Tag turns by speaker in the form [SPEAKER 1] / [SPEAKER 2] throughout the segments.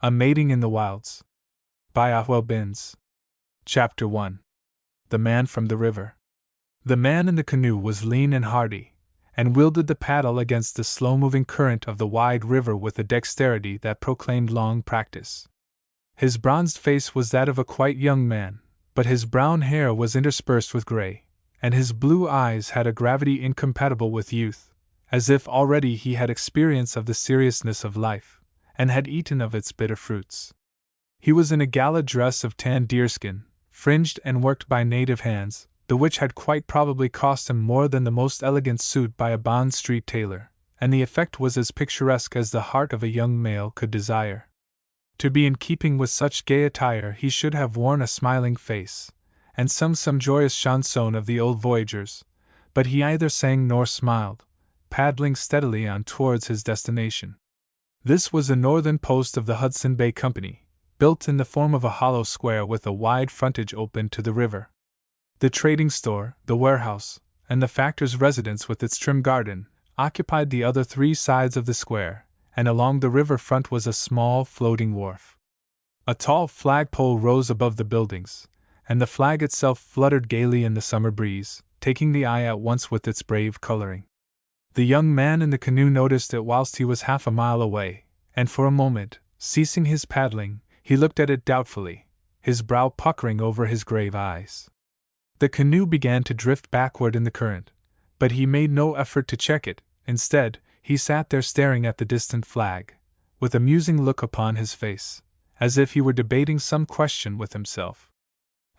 [SPEAKER 1] A Mating in the Wilds. By Ottwell Binns. Chapter 1. The Man from the River. The man in the canoe was lean and hardy, and wielded the paddle against the slow-moving current of the wide river with a dexterity that proclaimed long practice. His bronzed face was that of a quite young man, but his brown hair was interspersed with gray, and his blue eyes had a gravity incompatible with youth, as if already he had experience of the seriousness of life, and had eaten of its bitter fruits. He was in a gala dress of tanned deerskin, fringed and worked by native hands, the which had quite probably cost him more than the most elegant suit by a Bond Street tailor, and the effect was as picturesque as the heart of a young male could desire. To be in keeping with such gay attire, he should have worn a smiling face, and sung some joyous chanson of the old voyagers, but he either sang nor smiled, paddling steadily on towards his destination. This was the northern post of the Hudson Bay Company, built in the form of a hollow square with a wide frontage open to the river. The trading store, the warehouse, and the factor's residence with its trim garden, occupied the other three sides of the square, and along the river front was a small floating wharf. A tall flagpole rose above the buildings, and the flag itself fluttered gaily in the summer breeze, taking the eye at once with its brave coloring. The young man in the canoe noticed it whilst he was half a mile away, and for a moment, ceasing his paddling, he looked at it doubtfully, his brow puckering over his grave eyes. The canoe began to drift backward in the current, but he made no effort to check it. Instead, he sat there staring at the distant flag, with a musing look upon his face, as if he were debating some question with himself.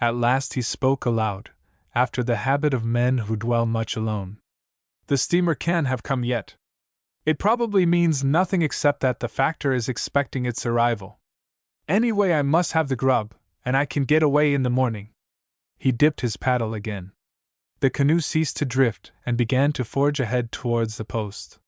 [SPEAKER 1] At last he spoke aloud, after the habit of men who dwell much alone. "The steamer can't have come yet. It probably means nothing except that the factor is expecting its arrival. Anyway, I must have the grub, and I can get away in the morning." He dipped his paddle again. The canoe ceased to drift and began to forge ahead towards the post.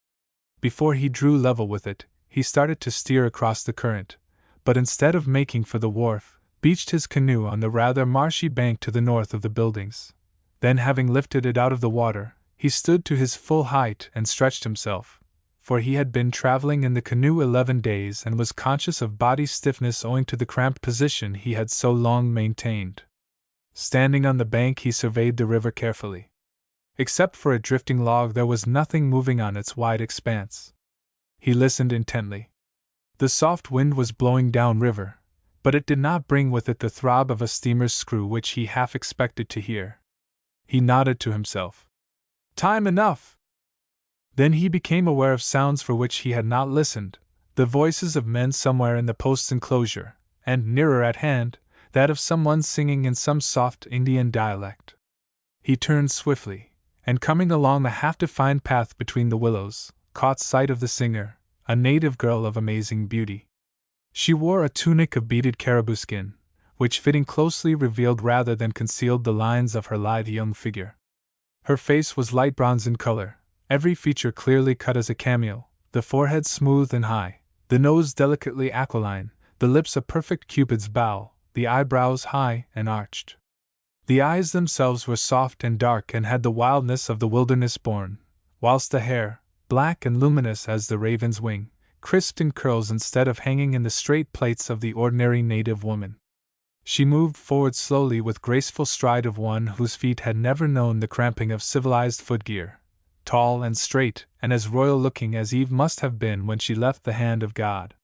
[SPEAKER 1] Before he drew level with it, he started to steer across the current, but instead of making for the wharf, beached his canoe on the rather marshy bank to the north of the buildings. Then, having lifted it out of the water, he stood to his full height and stretched himself, for he had been traveling in the canoe 11 days and was conscious of body stiffness owing to the cramped position he had so long maintained. Standing on the bank, he surveyed the river carefully. Except for a drifting log, there was nothing moving on its wide expanse. He listened intently. The soft wind was blowing down river, but it did not bring with it the throb of a steamer's screw which he half expected to hear. He nodded to himself. "Time enough!" Then he became aware of sounds for which he had not listened, the voices of men somewhere in the post's enclosure, and, nearer at hand, that of someone singing in some soft Indian dialect. He turned swiftly, and coming along the half-defined path between the willows, caught sight of the singer, a native girl of amazing beauty. She wore a tunic of beaded caribou skin, which fitting closely revealed rather than concealed the lines of her lithe young figure. Her face was light bronze in color, every feature clearly cut as a cameo, the forehead smooth and high, the nose delicately aquiline, the lips a perfect Cupid's bow, the eyebrows high and arched. The eyes themselves were soft and dark and had the wildness of the wilderness born, whilst the hair, black and luminous as the raven's wing, crisped in curls instead of hanging in the straight plaits of the ordinary native woman. She moved forward slowly with graceful stride of one whose feet had never known the cramping of civilized footgear, tall and straight and as royal-looking as Eve must have been when she left the hand of God.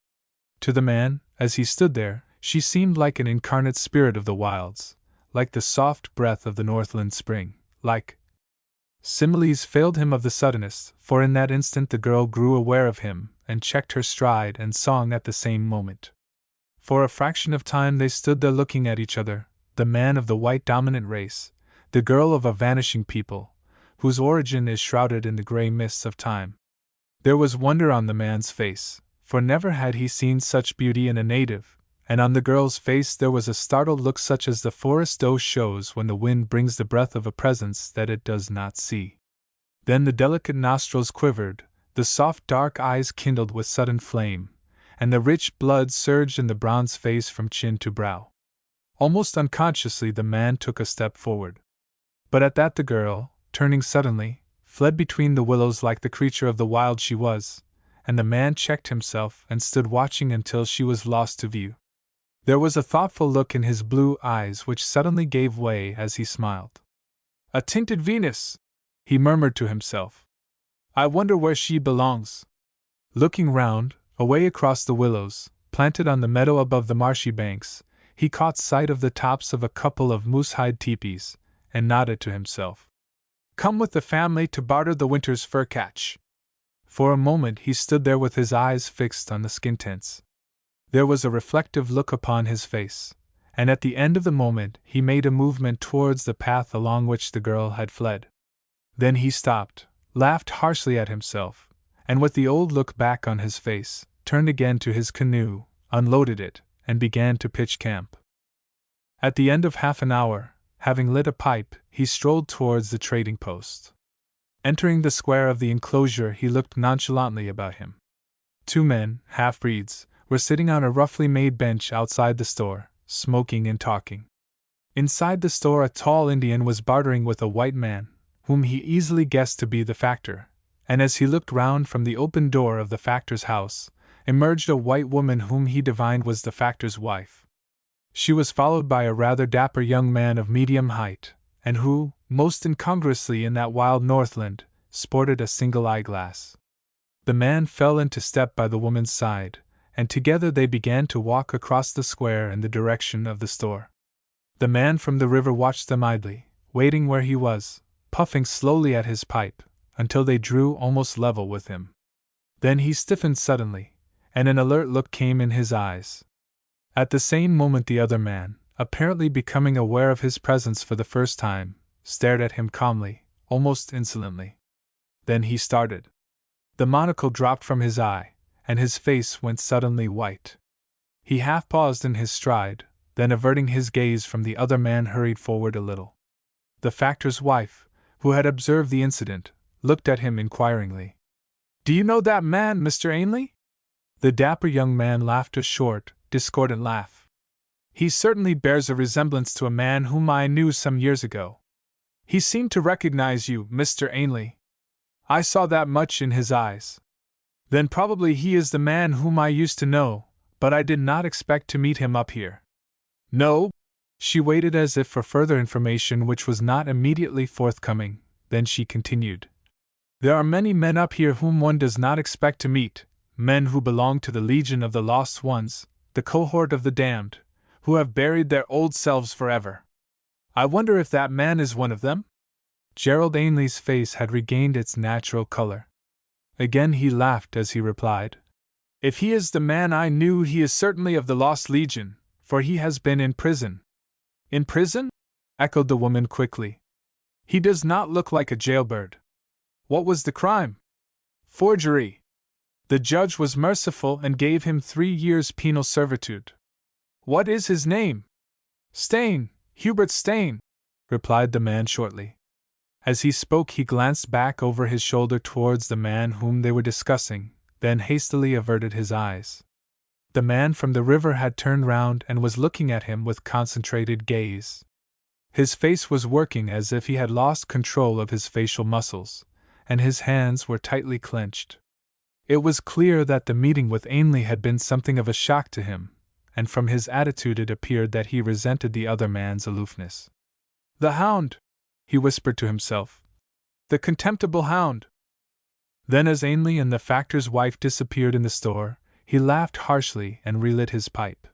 [SPEAKER 1] To the man, as he stood there, she seemed like an incarnate spirit of the wilds, like the soft breath of the northland spring, like— Similes failed him of the suddenest, for in that instant the girl grew aware of him and checked her stride and song at the same moment. For a fraction of time they stood there looking at each other, the man of the white dominant race, the girl of a vanishing people, whose origin is shrouded in the gray mists of time. There was wonder on the man's face, for never had he seen such beauty in a native, and on the girl's face there was a startled look such as the forest doe shows when the wind brings the breath of a presence that it does not see. Then the delicate nostrils quivered, the soft dark eyes kindled with sudden flame, and the rich blood surged in the bronze face from chin to brow. Almost unconsciously the man took a step forward. But at that the girl, turning suddenly, fled between the willows like the creature of the wild she was, and the man checked himself and stood watching until she was lost to view. There was a thoughtful look in his blue eyes which suddenly gave way as he smiled. "A tinted Venus," he murmured to himself. "I wonder where she belongs." Looking round, away across the willows, planted on the meadow above the marshy banks, he caught sight of the tops of a couple of moose-hide teepees, and nodded to himself. "Come with the family to barter the winter's fur catch." For a moment he stood there with his eyes fixed on the skin tents. There was a reflective look upon his face, and at the end of the moment he made a movement towards the path along which the girl had fled. Then he stopped, laughed harshly at himself, and with the old look back on his face, turned again to his canoe, unloaded it, and began to pitch camp. At the end of half an hour, having lit a pipe, he strolled towards the trading post. Entering the square of the enclosure, he looked nonchalantly about him. 2 men, half-breeds, were sitting on a roughly made bench outside the store, smoking and talking. Inside the store a tall Indian was bartering with a white man, whom he easily guessed to be the factor, and as he looked round from the open door of the factor's house, emerged a white woman whom he divined was the factor's wife. She was followed by a rather dapper young man of medium height, and who, most incongruously in that wild Northland, sported a single eyeglass. The man fell into step by the woman's side, and together they began to walk across the square in the direction of the store. The man from the river watched them idly, waiting where he was, puffing slowly at his pipe, until they drew almost level with him. Then he stiffened suddenly, and an alert look came in his eyes. At the same moment the other man, apparently becoming aware of his presence for the first time, stared at him calmly, almost insolently. Then he started. The monocle dropped from his eye, and his face went suddenly white. He half paused in his stride, then averting his gaze from the other man hurried forward a little. The factor's wife, who had observed the incident, looked at him inquiringly. "Do you know that man, Mr. Ainley?" The dapper young man laughed a short, discordant laugh. "He certainly bears a resemblance to a man whom I knew some years ago. He seemed to recognize you, Mr. Ainley. I saw that much in his eyes. Then probably he is the man whom I used to know, but I did not expect to meet him up here." "No?" She waited as if for further information which was not immediately forthcoming, then she continued. "There are many men up here whom one does not expect to meet, men who belong to the Legion of the Lost Ones, the cohort of the damned, who have buried their old selves forever. I wonder if that man is one of them?" Gerald Ainley's face had regained its natural color. Again he laughed as he replied, "If he is the man I knew, he is certainly of the Lost Legion, for he has been in prison." "In prison?" echoed the woman quickly. "He does not look like a jailbird. What was the crime?" "Forgery. The judge was merciful and gave him 3 years' penal servitude." "What is his name?" "Stain, Hubert Stain," replied the man shortly. As he spoke he glanced back over his shoulder towards the man whom they were discussing, then hastily averted his eyes. The man from the river had turned round and was looking at him with concentrated gaze. His face was working as if he had lost control of his facial muscles, and his hands were tightly clenched. It was clear that the meeting with Ainley had been something of a shock to him, and from his attitude it appeared that he resented the other man's aloofness. "The hound!" he whispered to himself. "The contemptible hound!" Then as Ainley and the factor's wife disappeared in the store, he laughed harshly and relit his pipe.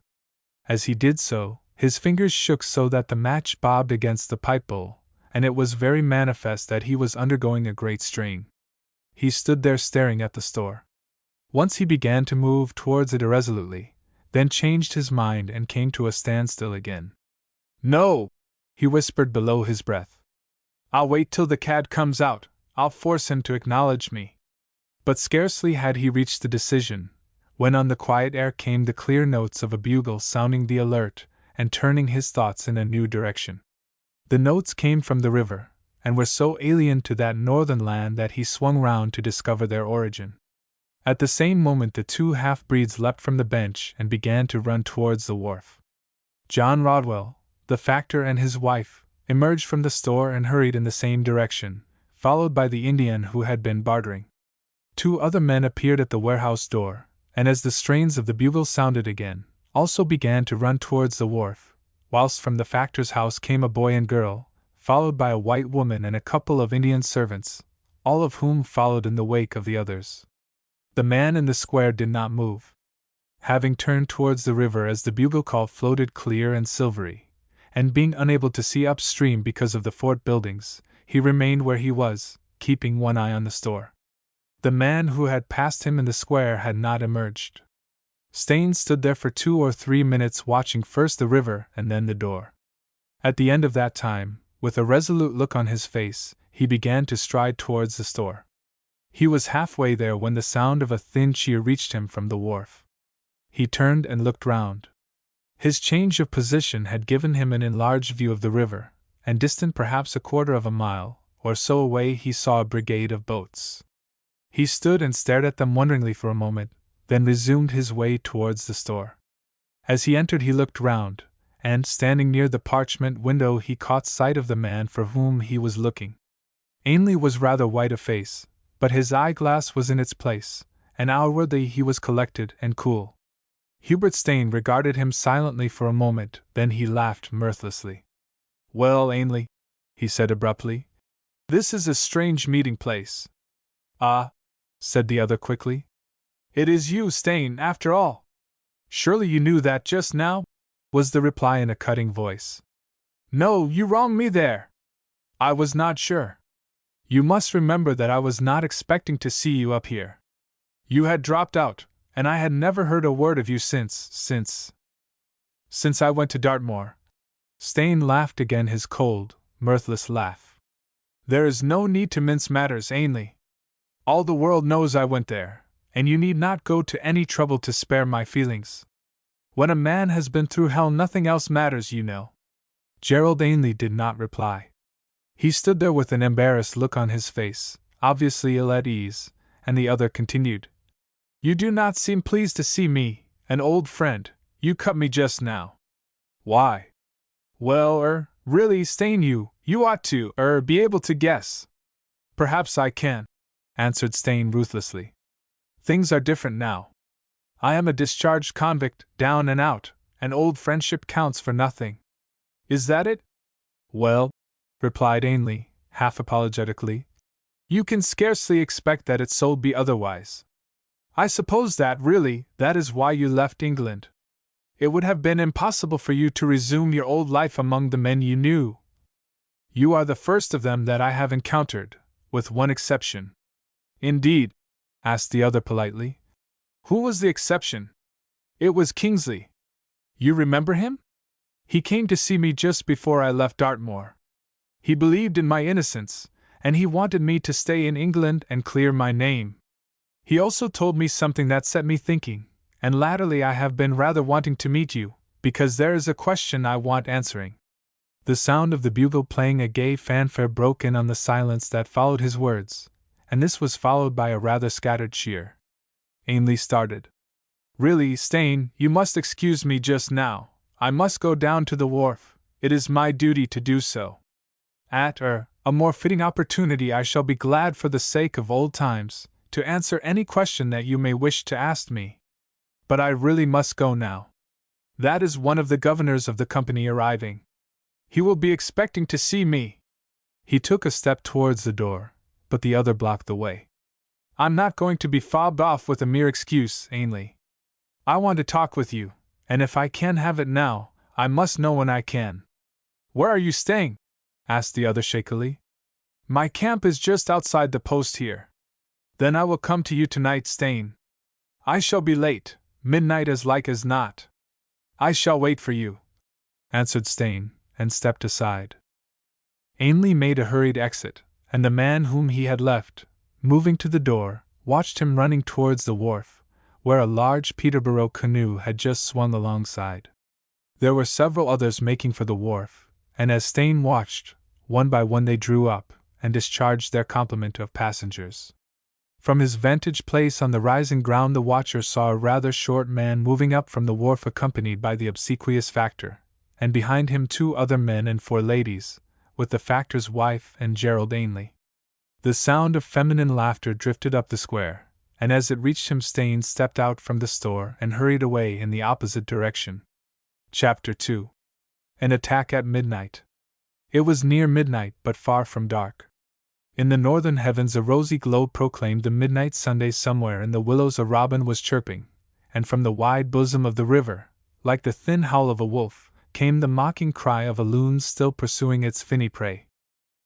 [SPEAKER 1] As he did so, his fingers shook so that the match bobbed against the pipe bowl, and it was very manifest that he was undergoing a great strain. He stood there staring at the store. Once he began to move towards it irresolutely, then changed his mind and came to a standstill again. "No!" he whispered below his breath. "I'll wait till the cad comes out, I'll force him to acknowledge me." But scarcely had he reached the decision, when on the quiet air came the clear notes of a bugle sounding the alert and turning his thoughts in a new direction. The notes came from the river, and were so alien to that northern land that he swung round to discover their origin. At the same moment the 2 half-breeds leapt from the bench and began to run towards the wharf. John Rodwell, the factor and his wife, emerged from the store and hurried in the same direction, followed by the Indian who had been bartering. 2 other men appeared at the warehouse door, and as the strains of the bugle sounded again, also began to run towards the wharf, whilst from the factor's house came a boy and girl, followed by a white woman and a couple of Indian servants, all of whom followed in the wake of the others. The man in the square did not move. Having turned towards the river as the bugle call floated clear and silvery, and being unable to see upstream because of the fort buildings, he remained where he was, keeping one eye on the store. The man who had passed him in the square had not emerged. Stain stood there for 2 or 3 minutes watching first the river and then the door. At the end of that time, with a resolute look on his face, he began to stride towards the store. He was halfway there when the sound of a thin cheer reached him from the wharf. He turned and looked round. His change of position had given him an enlarged view of the river, and distant perhaps a quarter of a mile or so away he saw a brigade of boats. He stood and stared at them wonderingly for a moment, then resumed his way towards the store. As he entered he looked round, and, standing near the parchment window, he caught sight of the man for whom he was looking. Ainley was rather white of face, but his eyeglass was in its place, and outwardly he was collected and cool. Hubert Stain regarded him silently for a moment, then he laughed mirthlessly. "Well, Ainley," he said abruptly, "this is a strange meeting place." "Ah," said the other quickly. "It is you, Stain, after all. Surely you knew that just now?" was the reply in a cutting voice. "No, you wrong me there. I was not sure. You must remember that I was not expecting to see you up here. You had dropped out, and I had never heard a word of you since I went to Dartmoor." Stain laughed again his cold, mirthless laugh. "There is no need to mince matters, Ainley. All the world knows I went there, and you need not go to any trouble to spare my feelings. When a man has been through hell nothing else matters, you know." Gerald Ainley did not reply. He stood there with an embarrassed look on his face, obviously ill at ease, and the other continued. "You do not seem pleased to see me, an old friend. You cut me just now." "Why?" "Well, really, Stain, you ought to, be able to guess." "Perhaps I can," answered Stain ruthlessly. "Things are different now. I am a discharged convict, down and out, and old friendship counts for nothing." "Is that it?" "Well," replied Ainley, half apologetically, "you can scarcely expect that it so be otherwise. I suppose that, really, that is why you left England. It would have been impossible for you to resume your old life among the men you knew. You are the first of them that I have encountered, with one exception." "Indeed?" asked the other politely. "Who was the exception?" "It was Kingsley. You remember him? He came to see me just before I left Dartmoor. He believed in my innocence, and he wanted me to stay in England and clear my name. He also told me something that set me thinking, and latterly I have been rather wanting to meet you, because there is a question I want answering." The sound of the bugle playing a gay fanfare broke in on the silence that followed his words, and this was followed by a rather scattered cheer. Ainley started. "Really, Stain, you must excuse me just now. I must go down to the wharf. It is my duty to do so. At a more fitting opportunity I shall be glad, for the sake of old times, to answer any question that you may wish to ask me. But I really must go now. That is one of the governors of the company arriving. He will be expecting to see me." He took a step towards the door, but the other blocked the way. "I'm not going to be fobbed off with a mere excuse, Ainley. I want to talk with you, and if I can have it now, I must know when I can." "Where are you staying?" asked the other shakily. "My camp is just outside the post here." "Then I will come to you tonight, Stain. I shall be late, midnight as like as not." "I shall wait for you," answered Stain, and stepped aside. Ainley made a hurried exit, and the man whom he had left, moving to the door, watched him running towards the wharf, where a large Peterborough canoe had just swung alongside. There were several others making for the wharf, and as Stain watched, one by one they drew up, and discharged their complement of passengers. From his vantage place on the rising ground the watcher saw a rather short man moving up from the wharf accompanied by the obsequious factor, and behind him 2 other men and 4 ladies, with the factor's wife and Gerald Ainley. The sound of feminine laughter drifted up the square, and as it reached him, Stain stepped out from the store and hurried away in the opposite direction. Chapter 2. An attack at midnight. It was near midnight, but far from dark. In the northern heavens a rosy glow proclaimed the midnight Sunday. Somewhere in the willows a robin was chirping, and from the wide bosom of the river, like the thin howl of a wolf, came the mocking cry of a loon still pursuing its finny prey.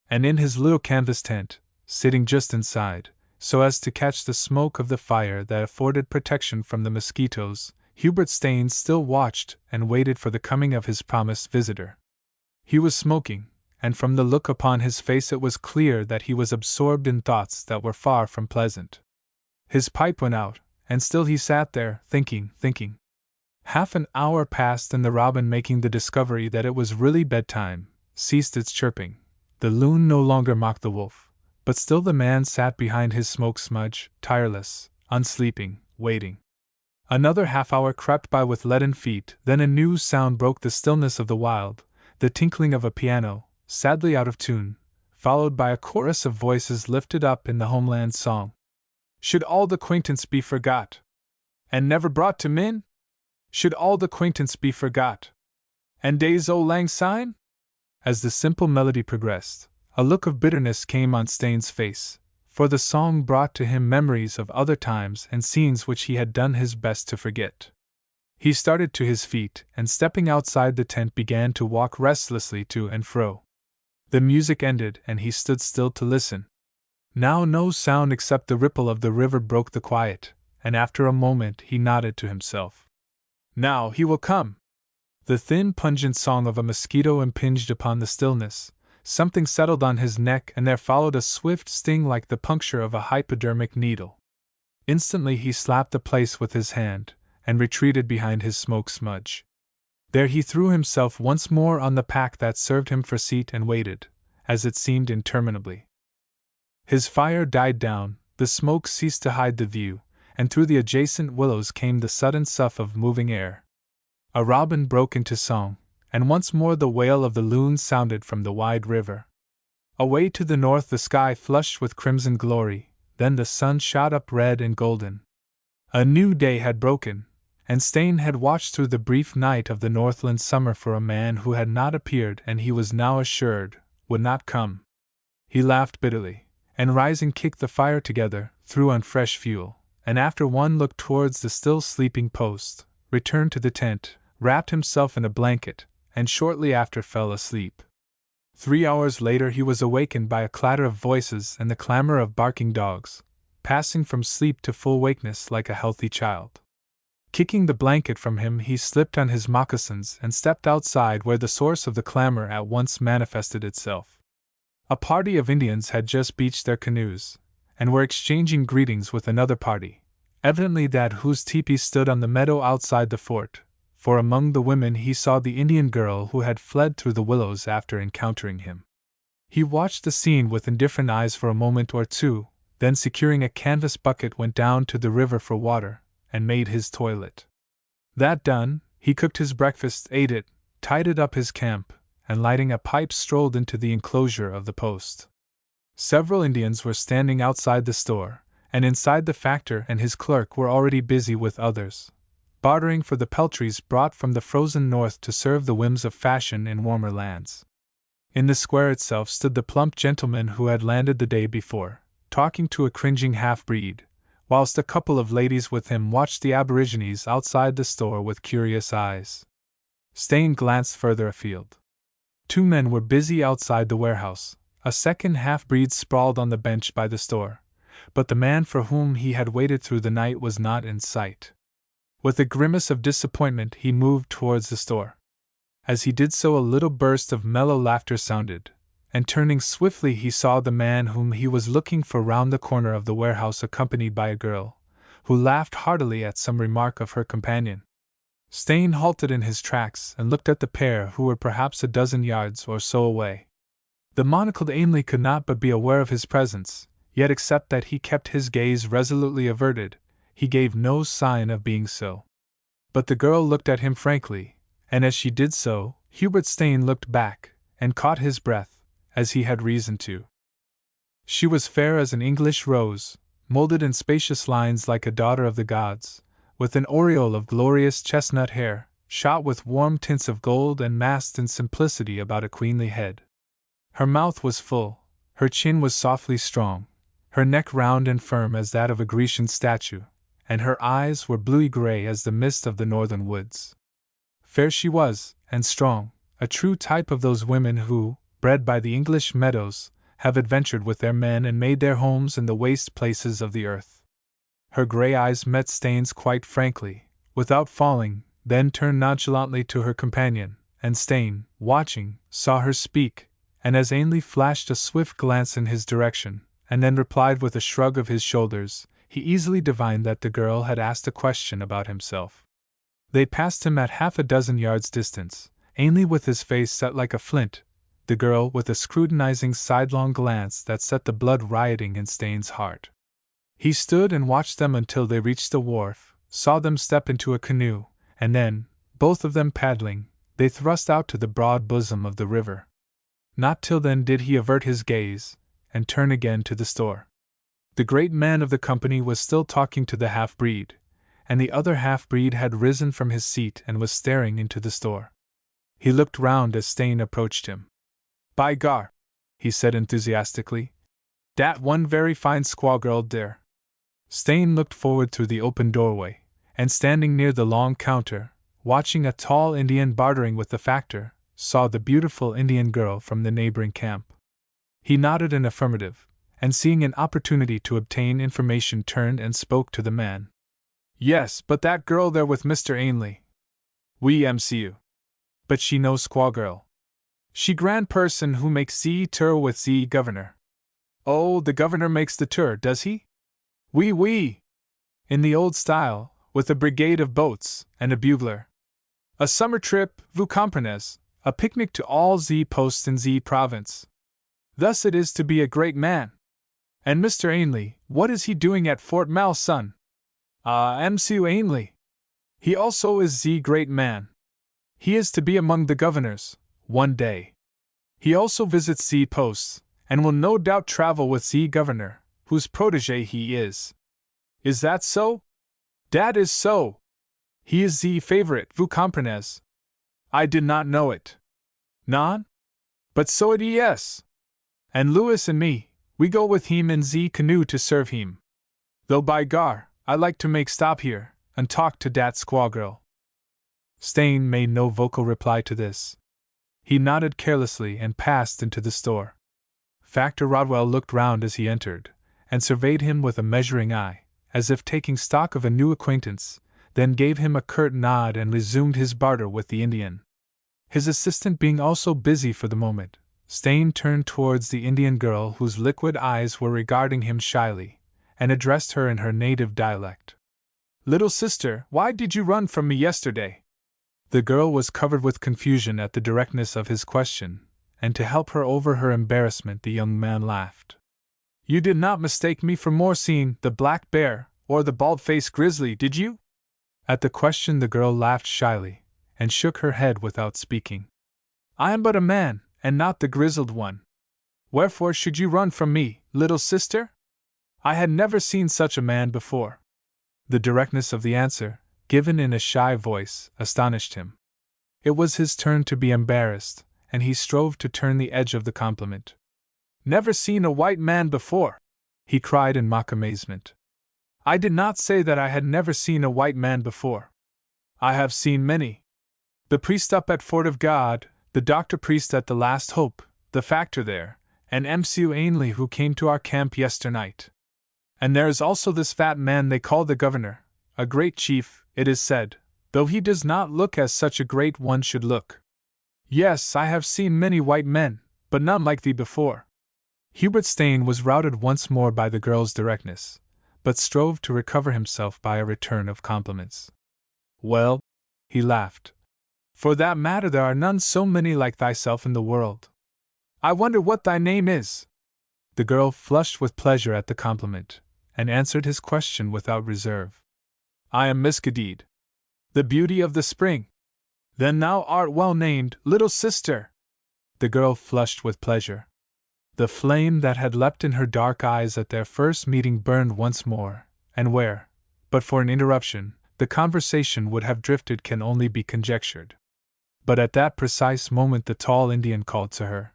[SPEAKER 1] And in his little canvas tent, sitting just inside, so as to catch the smoke of the fire that afforded protection from the mosquitoes, Hubert Stain still watched and waited for the coming of his promised visitor. He was smoking, and from the look upon his face it was clear that he was absorbed in thoughts that were far from pleasant. His pipe went out, and still he sat there, thinking. Half an hour passed, and the robin, making the discovery that it was really bedtime, ceased its chirping. The loon no longer mocked the wolf, but still the man sat behind his smoke smudge, tireless, unsleeping, waiting. Another half-hour crept by with leaden feet, then a new sound broke the stillness of the wild, the tinkling of a piano, sadly out of tune, followed by a chorus of voices lifted up in the homeland song. Should all the acquaintance be forgot, and never brought to min? Should all the acquaintance be forgot, and days o' lang syne? As the simple melody progressed, a look of bitterness came on Stain's face, for the song brought to him memories of other times and scenes which he had done his best to forget. He started to his feet, and stepping outside the tent began to walk restlessly to and fro. The music ended, and he stood still to listen. Now no sound except the ripple of the river broke the quiet, and after a moment he nodded to himself. Now he will come! The thin, pungent song of a mosquito impinged upon the stillness. Something settled on his neck, and there followed a swift sting like the puncture of a hypodermic needle. Instantly he slapped the place with his hand, and retreated behind his smoke smudge. There he threw himself once more on the pack that served him for seat and waited, as it seemed interminably. His fire died down, the smoke ceased to hide the view, and through the adjacent willows came the sudden sough of moving air. A robin broke into song, and once more the wail of the loon sounded from the wide river. Away to the north the sky flushed with crimson glory, then the sun shot up red and golden. A new day had broken, and Stain had watched through the brief night of the Northland summer for a man who had not appeared and he was now assured would not come. He laughed bitterly, and rising kicked the fire together, threw on fresh fuel, and after one look towards the still sleeping post, returned to the tent, wrapped himself in a blanket, and shortly after fell asleep. 3 hours later he was awakened by a clatter of voices and the clamor of barking dogs, passing from sleep to full wakeness like a healthy child. Kicking the blanket from him, he slipped on his moccasins and stepped outside, where the source of the clamor at once manifested itself. A party of Indians had just beached their canoes, and were exchanging greetings with another party, evidently that whose teepee stood on the meadow outside the fort, for among the women he saw the Indian girl who had fled through the willows after encountering him. He watched the scene with indifferent eyes for a moment or two, then securing a canvas bucket went down to the river for water, and made his toilet. That done, he cooked his breakfast, ate it, tidied up his camp, and lighting a pipe strolled into the enclosure of the post. Several Indians were standing outside the store, and inside the factor and his clerk were already busy with others, bartering for the peltries brought from the frozen north to serve the whims of fashion in warmer lands. In the square itself stood the plump gentleman who had landed the day before, talking to a cringing half-breed, whilst a couple of ladies with him watched the aborigines outside the store with curious eyes. Stain glanced further afield. 2 men were busy outside the warehouse, a second half-breed sprawled on the bench by the store, but the man for whom he had waited through the night was not in sight. With a grimace of disappointment he moved towards the store. As he did so a little burst of mellow laughter sounded, and turning swiftly he saw the man whom he was looking for round the corner of the warehouse, accompanied by a girl, who laughed heartily at some remark of her companion. Stain halted in his tracks and looked at the pair, who were perhaps a dozen yards or so away. The monocled Ainley could not but be aware of his presence, yet except that he kept his gaze resolutely averted, he gave no sign of being so. But the girl looked at him frankly, and as she did so, Hubert Stain looked back, and caught his breath, as he had reason to. She was fair as an English rose, molded in spacious lines like a daughter of the gods, with an aureole of glorious chestnut hair, shot with warm tints of gold and massed in simplicity about a queenly head. Her mouth was full, her chin was softly strong, her neck round and firm as that of a Grecian statue, and her eyes were bluey-gray as the mist of the northern woods. Fair she was, and strong, a true type of those women who, bred by the English meadows, have adventured with their men and made their homes in the waste places of the earth. Her gray eyes met Staines quite frankly, without falling, then turned nonchalantly to her companion, and Stain, watching, saw her speak, and as Ainley flashed a swift glance in his direction, and then replied with a shrug of his shoulders, he easily divined that the girl had asked a question about himself. They passed him at half a dozen yards' distance, Ainley with his face set like a flint, the girl with a scrutinizing sidelong glance that set the blood rioting in Staines' heart. He stood and watched them until they reached the wharf, saw them step into a canoe, and then, both of them paddling, they thrust out to the broad bosom of the river. Not till then did he avert his gaze, and turn again to the store. The great man of the company was still talking to the half-breed, and the other half-breed had risen from his seat and was staring into the store. He looked round as Stain approached him. "By gar," he said enthusiastically, "dat one very fine squaw girl dere." Stain looked forward through the open doorway, and standing near the long counter, watching a tall Indian bartering with the factor, saw the beautiful Indian girl from the neighboring camp. He nodded an affirmative, and seeing an opportunity to obtain information turned and spoke to the man. "Yes, but that girl there with Mr. Ainley." "We MCU. But she no squaw girl. She grand person who makes ze tour with ze governor." "Oh, the governor makes the tour, does he?" "Oui, oui. In the old style, with a brigade of boats, and a bugler. A summer trip, vous comprenez, a picnic to all ze posts in ze province. Thus it is to be a great man. And Mr. Ainley, what is he doing at Fort Malsun?" "Mcu Ainley. He also is ze great man. He is to be among the governors, one day. He also visits ze posts, and will no doubt travel with ze governor, whose protege he is." "Is that so?" "Dat is so. He is ze favorite, vous comprenez." "I did not know it." "Non? But so it is. And Louis and me, we go with him in ze canoe to serve him. Though by gar, I like to make stop here, and talk to dat squaw girl." Stain made no vocal reply to this. He nodded carelessly and passed into the store. Factor Rodwell looked round as he entered, and surveyed him with a measuring eye, as if taking stock of a new acquaintance, then gave him a curt nod and resumed his barter with the Indian. His assistant being also busy for the moment, Stain turned towards the Indian girl whose liquid eyes were regarding him shyly, and addressed her in her native dialect. "Little sister, why did you run from me yesterday?" The girl was covered with confusion at the directness of his question, and to help her over her embarrassment the young man laughed. "You did not mistake me for Morcine, the black bear, or the bald-faced grizzly, did you?" At the question the girl laughed shyly, and shook her head without speaking. "I am but a man, and not the grizzled one. Wherefore should you run from me, little sister? I had never seen such a man before." The directness of the answer, given in a shy voice, astonished him. It was his turn to be embarrassed, and he strove to turn the edge of the compliment. "Never seen a white man before!" he cried in mock amazement. "I did not say that I had never seen a white man before. I have seen many. The priest up at Fort of God, the doctor priest at the Last Hope, the factor there, and Mcu Ainley who came to our camp yesternight. And there is also this fat man they call the governor, a great chief, it is said, though he does not look as such a great one should look. Yes, I have seen many white men, but none like thee before." Hubert Stain was routed once more by the girl's directness, but strove to recover himself by a return of compliments. "Well," he laughed, "for that matter there are none so many like thyself in the world. I wonder what thy name is?" The girl flushed with pleasure at the compliment, and answered his question without reserve. "I am Miss Gadid, the beauty of the spring." "Then thou art well named, little sister." The girl flushed with pleasure. The flame that had leapt in her dark eyes at their first meeting burned once more, and where, but for an interruption, the conversation would have drifted can only be conjectured. But at that precise moment the tall Indian called to her,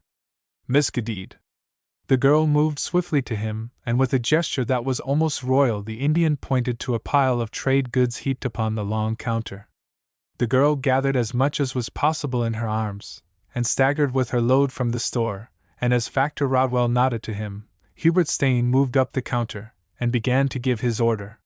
[SPEAKER 1] "Miss Gadid." The girl moved swiftly to him, and with a gesture that was almost royal the Indian pointed to a pile of trade goods heaped upon the long counter. The girl gathered as much as was possible in her arms, and staggered with her load from the store, and as Factor Rodwell nodded to him, Hubert Stain moved up the counter, and began to give his order.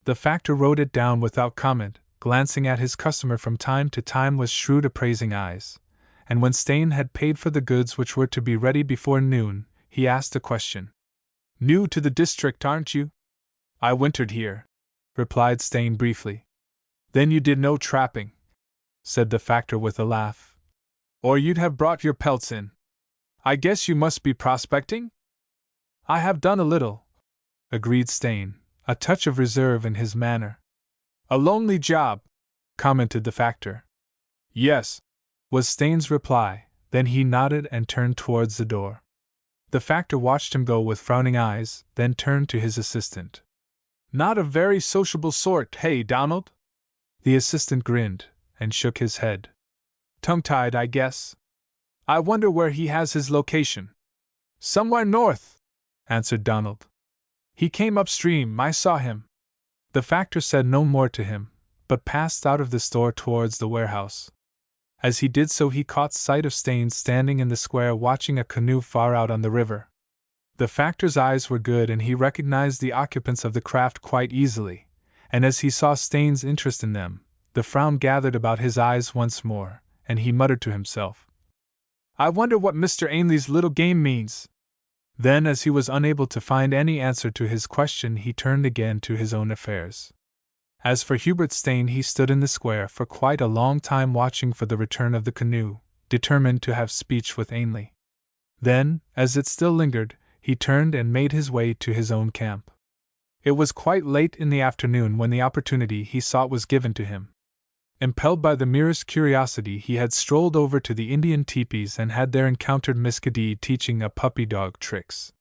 [SPEAKER 1] The factor wrote it down without comment, glancing at his customer from time to time with shrewd appraising eyes, and when Stain had paid for the goods which were to be ready before noon, he asked a question. "New to the district, aren't you?" "I wintered here," replied Stain briefly. "Then you did no trapping," said the factor with a laugh. "Or you'd have brought your pelts in. I guess you must be prospecting?" "I have done a little," agreed Stain, a touch of reserve in his manner. "A lonely job," commented the factor. "Yes," was Stain's reply, then he nodded and turned towards the door. The factor watched him go with frowning eyes, then turned to his assistant. "Not a very sociable sort, hey, Donald?" The assistant grinned, and shook his head. "Tongue-tied, I guess. I wonder where he has his location." "Somewhere north," answered Donald. "He came upstream, I saw him." The factor said no more to him, but passed out of the store towards the warehouse. As he did so he caught sight of Stain standing in the square watching a canoe far out on the river. The factor's eyes were good and he recognized the occupants of the craft quite easily, and as he saw Stain's interest in them, the frown gathered about his eyes once more, and he muttered to himself, "I wonder what Mr. Ainley's little game means." Then, as he was unable to find any answer to his question, he turned again to his own affairs. As for Hubert Stain, he stood in the square for quite a long time watching for the return of the canoe, determined to have speech with Ainley. Then, as it still lingered, he turned and made his way to his own camp. It was quite late in the afternoon when the opportunity he sought was given to him. Impelled by the merest curiosity, he had strolled over to the Indian teepees and had there encountered Miss Gadid teaching a puppy dog tricks.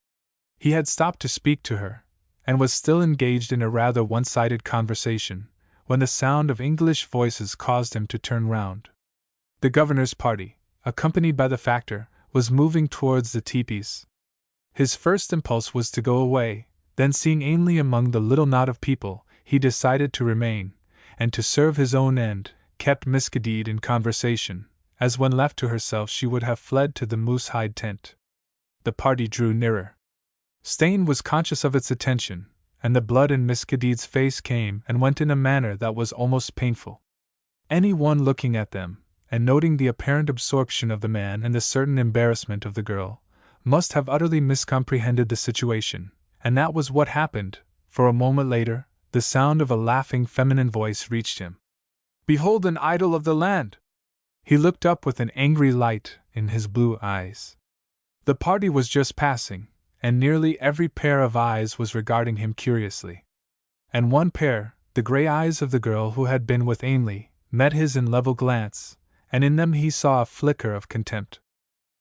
[SPEAKER 1] He had stopped to speak to her, and was still engaged in a rather one-sided conversation, when the sound of English voices caused him to turn round. The governor's party, accompanied by the factor, was moving towards the teepees. His first impulse was to go away, then seeing Ainley among the little knot of people, he decided to remain, and to serve his own end, kept Miss Gadid in conversation, as when left to herself she would have fled to the moose-hide tent. The party drew nearer. Stain was conscious of its attention, and the blood in Miss Gadid's face came and went in a manner that was almost painful. Any one looking at them, and noting the apparent absorption of the man and the certain embarrassment of the girl, must have utterly miscomprehended the situation, and that was what happened, for a moment later, the sound of a laughing feminine voice reached him. "Behold an idol of the land!" He looked up with an angry light in his blue eyes. The party was just passing, and nearly every pair of eyes was regarding him curiously. And one pair, the gray eyes of the girl who had been with Ainley, met his in level glance, and in them he saw a flicker of contempt.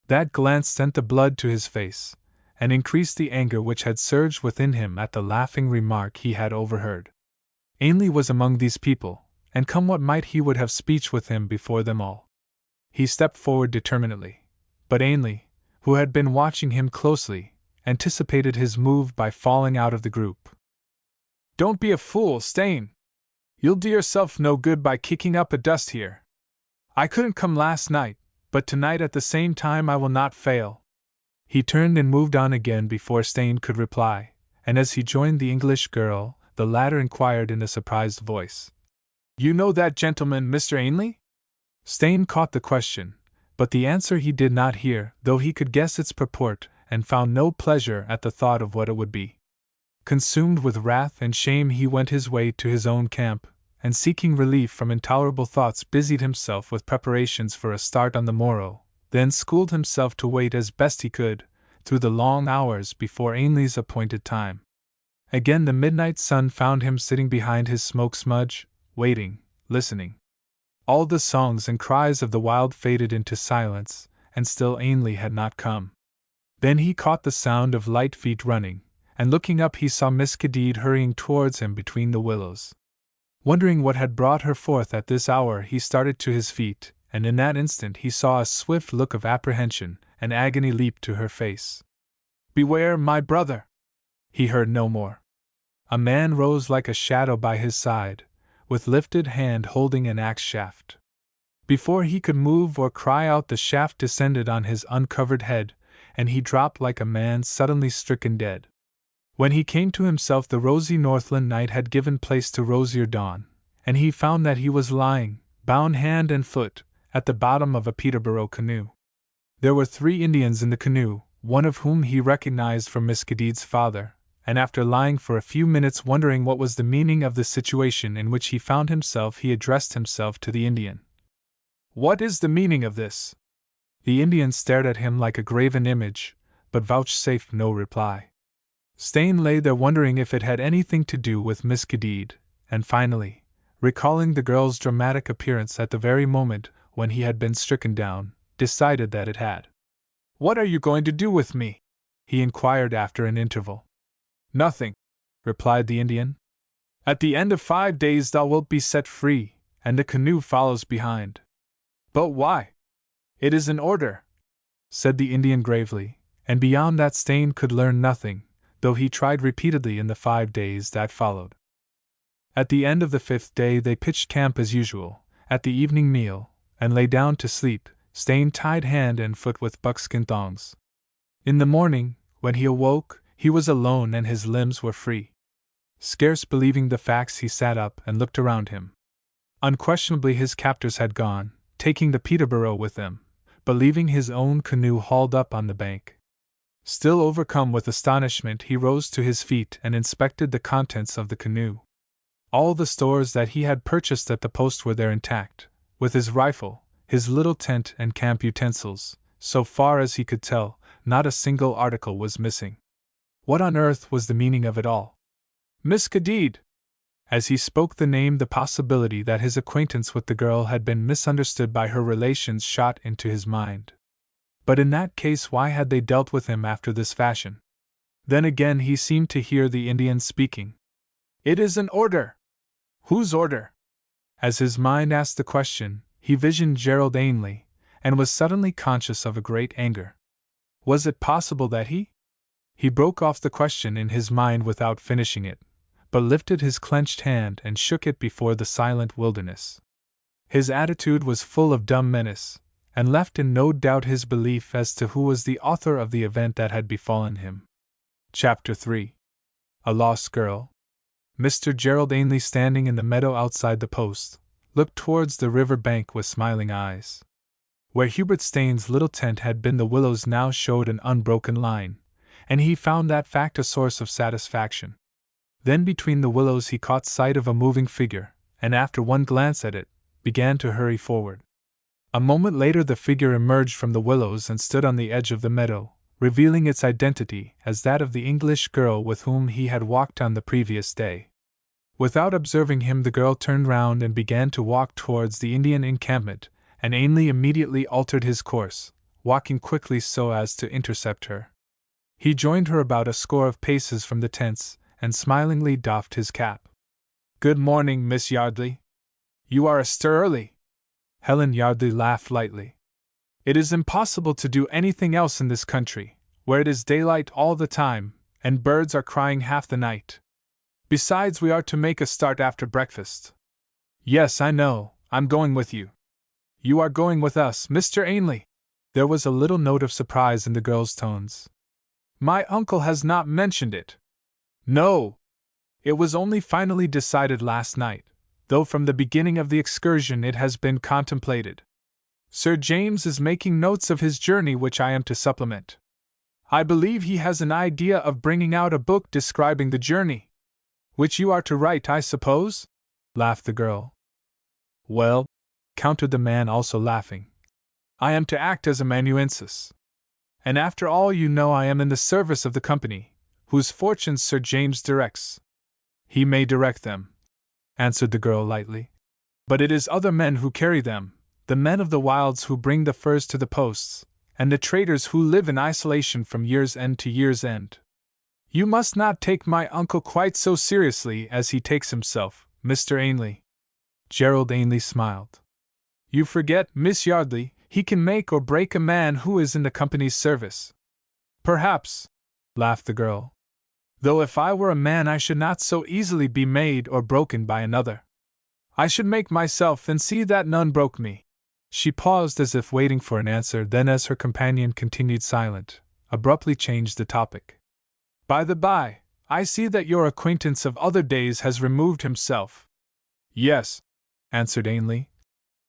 [SPEAKER 1] That glance sent the blood to his face, and increased the anger which had surged within him at the laughing remark he had overheard. Ainley was among these people, and come what might he would have speech with him before them all. He stepped forward determinedly, but Ainley, who had been watching him closely, anticipated his move by falling out of the group. "Don't be a fool, Stain! You'll do yourself no good by kicking up a dust here. I couldn't come last night, but tonight at the same time I will not fail." He turned and moved on again before Stain could reply, and as he joined the English girl, the latter inquired in a surprised voice, "You know that gentleman, Mr. Ainley?" Stain caught the question, but the answer he did not hear, though he could guess its purport, and found no pleasure at the thought of what it would be. Consumed with wrath and shame, he went his way to his own camp, and seeking relief from intolerable thoughts busied himself with preparations for a start on the morrow, then schooled himself to wait as best he could, through the long hours before Ainley's appointed time. Again the midnight sun found him sitting behind his smoke smudge, waiting, listening. All the songs and cries of the wild faded into silence, and still Ainley had not come. Then he caught the sound of light feet running, and looking up he saw Miss Cadide hurrying towards him between the willows. Wondering what had brought her forth at this hour, he started to his feet, and in that instant he saw a swift look of apprehension and agony leap to her face. "Beware, my brother!" He heard no more. A man rose like a shadow by his side, with lifted hand holding an axe shaft. Before he could move or cry out, the shaft descended on his uncovered head, and he dropped like a man suddenly stricken dead. When he came to himself, the rosy Northland night had given place to rosier dawn, and he found that he was lying, bound hand and foot, at the bottom of a Peterborough canoe. There were 3 Indians in the canoe, one of whom he recognized for Miss Cadide's father, and after lying for a few minutes wondering what was the meaning of the situation in which he found himself, he addressed himself to the Indian. "What is the meaning of this?" The Indian stared at him like a graven image, but vouchsafed no reply. Stain lay there wondering if it had anything to do with Miss Cadide, and finally, recalling the girl's dramatic appearance at the very moment when he had been stricken down, decided that it had. "What are you going to do with me?" he inquired after an interval. "Nothing," replied the Indian. "At the end of 5 days thou wilt be set free, and the canoe follows behind." "But why?" "It is an order," said the Indian gravely, and beyond that Stain could learn nothing, though he tried repeatedly in the 5 days that followed. At the end of the 5th day they pitched camp as usual, at the evening meal, and lay down to sleep, Stain tied hand and foot with buckskin thongs. In the morning, when he awoke, he was alone and his limbs were free. Scarce believing the facts, he sat up and looked around him. Unquestionably his captors had gone, taking the Peterborough with them, but leaving his own canoe hauled up on the bank. Still overcome with astonishment, he rose to his feet and inspected the contents of the canoe. All the stores that he had purchased at the post were there intact, with his rifle, his little tent and camp utensils. So far as he could tell, not a single article was missing. What on earth was the meaning of it all? "Miss Cadide!" As he spoke the name, the possibility that his acquaintance with the girl had been misunderstood by her relations shot into his mind. But in that case, why had they dealt with him after this fashion? Then again he seemed to hear the Indian speaking. "It is an order!" "Whose order?" As his mind asked the question, he visioned Gerald Ainley, and was suddenly conscious of a great anger. Was it possible that He broke off the question in his mind without finishing it, but lifted his clenched hand and shook it before the silent wilderness. His attitude was full of dumb menace, and left in no doubt his belief as to who was the author of the event that had befallen him. Chapter 3. A Lost Girl. Mr. Gerald Ainley, standing in the meadow outside the post, looked towards the river bank with smiling eyes. Where Hubert Stain's little tent had been, the willows now showed an unbroken line, and he found that fact a source of satisfaction. Then between the willows he caught sight of a moving figure, and after one glance at it, began to hurry forward. A moment later the figure emerged from the willows and stood on the edge of the meadow, revealing its identity as that of the English girl with whom he had walked on the previous day. Without observing him, the girl turned round and began to walk towards the Indian encampment, and Ainley immediately altered his course, walking quickly so as to intercept her. He joined her about a score of paces from the tents, and smilingly doffed his cap. "Good morning, Miss Yardley. You are astir early." Helen Yardley laughed lightly. "It is impossible to do anything else in this country, where it is daylight all the time, and birds are crying half the night. Besides, we are to make a start after breakfast." "Yes, I know. I'm going with you." "You are going with us, Mr. Ainley?" There was a little note of surprise in the girl's tones. "My uncle has not mentioned it." "No. It was only finally decided last night, though from the beginning of the excursion it has been contemplated. Sir James is making notes of his journey which I am to supplement. I believe he has an idea of bringing out a book describing the journey." "Which you are to write, I suppose?" laughed the girl. "Well," countered the man, also laughing, "I am to act as amanuensis. And after all, you know, I am in the service of the company, whose fortunes Sir James directs." "He may direct them," answered the girl lightly. "But it is other men who carry them, the men of the wilds who bring the furs to the posts, and the traders who live in isolation from year's end to year's end. You must not take my uncle quite so seriously as he takes himself, Mr. Ainley. Gerald Ainley smiled. You forget, Miss Yardley, he can make or break a man who is in the company's service. Perhaps, laughed the girl. Though if I were a man I should not so easily be made or broken by another. I should make myself and see that none broke me. She paused as if waiting for an answer, then as her companion continued silent, abruptly changed the topic. By the by, I see that your acquaintance of other days has removed himself. Yes, answered Ainley.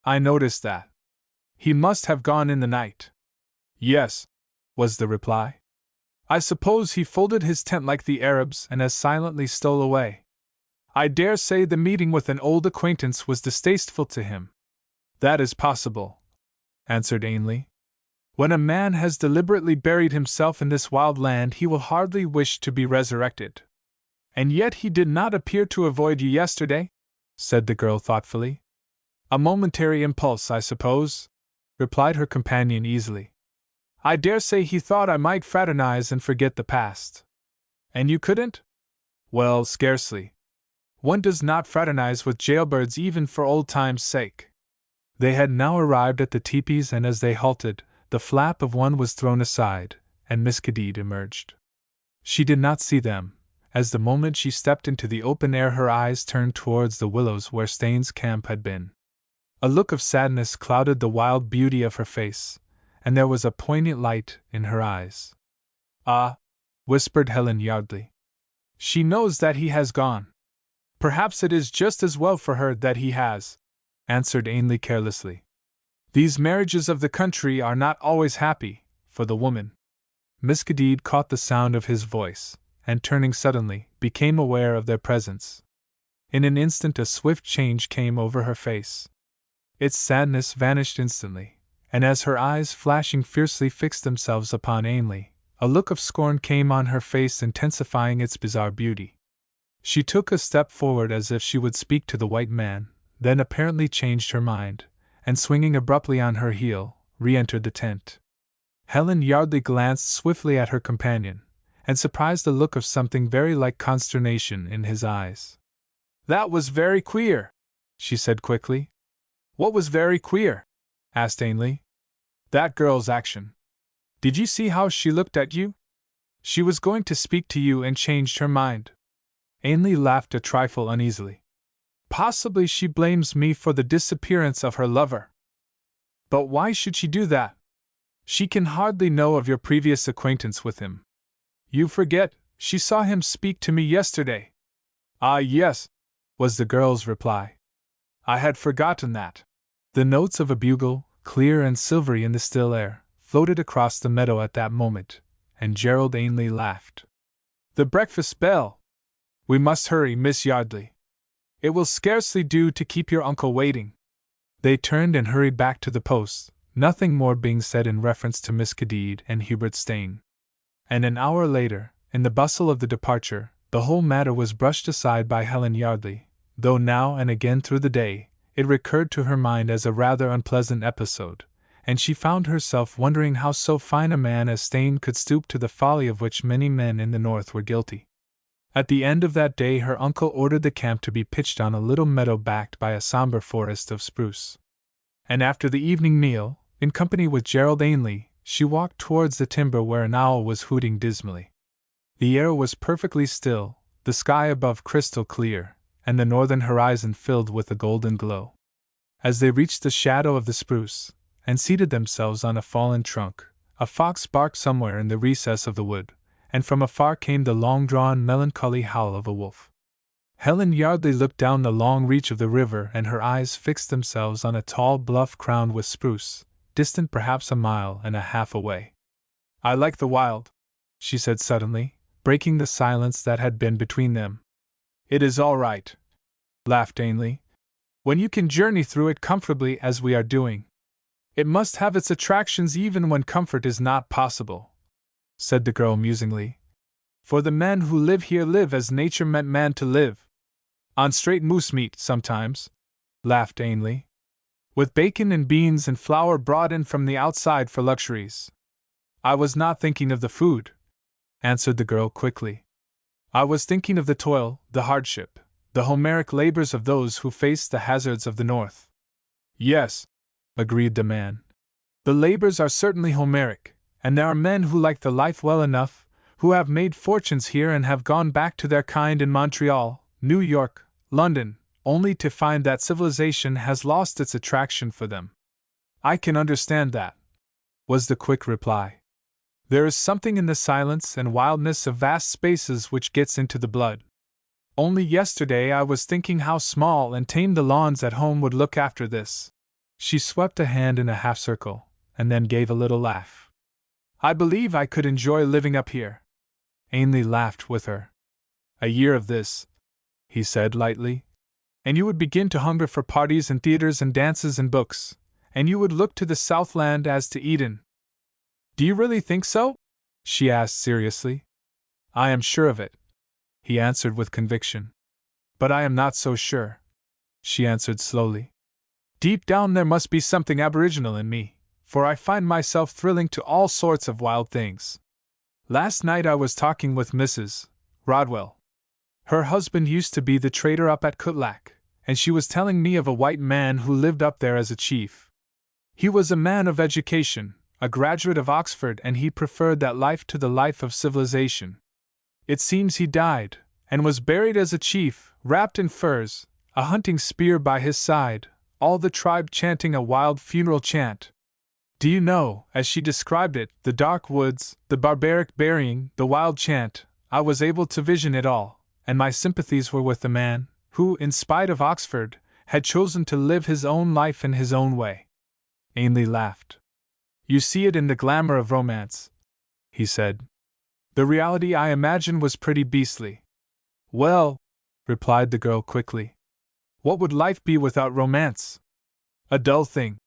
[SPEAKER 1] I noticed that. He must have gone in the night. Yes, was the reply. I suppose he folded his tent like the Arabs and as silently stole away. I dare say the meeting with an old acquaintance was distasteful to him. That is possible, answered Ainley. When a man has deliberately buried himself in this wild land he will hardly wish to be resurrected. And yet he did not appear to avoid you yesterday? Said the girl thoughtfully. A momentary impulse, I suppose, replied her companion easily. I dare say he thought I might fraternize and forget the past. And you couldn't? Well, scarcely. One does not fraternize with jailbirds even for old time's sake. They had now arrived at the teepees, and as they halted, the flap of one was thrown aside, and Miss Cadide emerged. She did not see them, as the moment she stepped into the open air her eyes turned towards the willows where Staines' camp had been. A look of sadness clouded the wild beauty of her face, and there was a poignant light in her eyes. Ah, whispered Helen Yardley. She knows that he has gone. Perhaps it is just as well for her that he has, answered Ainley carelessly. These marriages of the country are not always happy, for the woman. Miss Cadide caught the sound of his voice, and turning suddenly, became aware of their presence. In an instant a swift change came over her face. Its sadness vanished instantly, and as her eyes flashing fiercely fixed themselves upon Ainley, a look of scorn came on her face, intensifying its bizarre beauty. She took a step forward as if she would speak to the white man, then apparently changed her mind, and swinging abruptly on her heel, re-entered the tent. Helen Yardley glanced swiftly at her companion, and surprised a look of something very like consternation in his eyes. That was very queer, she said quickly. What was very queer? Asked Ainley. That girl's action. Did you see how she looked at you? She was going to speak to you and changed her mind. Ainley laughed a trifle uneasily. Possibly she blames me for the disappearance of her lover. But why should she do that? She can hardly know of your previous acquaintance with him. You forget, she saw him speak to me yesterday. Ah, yes, was the girl's reply. I had forgotten that. The notes of a bugle, clear and silvery in the still air, floated across the meadow at that moment, and Gerald Ainley laughed. The breakfast bell! We must hurry, Miss Yardley. It will scarcely do to keep your uncle waiting. They turned and hurried back to the post, nothing more being said in reference to Miss Cadide and Hubert Stain. And an hour later, in the bustle of the departure, the whole matter was brushed aside by Helen Yardley, though now and again through the day, it recurred to her mind as a rather unpleasant episode, and she found herself wondering how so fine a man as Stain could stoop to the folly of which many men in the North were guilty. At the end of that day her uncle ordered the camp to be pitched on a little meadow backed by a somber forest of spruce. And after the evening meal, in company with Gerald Ainley, she walked towards the timber where an owl was hooting dismally. The air was perfectly still, the sky above crystal clear, and the northern horizon filled with a golden glow. As they reached the shadow of the spruce, and seated themselves on a fallen trunk, a fox barked somewhere in the recess of the wood, and from afar came the long-drawn melancholy howl of a wolf. Helen Yardley looked down the long reach of the river, and her eyes fixed themselves on a tall bluff crowned with spruce, distant perhaps a mile and a half away. I like the wild, she said suddenly, breaking the silence that had been between them. It is all right, laughed Ainley, when you can journey through it comfortably as we are doing. It must have its attractions even when comfort is not possible, said the girl musingly. For the men who live here live as nature meant man to live. On straight moose meat, sometimes, laughed Ainley. With bacon and beans and flour brought in from the outside for luxuries. I was not thinking of the food, answered the girl quickly. I was thinking of the toil, the hardship, the Homeric labors of those who face the hazards of the North. Yes, agreed the man. The labors are certainly Homeric, and there are men who like the life well enough, who have made fortunes here and have gone back to their kind in Montreal, New York, London, only to find that civilization has lost its attraction for them. I can understand that, was the quick reply. There is something in the silence and wildness of vast spaces which gets into the blood. Only yesterday I was thinking how small and tame the lawns at home would look after this. She swept a hand in a half circle, and then gave a little laugh. I believe I could enjoy living up here. Ainley laughed with her. A year of this, he said lightly, and you would begin to hunger for parties and theaters and dances and books, and you would look to the Southland as to Eden. Do you really think so? She asked seriously. I am sure of it, he answered with conviction. But I am not so sure, she answered slowly. Deep down there must be something aboriginal in me, for I find myself thrilling to all sorts of wild things. Last night I was talking with Mrs. Rodwell. Her husband used to be the trader up at Kutlack, and she was telling me of a white man who lived up there as a chief. He was a man of education, a graduate of Oxford, and he preferred that life to the life of civilization. It seems he died, and was buried as a chief, wrapped in furs, a hunting spear by his side, all the tribe chanting a wild funeral chant. Do you know, as she described it, the dark woods, the barbaric burying, the wild chant, I was able to vision it all, and my sympathies were with the man, who, in spite of Oxford, had chosen to live his own life in his own way. Ainley laughed. You see it in the glamour of romance, he said. The reality, I imagine, was pretty beastly. Well, replied the girl quickly. What would life be without romance? A dull thing,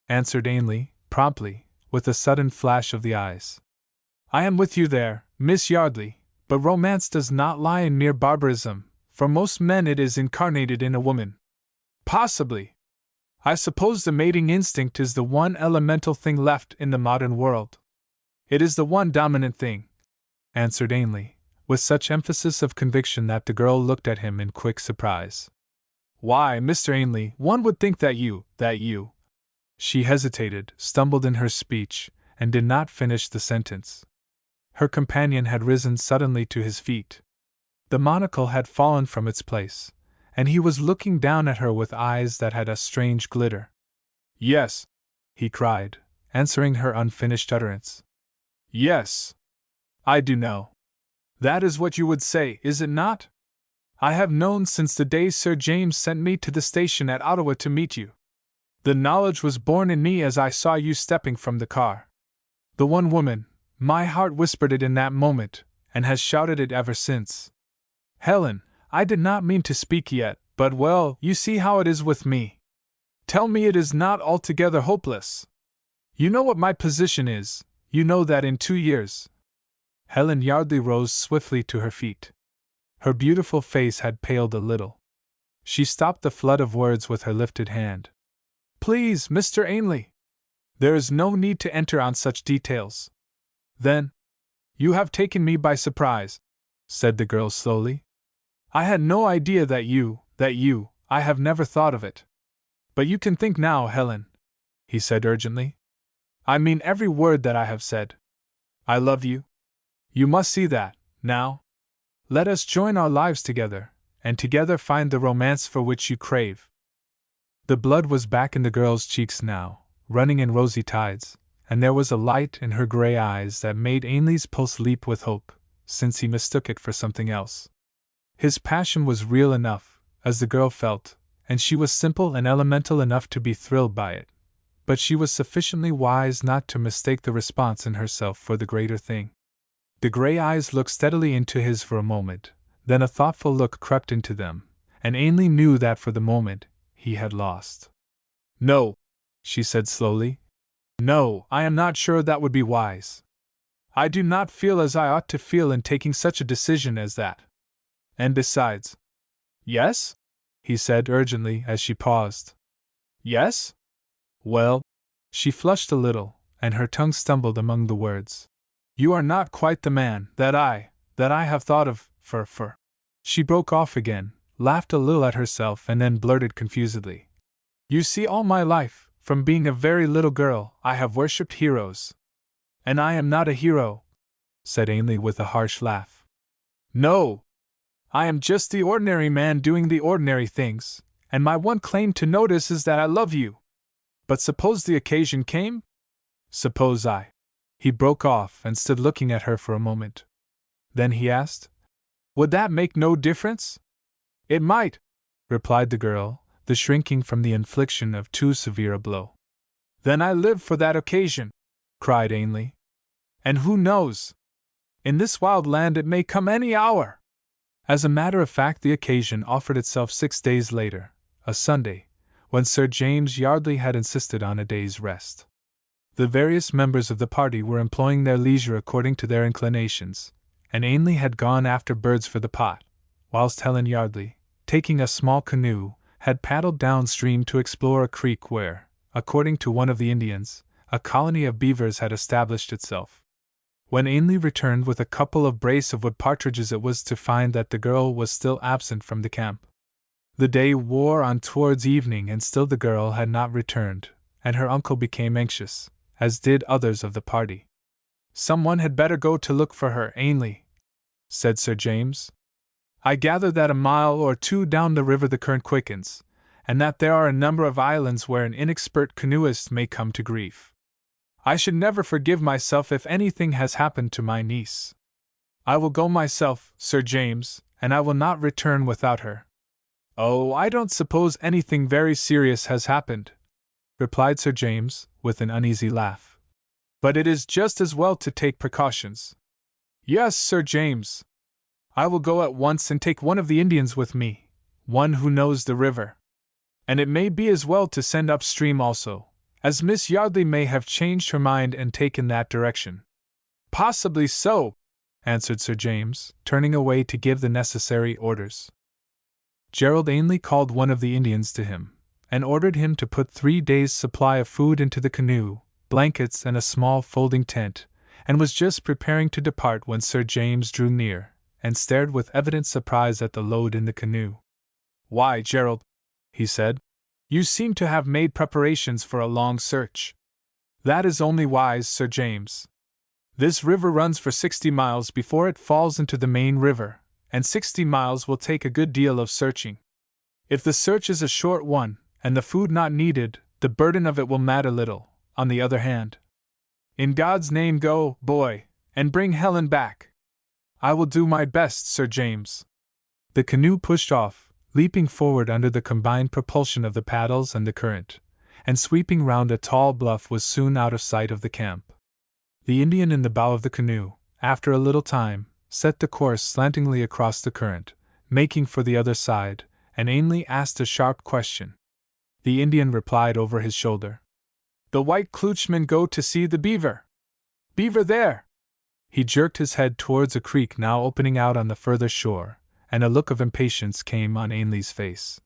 [SPEAKER 1] answered Ainley, promptly, with a sudden flash of the eyes. I am with you there, Miss Yardley, but romance does not lie in mere barbarism, for most men it is incarnated in a woman. Possibly. I suppose the mating instinct is the one elemental thing left in the modern world. It is the one dominant thing, answered Ainley, with such emphasis of conviction that the girl looked at him in quick surprise. Why, Mr. Ainley, one would think that you. She hesitated, stumbled in her speech, and did not finish the sentence. Her companion had risen suddenly to his feet. The monocle had fallen from its place, and he was looking down at her with eyes that had a strange glitter. Yes, he cried, answering her unfinished utterance. Yes, I do know. That is what you would say, is it not? I have known since the day Sir James sent me to the station at Ottawa to meet you. The knowledge was born in me as I saw you stepping from the car. The one woman, my heart whispered it in that moment, and has shouted it ever since. Helen, I did not mean to speak yet, but well, you see how it is with me. Tell me it is not altogether hopeless. You know what my position is, you know that in 2 years. Helen Yardley rose swiftly to her feet. Her beautiful face had paled a little. She stopped the flood of words with her lifted hand. Please, Mr. Ainley. There is no need to enter on such details. Then, you have taken me by surprise, said the girl slowly. I had no idea that you, I have never thought of it. But you can think now, Helen, he said urgently. I mean every word that I have said. I love you. You must see that, now. Let us join our lives together, and together find the romance for which you crave. The blood was back in the girl's cheeks now, running in rosy tides, and there was a light in her gray eyes that made Ainley's pulse leap with hope, since he mistook it for something else. His passion was real enough, as the girl felt, and she was simple and elemental enough to be thrilled by it, but she was sufficiently wise not to mistake the response in herself for the greater thing. The gray eyes looked steadily into his for a moment, then a thoughtful look crept into them, and Ainley knew that for the moment he had lost. No, she said slowly. No, I am not sure that would be wise. I do not feel as I ought to feel in taking such a decision as that. And besides... Yes? He said urgently as she paused. Yes? Well... She flushed a little, and her tongue stumbled among the words. You are not quite the man that I have thought of, for. She broke off again, laughed a little at herself, and then blurted confusedly. You see, all my life, from being a very little girl, I have worshipped heroes. And I am not a hero, said Ainley with a harsh laugh. No! I am just the ordinary man doing the ordinary things, and my one claim to notice is that I love you. But suppose the occasion came? Suppose I. He broke off and stood looking at her for a moment. Then he asked, Would that make no difference? It might, replied the girl, the shrinking from the infliction of too severe a blow. Then I live for that occasion, cried Ainley. And who knows? In this wild land it may come any hour. As a matter of fact, the occasion offered itself 6 days later, a Sunday, when Sir James Yardley had insisted on a day's rest. The various members of the party were employing their leisure according to their inclinations, and Ainley had gone after birds for the pot, whilst Helen Yardley, taking a small canoe, had paddled downstream to explore a creek where, according to one of the Indians, a colony of beavers had established itself. When Ainley returned with a couple of brace of wood partridges, it was to find that the girl was still absent from the camp. The day wore on towards evening, and still the girl had not returned, and her uncle became anxious, as did others of the party. Someone had better go to look for her, Ainley, said Sir James. I gather that a mile or two down the river the current quickens, and that there are a number of islands where an inexpert canoeist may come to grief. I should never forgive myself if anything has happened to my niece. I will go myself, Sir James, and I will not return without her. Oh, I don't suppose anything very serious has happened, replied Sir James, with an uneasy laugh. But it is just as well to take precautions. Yes, Sir James. I will go at once and take one of the Indians with me, one who knows the river. And it may be as well to send upstream also, as Miss Yardley may have changed her mind and taken that direction. Possibly so, answered Sir James, turning away to give the necessary orders. Gerald Ainley called one of the Indians to him, and ordered him to put 3 days' supply of food into the canoe, blankets and a small folding tent, and was just preparing to depart when Sir James drew near, and stared with evident surprise at the load in the canoe. Why, Gerald, he said, you seem to have made preparations for a long search. That is only wise, Sir James. This river runs for 60 miles before it falls into the main river, and 60 miles will take a good deal of searching. If the search is a short one, and the food not needed, the burden of it will matter little. On the other hand, in God's name go, boy, and bring Helen back. I will do my best, Sir James. The canoe pushed off, leaping forward under the combined propulsion of the paddles and the current, and sweeping round a tall bluff was soon out of sight of the camp. The Indian in the bow of the canoe, after a little time, set the course slantingly across the current, making for the other side, and Ainley asked a sharp question. The Indian replied over his shoulder. The white klootchmen go to see the beaver. Beaver there! He jerked his head towards a creek now opening out on the further shore, and a look of impatience came on Ainley's face.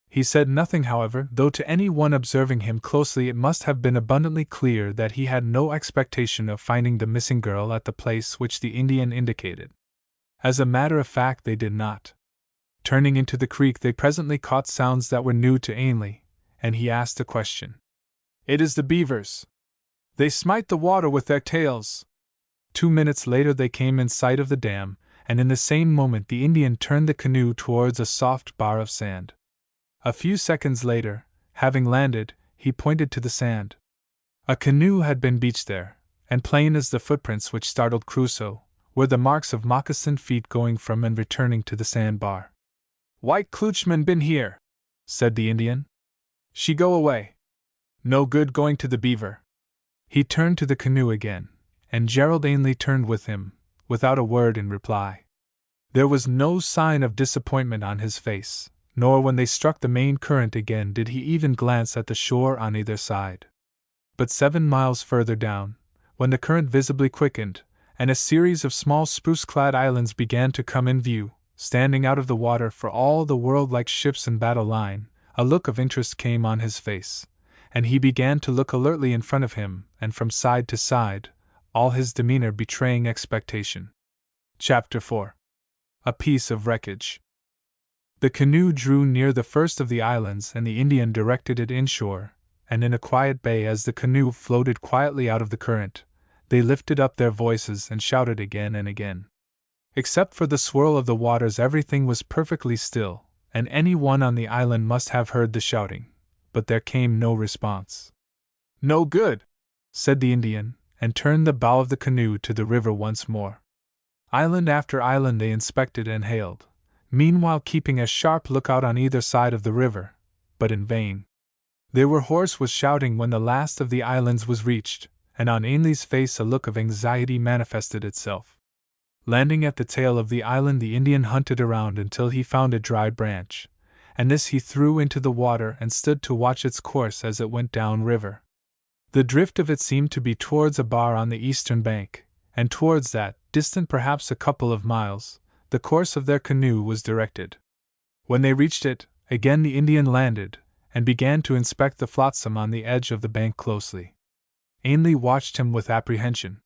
[SPEAKER 1] He said nothing, however, though to any one observing him closely it must have been abundantly clear that he had no expectation of finding the missing girl at the place which the Indian indicated. As a matter of fact, they did not. Turning into the creek, they presently caught sounds that were new to Ainley, and he asked a question. It is the beavers. They smite the water with their tails. 2 minutes later they came in sight of the dam, and in the same moment the Indian turned the canoe towards a soft bar of sand. A few seconds later, having landed, he pointed to the sand. A canoe had been beached there, and plain as the footprints which startled Crusoe, were the marks of moccasined feet going from and returning to the sandbar. White klootchman been here, said the Indian. She go away. No good going to the beaver. He turned to the canoe again, and Gerald Ainley turned with him, without a word in reply. There was no sign of disappointment on his face, nor when they struck the main current again did he even glance at the shore on either side. But 7 miles further down, when the current visibly quickened, and a series of small spruce-clad islands began to come in view, standing out of the water for all the world like ships in battle line, a look of interest came on his face, and he began to look alertly in front of him and from side to side, all his demeanor betraying expectation. Chapter 4. A Piece of Wreckage. The canoe drew near the first of the islands, and the Indian directed it inshore, and in a quiet bay as the canoe floated quietly out of the current, they lifted up their voices and shouted again and again. Except for the swirl of the waters, everything was perfectly still, and any one on the island must have heard the shouting, but there came no response. "No good," said the Indian, and turned the bow of the canoe to the river once more. Island after island they inspected and hailed, meanwhile keeping a sharp lookout on either side of the river, but in vain. They were hoarse with shouting when the last of the islands was reached, and on Ainley's face a look of anxiety manifested itself. Landing at the tail of the island, the Indian hunted around until he found a dry branch, and this he threw into the water and stood to watch its course as it went down river. The drift of it seemed to be towards a bar on the eastern bank, and towards that, distant perhaps a couple of miles, the course of their canoe was directed. When they reached it, again the Indian landed, and began to inspect the flotsam on the edge of the bank closely. Ainley watched him with apprehension.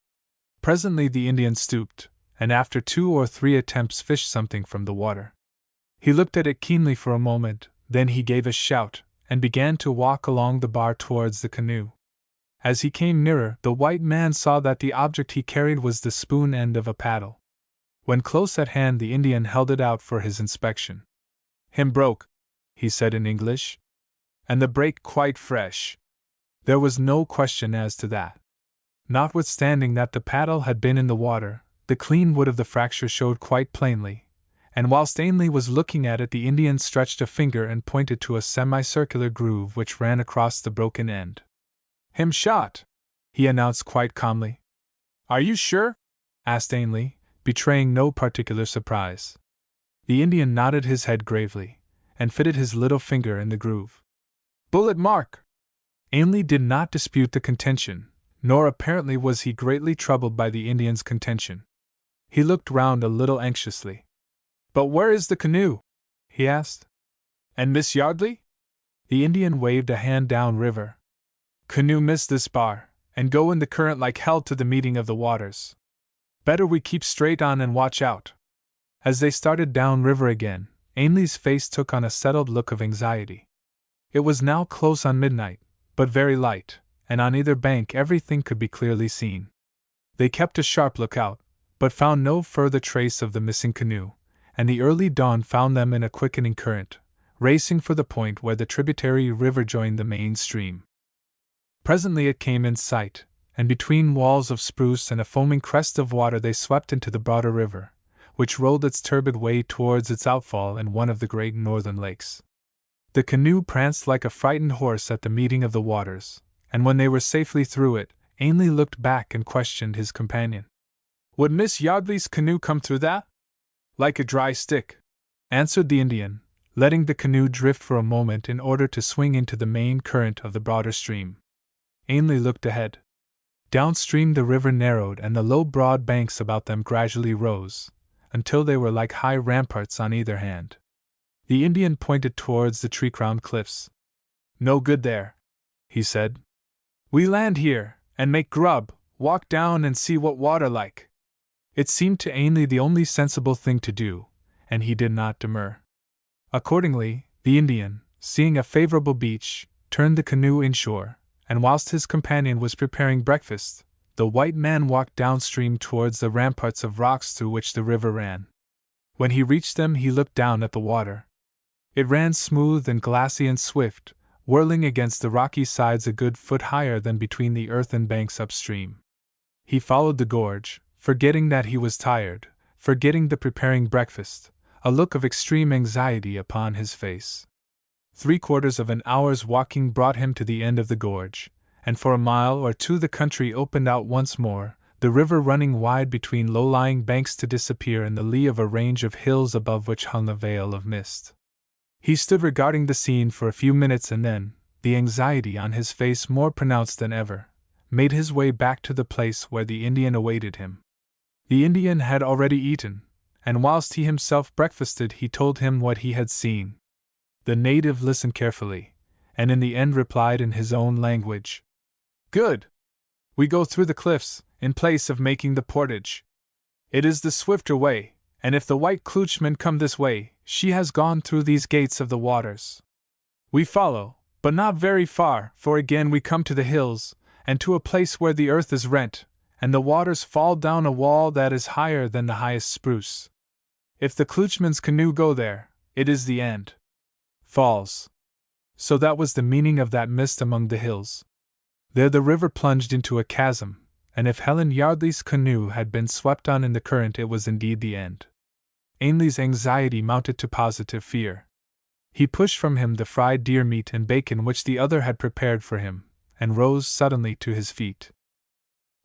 [SPEAKER 1] Presently the Indian stooped, and after 2 or 3 attempts fished something from the water. He looked at it keenly for a moment, then he gave a shout, and began to walk along the bar towards the canoe. As he came nearer, the white man saw that the object he carried was the spoon end of a paddle. When close at hand, the Indian held it out for his inspection. "Him broke," he said in English. "And the break quite fresh." There was no question as to that. Notwithstanding that the paddle had been in the water, the clean wood of the fracture showed quite plainly, and whilst Ainley was looking at it, the Indian stretched a finger and pointed to a semicircular groove which ran across the broken end. "Him shot," he announced quite calmly. "Are you sure?" asked Ainley, betraying no particular surprise. The Indian nodded his head gravely, and fitted his little finger in the groove. "Bullet mark!" Ainley did not dispute the contention, nor apparently was he greatly troubled by the Indian's contention. He looked round a little anxiously. "But where is the canoe?" he asked. "And Miss Yardley?" The Indian waved a hand down river. "Canoe miss this bar, and go in the current like hell to the meeting of the waters. Better we keep straight on and watch out." As they started down river again, Ainley's face took on a settled look of anxiety. It was now close on midnight, but very light, and on either bank everything could be clearly seen. They kept a sharp lookout, but found no further trace of the missing canoe, and the early dawn found them in a quickening current, racing for the point where the tributary river joined the main stream. Presently it came in sight, and between walls of spruce and a foaming crest of water they swept into the broader river, which rolled its turbid way towards its outfall in one of the great northern lakes. The canoe pranced like a frightened horse at the meeting of the waters, and when they were safely through it, Ainley looked back and questioned his companion. "Would Miss Yardley's canoe come through that?" "Like a dry stick," answered the Indian, letting the canoe drift for a moment in order to swing into the main current of the broader stream. Ainley looked ahead. Downstream the river narrowed and the low broad banks about them gradually rose, until they were like high ramparts on either hand. The Indian pointed towards the tree-crowned cliffs. "No good there," he said. "We land here, and make grub, walk down and see what water like." It seemed to Ainley the only sensible thing to do, and he did not demur. Accordingly, the Indian, seeing a favorable beach, turned the canoe inshore, and whilst his companion was preparing breakfast, the white man walked downstream towards the ramparts of rocks through which the river ran. When he reached them, he looked down at the water. It ran smooth and glassy and swift, whirling against the rocky sides a good foot higher than between the earthen banks upstream. He followed the gorge, forgetting that he was tired, forgetting the preparing breakfast, a look of extreme anxiety upon his face. 3/4 of an hour's walking brought him to the end of the gorge, and for a mile or two the country opened out once more, the river running wide between low-lying banks to disappear in the lee of a range of hills above which hung a veil of mist. He stood regarding the scene for a few minutes and then, the anxiety on his face more pronounced than ever, made his way back to the place where the Indian awaited him. The Indian had already eaten, and whilst he himself breakfasted he told him what he had seen. The native listened carefully, and in the end replied in his own language. "Good! We go through the cliffs, in place of making the portage. It is the swifter way, and if the white klootchman come this way, she has gone through these gates of the waters. We follow, but not very far, for again we come to the hills, and to a place where the earth is rent, and the waters fall down a wall that is higher than the highest spruce. If the klootchman's canoe go there, it is the end. Falls. So that was the meaning of that mist among the hills. There the river plunged into a chasm, and if Helen Yardley's canoe had been swept on in the current, it was indeed the end. Ainley's anxiety mounted to positive fear. He pushed from him the fried deer meat and bacon which the other had prepared for him, and rose suddenly to his feet.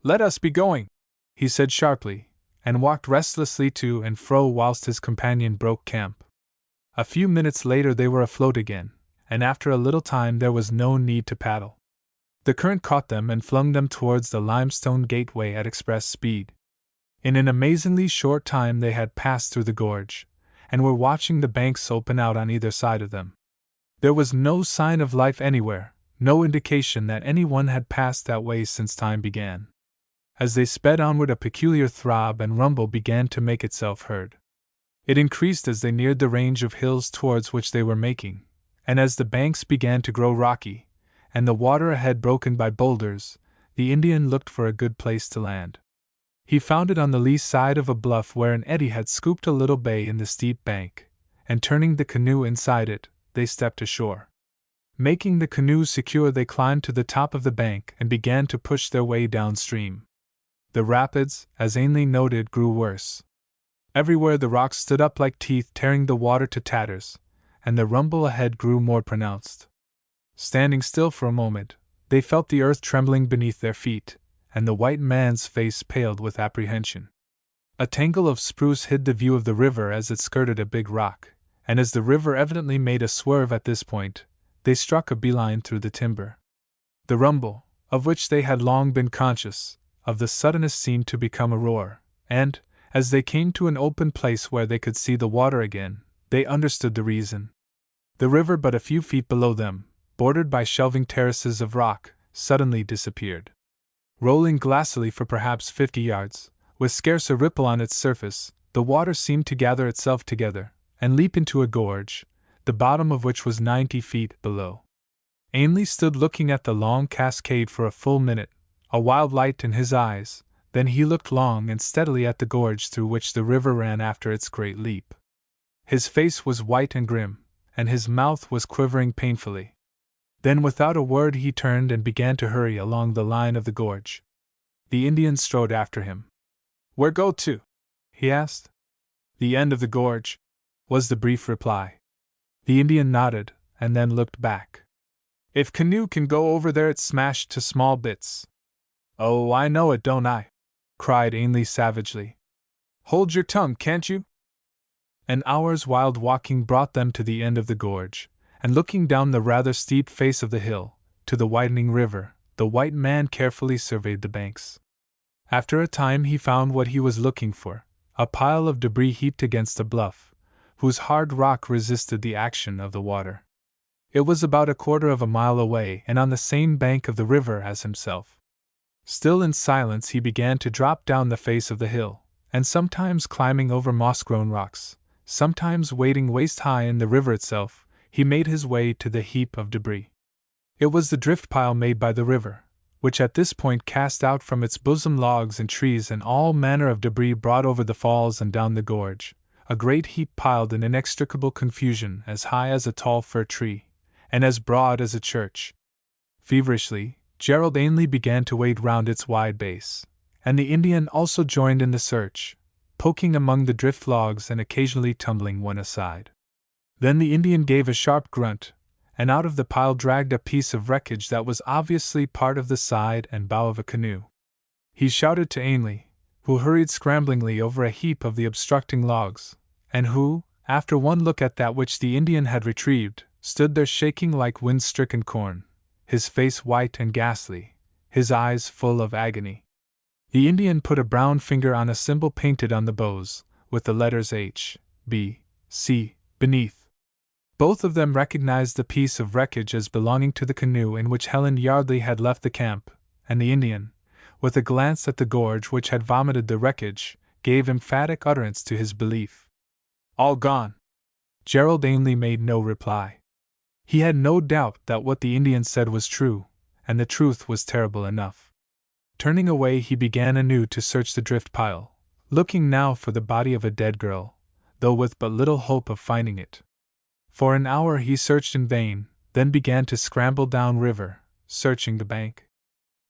[SPEAKER 1] "Let us be going," he said sharply, and walked restlessly to and fro whilst his companion broke camp. A few minutes later they were afloat again, and after a little time there was no need to paddle. The current caught them and flung them towards the limestone gateway at express speed. In an amazingly short time they had passed through the gorge, and were watching the banks open out on either side of them. There was no sign of life anywhere, no indication that anyone had passed that way since time began. As they sped onward, a peculiar throb and rumble began to make itself heard. It increased as they neared the range of hills towards which they were making, and as the banks began to grow rocky, and the water ahead broken by boulders, the Indian looked for a good place to land. He found it on the lee side of a bluff where an eddy had scooped a little bay in the steep bank, and turning the canoe inside it, they stepped ashore. Making the canoe secure, they climbed to the top of the bank and began to push their way downstream. The rapids, as Ainley noted, grew worse. Everywhere the rocks stood up like teeth tearing the water to tatters, and the rumble ahead grew more pronounced. Standing still for a moment, they felt the earth trembling beneath their feet, and the white man's face paled with apprehension. A tangle of spruce hid the view of the river as it skirted a big rock, and as the river evidently made a swerve at this point, they struck a beeline through the timber. The rumble, of which they had long been conscious, of the suddenness seemed to become a roar, and, as they came to an open place where they could see the water again, they understood the reason. The river, but a few feet below them, bordered by shelving terraces of rock, suddenly disappeared. Rolling glassily for perhaps 50 yards, with scarce a ripple on its surface, the water seemed to gather itself together, and leap into a gorge, the bottom of which was 90 feet below. Ainley stood looking at the long cascade for a full minute, a wild light in his eyes, then he looked long and steadily at the gorge through which the river ran after its great leap. His face was white and grim, and his mouth was quivering painfully. Then without a word he turned and began to hurry along the line of the gorge. The Indian strode after him. "Where go to?" he asked. "The end of the gorge," was the brief reply. The Indian nodded, and then looked back. "If canoe can go over there, it's smashed to small bits." "Oh, I know it, don't I?" cried Ainley savagely. "Hold your tongue, can't you?" An hour's wild walking brought them to the end of the gorge, and looking down the rather steep face of the hill, to the widening river, the white man carefully surveyed the banks. After a time he found what he was looking for, a pile of debris heaped against a bluff, whose hard rock resisted the action of the water. It was about a quarter of a mile away and on the same bank of the river as himself. Still in silence he began to drop down the face of the hill, and sometimes climbing over moss-grown rocks, sometimes wading waist-high in the river itself, he made his way to the heap of debris. It was the drift pile made by the river, which at this point cast out from its bosom logs and trees and all manner of debris brought over the falls and down the gorge, a great heap piled in inextricable confusion as high as a tall fir tree, and as broad as a church. Feverishly, Gerald Ainley began to wade round its wide base, and the Indian also joined in the search, poking among the drift logs and occasionally tumbling one aside. Then the Indian gave a sharp grunt, and out of the pile dragged a piece of wreckage that was obviously part of the side and bow of a canoe. He shouted to Ainley, who hurried scramblingly over a heap of the obstructing logs, and who, after one look at that which the Indian had retrieved, stood there shaking like wind-stricken corn, his face white and ghastly, his eyes full of agony. The Indian put a brown finger on a symbol painted on the bows, with the letters H, B, C, beneath. Both of them recognized the piece of wreckage as belonging to the canoe in which Helen Yardley had left the camp, and the Indian, with a glance at the gorge which had vomited the wreckage, gave emphatic utterance to his belief. All gone. Gerald Ainley made no reply. He had no doubt that what the Indian said was true, and the truth was terrible enough. Turning away, he began anew to search the drift pile, looking now for the body of a dead girl, though with but little hope of finding it. For an hour he searched in vain, then began to scramble down river, searching the bank.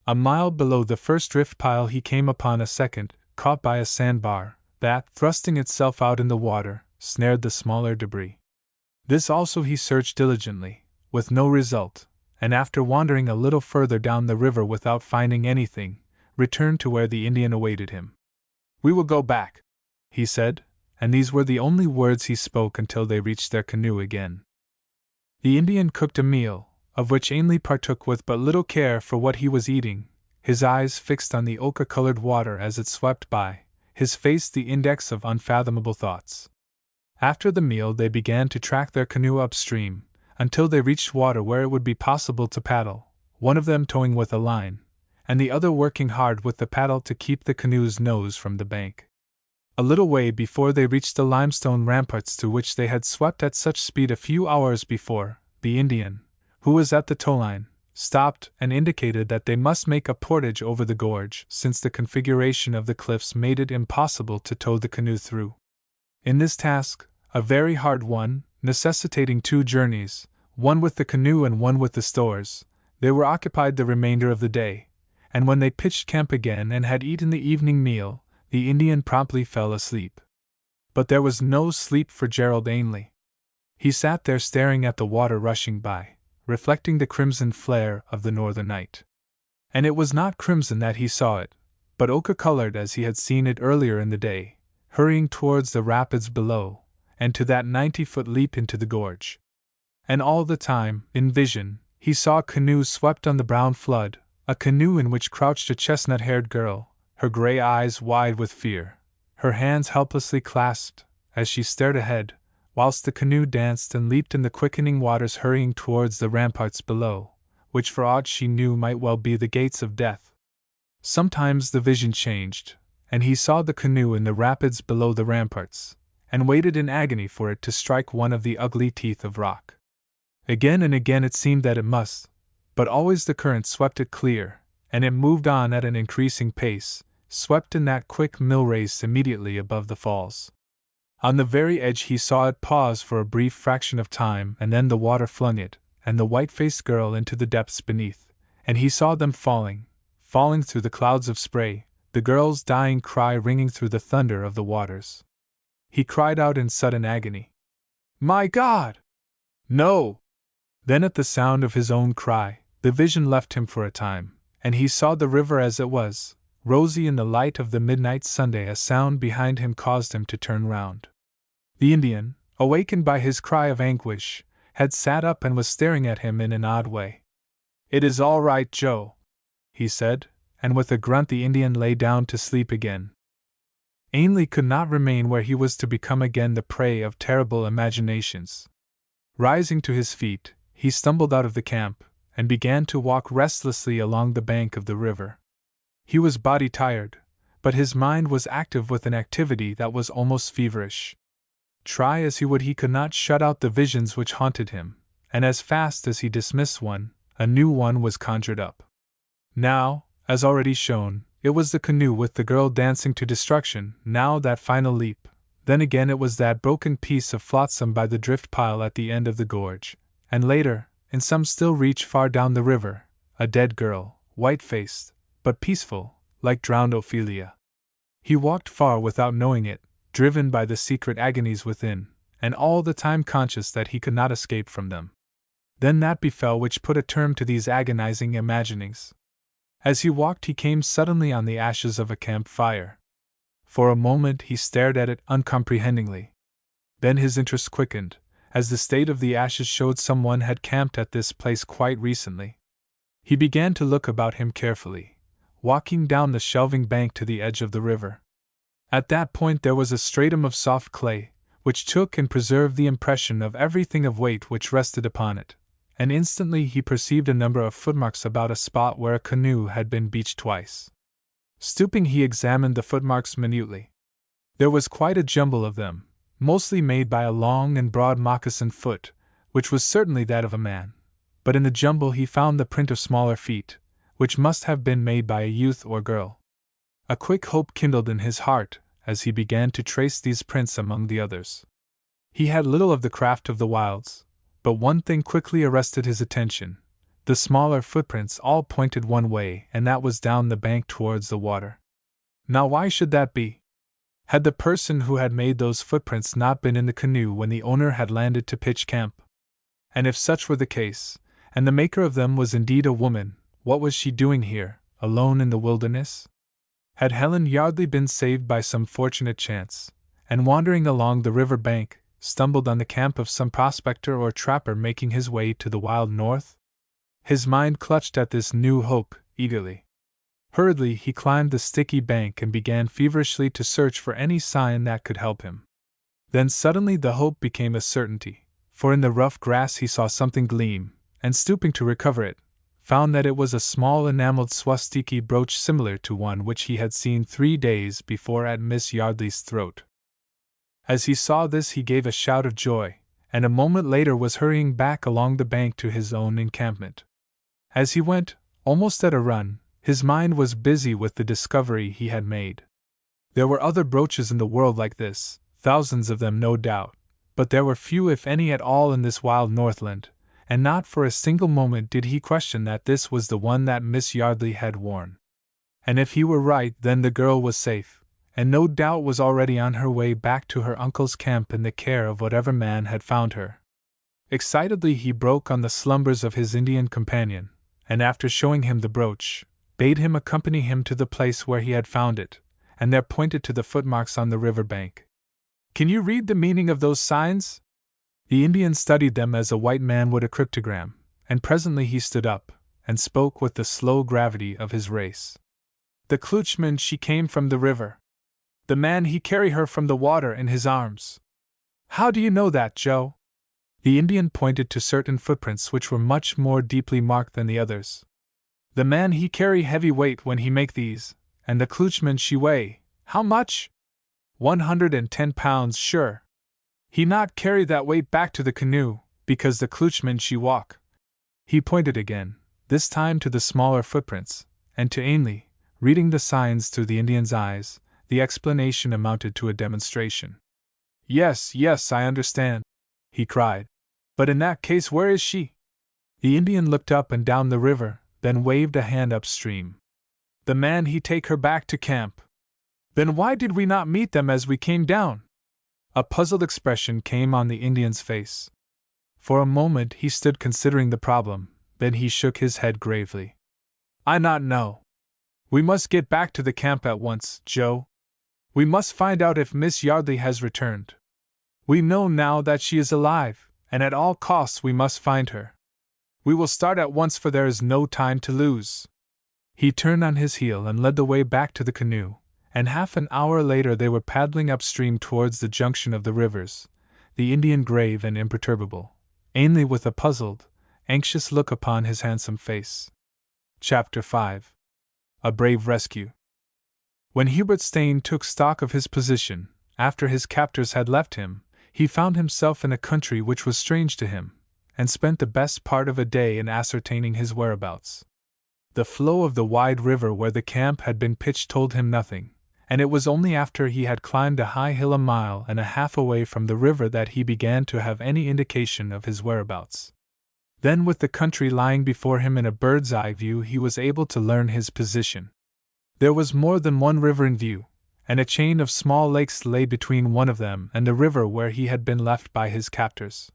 [SPEAKER 1] A mile below the first drift pile he came upon a second, caught by a sandbar, that, thrusting itself out in the water, snared the smaller debris. This also he searched diligently, with no result, and after wandering a little further down the river without finding anything, returned to where the Indian awaited him. "We will go back," he said, and these were the only words he spoke until they reached their canoe again. The Indian cooked a meal, of which Ainley partook with but little care for what he was eating, his eyes fixed on the ochre-colored water as it swept by, his face the index of unfathomable thoughts. After the meal they began to track their canoe upstream, until they reached water where it would be possible to paddle, one of them towing with a line, and the other working hard with the paddle to keep the canoe's nose from the bank. A little way before they reached the limestone ramparts to which they had swept at such speed a few hours before, the Indian, who was at the towline, stopped and indicated that they must make a portage over the gorge, since the configuration of the cliffs made it impossible to tow the canoe through. In this task, a very hard one, necessitating 2 journeys, one with the canoe and one with the stores, they were occupied the remainder of the day, and when they pitched camp again and had eaten the evening meal, the Indian promptly fell asleep. But there was no sleep for Gerald Ainley. He sat there staring at the water rushing by, reflecting the crimson flare of the northern night. And it was not crimson that he saw it, but ochre-colored as he had seen it earlier in the day, hurrying towards the rapids below, and to that 90-foot leap into the gorge. And all the time, in vision, he saw a canoe swept on the brown flood, a canoe in which crouched a chestnut-haired girl, her gray eyes wide with fear, her hands helplessly clasped, as she stared ahead, whilst the canoe danced and leaped in the quickening waters hurrying towards the ramparts below, which for aught she knew might well be the gates of death. Sometimes the vision changed, and he saw the canoe in the rapids below the ramparts, and waited in agony for it to strike one of the ugly teeth of rock. Again and again it seemed that it must, but always the current swept it clear, and it moved on at an increasing pace, swept in that quick mill race immediately above the falls. On the very edge he saw it pause for a brief fraction of time, and then the water flung it, and the white-faced girl into the depths beneath, and he saw them falling through the clouds of spray, the girl's dying cry ringing through the thunder of the waters. He cried out in sudden agony, "My God! No!" Then at the sound of his own cry, the vision left him for a time, and he saw the river as it was, rosy in the light of the midnight Sunday. A sound behind him caused him to turn round. The Indian, awakened by his cry of anguish, had sat up and was staring at him in an odd way. "It is all right, Joe," he said, and with a grunt the Indian lay down to sleep again. Ainley could not remain where he was to become again the prey of terrible imaginations. Rising to his feet, he stumbled out of the camp, and began to walk restlessly along the bank of the river. He was body-tired, but his mind was active with an activity that was almost feverish. Try as he would, he could not shut out the visions which haunted him, and as fast as he dismissed one, a new one was conjured up. Now, as already shown, it was the canoe with the girl dancing to destruction, now that final leap, then again it was that broken piece of flotsam by the drift pile at the end of the gorge, and later, in some still reach far down the river, a dead girl, white-faced, but peaceful, like drowned Ophelia. He walked far without knowing it, driven by the secret agonies within, and all the time conscious that he could not escape from them. Then that befell which put a term to these agonizing imaginings. As he walked he came suddenly on the ashes of a camp fire. For a moment he stared at it uncomprehendingly. Then his interest quickened, as the state of the ashes showed someone had camped at this place quite recently. He began to look about him carefully, walking down the shelving bank to the edge of the river. At that point there was a stratum of soft clay, which took and preserved the impression of everything of weight which rested upon it, and instantly he perceived a number of footmarks about a spot where a canoe had been beached twice. Stooping, he examined the footmarks minutely. There was quite a jumble of them, mostly made by a long and broad moccasined foot, which was certainly that of a man. But in the jumble he found the print of smaller feet, which must have been made by a youth or girl. A quick hope kindled in his heart as he began to trace these prints among the others. He had little of the craft of the wilds, but one thing quickly arrested his attention. The smaller footprints all pointed one way, and that was down the bank towards the water. Now why should that be? Had the person who had made those footprints not been in the canoe when the owner had landed to pitch camp? And if such were the case, and the maker of them was indeed a woman, what was she doing here, alone in the wilderness? Had Helen Yardley been saved by some fortunate chance, and wandering along the river bank, stumbled on the camp of some prospector or trapper making his way to the wild north? His mind clutched at this new hope eagerly. Hurriedly he climbed the sticky bank and began feverishly to search for any sign that could help him. Then suddenly the hope became a certainty, for in the rough grass he saw something gleam, and stooping to recover it, found that it was a small enameled swastiki brooch similar to one which he had seen 3 days before at Miss Yardley's throat. As he saw this he gave a shout of joy, and a moment later was hurrying back along the bank to his own encampment. As he went, almost at a run, his mind was busy with the discovery he had made. There were other brooches in the world like this, thousands of them no doubt, but there were few if any at all in this wild Northland, and not for a single moment did he question that this was the one that Miss Yardley had worn. And if he were right, then the girl was safe, and no doubt was already on her way back to her uncle's camp in the care of whatever man had found her. Excitedly he broke on the slumbers of his Indian companion, and after showing him the brooch, bade him accompany him to the place where he had found it, and there pointed to the footmarks on the river bank. "Can you read the meaning of those signs?" The Indian studied them as a white man would a cryptogram, and presently he stood up, and spoke with the slow gravity of his race. "The Klutchman, she came from the river. The man, he carry her from the water in his arms." "How do you know that, Joe?" The Indian pointed to certain footprints which were much more deeply marked than the others. "The man, he carry heavy weight when he make these, and the Klutchman she weigh, how much? 110 pounds sure. He not carry that weight back to the canoe, because the Klutchman she walk." He pointed again, this time to the smaller footprints, and to Ainley, reading the signs through the Indian's eyes. The explanation amounted to a demonstration. Yes, I understand," he cried. "But in that case, where is she?" The Indian looked up and down the river, then waved a hand upstream. "The man, he take her back to camp." "Then why did we not meet them as we came down?" A puzzled expression came on the Indian's face. For a moment he stood considering the problem, then he shook his head gravely. "I not know. We must get back to the camp at once, Joe. We must find out if Miss Yardley has returned. We know now that she is alive, and at all costs we must find her. We will start at once, for there is no time to lose." He turned on his heel and led the way back to the canoe, and half an hour later they were paddling upstream towards the junction of the rivers, the Indian grave and imperturbable, Ainley with a puzzled, anxious look upon his handsome face. Chapter 5. A Brave Rescue. When Hubert Stain took stock of his position, after his captors had left him, he found himself in a country which was strange to him, and spent the best part of a day in ascertaining his whereabouts. The flow of the wide river where the camp had been pitched told him nothing, and it was only after he had climbed a high hill 1.5 miles away from the river that he began to have any indication of his whereabouts. Then, with the country lying before him in a bird's-eye view, he was able to learn his position. There was more than one river in view, and a chain of small lakes lay between one of them and the river where he had been left by his captors.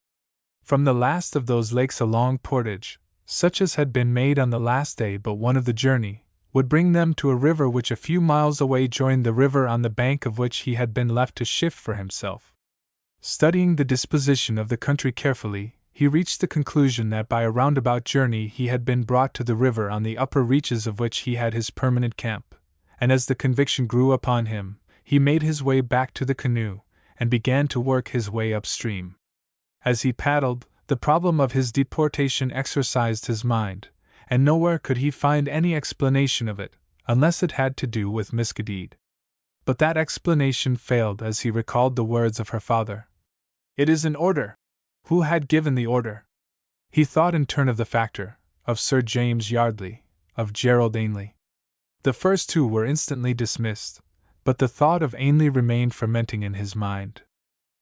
[SPEAKER 1] From the last of those lakes a long portage, such as had been made on the last day but one of the journey, would bring them to a river which a few miles away joined the river on the bank of which he had been left to shift for himself. Studying the disposition of the country carefully, he reached the conclusion that by a roundabout journey he had been brought to the river on the upper reaches of which he had his permanent camp, and as the conviction grew upon him, he made his way back to the canoe, and began to work his way upstream. As he paddled, the problem of his deportation exercised his mind, and nowhere could he find any explanation of it, unless it had to do with Miscadid. But that explanation failed as he recalled the words of her father. "It is an order. Who had given the order?" He thought in turn of the factor, of Sir James Yardley, of Gerald Ainley. The first two were instantly dismissed, but the thought of Ainley remained fermenting in his mind.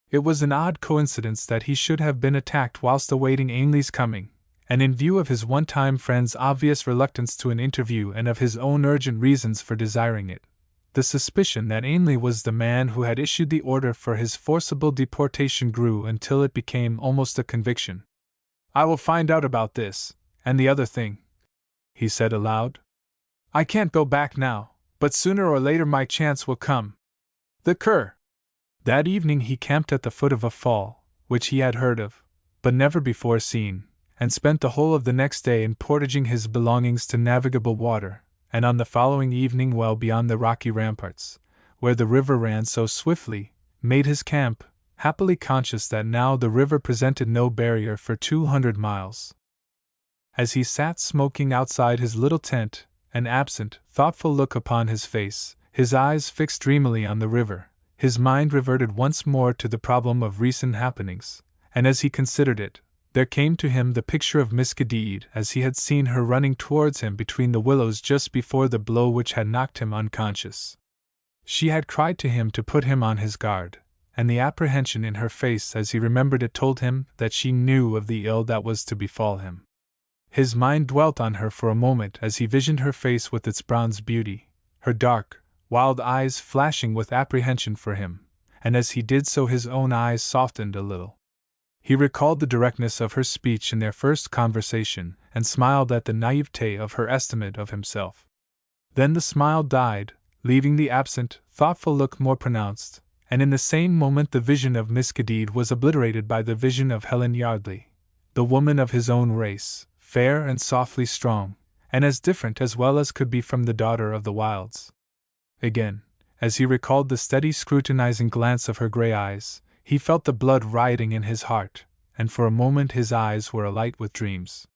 [SPEAKER 1] It was an odd coincidence that he should have been attacked whilst awaiting Ainley's coming, and in view of his one-time friend's obvious reluctance to an interview and of his own urgent reasons for desiring it, the suspicion that Ainley was the man who had issued the order for his forcible deportation grew until it became almost a conviction. "I will find out about this, and the other thing," he said aloud. "I can't go back now, but sooner or later my chance will come. The cur!" That evening he camped at the foot of a fall, which he had heard of, but never before seen, and spent the whole of the next day in portaging his belongings to navigable water, and on the following evening well beyond the rocky ramparts, where the river ran so swiftly, made his camp, happily conscious that now the river presented no barrier for 200 miles. As he sat smoking outside his little tent, an absent, thoughtful look upon his face, his eyes fixed dreamily on the river, his mind reverted once more to the problem of recent happenings, and as he considered it, there came to him the picture of Miscadid as he had seen her running towards him between the willows just before the blow which had knocked him unconscious. She had cried to him to put him on his guard, and the apprehension in her face as he remembered it told him that she knew of the ill that was to befall him. His mind dwelt on her for a moment as he visioned her face with its bronze beauty, her dark, wild eyes flashing with apprehension for him, and as he did so his own eyes softened a little. He recalled the directness of her speech in their first conversation, and smiled at the naivete of her estimate of himself. Then the smile died, leaving the absent, thoughtful look more pronounced, and in the same moment the vision of Miscadid was obliterated by the vision of Helen Yardley, the woman of his own race, fair and softly strong, and as different as well as could be from the daughter of the wilds. Again, as he recalled the steady scrutinizing glance of her gray eyes, he felt the blood rioting in his heart, and for a moment his eyes were alight with dreams.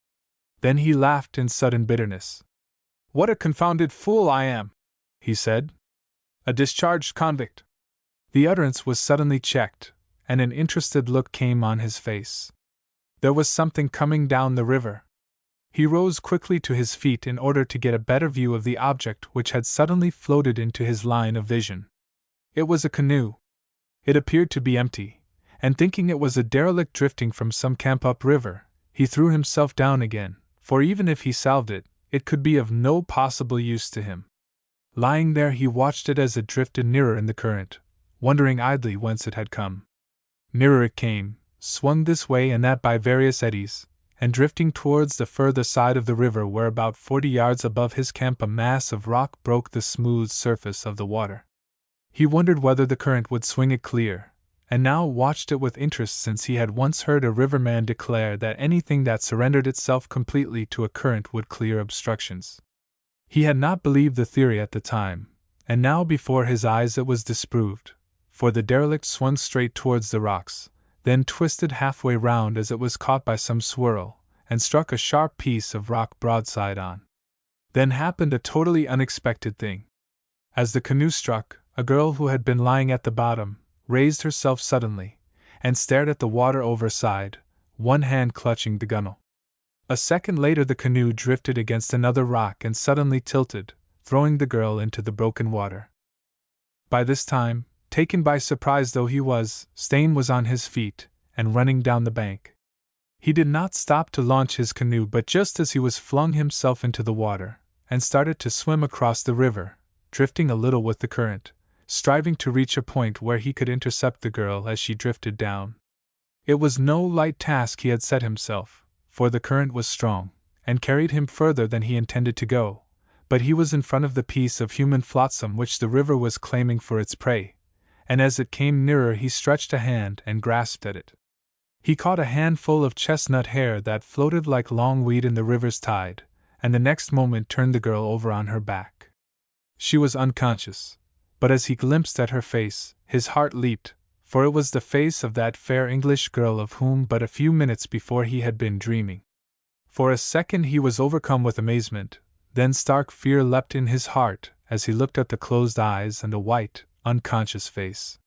[SPEAKER 1] Then he laughed in sudden bitterness. "What a confounded fool I am!" he said. "A discharged convict." The utterance was suddenly checked, and an interested look came on his face. There was something coming down the river. He rose quickly to his feet in order to get a better view of the object which had suddenly floated into his line of vision. It was a canoe. It appeared to be empty, and thinking it was a derelict drifting from some camp up river, he threw himself down again, for even if he salved it, it could be of no possible use to him. Lying there he watched it as it drifted nearer in the current, wondering idly whence it had come. Nearer it came, swung this way and that by various eddies, and drifting towards the further side of the river where about 40 yards above his camp a mass of rock broke the smooth surface of the water. He wondered whether the current would swing it clear, and now watched it with interest since he had once heard a riverman declare that anything that surrendered itself completely to a current would clear obstructions. He had not believed the theory at the time, and now before his eyes it was disproved, for the derelict swung straight towards the rocks, then twisted halfway round as it was caught by some swirl, and struck a sharp piece of rock broadside on. Then happened a totally unexpected thing. As the canoe struck, a girl who had been lying at the bottom raised herself suddenly, and stared at the water overside, one hand clutching the gunwale. A second later the canoe drifted against another rock and suddenly tilted, throwing the girl into the broken water. By this time, taken by surprise though he was, Stain was on his feet, and running down the bank. He did not stop to launch his canoe but just as he was flung himself into the water, and started to swim across the river, drifting a little with the current, striving to reach a point where he could intercept the girl as she drifted down. It was no light task he had set himself, for the current was strong, and carried him further than he intended to go, but he was in front of the piece of human flotsam which the river was claiming for its prey, and as it came nearer he stretched a hand and grasped at it. He caught a handful of chestnut hair that floated like long weed in the river's tide, and the next moment turned the girl over on her back. She was unconscious, but as he glimpsed at her face, his heart leaped, for it was the face of that fair English girl of whom but a few minutes before he had been dreaming. For a second he was overcome with amazement, Then stark fear leapt in his heart as he looked at the closed eyes and the white, unconscious face.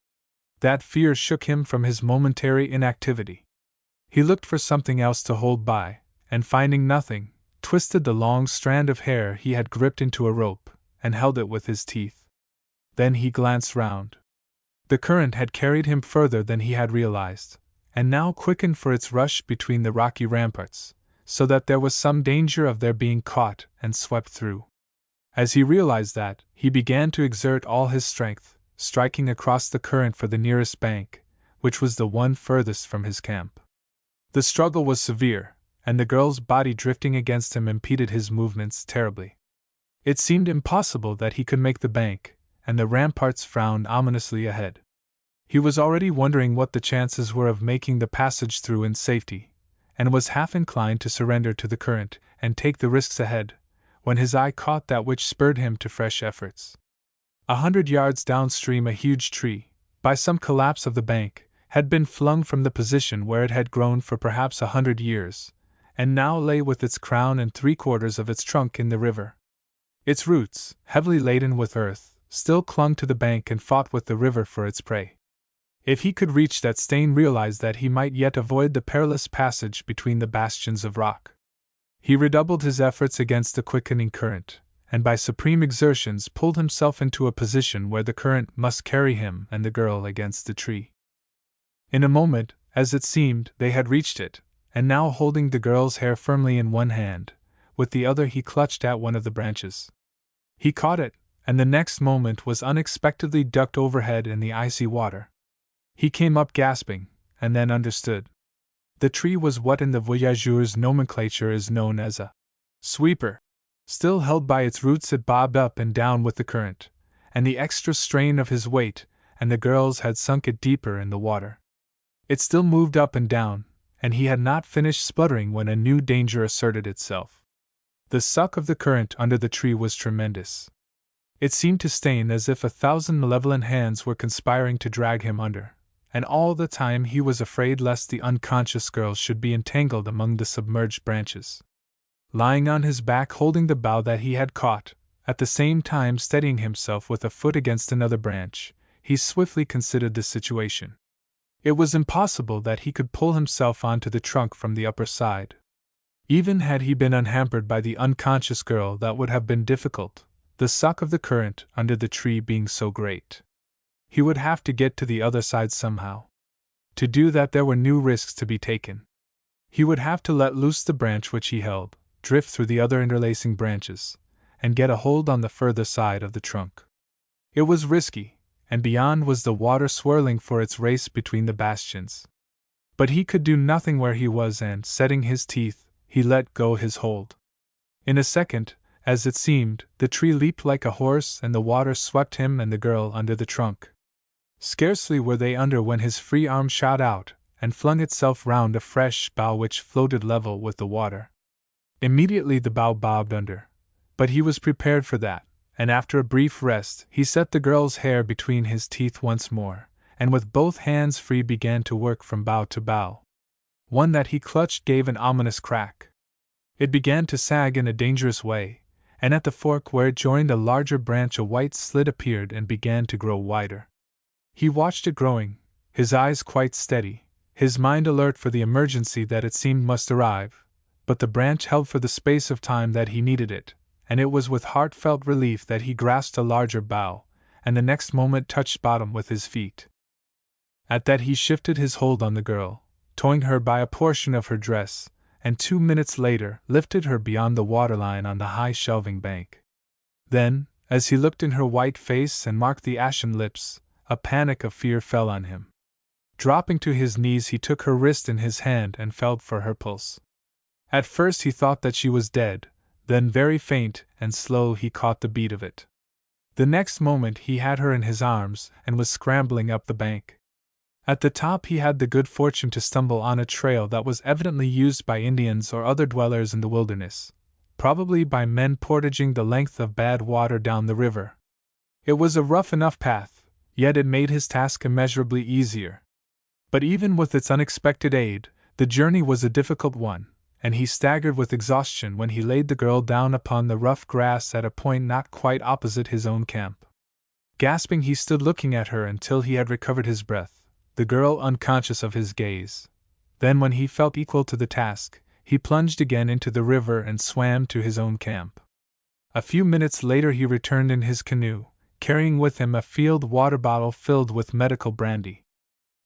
[SPEAKER 1] That fear shook him from his momentary inactivity. He looked for something else to hold by, and finding nothing, twisted the long strand of hair he had gripped into a rope, and held it with his teeth. Then he glanced round. The current had carried him further than he had realized, and now quickened for its rush between the rocky ramparts, so that there was some danger of their being caught and swept through. As he realized that, he began to exert all his strength, striking across the current for the nearest bank, which was the one furthest from his camp. The struggle was severe, and the girl's body drifting against him impeded his movements terribly. It seemed impossible that he could make the bank, and the ramparts frowned ominously ahead. He was already wondering what the chances were of making the passage through in safety, and was half inclined to surrender to the current and take the risks ahead, when his eye caught that which spurred him to fresh efforts. 100 yards downstream, a huge tree, by some collapse of the bank, had been flung from the position where it had grown for perhaps 100 years, and now lay with its crown and 3/4 of its trunk in the river. Its roots, heavily laden with earth, still clung to the bank and fought with the river for its prey. If he could reach that, Stain realized that he might yet avoid the perilous passage between the bastions of rock. He redoubled his efforts against the quickening current, and by supreme exertions pulled himself into a position where the current must carry him and the girl against the tree. In a moment, as it seemed, they had reached it, and now holding the girl's hair firmly in one hand, with the other he clutched at one of the branches. He caught it, and the next moment was unexpectedly ducked overhead in the icy water. He came up gasping, and then understood. The tree was what in the voyageur's nomenclature is known as a sweeper. Still held by its roots, it bobbed up and down with the current, and the extra strain of his weight and the girl's had sunk it deeper in the water. It still moved up and down, and he had not finished spluttering when a new danger asserted itself. The suck of the current under the tree was tremendous. It seemed to Stain as if 1,000 malevolent hands were conspiring to drag him under, and all the time he was afraid lest the unconscious girl should be entangled among the submerged branches. Lying on his back holding the bough that he had caught, at the same time steadying himself with a foot against another branch, he swiftly considered the situation. It was impossible that he could pull himself onto the trunk from the upper side. Even had he been unhampered by the unconscious girl, that would have been difficult, the suck of the current under the tree being so great. He would have to get to the other side somehow. To do that there were new risks to be taken. He would have to let loose the branch which he held, drift through the other interlacing branches, and get a hold on the further side of the trunk. It was risky, and beyond was the water swirling for its race between the bastions. But he could do nothing where he was, and, setting his teeth, he let go his hold. In a second, as it seemed, the tree leaped like a horse and the water swept him and the girl under the trunk. Scarcely were they under when his free arm shot out and flung itself round a fresh bough which floated level with the water. Immediately the bough bobbed under, but he was prepared for that, and after a brief rest he set the girl's hair between his teeth once more, and with both hands free began to work from bough to bough. One that he clutched gave an ominous crack. It began to sag in a dangerous way, and at the fork where it joined a larger branch a white slit appeared and began to grow wider. He watched it growing, his eyes quite steady, his mind alert for the emergency that it seemed must arrive, but the branch held for the space of time that he needed it, and it was with heartfelt relief that he grasped a larger bough, and the next moment touched bottom with his feet. At that he shifted his hold on the girl, towing her by a portion of her dress, and 2 minutes later lifted her beyond the waterline on the high shelving bank. Then, as he looked in her white face and marked the ashen lips, a panic of fear fell on him. Dropping to his knees he took her wrist in his hand and felt for her pulse. At first he thought that she was dead, then very faint and slow he caught the beat of it. The next moment he had her in his arms and was scrambling up the bank. At the top he had the good fortune to stumble on a trail that was evidently used by Indians or other dwellers in the wilderness, probably by men portaging the length of bad water down the river. It was a rough enough path, yet it made his task immeasurably easier. But even with its unexpected aid, the journey was a difficult one, and he staggered with exhaustion when he laid the girl down upon the rough grass at a point not quite opposite his own camp. Gasping, he stood looking at her until he had recovered his breath, the girl unconscious of his gaze. Then, when he felt equal to the task, he plunged again into the river and swam to his own camp. A few minutes later he returned in his canoe, carrying with him a field water bottle filled with medical brandy.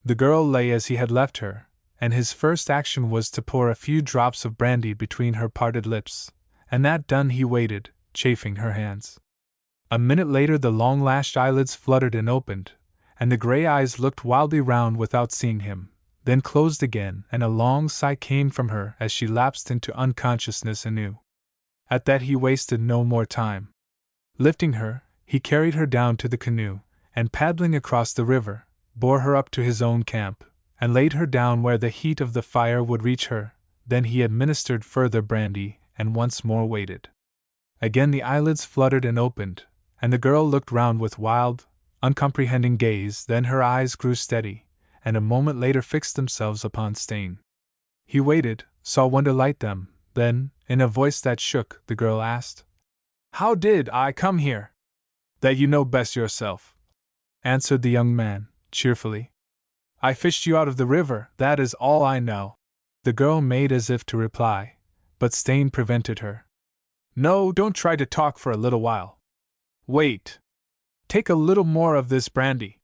[SPEAKER 1] The girl lay as he had left her, and his first action was to pour a few drops of brandy between her parted lips, and that done he waited, chafing her hands. A minute later the long-lashed eyelids fluttered and opened, and the gray eyes looked wildly round without seeing him, then closed again, and a long sigh came from her as she lapsed into unconsciousness anew. At that he wasted no more time. Lifting her, he carried her down to the canoe, and paddling across the river, bore her up to his own camp, and laid her down where the heat of the fire would reach her. Then he administered further brandy, and once more waited. Again the eyelids fluttered and opened, and the girl looked round with wild, uncomprehending gaze. Then her eyes grew steady, and a moment later fixed themselves upon Stain. He waited, saw wonder light them, then, in a voice that shook, the girl asked, "How did I come here?" "That you know best yourself," answered the young man, cheerfully. "I fished you out of the river, that is all I know." The girl made as if to reply, but Stain prevented her. "No, don't try to talk for a little while. Wait. Take a little more of this brandy."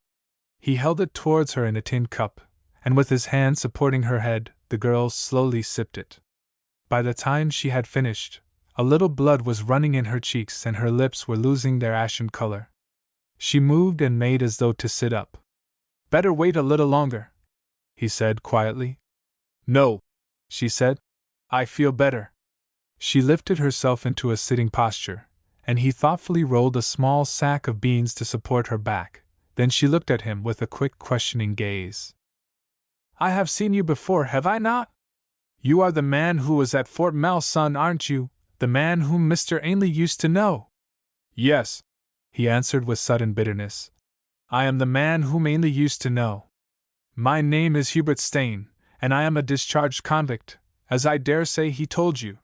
[SPEAKER 1] He held it towards her in a tin cup, and with his hand supporting her head, the girl slowly sipped it. By the time she had finished, a little blood was running in her cheeks and her lips were losing their ashen color. She moved and made as though to sit up. "Better wait a little longer," he said quietly. "No," she said. "I feel better." She lifted herself into a sitting posture, and he thoughtfully rolled a small sack of beans to support her back. Then she looked at him with a quick, questioning gaze. "I have seen you before, have I not? You are the man who was at Fort Malsun, aren't you? The man whom Mr. Ainley used to know?" "Yes," he answered with sudden bitterness. "I am the man whom Ainley used to know. My name is Hubert Stain, and I am a discharged convict, as I dare say he told you."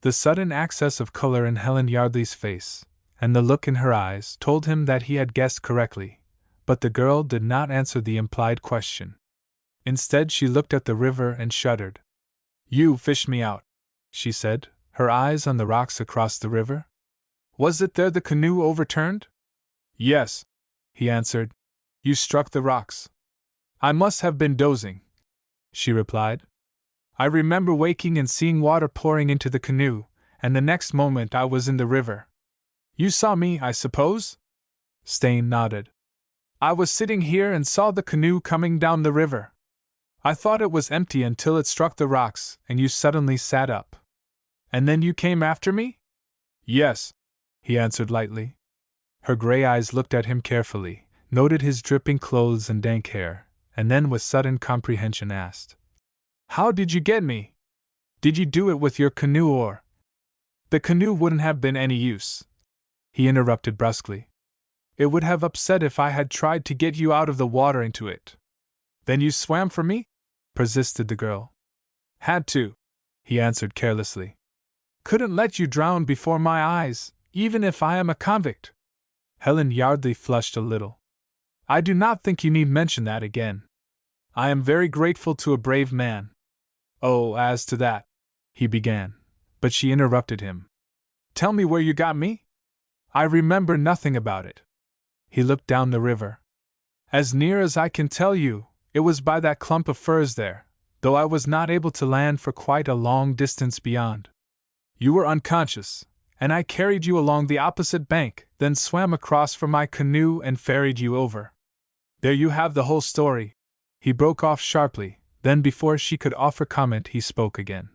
[SPEAKER 1] The sudden access of color in Helen Yardley's face, and the look in her eyes, told him that he had guessed correctly, but the girl did not answer the implied question. Instead, she looked at the river and shuddered. "You fished me out," she said, her eyes on the rocks across the river. "Was it there the canoe overturned?" "Yes," he answered. "You struck the rocks." "I must have been dozing," she replied. "I remember waking and seeing water pouring into the canoe, and the next moment I was in the river." "You saw me, I suppose?" Stain nodded. "I was sitting here and saw the canoe coming down the river. I thought it was empty until it struck the rocks, and you suddenly sat up. And then you came after me?" "Yes," he answered lightly. Her gray eyes looked at him carefully, noted his dripping clothes and dank hair, and then with sudden comprehension asked, "How did you get me? Did you do it with your canoe or—" "The canoe wouldn't have been any use," he interrupted brusquely. "It would have upset if I had tried to get you out of the water into it." "Then you swam for me?" persisted the girl. "Had to," he answered carelessly. "Couldn't let you drown before my eyes, even if I am a convict." Helen Yardley flushed a little. "I do not think you need mention that again. I am very grateful to a brave man." "Oh, as to that," he began, but she interrupted him. "Tell me where you got me? I remember nothing about it." He looked down the river. "As near as I can tell you, it was by that clump of firs there, though I was not able to land for quite a long distance beyond. You were unconscious, and I carried you along the opposite bank, then swam across for my canoe and ferried you over. There you have the whole story." He broke off sharply, then before she could offer comment he spoke again.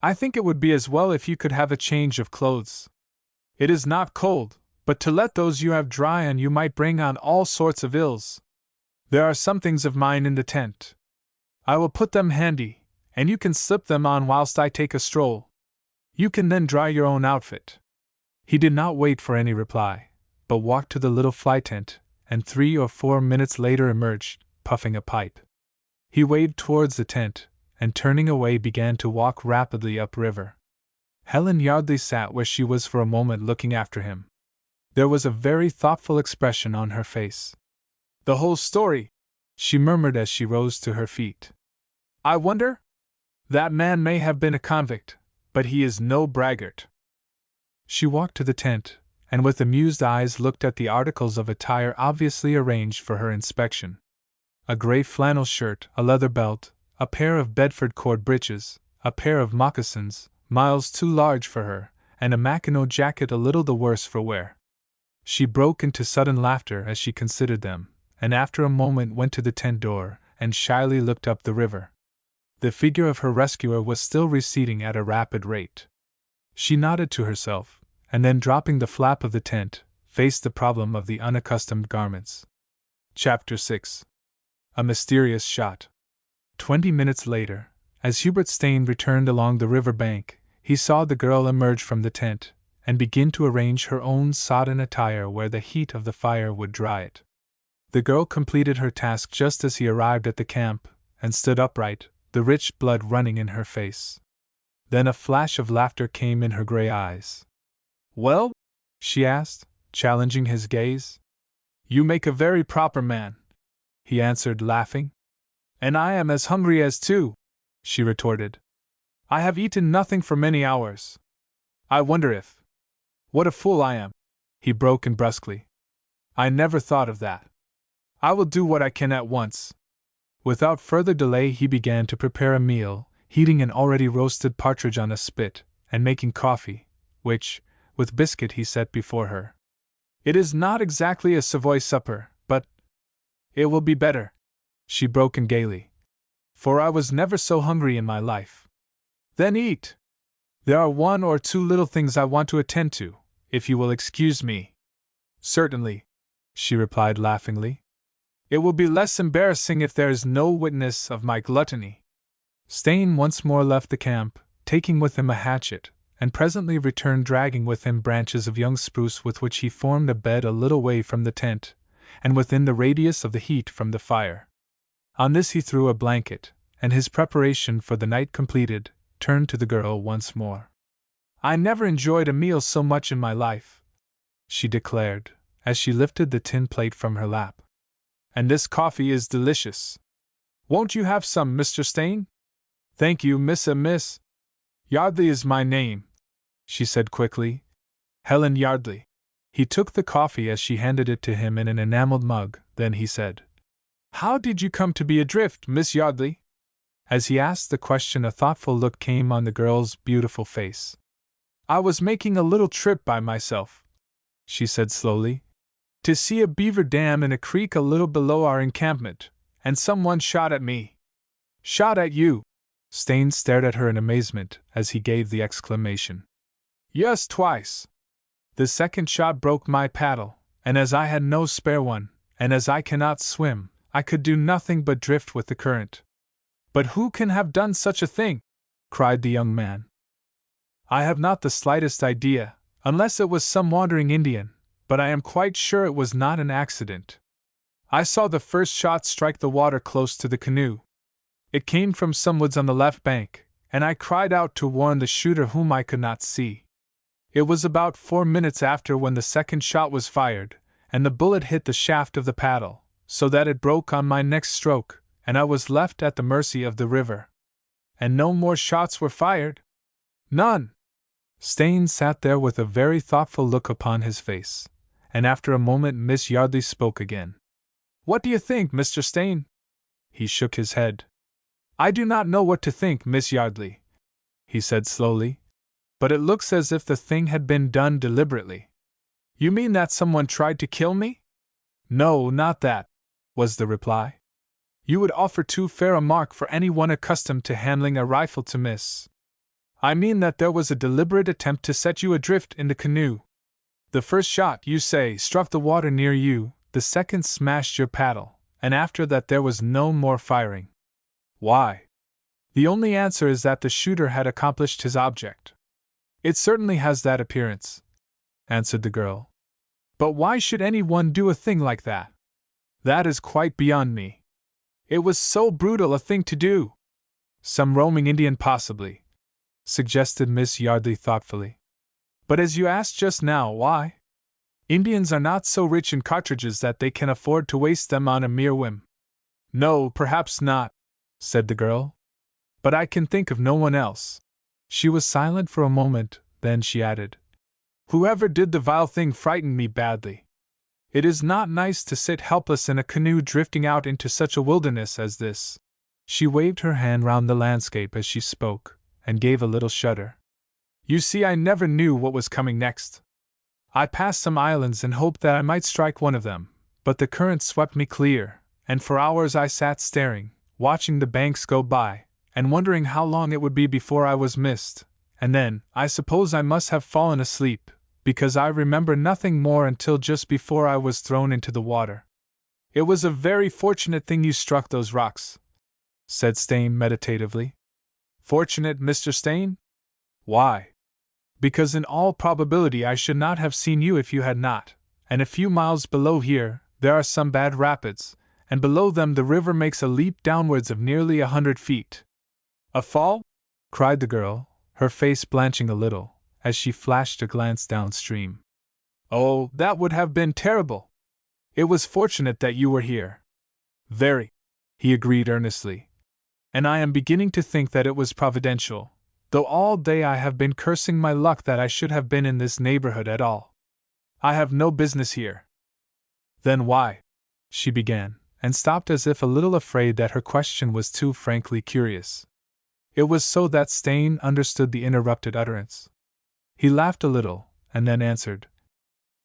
[SPEAKER 1] "I think it would be as well if you could have a change of clothes. It is not cold, but to let those you have dry on you might bring on all sorts of ills. There are some things of mine in the tent. I will put them handy, and you can slip them on whilst I take a stroll. You can then dry your own outfit." He did not wait for any reply, but walked to the little fly tent, and 3 or 4 minutes later emerged, puffing a pipe. He waved towards the tent, and turning away began to walk rapidly upriver. Helen Yardley sat where she was for a moment looking after him. There was a very thoughtful expression on her face. "The whole story," she murmured as she rose to her feet. "I wonder? That man may have been a convict, but he is no braggart." She walked to the tent, and with amused eyes looked at the articles of attire obviously arranged for her inspection. A gray flannel shirt, a leather belt, a pair of Bedford cord breeches, a pair of moccasins, miles too large for her, and a Mackinaw jacket a little the worse for wear. She broke into sudden laughter as she considered them, and after a moment went to the tent door and shyly looked up the river. The figure of her rescuer was still receding at a rapid rate. She nodded to herself, and then dropping the flap of the tent, faced the problem of the unaccustomed garments. Chapter 6. A Mysterious Shot. 20 minutes later, as Hubert Stain returned along the river bank, he saw the girl emerge from the tent and begin to arrange her own sodden attire where the heat of the fire would dry it. The girl completed her task just as he arrived at the camp, and stood upright, the rich blood running in her face. Then a flash of laughter came in her gray eyes. "Well?" she asked, challenging his gaze. "You make a very proper man," he answered, laughing. "And I am as hungry as two," she retorted. "I have eaten nothing for many hours. I wonder if— What a fool I am," he broke in brusquely. "I never thought of that. I will do what I can at once." Without further delay he began to prepare a meal, heating an already roasted partridge on a spit, and making coffee, which, with biscuit, he set before her. "It is not exactly a Savoy supper, but it will be better," she broke in gaily, "for I was never so hungry in my life." "Then eat. There are one or two little things I want to attend to, if you will excuse me." "Certainly," she replied laughingly. "It will be less embarrassing if there is no witness of my gluttony." Stain once more left the camp, taking with him a hatchet, and presently returned dragging with him branches of young spruce with which he formed a bed a little way from the tent, and within the radius of the heat from the fire. On this he threw a blanket, and his preparation for the night completed, turned to the girl once more. "I never enjoyed a meal so much in my life," she declared, as she lifted the tin plate from her lap. "And this coffee is delicious. Won't you have some, Mr. Stain?" "Thank you, Miss Yardley is my name," she said quickly. "Helen Yardley." He took the coffee as she handed it to him in an enameled mug, then he said, "How did you come to be adrift, Miss Yardley?" As he asked the question, a thoughtful look came on the girl's beautiful face. "I was making a little trip by myself," she said slowly, "to see a beaver dam in a creek a little below our encampment, and someone shot at me." "Shot at you?" Stain stared at her in amazement as he gave the exclamation. "Yes, twice. The second shot broke my paddle, and as I had no spare one, and as I cannot swim, I could do nothing but drift with the current." "But who can have done such a thing?" cried the young man. "I have not the slightest idea, unless it was some wandering Indian, but I am quite sure it was not an accident. I saw the first shot strike the water close to the canoe. It came from some woods on the left bank, and I cried out to warn the shooter whom I could not see. It was about 4 minutes after when the second shot was fired, and the bullet hit the shaft of the paddle, so that it broke on my next stroke, and I was left at the mercy of the river." "And no more shots were fired?" "None." Stain sat there with a very thoughtful look upon his face, and after a moment Miss Yardley spoke again. "What do you think, Mr. Stain?" He shook his head. "I do not know what to think, Miss Yardley," he said slowly, "but it looks as if the thing had been done deliberately." "You mean that someone tried to kill me?" "No, not that," was the reply. "You would offer too fair a mark for anyone accustomed to handling a rifle to miss. I mean that there was a deliberate attempt to set you adrift in the canoe. The first shot, you say, struck the water near you, the second smashed your paddle, and after that there was no more firing. Why? The only answer is that the shooter had accomplished his object." "It certainly has that appearance," answered the girl. "But why should anyone do a thing like that? That is quite beyond me. It was so brutal a thing to do." Some roaming Indian possibly, suggested Miss Yardley thoughtfully. But as you asked just now, why? Indians are not so rich in cartridges that they can afford to waste them on a mere whim. No, perhaps not, said the girl. But I can think of no one else. She was silent for a moment, then she added, Whoever did the vile thing frightened me badly. It is not nice to sit helpless in a canoe drifting out into such a wilderness as this. She waved her hand round the landscape as she spoke, and gave a little shudder. You see, I never knew what was coming next. I passed some islands and hoped that I might strike one of them, but the current swept me clear, and for hours I sat staring, watching the banks go by, and wondering how long it would be before I was missed, and then, I suppose I must have fallen asleep, because I remember nothing more until just before I was thrown into the water. It was a very fortunate thing you struck those rocks, said Stain meditatively. Fortunate, Mr. Stain? Why? Because in all probability I should not have seen you if you had not, and a few miles below here, there are some bad rapids, and below them the river makes a leap downwards of nearly 100 feet. A fall? Cried the girl, her face blanching a little, as she flashed a glance downstream. Oh, that would have been terrible! It was fortunate that you were here. Very, he agreed earnestly. And I am beginning to think that it was providential, though all day I have been cursing my luck that I should have been in this neighborhood at all. I have no business here. Then why? She began, and stopped as if a little afraid that her question was too frankly curious. It was so that Stain understood the interrupted utterance. He laughed a little, and then answered,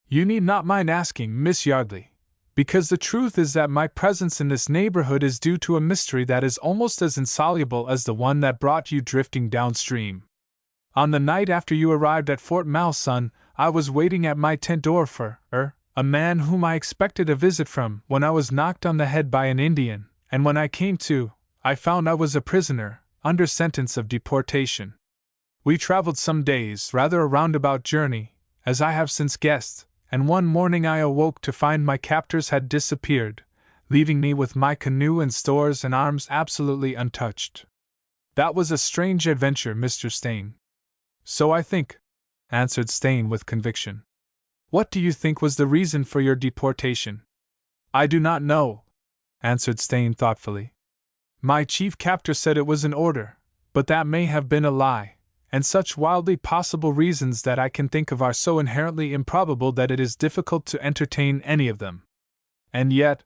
[SPEAKER 1] You need not mind asking, Miss Yardley, because the truth is that my presence in this neighborhood is due to a mystery that is almost as insoluble as the one that brought you drifting downstream. On the night after you arrived at Fort Malsun, I was waiting at my tent door for, a man whom I expected a visit from, when I was knocked on the head by an Indian, and when I came to, I found I was a prisoner, under sentence of deportation. We traveled some days, rather a roundabout journey, as I have since guessed, and one morning I awoke to find my captors had disappeared, leaving me with my canoe and stores and arms absolutely untouched. That was a strange adventure, Mr. Stain. So I think, answered Stain with conviction. What do you think was the reason for your deportation? I do not know, answered Stain thoughtfully. My chief captor said it was an order, but that may have been a lie, and such wildly possible reasons that I can think of are so inherently improbable that it is difficult to entertain any of them. And yet,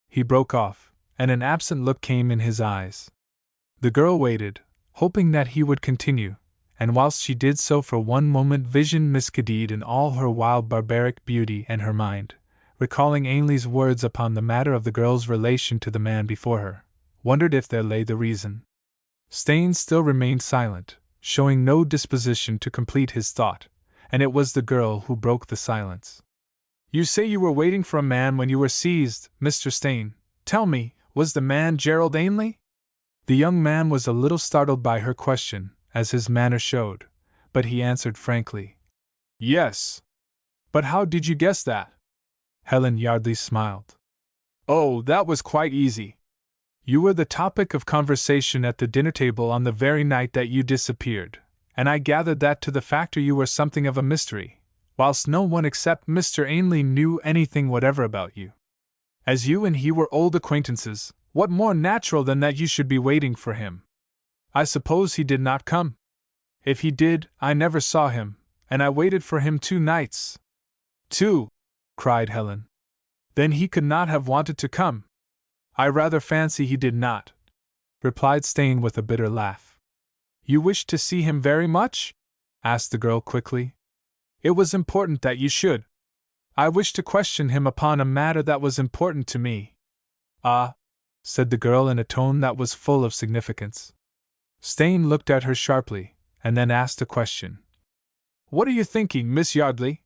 [SPEAKER 1] he broke off, and an absent look came in his eyes. The girl waited, hoping that he would continue, and whilst she did so for one moment visioned Miss Cadide in all her wild barbaric beauty, and her mind, recalling Ainley's words upon the matter of the girl's relation to the man before her, wondered if there lay the reason. Stain still remained silent, showing no disposition to complete his thought, and it was the girl who broke the silence. You say you were waiting for a man when you were seized, Mr. Stain. Tell me, was the man Gerald Ainley? The young man was a little startled by her question, as his manner showed, but he answered frankly, Yes. But how did you guess that? Helen Yardley smiled. Oh, that was quite easy. You were the topic of conversation at the dinner table on the very night that you disappeared, and I gathered that to the factor you were something of a mystery, whilst no one except Mr. Ainley knew anything whatever about you. As you and he were old acquaintances, what more natural than that you should be waiting for him? I suppose he did not come? If he did, I never saw him, and I waited for him 2 nights. 2? Cried Helen. Then he could not have wanted to come. I rather fancy he did not, replied Stain with a bitter laugh. You wished to see him very much? Asked the girl quickly. It was important that you should. I wished to question him upon a matter that was important to me. Ah, said the girl in a tone that was full of significance. Stain looked at her sharply, and then asked a question. What are you thinking, Miss Yardley?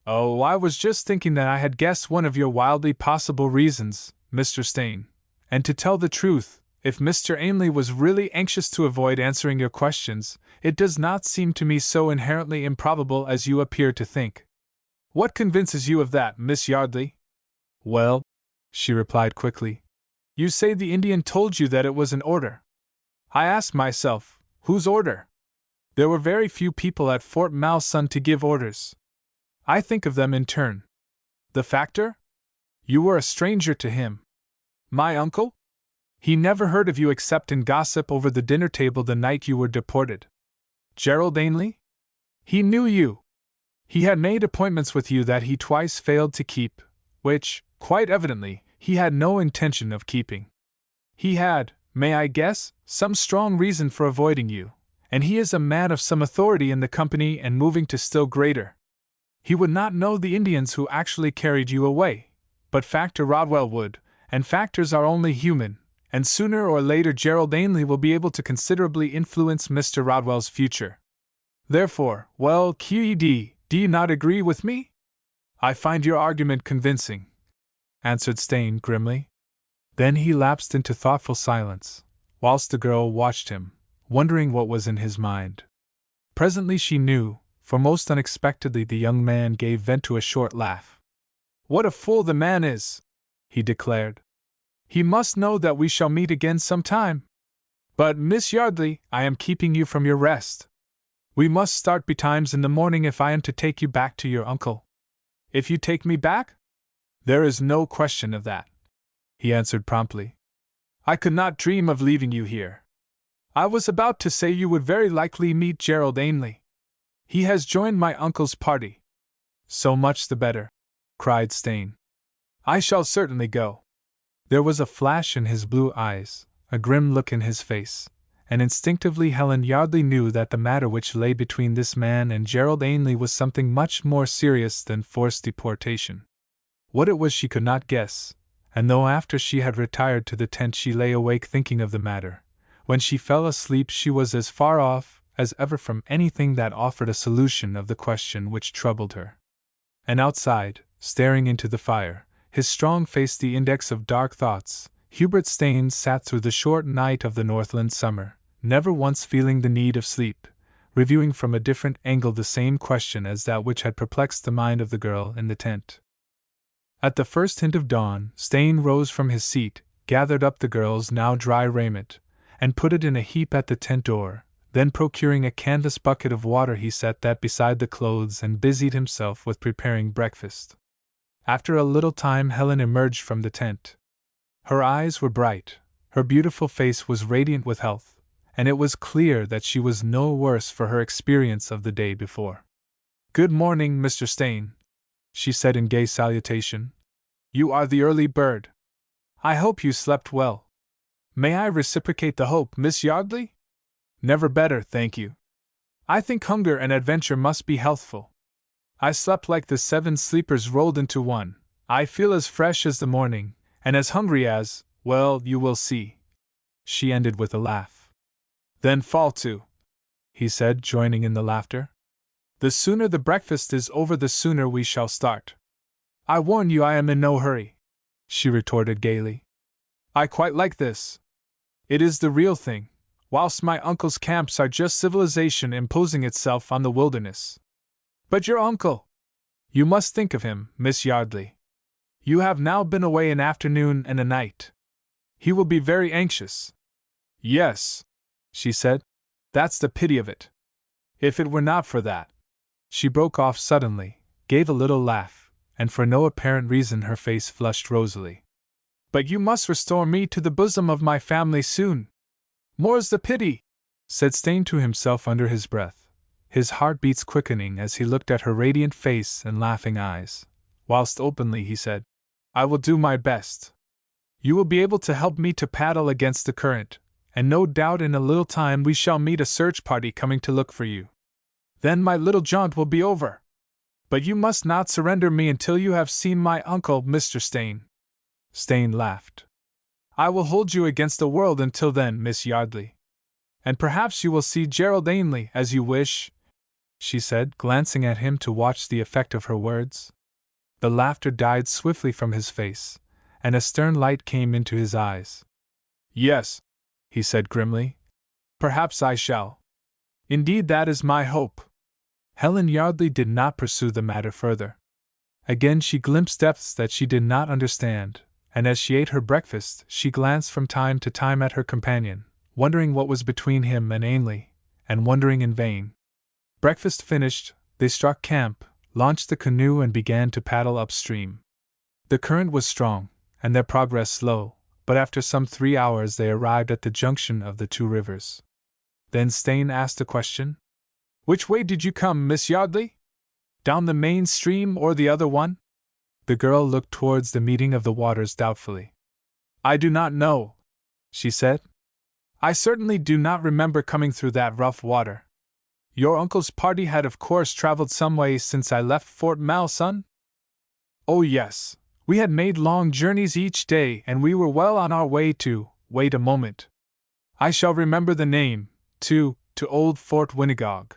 [SPEAKER 1] Oh, I was just thinking that I had guessed one of your wildly possible reasons, Mr. Stain, and to tell the truth, if Mr. Ainley was really anxious to avoid answering your questions, it does not seem to me so inherently improbable as you appear to think. What convinces you of that, Miss Yardley? Well, she replied quickly, you say the Indian told you that it was an order. I asked myself, whose order? There were very few people at Fort Malsun to give orders. I think of them in turn. The factor? You were a stranger to him. My uncle? He never heard of you except in gossip over the dinner table the night you were deported. Gerald Ainley? He knew you. He had made appointments with you that he twice failed to keep, which, quite evidently, he had no intention of keeping. He had, may I guess, some strong reason for avoiding you, and he is a man of some authority in the company and moving to still greater. He would not know the Indians who actually carried you away, but Factor Rodwell would, and factors are only human, and sooner or later Gerald Ainley will be able to considerably influence Mr. Rodwell's future. Therefore, well, QED, do you not agree with me? I find your argument convincing, answered Stain grimly. Then he lapsed into thoughtful silence, whilst the girl watched him, wondering what was in his mind. Presently she knew, for most unexpectedly the young man gave vent to a short laugh. What a fool the man is, he declared. He must know that we shall meet again some time. But, Miss Yardley, I am keeping you from your rest. We must start betimes in the morning if I am to take you back to your uncle. If you take me back? There is no question of that, he answered promptly. I could not dream of leaving you here. I was about to say you would very likely meet Gerald Ainley. He has joined my uncle's party. So much the better, cried Stain. I shall certainly go. There was a flash in his blue eyes, a grim look in his face, and instinctively Helen Yardley knew that the matter which lay between this man and Gerald Ainley was something much more serious than forced deportation. What it was she could not guess, and though after she had retired to the tent she lay awake thinking of the matter, when she fell asleep she was as far off as ever from anything that offered a solution of the question which troubled her. And outside, staring into the fire, his strong face the index of dark thoughts, Hubert Stain sat through the short night of the Northland summer, never once feeling the need of sleep, reviewing from a different angle the same question as that which had perplexed the mind of the girl in the tent. At the first hint of dawn, Stain rose from his seat, gathered up the girl's now dry raiment, and put it in a heap at the tent door. Then procuring a canvas bucket of water he set that beside the clothes and busied himself with preparing breakfast. After a little time Helen emerged from the tent. Her eyes were bright, her beautiful face was radiant with health, and it was clear that she was no worse for her experience of the day before. "Good morning, Mr. Stain," she said in gay salutation. "You are the early bird. I hope you slept well. May I reciprocate the hope, Miss Yardley?" "Never better, thank you. I think hunger and adventure must be healthful. I slept like the 7 sleepers rolled into one. I feel as fresh as the morning, and as hungry as, well, you will see," she ended with a laugh. "Then fall to," he said, joining in the laughter. "The sooner the breakfast is over the sooner we shall start." "I warn you I am in no hurry," she retorted gaily. "I quite like this. It is the real thing, whilst my uncle's camps are just civilization imposing itself on the wilderness. But your uncle! You must think of him, Miss Yardley. You have now been away an afternoon and a night. He will be very anxious." "Yes," she said. "That's the pity of it. If it were not for that—" She broke off suddenly, gave a little laugh, and for no apparent reason her face flushed rosily. "But you must restore me to the bosom of my family soon." "More's the pity," said Stain to himself under his breath, his heartbeats quickening as he looked at her radiant face and laughing eyes, whilst openly he said, "I will do my best. You will be able to help me to paddle against the current, and no doubt in a little time we shall meet a search party coming to look for you. Then my little jaunt will be over. But you must not surrender me until you have seen my uncle, Mr. Stain." Stain laughed. "I will hold you against the world until then, Miss Yardley. And perhaps you will see Gerald Ainley as you wish," she said, glancing at him to watch the effect of her words. The laughter died swiftly from his face, and a stern light came into his eyes. "Yes," he said grimly. "Perhaps I shall. Indeed, that is my hope." Helen Yardley did not pursue the matter further. Again she glimpsed depths that she did not understand, and as she ate her breakfast she glanced from time to time at her companion, wondering what was between him and Ainley, and wondering in vain. Breakfast finished, they struck camp, launched the canoe, and began to paddle upstream. The current was strong, and their progress slow, but after some 3 hours they arrived at the junction of the two rivers. Then Stain asked a question. "Which way did you come, Miss Yardley? Down the main stream or the other one?" The girl looked towards the meeting of the waters doubtfully. "I do not know," she said. "I certainly do not remember coming through that rough water. Your uncle's party had of course traveled some way since I left Fort Malsun?" "Oh yes, we had made long journeys each day and we were well on our way to, wait a moment. I shall remember the name, to old Fort Winagog."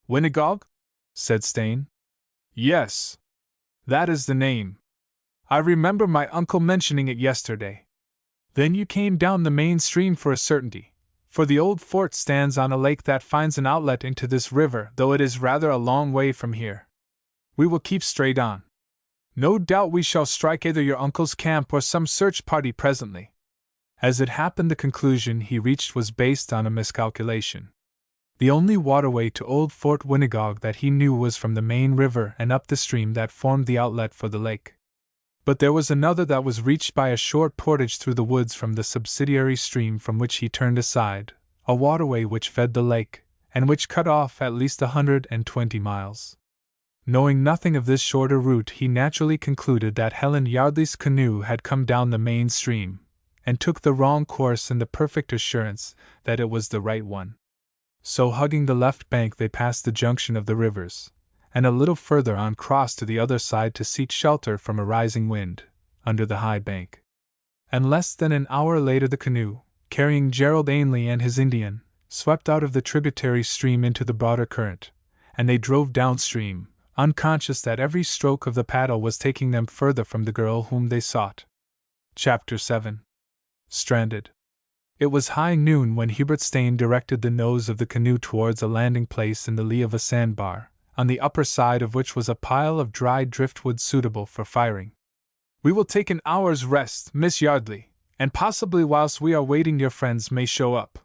[SPEAKER 1] "Winagog?" said Stain. "Yes. That is the name. I remember my uncle mentioning it yesterday." "Then you came down the main stream for a certainty, for the old fort stands on a lake that finds an outlet into this river, though it is rather a long way from here. We will keep straight on. No doubt we shall strike either your uncle's camp or some search party presently." As it happened, the conclusion he reached was based on a miscalculation. The only waterway to old Fort Winagog that he knew was from the main river and up the stream that formed the outlet for the lake. But there was another that was reached by a short portage through the woods from the subsidiary stream from which he turned aside, a waterway which fed the lake, and which cut off at least 120 miles. Knowing nothing of this shorter route, he naturally concluded that Helen Yardley's canoe had come down the main stream, and took the wrong course in the perfect assurance that it was the right one. So hugging the left bank they passed the junction of the rivers, and a little further on crossed to the other side to seek shelter from a rising wind, under the high bank. And less than an hour later the canoe, carrying Gerald Ainley and his Indian, swept out of the tributary stream into the broader current, and they drove downstream, unconscious that every stroke of the paddle was taking them further from the girl whom they sought. Chapter 7. Stranded. It was high noon when Hubert Stain directed the nose of the canoe towards a landing place in the lee of a sandbar, on the upper side of which was a pile of dry driftwood suitable for firing. "We will take an hour's rest, Miss Yardley, and possibly whilst we are waiting your friends may show up."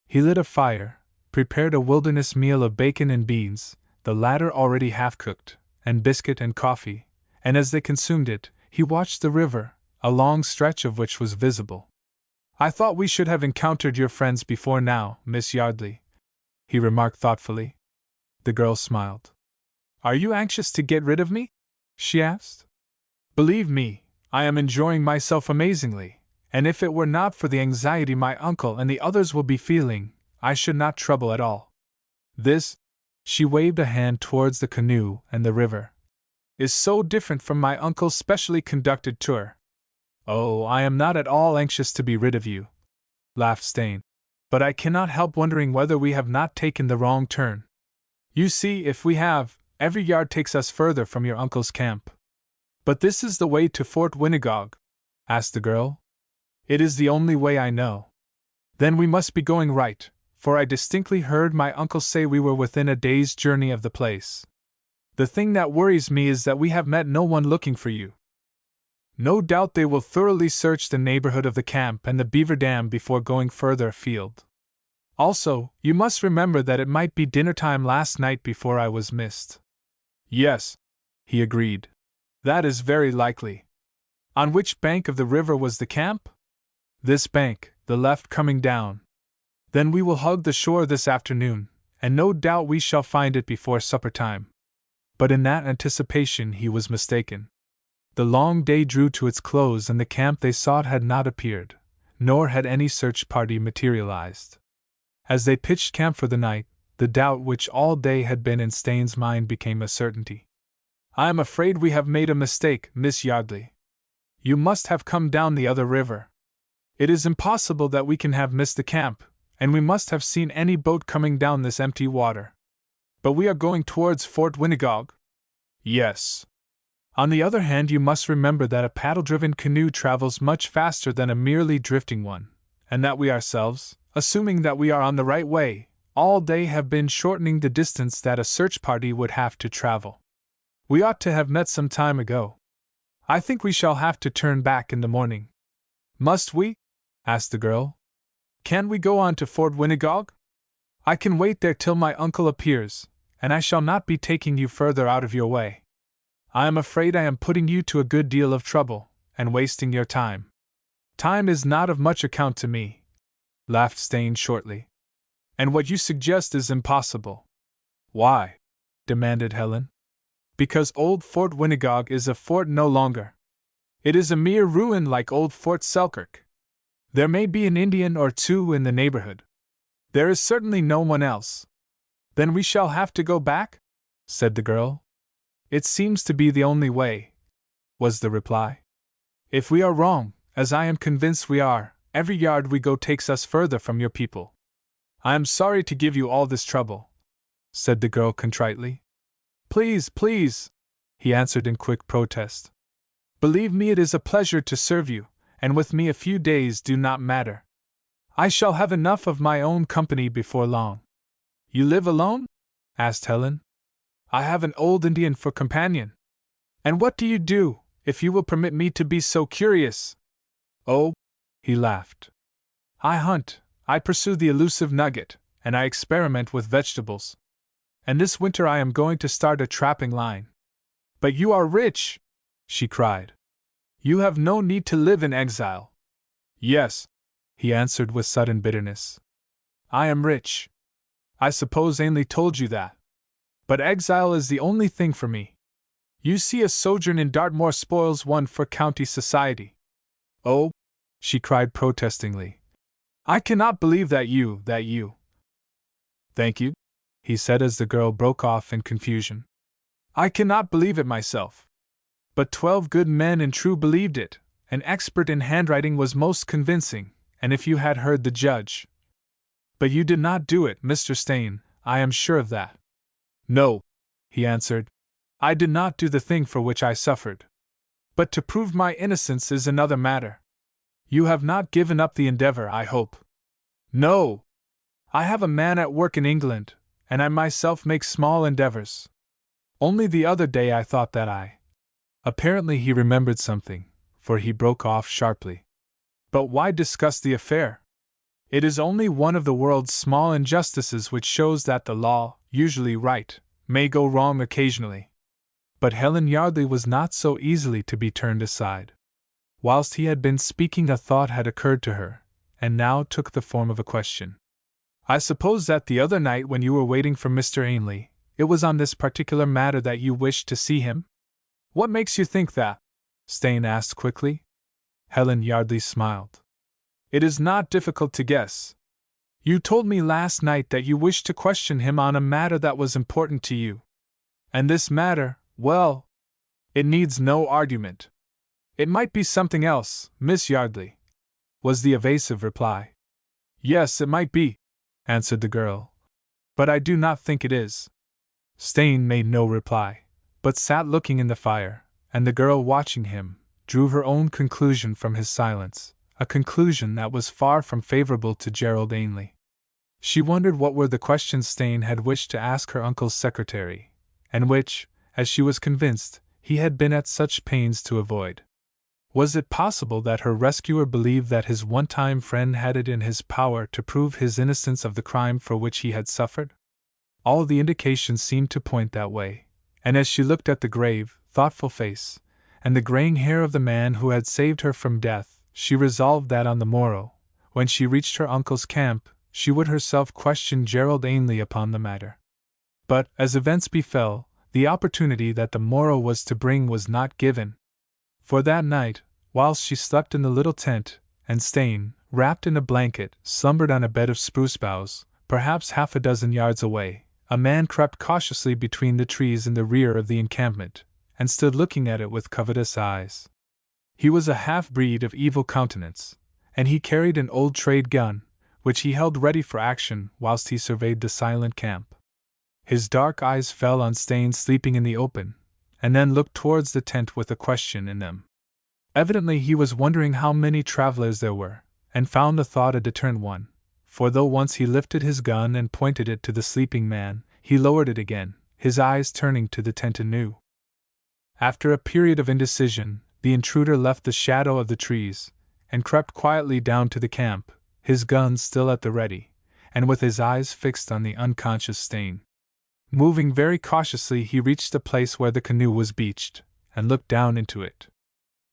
[SPEAKER 1] He lit a fire, prepared a wilderness meal of bacon and beans, the latter already half-cooked, and biscuit and coffee, and as they consumed it, he watched the river, a long stretch of which was visible. "I thought we should have encountered your friends before now, Miss Yardley," he remarked thoughtfully. The girl smiled. "Are you anxious to get rid of me?" she asked. "Believe me, I am enjoying myself amazingly, and if it were not for the anxiety my uncle and the others will be feeling, I should not trouble at all. This," she waved a hand towards the canoe and the river, "is so different from my uncle's specially conducted tour." "Oh, I am not at all anxious to be rid of you," laughed Stain, "but I cannot help wondering whether we have not taken the wrong turn. You see, if we have, every yard takes us further from your uncle's camp." "But this is the way to Fort Winagog?" asked the girl. "It is the only way I know." "Then we must be going right, for I distinctly heard my uncle say we were within a day's journey of the place. The thing that worries me is that we have met no one looking for you. No doubt they will thoroughly search the neighborhood of the camp and the beaver dam before going further afield. Also, you must remember that it might be dinner time last night before I was missed." "Yes," he agreed. "That is very likely. On which bank of the river was the camp?" "This bank, the left coming down." "Then we will hug the shore this afternoon, and no doubt we shall find it before supper time." But in that anticipation he was mistaken. The long day drew to its close and the camp they sought had not appeared, nor had any search party materialized. As they pitched camp for the night, the doubt which all day had been in Stain's mind became a certainty. "I am afraid we have made a mistake, Miss Yardley. You must have come down the other river. It is impossible that we can have missed the camp, and we must have seen any boat coming down this empty water. But we are going towards Fort Winagog?" "Yes." "On the other hand, you must remember that a paddle-driven canoe travels much faster than a merely drifting one, and that we ourselves, assuming that we are on the right way, all day have been shortening the distance that a search party would have to travel. We ought to have met some time ago. I think we shall have to turn back in the morning." "Must we?" asked the girl. Can we go on to Fort Winagog? I can wait there till my uncle appears, and I shall not be taking you further out of your way. I am afraid I am putting you to a good deal of trouble, and wasting your time. Time is not of much account to me, laughed Stain shortly. And what you suggest is impossible. Why? Demanded Helen. Because old Fort Winagog is a fort no longer. It is a mere ruin like old Fort Selkirk. There may be an Indian or two in the neighborhood. There is certainly no one else. Then we shall have to go back? Said the girl. It seems to be the only way, was the reply. If we are wrong, as I am convinced we are, every yard we go takes us further from your people. I am sorry to give you all this trouble, said the girl contritely. Please, please, he answered in quick protest. Believe me, it is a pleasure to serve you, and with me a few days do not matter. I shall have enough of my own company before long. You live alone? Asked Helen. I have an old Indian for companion. And what do you do, if you will permit me to be so curious? Oh, he laughed. I hunt, I pursue the elusive nugget, and I experiment with vegetables. And this winter I am going to start a trapping line. But you are rich, she cried. You have no need to live in exile. Yes, he answered with sudden bitterness. I am rich. I suppose Ainley told you that. But exile is the only thing for me. You see, a sojourn in Dartmoor spoils one for county society. Oh, she cried protestingly. I cannot believe that you. Thank you, he said as the girl broke off in confusion. I cannot believe it myself. But 12 good men and true believed it. An expert in handwriting was most convincing, and if you had heard the judge. But you did not do it, Mr. Stain, I am sure of that. No, he answered. I did not do the thing for which I suffered. But to prove my innocence is another matter. You have not given up the endeavor, I hope. No. I have a man at work in England, and I myself make small endeavors. Only the other day I thought that I. Apparently he remembered something, for he broke off sharply. But why discuss the affair? It is only one of the world's small injustices which shows that the law, usually right, may go wrong occasionally. But Helen Yardley was not so easily to be turned aside. Whilst he had been speaking, a thought had occurred to her, and now took the form of a question. I suppose that the other night when you were waiting for Mr. Ainley, it was on this particular matter that you wished to see him? What makes you think that? Stain asked quickly. Helen Yardley smiled. It is not difficult to guess. You told me last night that you wished to question him on a matter that was important to you. And this matter, well, it needs no argument. It might be something else, Miss Yardley, was the evasive reply. Yes, it might be, answered the girl. But I do not think it is. Stain made no reply, but sat looking in the fire, and the girl, watching him, drew her own conclusion from his silence, a conclusion that was far from favorable to Gerald Ainley. She wondered what were the questions Stain had wished to ask her uncle's secretary, and which, as she was convinced, he had been at such pains to avoid. Was it possible that her rescuer believed that his one-time friend had it in his power to prove his innocence of the crime for which he had suffered? All the indications seemed to point that way, and as she looked at the grave, thoughtful face, and the graying hair of the man who had saved her from death, she resolved that on the morrow, when she reached her uncle's camp, she would herself question Gerald Ainley upon the matter. But, as events befell, the opportunity that the morrow was to bring was not given. For that night, whilst she slept in the little tent, and Stain, wrapped in a blanket, slumbered on a bed of spruce boughs, perhaps 6 yards away, a man crept cautiously between the trees in the rear of the encampment, and stood looking at it with covetous eyes. He was a half-breed of evil countenance, and he carried an old trade gun, which he held ready for action whilst he surveyed the silent camp. His dark eyes fell on Stain sleeping in the open, and then looked towards the tent with a question in them. Evidently he was wondering how many travelers there were, and found the thought a deterrent one, for though once he lifted his gun and pointed it to the sleeping man, he lowered it again, his eyes turning to the tent anew. After a period of indecision, the intruder left the shadow of the trees, and crept quietly down to the camp, his gun still at the ready, and with his eyes fixed on the unconscious Stain. Moving very cautiously, he reached the place where the canoe was beached, and looked down into it.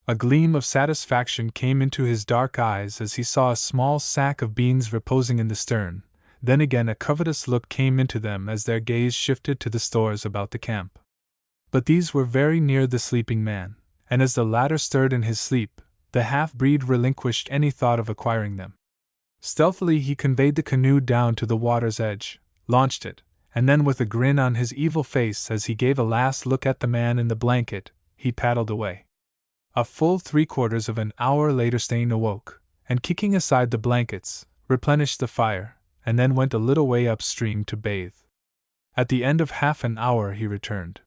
[SPEAKER 1] A gleam of satisfaction came into his dark eyes as he saw a small sack of beans reposing in the stern. Then again a covetous look came into them as their gaze shifted to the stores about the camp. But these were very near the sleeping man, and as the latter stirred in his sleep, the half-breed relinquished any thought of acquiring them. Stealthily he conveyed the canoe down to the water's edge, launched it, and then with a grin on his evil face as he gave a last look at the man in the blanket, he paddled away. A full 3/4 of an hour later Stain awoke, and kicking aside the blankets, replenished the fire, and then went a little way upstream to bathe. At the end of half an hour he returned.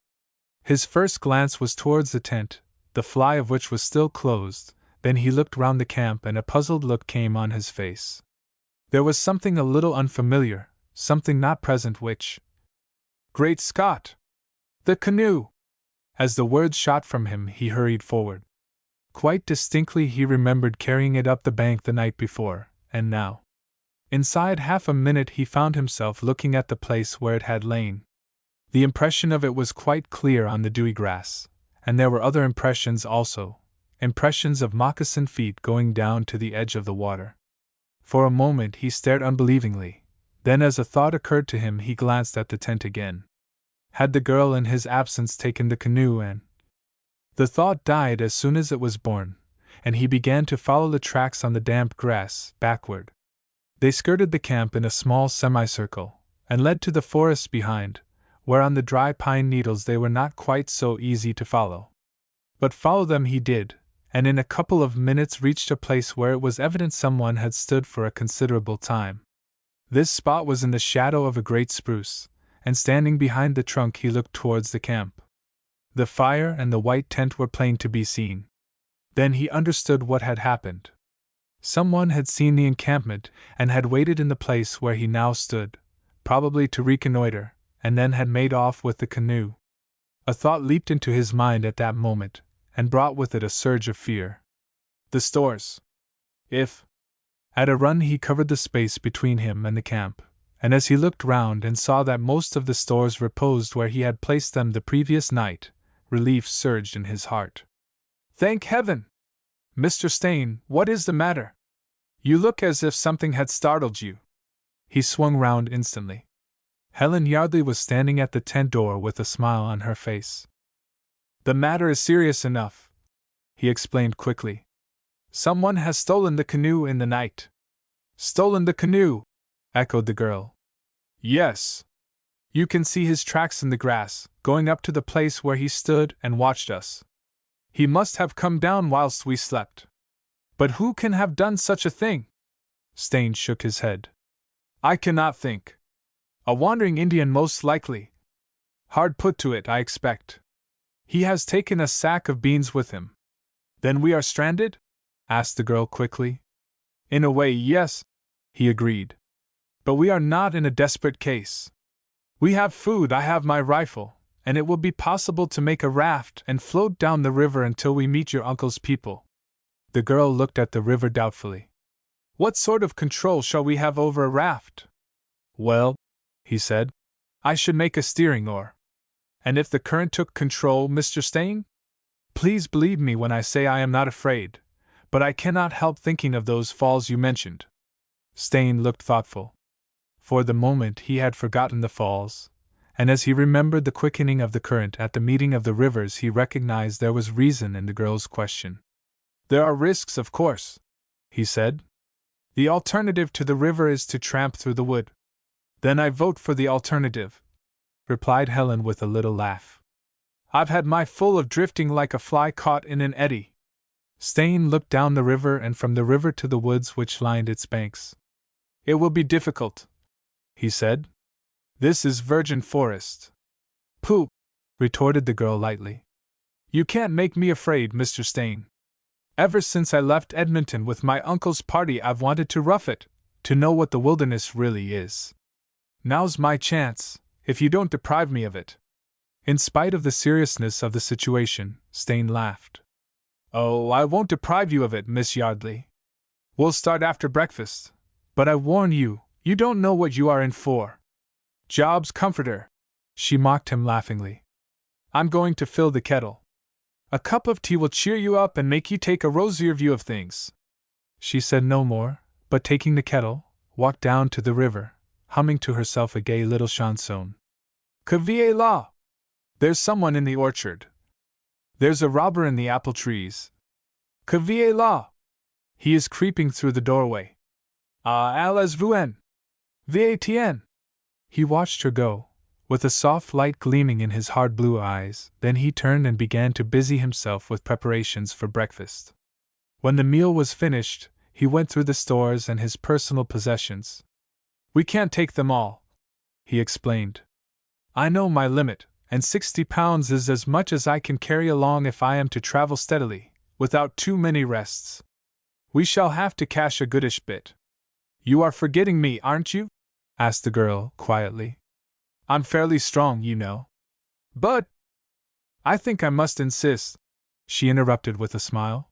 [SPEAKER 1] His first glance was towards the tent, the fly of which was still closed. Then he looked round the camp and a puzzled look came on his face. There was something a little unfamiliar, something not present which... Great Scott! The canoe! As the words shot from him, he hurried forward. Quite distinctly he remembered carrying it up the bank the night before, and now. Inside half a minute he found himself looking at the place where it had lain. The impression of it was quite clear on the dewy grass, and there were other impressions also, impressions of moccasined feet going down to the edge of the water. For a moment he stared unbelievingly, then as a thought occurred to him he glanced at the tent again. Had the girl in his absence taken the canoe and... The thought died as soon as it was born, and he began to follow the tracks on the damp grass, backward. They skirted the camp in a small semicircle, and led to the forest behind, where on the dry pine needles they were not quite so easy to follow. But follow them he did, and in a couple of minutes reached a place where it was evident someone had stood for a considerable time. This spot was in the shadow of a great spruce, and standing behind the trunk he looked towards the camp. The fire and the white tent were plain to be seen. Then he understood what had happened. Someone had seen the encampment and had waited in the place where he now stood, probably to reconnoiter, and then had made off with the canoe. A thought leaped into his mind at that moment, and brought with it a surge of fear. The stores! If... At a run he covered the space between him and the camp, and as he looked round and saw that most of the stores reposed where he had placed them the previous night, relief surged in his heart. Thank heaven! Mr. Stain, what is the matter? You look as if something had startled you. He swung round instantly. Helen Yardley was standing at the tent door with a smile on her face. The matter is serious enough, he explained quickly. Someone has stolen the canoe in the night. Stolen the canoe? Echoed the girl. Yes. You can see his tracks in the grass, going up to the place where he stood and watched us. He must have come down whilst we slept. But who can have done such a thing? Stain shook his head. I cannot think. A wandering Indian most likely. Hard put to it, I expect. He has taken a sack of beans with him. Then we are stranded? Asked the girl quickly. In a way, yes, he agreed. But we are not in a desperate case. We have food, I have my rifle, and it will be possible to make a raft and float down the river until we meet your uncle's people. The girl looked at the river doubtfully. What sort of control shall we have over a raft? Well, he said, I should make a steering oar. And if the current took control, Mr. Stain? Please believe me when I say I am not afraid, but I cannot help thinking of those falls you mentioned. Stain looked thoughtful. For the moment he had forgotten the falls, and as he remembered the quickening of the current at the meeting of the rivers he recognized there was reason in the girl's question. There are risks, of course, he said. The alternative to the river is to tramp through the wood. Then I vote for the alternative, replied Helen with a little laugh. I've had my full of drifting like a fly caught in an eddy. Stain looked down the river and from the river to the woods which lined its banks. It will be difficult, he said. This is virgin forest. Pooh, retorted the girl lightly. You can't make me afraid, Mr. Stain. Ever since I left Edmonton with my uncle's party I've wanted to rough it, to know what the wilderness really is. Now's my chance, if you don't deprive me of it. In spite of the seriousness of the situation, Stain laughed. Oh, I won't deprive you of it, Miss Yardley. We'll start after breakfast, But I warn you, you don't know what you are in for. Job's comforter. She mocked him laughingly. I'm going to fill the kettle. A cup of tea will cheer you up and make you take a rosier view of things. She said no more, but taking the kettle, walked down to the river, humming to herself a gay little chanson. Que vie la! There's someone in the orchard. There's a robber in the apple trees. Que vie la! He is creeping through the doorway. Ah, allez vous-en! Viens! He watched her go, with a soft light gleaming in his hard blue eyes, then he turned and began to busy himself with preparations for breakfast. When the meal was finished, he went through the stores and his personal possessions. We can't take them all, he explained. I know my limit, and £60 is as much as I can carry along if I am to travel steadily, without too many rests. We shall have to cash a goodish bit. You are forgetting me, aren't you? Asked the girl, quietly. I'm fairly strong, you know. But I think I must insist, she interrupted with a smile.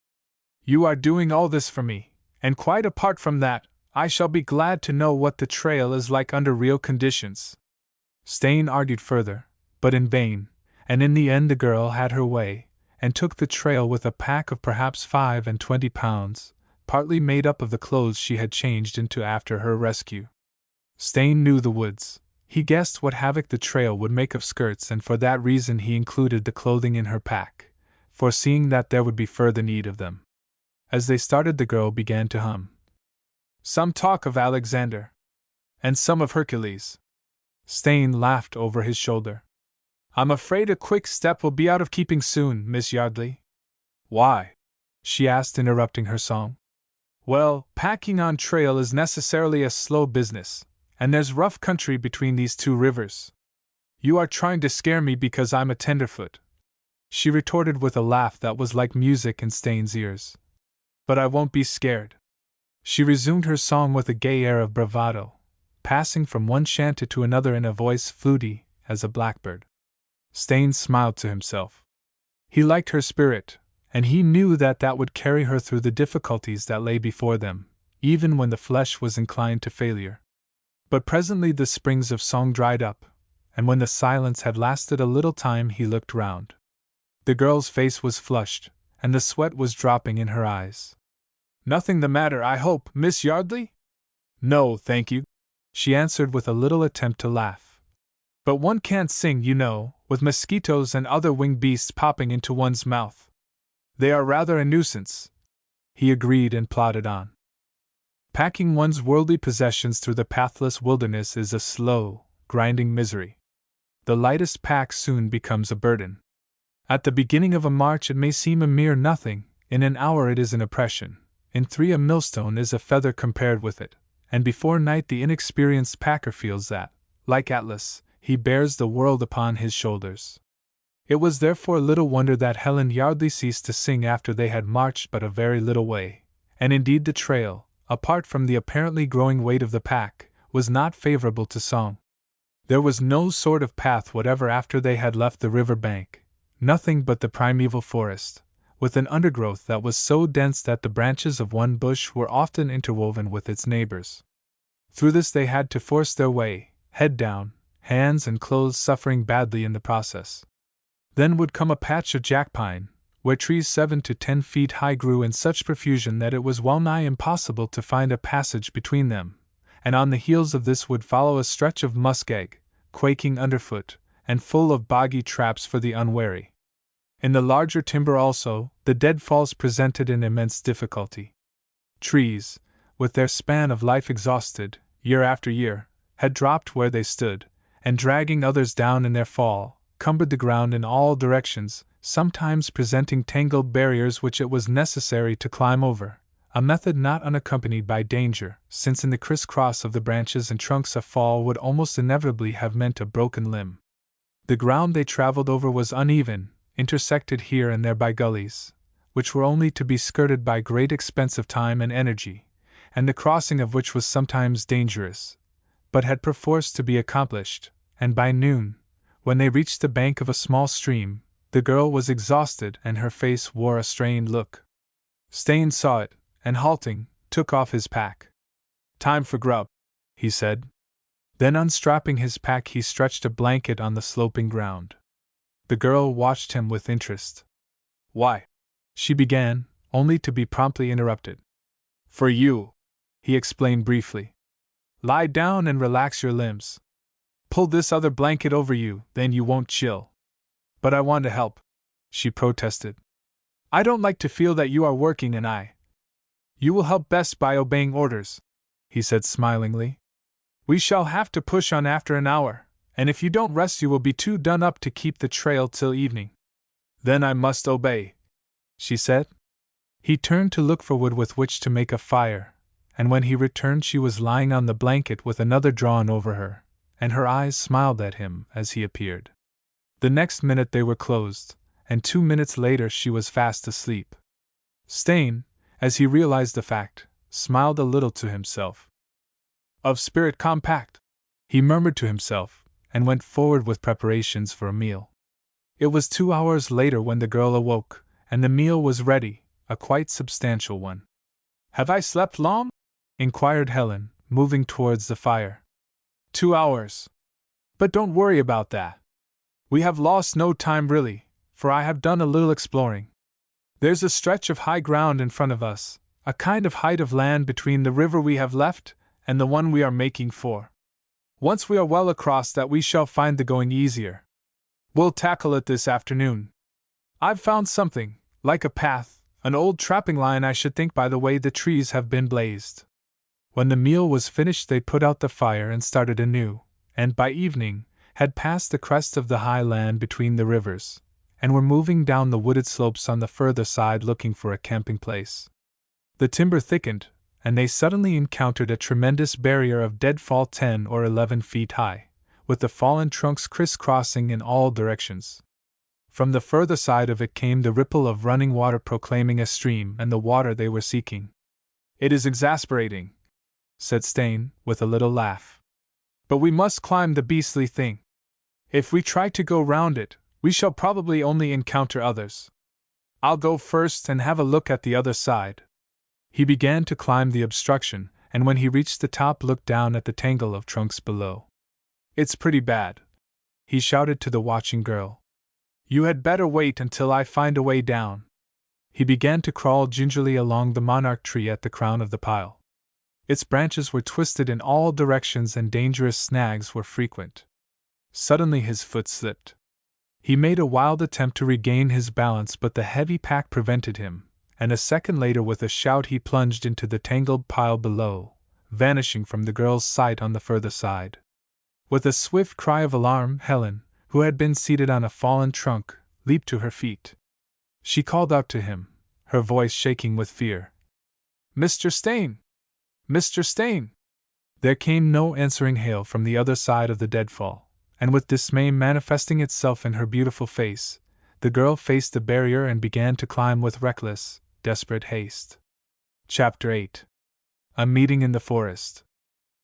[SPEAKER 1] You are doing all this for me, and quite apart from that, I shall be glad to know what the trail is like under real conditions. Stain argued further, but in vain, and in the end the girl had her way, and took the trail with a pack of perhaps 25 pounds, partly made up of the clothes she had changed into after her rescue. Stain knew the woods. He guessed what havoc the trail would make of skirts, and for that reason he included the clothing in her pack, foreseeing that there would be further need of them. As they started, the girl began to hum. Some talk of Alexander, and some of Hercules. Stain laughed over his shoulder. I'm afraid a quick step will be out of keeping soon, Miss Yardley. Why? She asked, interrupting her song. Well, packing on trail is necessarily a slow business, and there's rough country between these two rivers. You are trying to scare me because I'm a tenderfoot, she retorted with a laugh that was like music in Stain's ears. But I won't be scared. She resumed her song with a gay air of bravado, passing from one chanted to another in a voice fluty as a blackbird. Stain smiled to himself. He liked her spirit, and he knew that that would carry her through the difficulties that lay before them, even when the flesh was inclined to failure. But presently the springs of song dried up, and when the silence had lasted a little time he looked round. The girl's face was flushed, and the sweat was dropping in her eyes. Nothing the matter, I hope, Miss Yardley? No, thank you, she answered with a little attempt to laugh. But one can't sing, you know, with mosquitoes and other winged beasts popping into one's mouth. They are rather a nuisance, he agreed and plodded on. Packing one's worldly possessions through the pathless wilderness is a slow, grinding misery. The lightest pack soon becomes a burden. At the beginning of a march it may seem a mere nothing, in an hour it is an oppression, in 3 a millstone is a feather compared with it, and before night the inexperienced packer feels that, like Atlas, he bears the world upon his shoulders. It was therefore little wonder that Helen Yardley ceased to sing after they had marched but a very little way, and indeed the trail, apart from the apparently growing weight of the pack, was not favorable to song. There was no sort of path whatever after they had left the river bank, nothing but the primeval forest, with an undergrowth that was so dense that the branches of one bush were often interwoven with its neighbors. Through this they had to force their way, head down, hands and clothes suffering badly in the process. Then would come a patch of jackpine, where trees 7 to 10 feet high grew in such profusion that it was well nigh impossible to find a passage between them, and on the heels of this would follow a stretch of muskeg, quaking underfoot, and full of boggy traps for the unwary. In the larger timber also, the deadfalls presented an immense difficulty. Trees, with their span of life exhausted, year after year, had dropped where they stood, and dragging others down in their fall, cumbered the ground in all directions, sometimes presenting tangled barriers which it was necessary to climb over, a method not unaccompanied by danger, since in the criss-cross of the branches and trunks a fall would almost inevitably have meant a broken limb. The ground they traveled over was uneven, intersected here and there by gullies, which were only to be skirted by great expense of time and energy, and the crossing of which was sometimes dangerous, but had perforce to be accomplished, and by noon, when they reached the bank of a small stream, the girl was exhausted and her face wore a strained look. Stain saw it, and halting, took off his pack. Time for grub, he said. Then unstrapping his pack he stretched a blanket on the sloping ground. The girl watched him with interest. Why? She began, only to be promptly interrupted. For you, he explained briefly. Lie down and relax your limbs. Pull this other blanket over you, then you won't chill. But I want to help, she protested. I don't like to feel that you are working and You will help best by obeying orders, he said smilingly. We shall have to push on after an hour, and if you don't rest you will be too done up to keep the trail till evening. Then I must obey, she said. He turned to look for wood with which to make a fire, and when he returned she was lying on the blanket with another drawn over her, and her eyes smiled at him as he appeared. The next minute they were closed, and 2 minutes later she was fast asleep. Stain, as he realized the fact, smiled a little to himself. Of spirit compact, he murmured to himself, and went forward with preparations for a meal. It was 2 hours later when the girl awoke, and the meal was ready, a quite substantial one. Have I slept long? Inquired Helen, moving towards the fire. 2 hours. But don't worry about that. We have lost no time really, for I have done a little exploring. There's a stretch of high ground in front of us, a kind of height of land between the river we have left and the one we are making for. Once we are well across that we shall find the going easier. We'll tackle it this afternoon. I've found something, like a path, an old trapping line I should think by the way the trees have been blazed. When the meal was finished they put out the fire and started anew, and by evening, had passed the crest of the high land between the rivers, and were moving down the wooded slopes on the further side looking for a camping place. The timber thickened, and they suddenly encountered a tremendous barrier of deadfall 10 or 11 feet high, with the fallen trunks crisscrossing in all directions. From the further side of it came the ripple of running water proclaiming a stream and the water they were seeking. It is exasperating, said Stain, with a little laugh. But we must climb the beastly thing. If we try to go round it, we shall probably only encounter others. I'll go first and have a look at the other side. He began to climb the obstruction, and when he reached the top looked down at the tangle of trunks below. It's pretty bad, he shouted to the watching girl. You had better wait until I find a way down. He began to crawl gingerly along the monarch tree at the crown of the pile. Its branches were twisted in all directions and dangerous snags were frequent. Suddenly his foot slipped. He made a wild attempt to regain his balance but the heavy pack prevented him, and a second later with a shout he plunged into the tangled pile below, vanishing from the girl's sight on the further side. With a swift cry of alarm, Helen, who had been seated on a fallen trunk, leaped to her feet. She called out to him, her voice shaking with fear. Mr. Stain! Mr. Stain! There came no answering hail from the other side of the deadfall, and with dismay manifesting itself in her beautiful face, the girl faced the barrier and began to climb with reckless, desperate haste. Chapter 8. A Meeting in the Forest.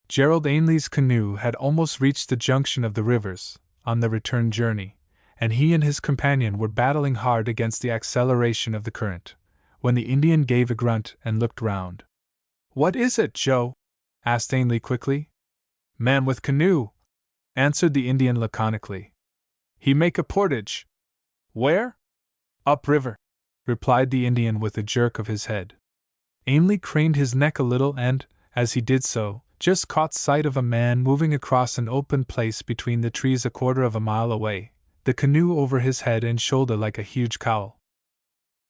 [SPEAKER 1] Gerald Ainley's canoe had almost reached the junction of the rivers, on the return journey, and he and his companion were battling hard against the acceleration of the current, when the Indian gave a grunt and looked round. What is it, Joe? Asked Ainley quickly. Man with canoe, answered the Indian laconically. He make a portage. Where? Up river, replied the Indian with a jerk of his head. Ainley craned his neck a little and, as he did so, just caught sight of a man moving across an open place between the trees 1/4 of a mile away, the canoe over his head and shoulder like a huge cowl.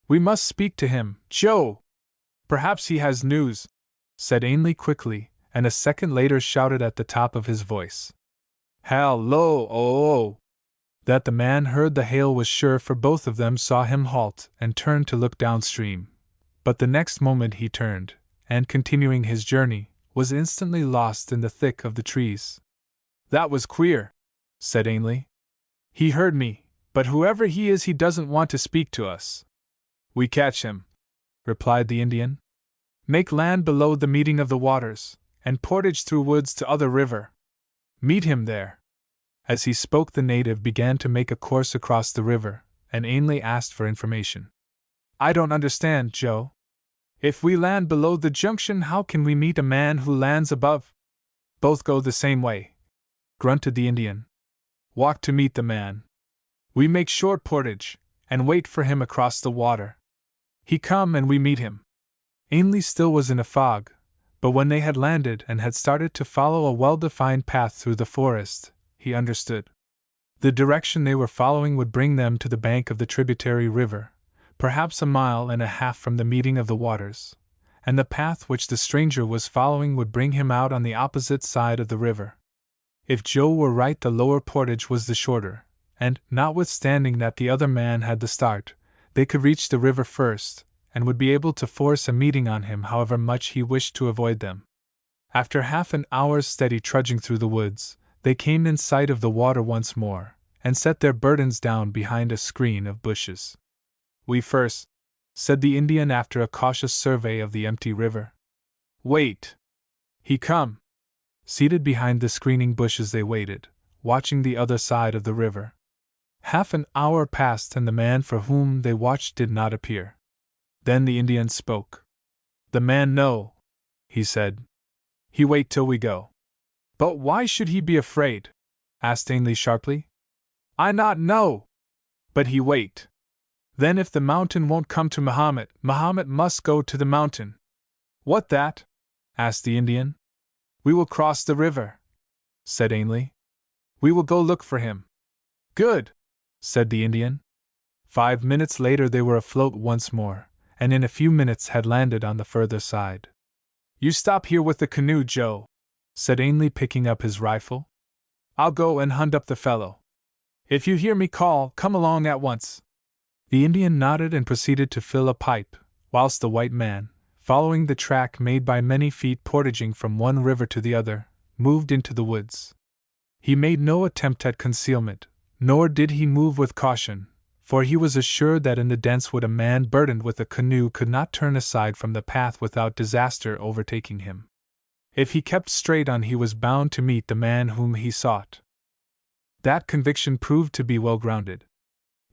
[SPEAKER 1] We must speak to him, Joe! Perhaps he has news, said Ainley quickly, and a second later shouted at the top of his voice. Hallo, oh! That the man heard the hail was sure, for both of them saw him halt and turn to look downstream. But the next moment he turned, and continuing his journey, was instantly lost in the thick of the trees. That was queer, said Ainley. He heard me, but whoever he is he doesn't want to speak to us. We catch him, replied the Indian. Make land below the meeting of the waters, and portage through woods to other river. Meet him there. As he spoke the native began to make a course across the river, and Ainley asked for information. I don't understand, Joe. If we land below the junction, how can we meet a man who lands above? Both go the same way, grunted the Indian. Walk to meet the man. We make short portage, and wait for him across the water. He come and we meet him. Ainley still was in a fog, but when they had landed and had started to follow a well-defined path through the forest, he understood. The direction they were following would bring them to the bank of the tributary river, perhaps 1.5 miles from the meeting of the waters, and the path which the stranger was following would bring him out on the opposite side of the river. If Joe were right, the lower portage was the shorter, and, notwithstanding that the other man had the start, they could reach the river first, and would be able to force a meeting on him however much he wished to avoid them. After half an hour's steady trudging through the woods, they came in sight of the water once more, and set their burdens down behind a screen of bushes. We first, said the Indian after a cautious survey of the empty river. Wait! He come! Seated behind the screening bushes they waited, watching the other side of the river. Half an hour passed and the man for whom they watched did not appear. Then the Indian spoke. The man know, he said. He wait till we go. But why should he be afraid? Asked Ainley sharply. I not know. But he wait. Then if the mountain won't come to Muhammad, Muhammad must go to the mountain. What that? Asked the Indian. We will cross the river, said Ainley. We will go look for him. Good, said the Indian. 5 minutes later they were afloat once more, and in a few minutes had landed on the further side. You stop here with the canoe, Joe, said Ainley, picking up his rifle. I'll go and hunt up the fellow. If you hear me call, come along at once. The Indian nodded and proceeded to fill a pipe, whilst the white man, following the track made by many feet portaging from one river to the other, moved into the woods. He made no attempt at concealment, nor did he move with caution, for he was assured that in the dense wood a man burdened with a canoe could not turn aside from the path without disaster overtaking him. If he kept straight on, he was bound to meet the man whom he sought. That conviction proved to be well grounded.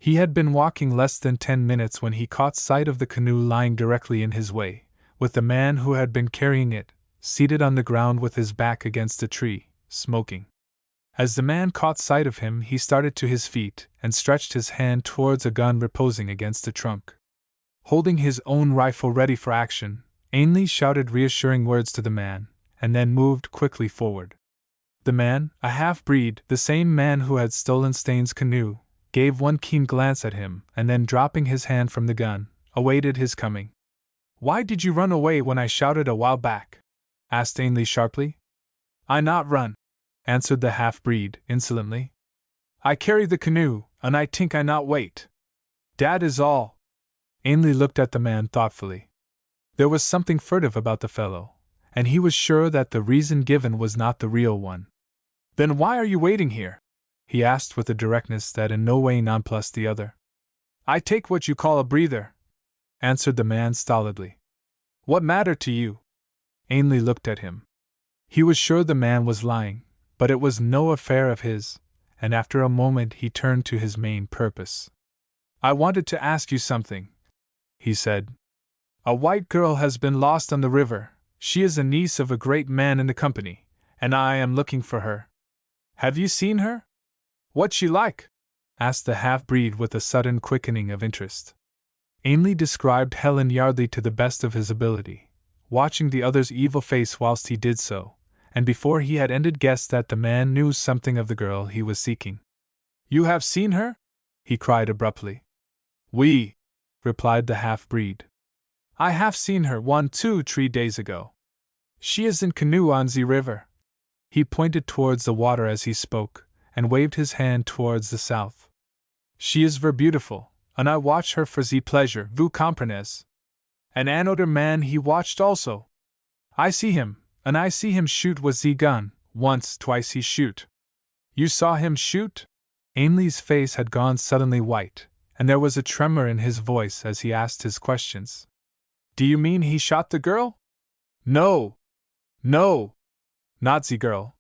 [SPEAKER 1] He had been walking less than 10 minutes when he caught sight of the canoe lying directly in his way, with the man who had been carrying it, seated on the ground with his back against a tree, smoking. As the man caught sight of him, he started to his feet and stretched his hand towards a gun reposing against the trunk. Holding his own rifle ready for action, Ainley shouted reassuring words to the man, and then moved quickly forward. The man, a half-breed, the same man who had stolen Staines' canoe, gave one keen glance at him, and then dropping his hand from the gun, awaited his coming. Why did you run away when I shouted a while back? Asked Ainley sharply. I not run, answered the half-breed, insolently. I carry the canoe, and I think I not wait. Dat is all. Ainley looked at the man thoughtfully. There was something furtive about the fellow, and he was sure that the reason given was not the real one. Then why are you waiting here? He asked with a directness that in no way nonplussed the other. I take what you call a breather, answered the man stolidly. What matter to you? Ainley looked at him. He was sure the man was lying, but it was no affair of his, and after a moment he turned to his main purpose. I wanted to ask you something, he said. A white girl has been lost on the river. She is a niece of a great man in the company, and I am looking for her. Have you seen her? What's she like? Asked the half-breed with a sudden quickening of interest. Ainley described Helen Yardley to the best of his ability, watching the other's evil face whilst he did so, and before he had ended guessed that the man knew something of the girl he was seeking. You have seen her? He cried abruptly. Oui, replied the half-breed. I have seen her 1-2-3 days ago. She is in canoe on the river. He pointed towards the water as he spoke, and waved his hand towards the south. She is ver beautiful, and I watch her for ze pleasure, vous comprenez? And another man he watched also. I see him, and I see him shoot with ze gun, once, twice he shoot. You saw him shoot? Ainley's face had gone suddenly white, and there was a tremor in his voice as he asked his questions. Do you mean he shot the girl? No. No. Not the girl.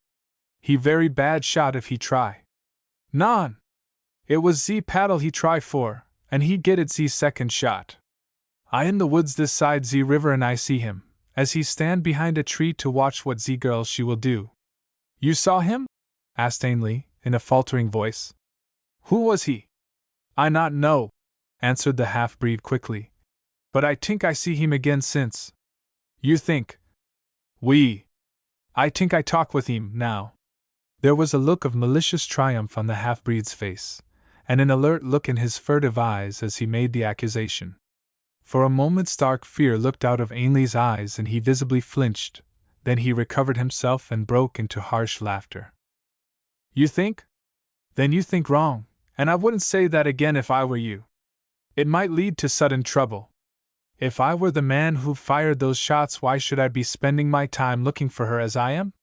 [SPEAKER 1] He very bad shot if he try. Non. It was ze paddle he try for, and he get it ze second shot. I in the woods this side ze river and I see him, as he stand behind a tree to watch what ze girl she will do. You saw him? Asked Ainley, in a faltering voice. Who was he? I not know, answered the half-breed quickly. But I tink I see him again since. You think? Oui. I tink I talk with him now. There was a look of malicious triumph on the half-breed's face, and an alert look in his furtive eyes as he made the accusation. For a moment stark fear looked out of Ainley's eyes and he visibly flinched, then he recovered himself and broke into harsh laughter. You think? Then you think wrong, and I wouldn't say that again if I were you. It might lead to sudden trouble. If I were the man who fired those shots, why should I be spending my time looking for her as I am?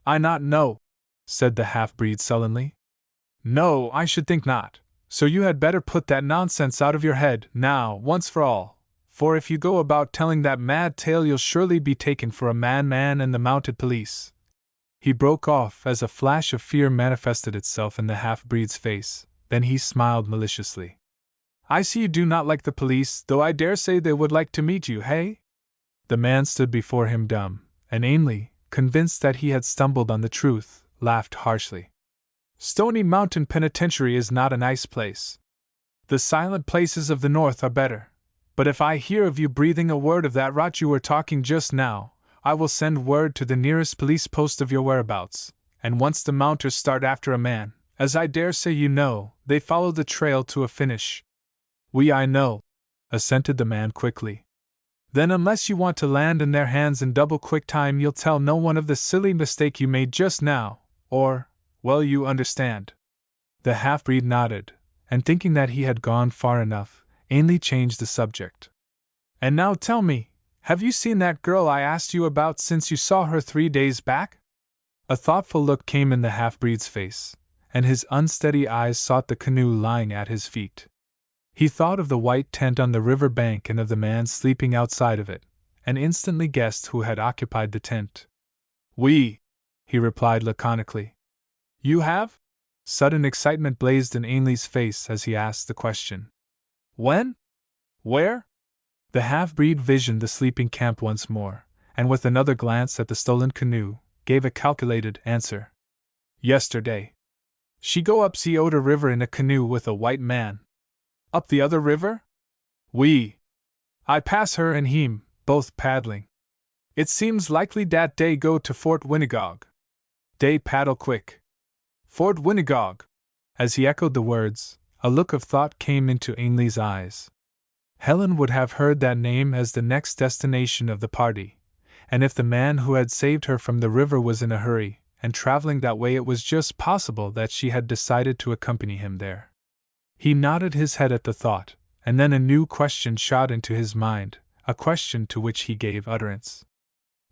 [SPEAKER 1] I not know, said the half-breed sullenly. No, I should think not, so you had better put that nonsense out of your head, now, once for all, for if you go about telling that mad tale you'll surely be taken for a madman and the mounted police. He broke off as a flash of fear manifested itself in the half-breed's face, then he smiled maliciously. I see you do not like the police, though I dare say they would like to meet you, hey? The man stood before him dumb, and Ainley, convinced that he had stumbled on the truth, laughed harshly. Stony Mountain Penitentiary is not a nice place. The silent places of the north are better, but if I hear of you breathing a word of that rot you were talking just now, I will send word to the nearest police post of your whereabouts, and once the mounters start after a man, as I dare say you know, they follow the trail to a finish. I know, assented the man quickly. Then unless you want to land in their hands in double quick time you'll tell no one of the silly mistake you made just now, or, well, you understand. The half-breed nodded, and thinking that he had gone far enough, Ainley changed the subject. And now tell me, have you seen that girl I asked you about since you saw her 3 days back? A thoughtful look came in the half-breed's face, and his unsteady eyes sought the canoe lying at his feet. He thought of the white tent on the river bank and of the man sleeping outside of it, and instantly guessed who had occupied the tent. We, he replied laconically. You have? Sudden excitement blazed in Ainley's face as he asked the question. When? Where? The half-breed visioned the sleeping camp once more, and with another glance at the stolen canoe, gave a calculated answer. Yesterday. She go up the Oder River in a canoe with a white man. Up the other river? Oui. I pass her and him, both paddling. It seems likely dat dey go to Fort Winnegog. Dey paddle quick. Fort Winnegog. As he echoed the words, a look of thought came into Ainley's eyes. Helen would have heard that name as the next destination of the party, and if the man who had saved her from the river was in a hurry, and traveling that way, it was just possible that she had decided to accompany him there. He nodded his head at the thought, and then a new question shot into his mind, a question to which he gave utterance.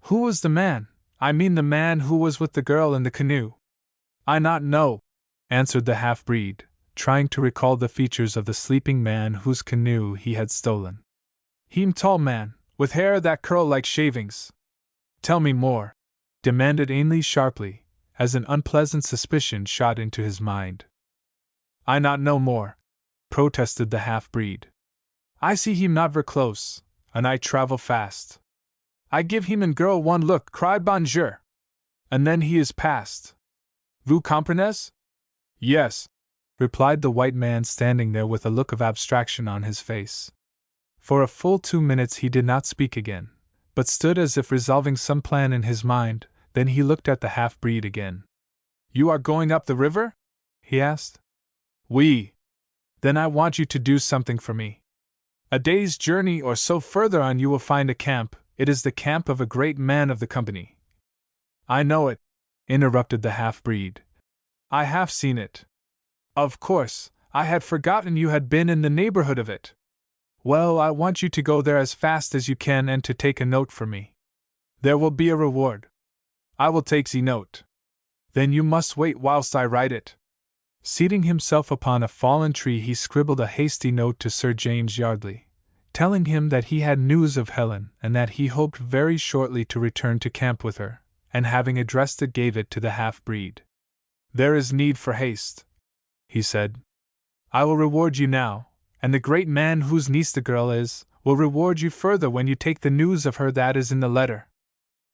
[SPEAKER 1] Who was the man? I mean the man who was with the girl in the canoe. I not know, answered the half-breed, trying to recall the features of the sleeping man whose canoe he had stolen. Him tall man, with hair that curl like shavings. Tell me more, demanded Ainley sharply, as an unpleasant suspicion shot into his mind. I not know more, protested the half-breed. I see him not ver close, and I travel fast. I give him and girl one look, cry bonjour, and then he is past. Vous comprenez? Yes, replied the white man standing there with a look of abstraction on his face. For a full 2 minutes he did not speak again, but stood as if resolving some plan in his mind, then he looked at the half-breed again. You are going up the river? He asked. Oui. Then I want you to do something for me. A day's journey or so further on you will find a camp. It is the camp of a great man of the company. I know it, interrupted the half-breed. I have seen it. Of course, I had forgotten you had been in the neighborhood of it. Well, I want you to go there as fast as you can and to take a note for me. There will be a reward. I will take the note. Then you must wait whilst I write it. Seating himself upon a fallen tree, he scribbled a hasty note to Sir James Yardley, telling him that he had news of Helen and that he hoped very shortly to return to camp with her, and having addressed it gave it to the half-breed. There is need for haste, he said. I will reward you now, and the great man whose niece the girl is, will reward you further when you take the news of her that is in the letter.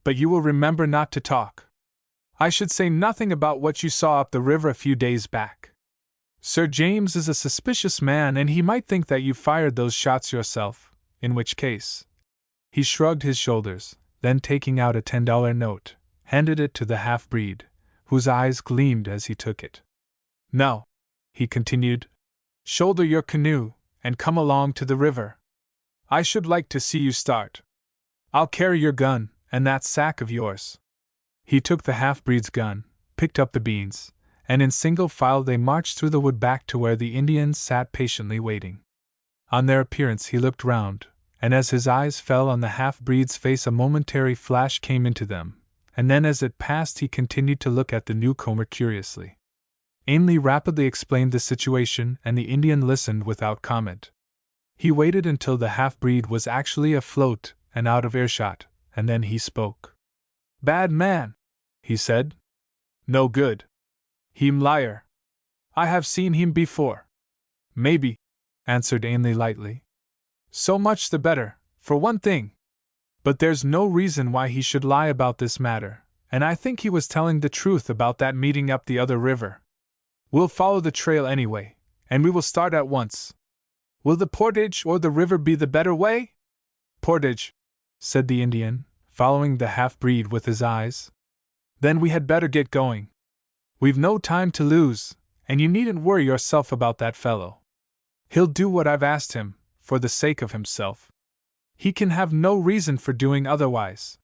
[SPEAKER 1] But you will remember not to talk. I should say nothing about what you saw up the river a few days back. Sir James is a suspicious man, and he might think that you fired those shots yourself, in which case. He shrugged his shoulders, then taking out a $10 note, handed it to the half-breed, whose eyes gleamed as he took it. Now, he continued, shoulder your canoe, and come along to the river. I should like to see you start. I'll carry your gun, and that sack of yours. He took the half-breed's gun, picked up the beans, and in single file they marched through the wood back to where the Indians sat patiently waiting. On their appearance he looked round, and as his eyes fell on the half-breed's face a momentary flash came into them, and then as it passed he continued to look at the newcomer curiously. Ainley rapidly explained the situation, and the Indian listened without comment. He waited until the half-breed was actually afloat and out of earshot, and then he spoke. Bad man, he said. No good. Him liar. I have seen him before. Maybe, answered Ainley lightly. So much the better, for one thing. But there's no reason why he should lie about this matter, and I think he was telling the truth about that meeting up the other river. We'll follow the trail anyway, and we will start at once. Will the portage or the river be the better way? Portage, said the Indian, following the half-breed with his eyes. Then we had better get going. We've no time to lose, and you needn't worry yourself about that fellow. He'll do what I've asked him, for the sake of himself. He can have no reason for doing otherwise.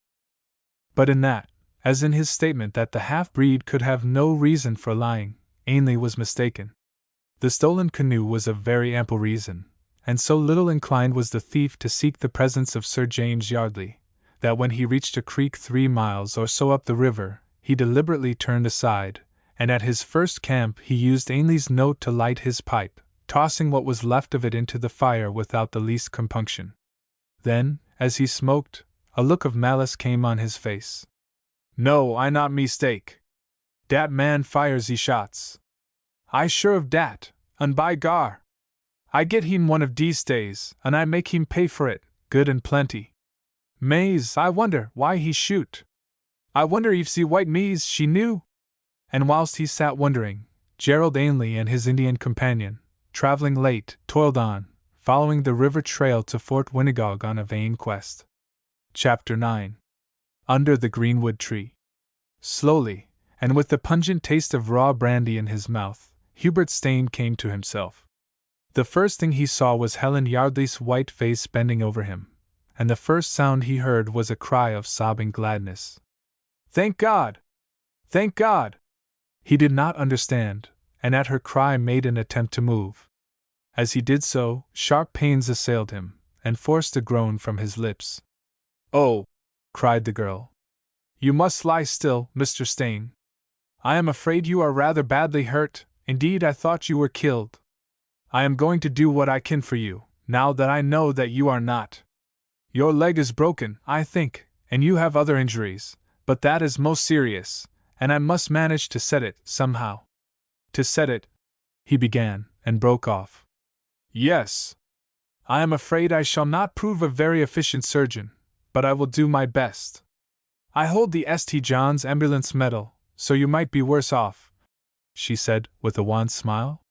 [SPEAKER 1] But in that, as in his statement that the half-breed could have no reason for lying, Ainley was mistaken. The stolen canoe was a very ample reason, and so little inclined was the thief to seek the presence of Sir James Yardley, that when he reached a creek 3 miles or so up the river, he deliberately turned aside, and at his first camp he used Ainley's note to light his pipe, tossing what was left of it into the fire without the least compunction. Then, as he smoked, a look of malice came on his face. No, I not mistake. Dat man fires he shots. I sure of dat, and by gar. I get him one of dese days, and I make him pay for it, good and plenty. Mays, I wonder why he shoot. I wonder if ze white Mays she knew. And whilst he sat wondering, Gerald Ainley and his Indian companion, traveling late, toiled on, following the river trail to Fort Winnegog on a vain quest. Chapter 9. Under the Greenwood Tree. Slowly, and with the pungent taste of raw brandy in his mouth, Hubert Stain came to himself. The first thing he saw was Helen Yardley's white face bending over him, and the first sound he heard was a cry of sobbing gladness. Thank God! Thank God! He did not understand, and at her cry made an attempt to move. As he did so, sharp pains assailed him, and forced a groan from his lips. Oh! cried the girl. You must lie still, Mr. Stain. I am afraid you are rather badly hurt, indeed I thought you were killed. I am going to do what I can for you, now that I know that you are not. Your leg is broken, I think, and you have other injuries, but that is most serious, and I must manage to set it, somehow. To set it, he began, and broke off. Yes. I am afraid I shall not prove a very efficient surgeon, but I will do my best. I hold the St. John's ambulance medal, so you might be worse off, she said, with a wan smile.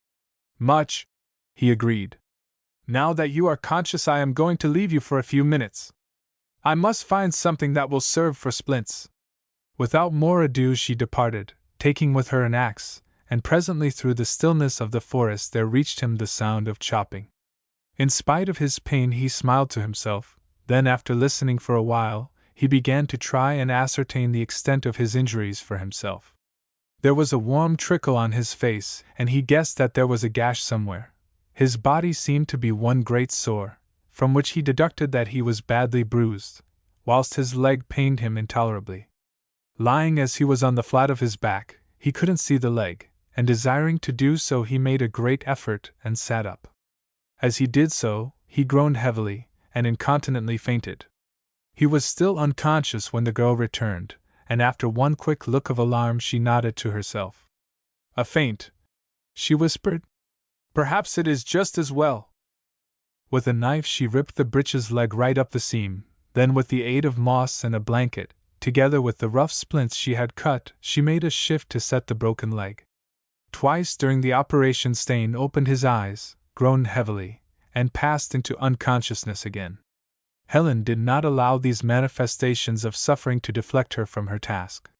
[SPEAKER 1] Much, he agreed. Now that you are conscious, I am going to leave you for a few minutes. I must find something that will serve for splints. Without more ado she departed, taking with her an axe, and presently through the stillness of the forest there reached him the sound of chopping. In spite of his pain he smiled to himself, then after listening for a while, he began to try and ascertain the extent of his injuries for himself. There was a warm trickle on his face, and he guessed that there was a gash somewhere. His body seemed to be one great sore, from which he deducted that he was badly bruised, whilst his leg pained him intolerably. Lying as he was on the flat of his back, he couldn't see the leg, and desiring to do so he made a great effort and sat up. As he did so, he groaned heavily, and incontinently fainted. He was still unconscious when the girl returned, and after one quick look of alarm she nodded to herself. A faint, she whispered. Perhaps it is just as well. With a knife she ripped the breeches leg right up the seam, then with the aid of moss and a blanket, together with the rough splints she had cut, she made a shift to set the broken leg. Twice during the operation Stain opened his eyes, groaned heavily, and passed into unconsciousness again. Helen did not allow these manifestations of suffering to deflect her from her task.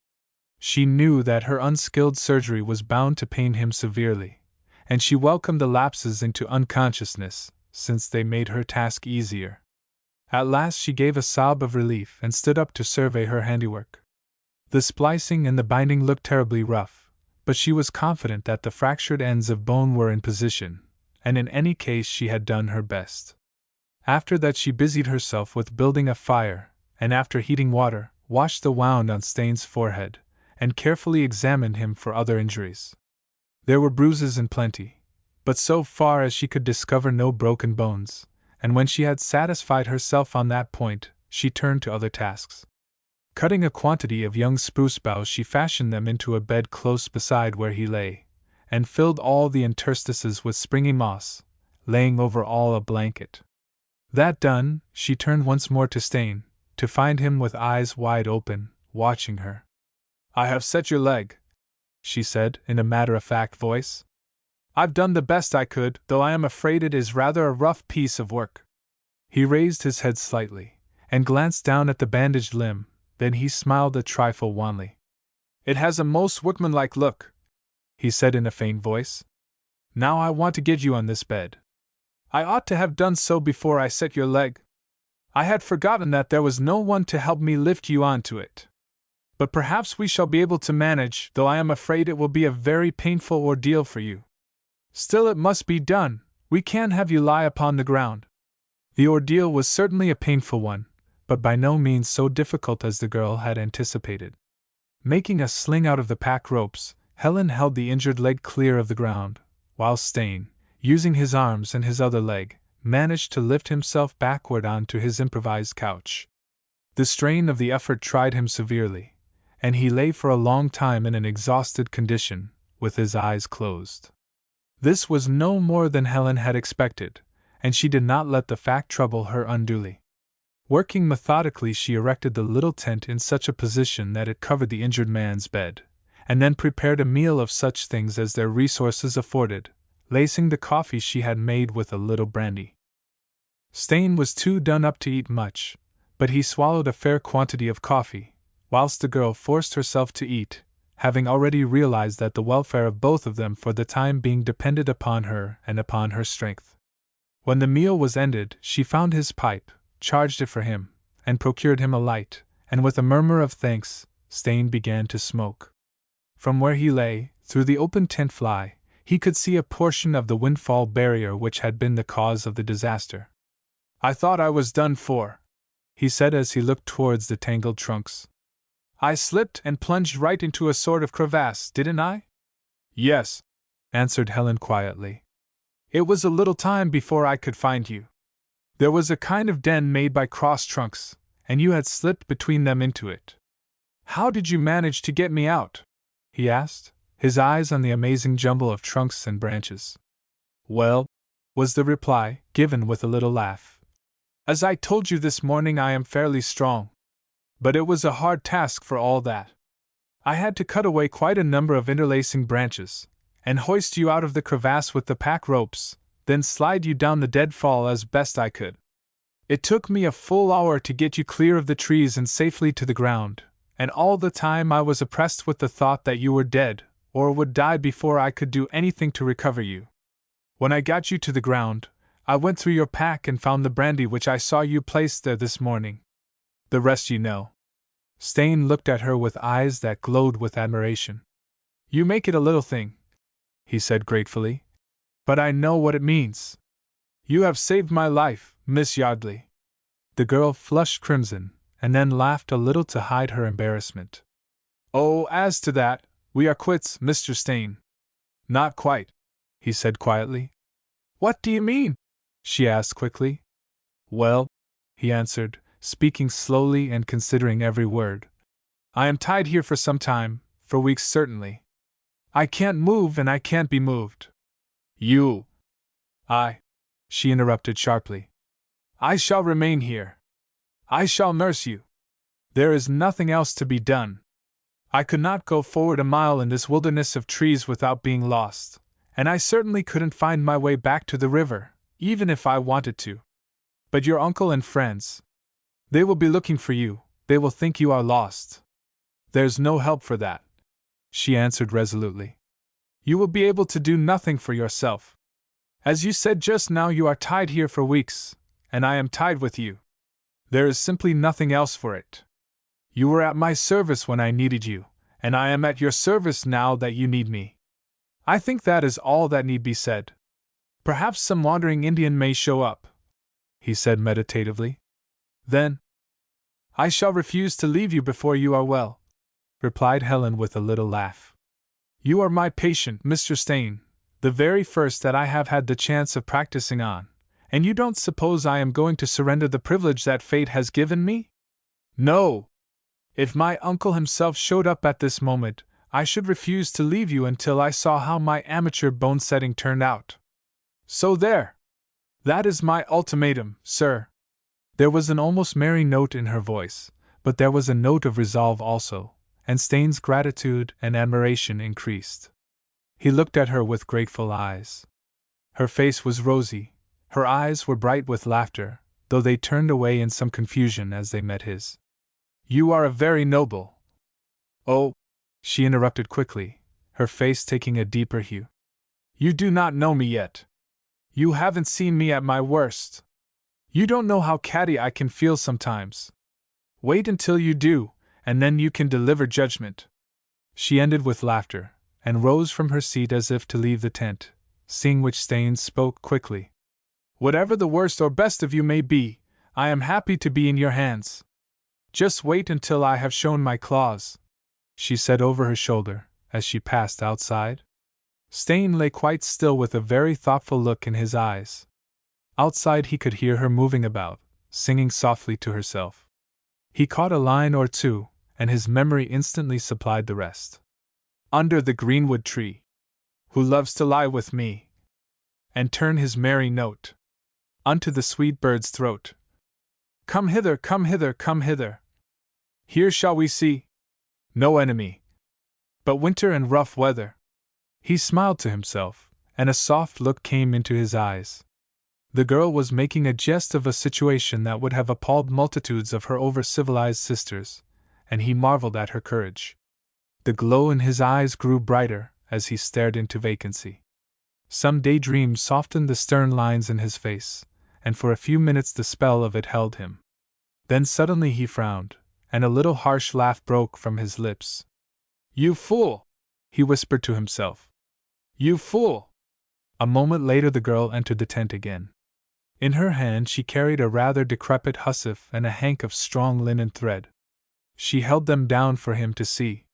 [SPEAKER 1] She knew that her unskilled surgery was bound to pain him severely, and she welcomed the lapses into unconsciousness, since they made her task easier. At last she gave a sob of relief and stood up to survey her handiwork. The splicing and the binding looked terribly rough, but she was confident that the fractured ends of bone were in position, and in any case she had done her best. After that she busied herself with building a fire, and after heating water, washed the wound on Stain's forehead, and carefully examined him for other injuries. There were bruises in plenty, but so far as she could discover no broken bones, and when she had satisfied herself on that point, she turned to other tasks. Cutting a quantity of young spruce boughs, she fashioned them into a bed close beside where he lay, and filled all the interstices with springy moss, laying over all a blanket. That done, she turned once more to Stain, to find him with eyes wide open, watching her. "I have set your leg," she said, in a matter-of-fact voice. "I've done the best I could, though I am afraid it is rather a rough piece of work." He raised his head slightly, and glanced down at the bandaged limb, then he smiled a trifle wanly. "It has a most workmanlike look," he said in a faint voice. "Now I want to get you on this bed. I ought to have done so before I set your leg. I had forgotten that there was no one to help me lift you onto it. But perhaps we shall be able to manage, though I am afraid it will be a very painful ordeal for you. Still, it must be done. We can't have you lie upon the ground." The ordeal was certainly a painful one, but by no means so difficult as the girl had anticipated. Making a sling out of the pack ropes, Helen held the injured leg clear of the ground, while Stain, using his arms and his other leg, managed to lift himself backward onto his improvised couch. The strain of the effort tried him severely, and he lay for a long time in an exhausted condition, with his eyes closed. This was no more than Helen had expected, and she did not let the fact trouble her unduly. Working methodically, she erected the little tent in such a position that it covered the injured man's bed, and then prepared a meal of such things as their resources afforded, lacing the coffee she had made with a little brandy. Stain was too done up to eat much, but he swallowed a fair quantity of coffee, whilst the girl forced herself to eat, having already realized that the welfare of both of them for the time being depended upon her and upon her strength. When the meal was ended, she found his pipe, charged it for him, and procured him a light, and with a murmur of thanks, Stain began to smoke. From where he lay, through the open tent fly, he could see a portion of the windfall barrier which had been the cause of the disaster. "I thought I was done for," he said as he looked towards the tangled trunks. "I slipped and plunged right into a sort of crevasse, didn't I?" "Yes," answered Helen quietly. "It was a little time before I could find you. There was a kind of den made by cross trunks, and you had slipped between them into it. How did you manage to get me out?" he asked, his eyes on the amazing jumble of trunks and branches. "Well," was the reply, given with a little laugh. "As I told you this morning, I am fairly strong. But it was a hard task for all that. I had to cut away quite a number of interlacing branches, and hoist you out of the crevasse with the pack ropes, then slide you down the deadfall as best I could. It took me a full hour to get you clear of the trees and safely to the ground, and all the time I was oppressed with the thought that you were dead, or would die before I could do anything to recover you. When I got you to the ground, I went through your pack and found the brandy which I saw you place there this morning. The rest you know." Stain looked at her with eyes that glowed with admiration. "You make it a little thing," he said gratefully, "but I know what it means. You have saved my life, Miss Yardley." The girl flushed crimson, and then laughed a little to hide her embarrassment. "Oh, as to that, we are quits, Mr. Stain." "Not quite," he said quietly. "What do you mean?" she asked quickly. "Well," he answered, speaking slowly and considering every word, "I am tied here for some time, for weeks certainly. I can't move and I can't be moved." "You?" "I." she interrupted sharply. I shall remain here. I shall nurse you. There is nothing else to be done. I could not go forward a mile in this wilderness of trees without being lost, and I certainly couldn't find my way back to the river, even if I wanted to. But your uncle and friends, they will be looking for you, they will think you are lost. There's no help for that, she answered resolutely. You will be able to do nothing for yourself. As you said just now, you are tied here for weeks, and I am tied with you. There is simply nothing else for it. You were at my service when I needed you, and I am at your service now that you need me. I think that is all that need be said. Perhaps some wandering Indian may show up, he said meditatively. Then, I shall refuse to leave you before you are well, replied Helen with a little laugh. You are my patient, Mr. Stain, the very first that I have had the chance of practicing on, and you don't suppose I am going to surrender the privilege that fate has given me? No! If my uncle himself showed up at this moment, I should refuse to leave you until I saw how my amateur bone-setting turned out. So there! That is my ultimatum, sir. There was an almost merry note in her voice, but there was a note of resolve also, and Stain's gratitude and admiration increased. He looked at her with grateful eyes. Her face was rosy, her eyes were bright with laughter, though they turned away in some confusion as they met his. You are a very noble. Oh, she interrupted quickly, her face taking a deeper hue. You do not know me yet. You haven't seen me at my worst. You don't know how catty I can feel sometimes. Wait until you do, and then you can deliver judgment. She ended with laughter, and rose from her seat as if to leave the tent, seeing which Staines spoke quickly. Whatever the worst or best of you may be, I am happy to be in your hands. Just wait until I have shown my claws, she said over her shoulder, as she passed outside. Stain lay quite still with a very thoughtful look in his eyes. Outside he could hear her moving about, singing softly to herself. He caught a line or two, and his memory instantly supplied the rest. Under the greenwood tree, who loves to lie with me, and turn his merry note unto the sweet bird's throat. Come hither, come hither, come hither. Here shall we see no enemy, but winter and rough weather. He smiled to himself, and a soft look came into his eyes. The girl was making a jest of a situation that would have appalled multitudes of her over-civilized sisters, and he marveled at her courage. The glow in his eyes grew brighter as he stared into vacancy. Some daydream softened the stern lines in his face, and for a few minutes the spell of it held him. Then suddenly he frowned, and a little harsh laugh broke from his lips. You fool! He whispered to himself. You fool! A moment later the girl entered the tent again. In her hand she carried a rather decrepit hussif and a hank of strong linen thread. She held them down for him to see.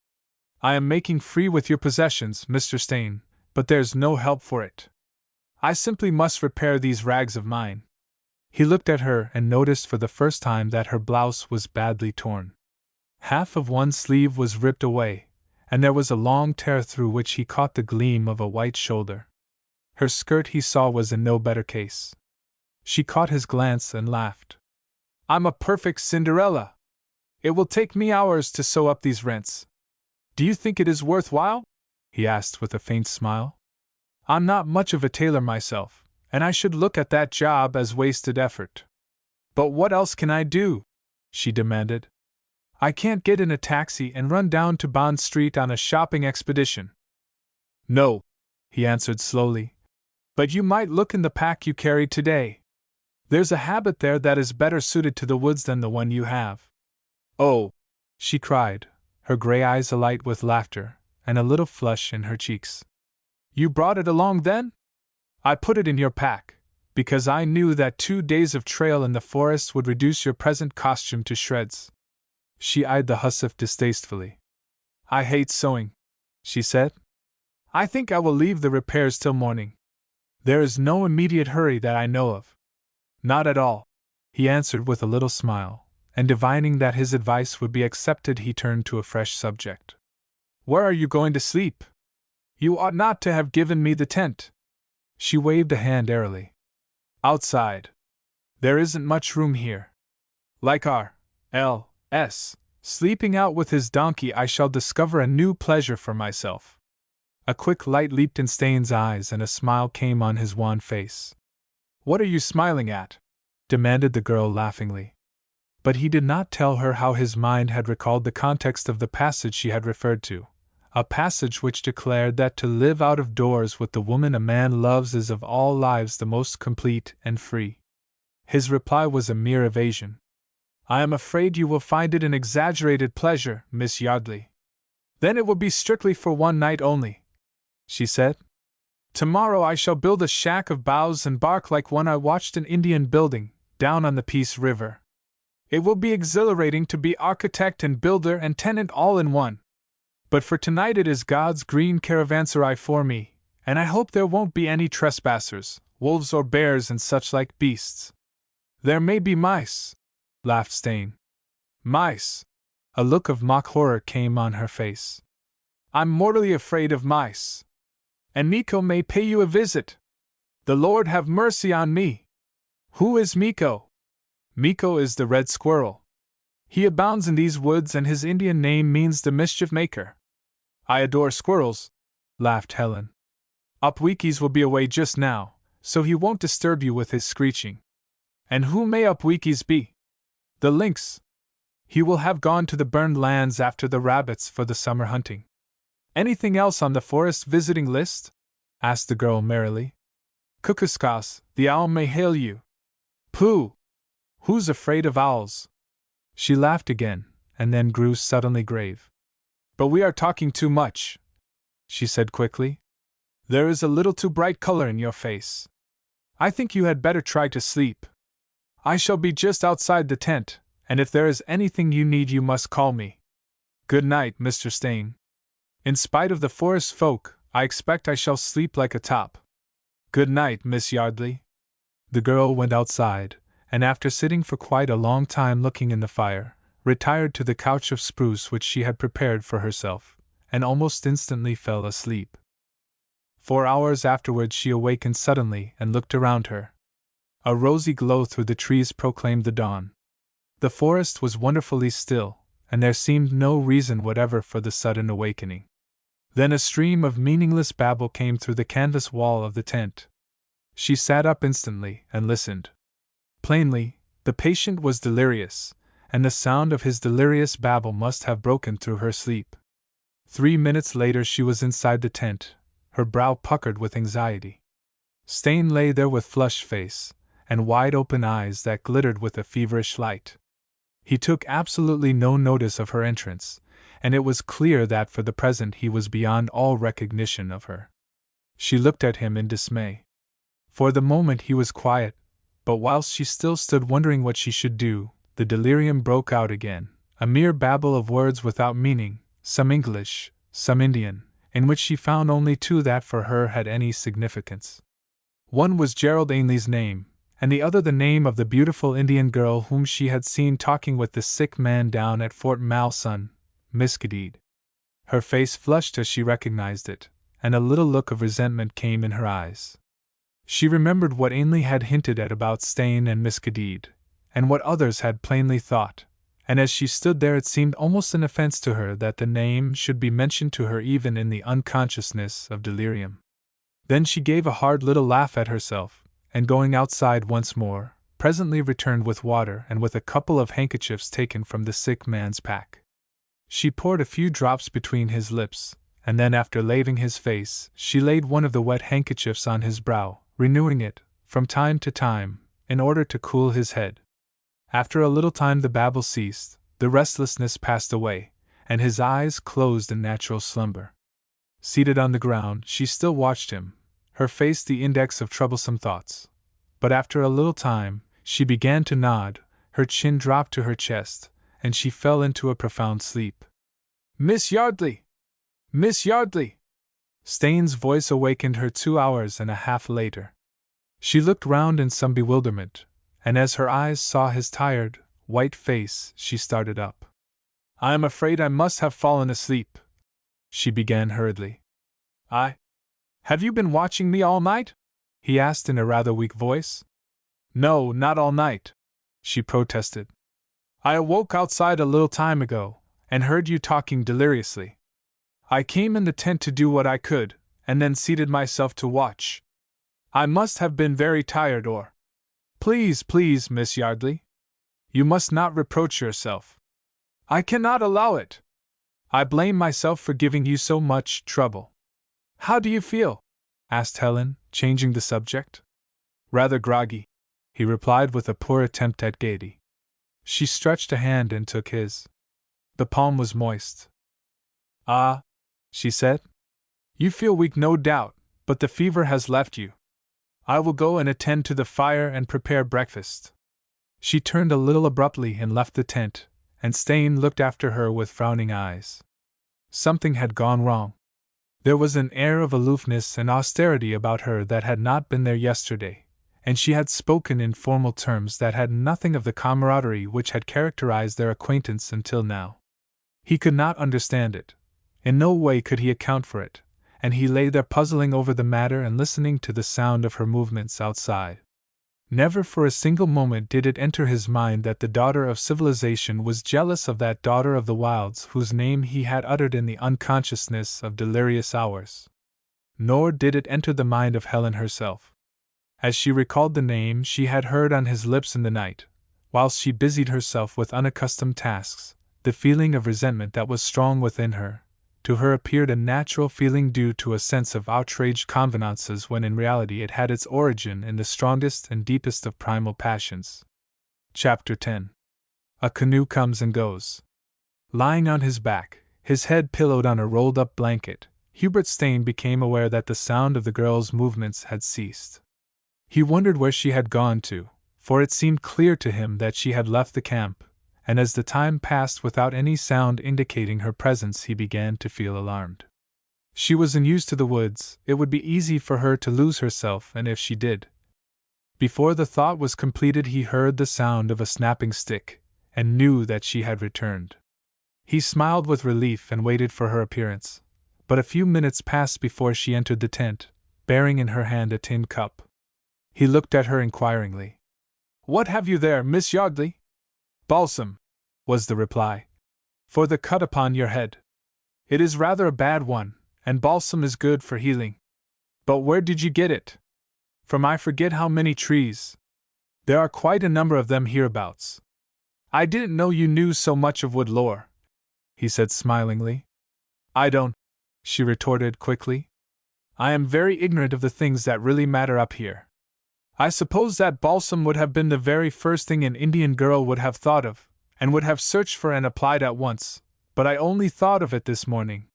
[SPEAKER 1] I am making free with your possessions, Mr. Stain, but there's no help for it. I simply must repair these rags of mine. He looked at her and noticed for the first time that her blouse was badly torn. Half of one sleeve was ripped away, and there was a long tear through which he caught the gleam of a white shoulder. Her skirt, he saw, was in no better case. She caught his glance and laughed. I'm a perfect Cinderella. It will take me hours to sew up these rents. Do you think it is worthwhile? He asked with a faint smile. I'm not much of a tailor myself, and I should look at that job as wasted effort. But what else can I do? She demanded. I can't get in a taxi and run down to Bond Street on a shopping expedition. No, he answered slowly. But you might look in the pack you carried today. There's a habit there that is better suited to the woods than the one you have. Oh! She cried, her gray eyes alight with laughter, and a little flush in her cheeks. You brought it along then? I put it in your pack, because I knew that 2 days of trail in the forest would reduce your present costume to shreds. She eyed the hussif distastefully. I hate sewing, she said. I think I will leave the repairs till morning. There is no immediate hurry that I know of. Not at all, he answered with a little smile, and divining that his advice would be accepted, he turned to a fresh subject. Where are you going to sleep? You ought not to have given me the tent. She waved a hand airily. Outside. There isn't much room here. Like R.L.S. sleeping out with his donkey, I shall discover a new pleasure for myself. A quick light leaped in Stain's eyes and a smile came on his wan face. What are you smiling at? Demanded the girl laughingly. But he did not tell her how his mind had recalled the context of the passage she had referred to, a passage which declared that to live out of doors with the woman a man loves is of all lives the most complete and free. His reply was a mere evasion. I am afraid you will find it an exaggerated pleasure, Miss Yardley. Then it will be strictly for one night only, she said. Tomorrow I shall build a shack of boughs and bark like one I watched an Indian building, down on the Peace River. It will be exhilarating to be architect and builder and tenant all in one. But for tonight it is God's green caravanserai for me, and I hope there won't be any trespassers, wolves or bears and such like beasts. There may be mice, laughed Stain. Mice! A look of mock horror came on her face. I'm mortally afraid of mice. And Miko may pay you a visit. The Lord have mercy on me. Who is Miko? Miko is the red squirrel. He abounds in these woods and his Indian name means the mischief maker. I adore squirrels, laughed Helen. Upweekis will be away just now, so he won't disturb you with his screeching. And who may Upweekis be? The lynx. He will have gone to the burned lands after the rabbits for the summer hunting. Anything else on the forest visiting list? Asked the girl merrily. Kukuskas, the owl may hail you. Pooh! Who's afraid of owls? She laughed again, and then grew suddenly grave. But we are talking too much, she said quickly. There is a little too bright color in your face. I think you had better try to sleep. I shall be just outside the tent, and if there is anything you need you must call me. Good night, Mr. Stain. In spite of the forest folk, I expect I shall sleep like a top. Good night, Miss Yardley. The girl went outside, and after sitting for quite a long time looking in the fire, retired to the couch of spruce which she had prepared for herself, and almost instantly fell asleep. 4 hours afterwards she awakened suddenly and looked around her. A rosy glow through the trees proclaimed the dawn. The forest was wonderfully still, and there seemed no reason whatever for the sudden awakening. Then a stream of meaningless babble came through the canvas wall of the tent. She sat up instantly and listened. Plainly, the patient was delirious, and the sound of his delirious babble must have broken through her sleep. 3 minutes later she was inside the tent, her brow puckered with anxiety. Stain lay there with flushed face, and wide-open eyes that glittered with a feverish light. He took absolutely no notice of her entrance, and it was clear that for the present he was beyond all recognition of her. She looked at him in dismay. For the moment he was quiet, but whilst she still stood wondering what she should do, the delirium broke out again, a mere babble of words without meaning, some English, some Indian, in which she found only two that for her had any significance. One was Gerald Ainley's name, and the other the name of the beautiful Indian girl whom she had seen talking with the sick man down at Fort Malsun, Miss Cadide. Her face flushed as she recognized it, and a little look of resentment came in her eyes. She remembered what Ainley had hinted at about Stain and Miss Cadide, and what others had plainly thought, and as she stood there it seemed almost an offense to her that the name should be mentioned to her even in the unconsciousness of delirium. Then she gave a hard little laugh at herself, and going outside once more, presently returned with water and with a couple of handkerchiefs taken from the sick man's pack. She poured a few drops between his lips, and then after laving his face, she laid one of the wet handkerchiefs on his brow, renewing it, from time to time, in order to cool his head. After a little time the babble ceased, the restlessness passed away, and his eyes closed in natural slumber. Seated on the ground, she still watched him, her face the index of troublesome thoughts. But after a little time, she began to nod, her chin dropped to her chest, and she fell into a profound sleep. Miss Yardley! Miss Yardley! Stain's voice awakened her 2 hours and a half later. She looked round in some bewilderment, and as her eyes saw his tired, white face, she started up. I am afraid I must have fallen asleep, she began hurriedly. Have you been watching me all night? He asked in a rather weak voice. No, not all night, she protested. I awoke outside a little time ago, and heard you talking deliriously. I came in the tent to do what I could, and then seated myself to watch. I must have been very tired or… Please, please, Miss Yardley. You must not reproach yourself. I cannot allow it. I blame myself for giving you so much trouble. How do you feel? Asked Helen, changing the subject. Rather groggy, he replied with a poor attempt at gaiety. She stretched a hand and took his. The palm was moist. Ah, she said. You feel weak, no doubt, but the fever has left you. I will go and attend to the fire and prepare breakfast. She turned a little abruptly and left the tent, and Stain looked after her with frowning eyes. Something had gone wrong. There was an air of aloofness and austerity about her that had not been there yesterday, and she had spoken in formal terms that had nothing of the camaraderie which had characterized their acquaintance until now. He could not understand it. In no way could he account for it, and he lay there puzzling over the matter and listening to the sound of her movements outside. Never for a single moment did it enter his mind that the daughter of civilization was jealous of that daughter of the wilds whose name he had uttered in the unconsciousness of delirious hours. Nor did it enter the mind of Helen herself. As she recalled the name she had heard on his lips in the night, whilst she busied herself with unaccustomed tasks, the feeling of resentment that was strong within her, to her appeared a natural feeling due to a sense of outraged convenances when in reality it had its origin in the strongest and deepest of primal passions. Chapter 10. A canoe comes and goes. Lying on his back, his head pillowed on a rolled-up blanket, Hubert Stain became aware that the sound of the girl's movements had ceased. He wondered where she had gone to, for it seemed clear to him that she had left the camp, and as the time passed without any sound indicating her presence he began to feel alarmed. She was unused to the woods, it would be easy for her to lose herself, and if she did… Before the thought was completed he heard the sound of a snapping stick, and knew that she had returned. He smiled with relief and waited for her appearance, but a few minutes passed before she entered the tent, bearing in her hand a tin cup. He looked at her inquiringly. "What have you there, Miss Yardley?" "Balsam," was the reply, "for the cut upon your head. It is rather a bad one, and balsam is good for healing. But where did you get it? From I forget how many trees. There are quite a number of them hereabouts. I didn't know you knew so much of wood lore," he said smilingly. "I don't," she retorted quickly. "I am very ignorant of the things that really matter up here. I suppose that balsam would have been the very first thing an Indian girl would have thought of, and would have searched for and applied at once, but I only thought of it this morning.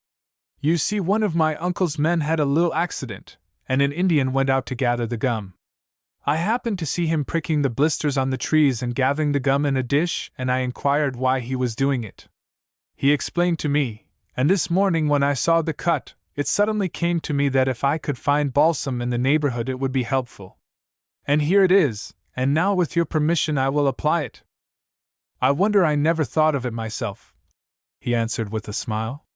[SPEAKER 1] You see, one of my uncle's men had a little accident, and an Indian went out to gather the gum. I happened to see him pricking the blisters on the trees and gathering the gum in a dish, and I inquired why he was doing it. He explained to me, and this morning when I saw the cut, it suddenly came to me that if I could find balsam in the neighborhood it would be helpful. And here it is, and now with your permission I will apply it." "I wonder I never thought of it myself," he answered with a smile.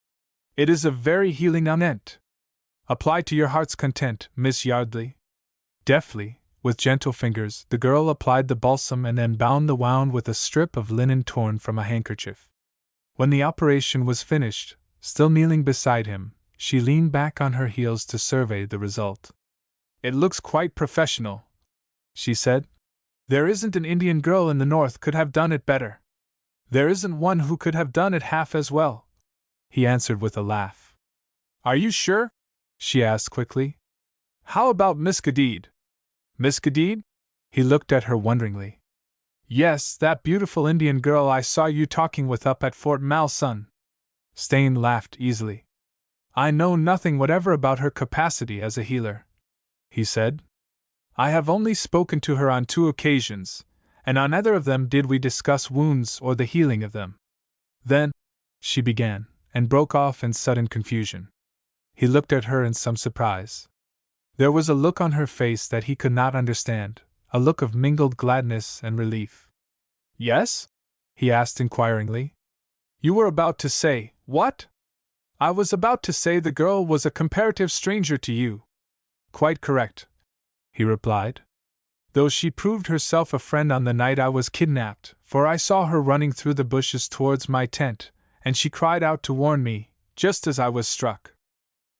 [SPEAKER 1] "It is a very healing unguent. Apply to your heart's content, Miss Yardley." Deftly, with gentle fingers, the girl applied the balsam and then bound the wound with a strip of linen torn from a handkerchief. When the operation was finished, still kneeling beside him, she leaned back on her heels to survey the result. "It looks quite professional," she said. "There isn't an Indian girl in the north could have done it better. There isn't one who could have done it half as well," he answered with a laugh. "Are you sure?" she asked quickly. "How about Miss Gadid?" "Miss Gadid?" He looked at her wonderingly. "Yes, that beautiful Indian girl I saw you talking with up at Fort Malsun." Stain laughed easily. "I know nothing whatever about her capacity as a healer," he said. "I have only spoken to her on 2 occasions, and on neither of them did we discuss wounds or the healing of them." "Then," she began, and broke off in sudden confusion. He looked at her in some surprise. There was a look on her face that he could not understand, a look of mingled gladness and relief. "Yes?" he asked inquiringly. "You were about to say, what?" "I was about to say the girl was a comparative stranger to you." "Quite correct," he replied. though she proved herself a friend on the night I was kidnapped, for I saw her running through the bushes towards my tent, and she cried out to warn me, just as I was struck.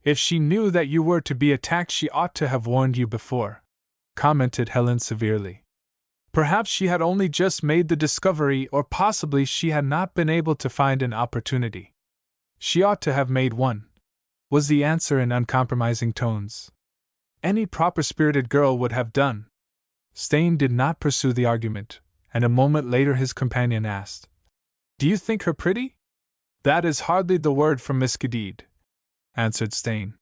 [SPEAKER 1] If she knew that you were to be attacked, she ought to have warned you before," commented Helen severely. "Perhaps she had only just made the discovery, or possibly she had not been able to find an opportunity." "She ought to have made one," was the answer in uncompromising tones. "Any proper-spirited girl would have done." Stain did not pursue the argument, and a moment later his companion asked, "Do you think her pretty?" "That is hardly the word for Miss Cadide," answered Stain.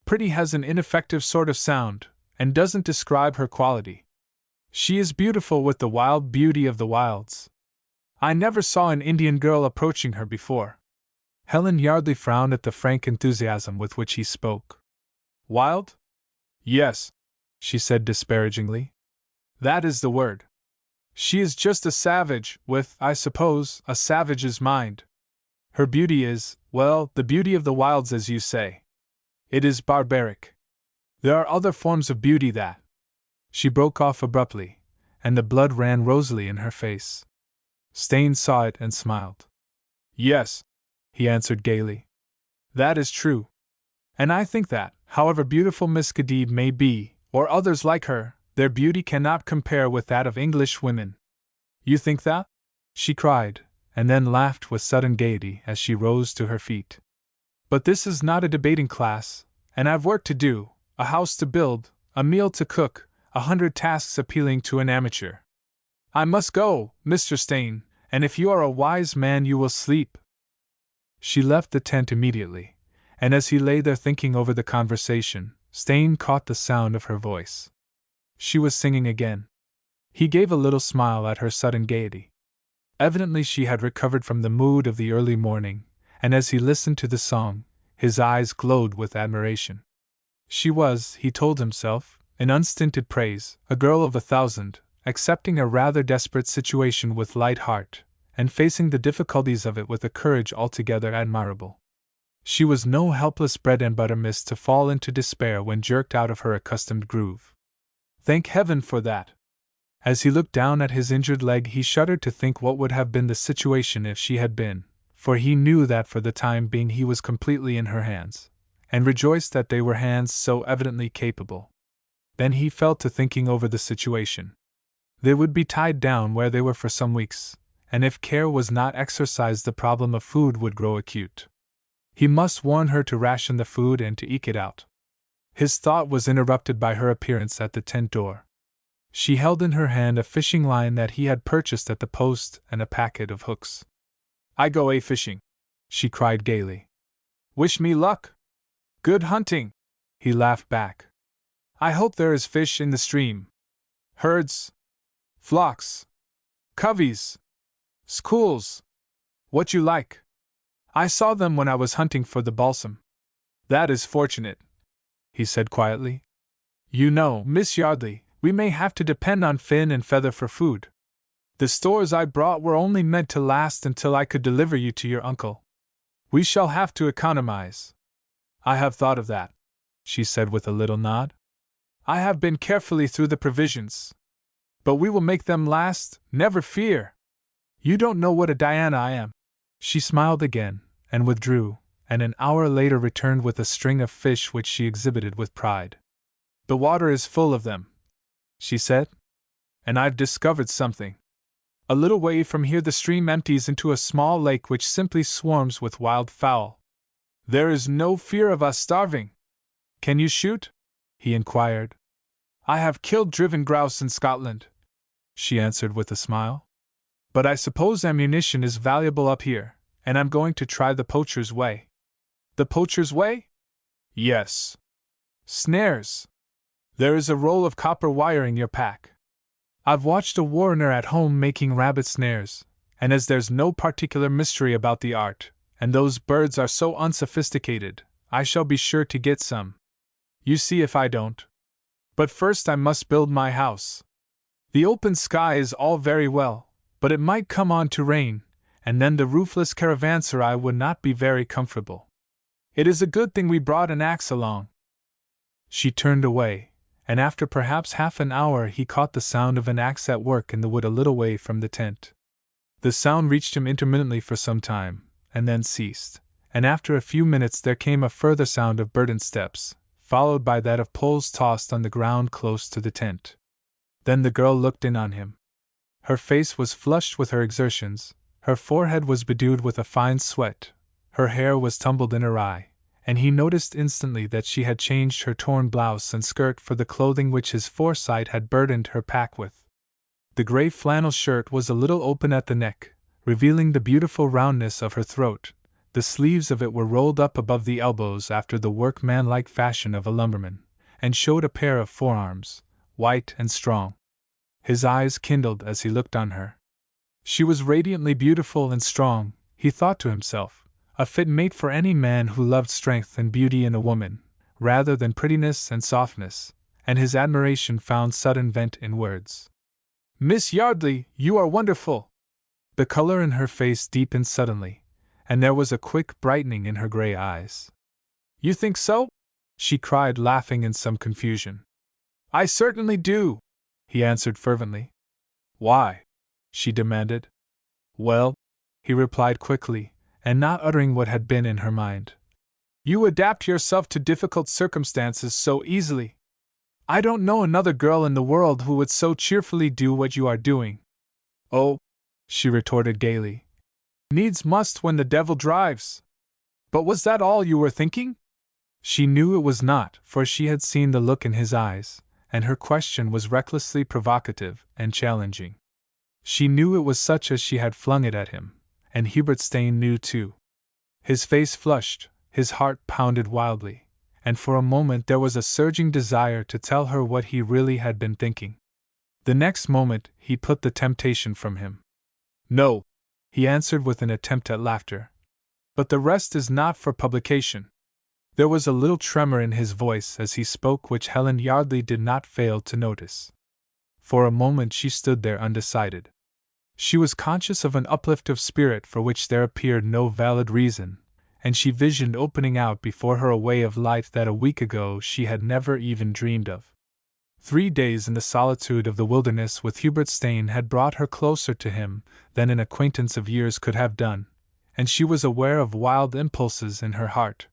[SPEAKER 1] "Pretty has an ineffective sort of sound, and doesn't describe her quality. She is beautiful with the wild beauty of the wilds. I never saw an Indian girl approaching her before." Helen Yardley frowned at the frank enthusiasm with which he spoke. "Wild? Yes," she said disparagingly. "That is the word. She is just a savage, with, I suppose, a savage's mind. Her beauty is, well, the beauty of the wilds, as you say. It is barbaric. There are other forms of beauty that—" She broke off abruptly, and the blood ran rosily in her face. Stain saw it and smiled. "Yes," he answered gaily. "That is true. And I think that, however beautiful Miss Cadide may be, or others like her, their beauty cannot compare with that of English women." "You think that?" she cried, and then laughed with sudden gaiety as she rose to her feet. "But this is not a debating class, and I've work to do, a house to build, a meal to cook, 100 tasks appealing to an amateur. I must go, Mr. Stain, and if you are a wise man you will sleep." She left the tent immediately, and as he lay there thinking over the conversation, Stain caught the sound of her voice. She was singing again. He gave a little smile at her sudden gaiety. Evidently she had recovered from the mood of the early morning, and as he listened to the song, his eyes glowed with admiration. She was, he told himself, in unstinted praise, a girl of 1,000, accepting a rather desperate situation with light heart, and facing the difficulties of it with a courage altogether admirable. She was no helpless bread-and-butter miss to fall into despair when jerked out of her accustomed groove. Thank heaven for that! As he looked down at his injured leg, he shuddered to think what would have been the situation if she had been, for he knew that for the time being he was completely in her hands, and rejoiced that they were hands so evidently capable. Then he fell to thinking over the situation. They would be tied down where they were for some weeks, and if care was not exercised the problem of food would grow acute. He must warn her to ration the food and to eke it out. His thought was interrupted by her appearance at the tent door. She held in her hand a fishing line that he had purchased at the post and a packet of hooks. "I go a-fishing," she cried gaily. "Wish me luck." "Good hunting," he laughed back. "I hope there is fish in the stream. Herds, flocks, coveys, schools, what you like. I saw them when I was hunting for the balsam." "That is fortunate," he said quietly. "You know, Miss Yardley, we may have to depend on fin and feather for food. The stores I brought were only meant to last until I could deliver you to your uncle. We shall have to economize." "I have thought of that," she said with a little nod. "I have been carefully through the provisions. But we will make them last, never fear. You don't know what a Diana I am." She smiled again, and withdrew, and an hour later returned with a string of fish which she exhibited with pride. "The water is full of them," she said. "And I've discovered something. A little way from here the stream empties into a small lake which simply swarms with wild fowl. There is no fear of us starving." "Can you shoot?" he inquired. "I have killed driven grouse in Scotland," she answered with a smile. "But I suppose ammunition is valuable up here, and I'm going to try the poacher's way." "The poacher's way?" "Yes. Snares. There is a roll of copper wire in your pack. I've watched a warrener at home making rabbit snares, and as there's no particular mystery about the art, and those birds are so unsophisticated, I shall be sure to get some. You see if I don't. But first I must build my house. The open sky is all very well, but it might come on to rain, and then the roofless caravanserai would not be very comfortable. It is a good thing we brought an axe along." She turned away, and after perhaps half an hour he caught the sound of an axe at work in the wood a little way from the tent. The sound reached him intermittently for some time, and then ceased, and after a few minutes there came a further sound of burdened steps, followed by that of poles tossed on the ground close to the tent. Then the girl looked in on him. Her face was flushed with her exertions, her forehead was bedewed with a fine sweat, her hair was tumbled in awry, and he noticed instantly that she had changed her torn blouse and skirt for the clothing which his foresight had burdened her pack with. The gray flannel shirt was a little open at the neck, revealing the beautiful roundness of her throat. The sleeves of it were rolled up above the elbows after the workmanlike fashion of a lumberman, and showed a pair of forearms, white and strong. His eyes kindled as he looked on her. She was radiantly beautiful and strong, he thought to himself, a fit mate for any man who loved strength and beauty in a woman, rather than prettiness and softness, and his admiration found sudden vent in words. "Miss Yardley, you are wonderful!" The color in her face deepened suddenly, and there was a quick brightening in her gray eyes. "You think so?" she cried, laughing in some confusion. "I certainly do," he answered fervently. "Why?" she demanded. "Well," he replied quickly, and not uttering what had been in her mind, "you adapt yourself to difficult circumstances so easily. I don't know another girl in the world who would so cheerfully do what you are doing." "Oh," she retorted gaily, "needs must when the devil drives. But was that all you were thinking?" She knew it was not, for she had seen the look in his eyes, and her question was recklessly provocative and challenging. She knew it was such as she had flung it at him, and Hubert Stain knew too. His face flushed, his heart pounded wildly, and for a moment there was a surging desire to tell her what he really had been thinking. The next moment he put the temptation from him. "No," he answered with an attempt at laughter. "But the rest is not for publication." There was a little tremor in his voice as he spoke which Helen Yardley did not fail to notice. For a moment she stood there undecided. She was conscious of an uplift of spirit for which there appeared no valid reason, and she visioned opening out before her a way of life that a week ago she had never even dreamed of. 3 days in the solitude of the wilderness with Hubert Stain had brought her closer to him than an acquaintance of years could have done, and she was aware of wild impulses in her heart.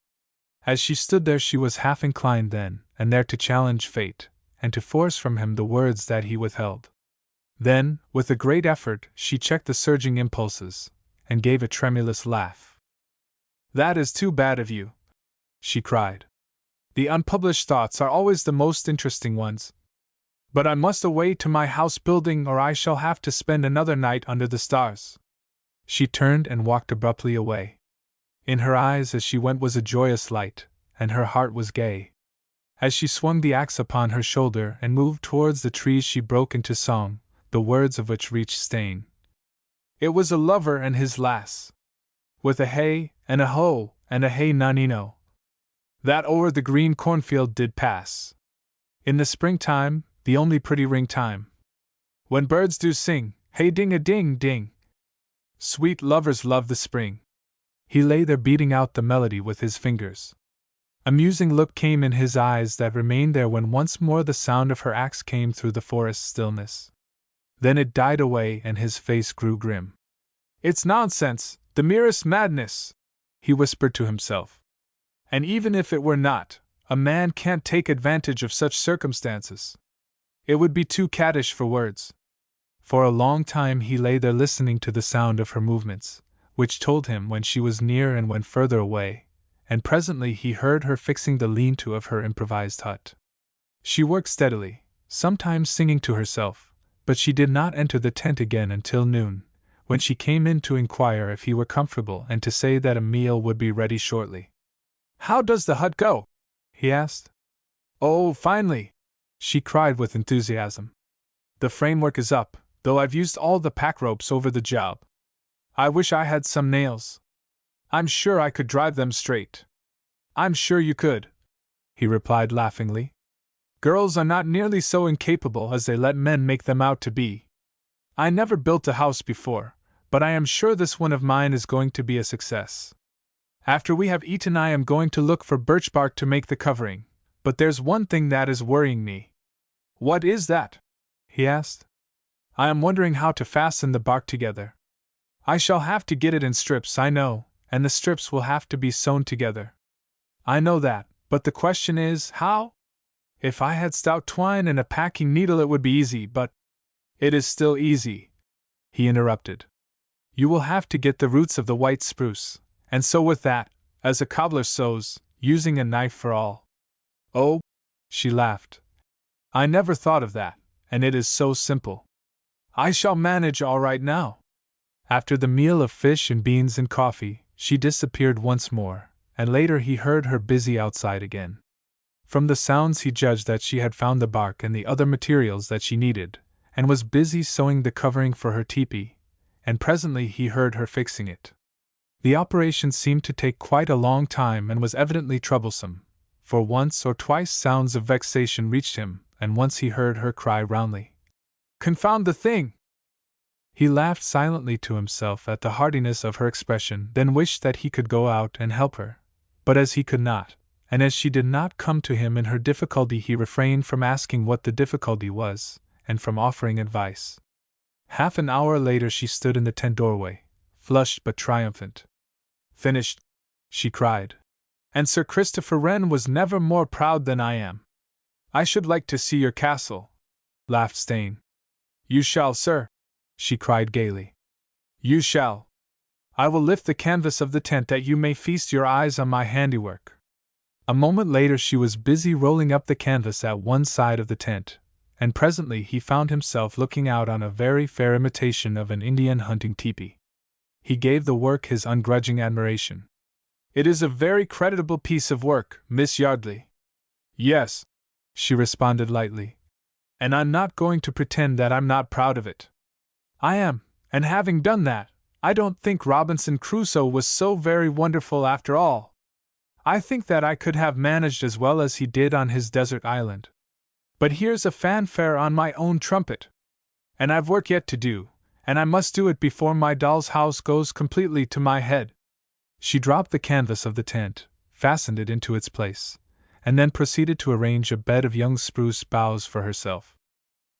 [SPEAKER 1] As she stood there she was half inclined then and there to challenge fate, and to force from him the words that he withheld. Then, with a great effort, she checked the surging impulses, and gave a tremulous laugh. "That is too bad of you," she cried. "The unpublished thoughts are always the most interesting ones. But I must away to my house building, or I shall have to spend another night under the stars." She turned and walked abruptly away. In her eyes as she went was a joyous light, and her heart was gay. As she swung the axe upon her shoulder and moved towards the trees she broke into song, the words of which reached Stain. "It was a lover and his lass, with a hey, and a ho, and a hey nonino, that o'er the green cornfield did pass. In the springtime, the only pretty ring time, when birds do sing, hey ding a ding ding. Sweet lovers love the spring." He lay there beating out the melody with his fingers. A musing look came in his eyes that remained there when once more the sound of her axe came through the forest stillness. Then it died away and his face grew grim. "It's nonsense, the merest madness," he whispered to himself. "And even if it were not, a man can't take advantage of such circumstances. It would be too caddish for words." For a long time he lay there listening to the sound of her movements, which told him when she was near and when further away, and presently he heard her fixing the lean-to of her improvised hut. She worked steadily, sometimes singing to herself, but she did not enter the tent again until noon, when she came in to inquire if he were comfortable and to say that a meal would be ready shortly. "How does the hut go?" he asked. "Oh, finely!" she cried with enthusiasm. "The framework is up, though I've used all the pack ropes over the job. I wish I had some nails. I'm sure I could drive them straight." "I'm sure you could," he replied laughingly. "Girls are not nearly so incapable as they let men make them out to be. I never built a house before, but I am sure this one of mine is going to be a success. After we have eaten I am going to look for birch bark to make the covering, but there's one thing that is worrying me. "What is that?" he asked. "I am wondering how to fasten the bark together. I shall have to get it in strips, I know, and the strips will have to be sewn together. I know that, but the question is, how? If I had stout twine and a packing needle it would be easy, but it is still easy," he interrupted. "You will have to get the roots of the white spruce, and sew with that, as a cobbler sews, using a knife for all." "Oh," she laughed. "I never thought of that, and it is so simple. I shall manage all right now." After the meal of fish and beans and coffee, she disappeared once more, and later he heard her busy outside again. From the sounds he judged that she had found the bark and the other materials that she needed, and was busy sewing the covering for her teepee, and presently he heard her fixing it. The operation seemed to take quite a long time and was evidently troublesome, for once or twice sounds of vexation reached him, and once he heard her cry roundly, "Confound the thing!" He laughed silently to himself at the heartiness of her expression, then wished that he could go out and help her. But as he could not, and as she did not come to him in her difficulty, he refrained from asking what the difficulty was, and from offering advice. Half an hour later she stood in the tent doorway, flushed but triumphant. "Finished!" she cried. "And Sir Christopher Wren was never more proud than I am." "I should like to see your castle," laughed Stain. "You shall, sir," she cried gaily. "You shall. I will lift the canvas of the tent that you may feast your eyes on my handiwork." A moment later she was busy rolling up the canvas at one side of the tent, and presently he found himself looking out on a very fair imitation of an Indian hunting teepee. He gave the work his ungrudging admiration. "It is a very creditable piece of work, Miss Yardley." "Yes," she responded lightly. "And I'm not going to pretend that I'm not proud of it. I am, and having done that, I don't think Robinson Crusoe was so very wonderful after all. I think that I could have managed as well as he did on his desert island. But here's a fanfare on my own trumpet. And I've work yet to do, and I must do it before my doll's house goes completely to my head." She dropped the canvas of the tent, fastened it into its place, and then proceeded to arrange a bed of young spruce boughs for herself.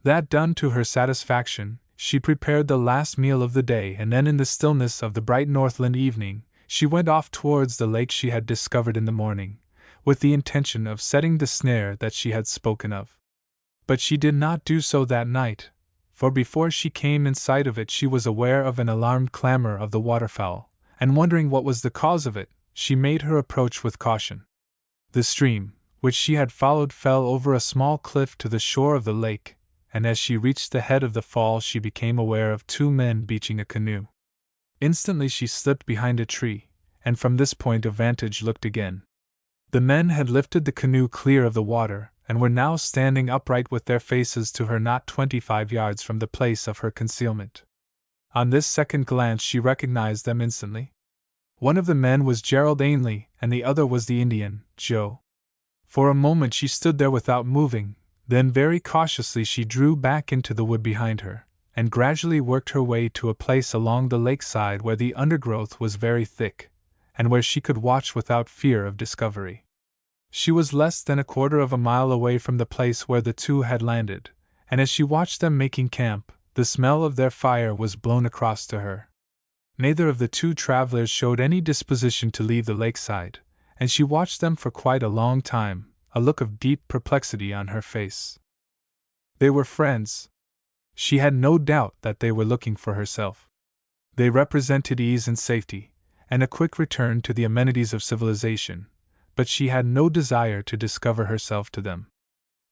[SPEAKER 1] That done to her satisfaction, she prepared the last meal of the day, and then in the stillness of the bright Northland evening, she went off towards the lake she had discovered in the morning, with the intention of setting the snare that she had spoken of. But she did not do so that night, for before she came in sight of it she was aware of an alarmed clamor of the waterfowl, and wondering what was the cause of it, she made her approach with caution. The stream, which she had followed, fell over a small cliff to the shore of the lake, and as she reached the head of the fall she became aware of two men beaching a canoe. Instantly she slipped behind a tree, and from this point of vantage looked again. The men had lifted the canoe clear of the water, and were now standing upright with their faces to her, not 25 yards from the place of her concealment. On this second glance she recognized them instantly. One of the men was Gerald Ainley, and the other was the Indian, Joe. For a moment she stood there without moving, then very cautiously she drew back into the wood behind her, and gradually worked her way to a place along the lakeside where the undergrowth was very thick, and where she could watch without fear of discovery. She was less than a quarter of a mile away from the place where the two had landed, and as she watched them making camp, the smell of their fire was blown across to her. Neither of the two travelers showed any disposition to leave the lakeside, and she watched them for quite a long time, a look of deep perplexity on her face. They were friends. She had no doubt that they were looking for herself. They represented ease and safety, and a quick return to the amenities of civilization, but she had no desire to discover herself to them.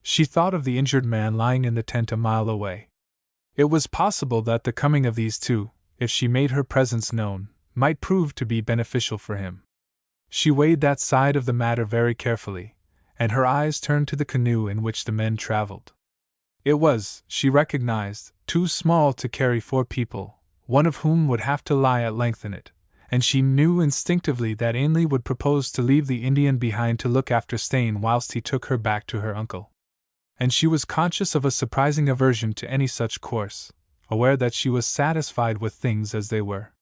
[SPEAKER 1] She thought of the injured man lying in the tent a mile away. It was possible that the coming of these two, if she made her presence known, might prove to be beneficial for him. She weighed that side of the matter very carefully, and her eyes turned to the canoe in which the men traveled. It was, she recognized, too small to carry 4 people, one of whom would have to lie at length in it, and she knew instinctively that Ainley would propose to leave the Indian behind to look after Stain whilst he took her back to her uncle. And she was conscious of a surprising aversion to any such course, aware that she was satisfied with things as they were.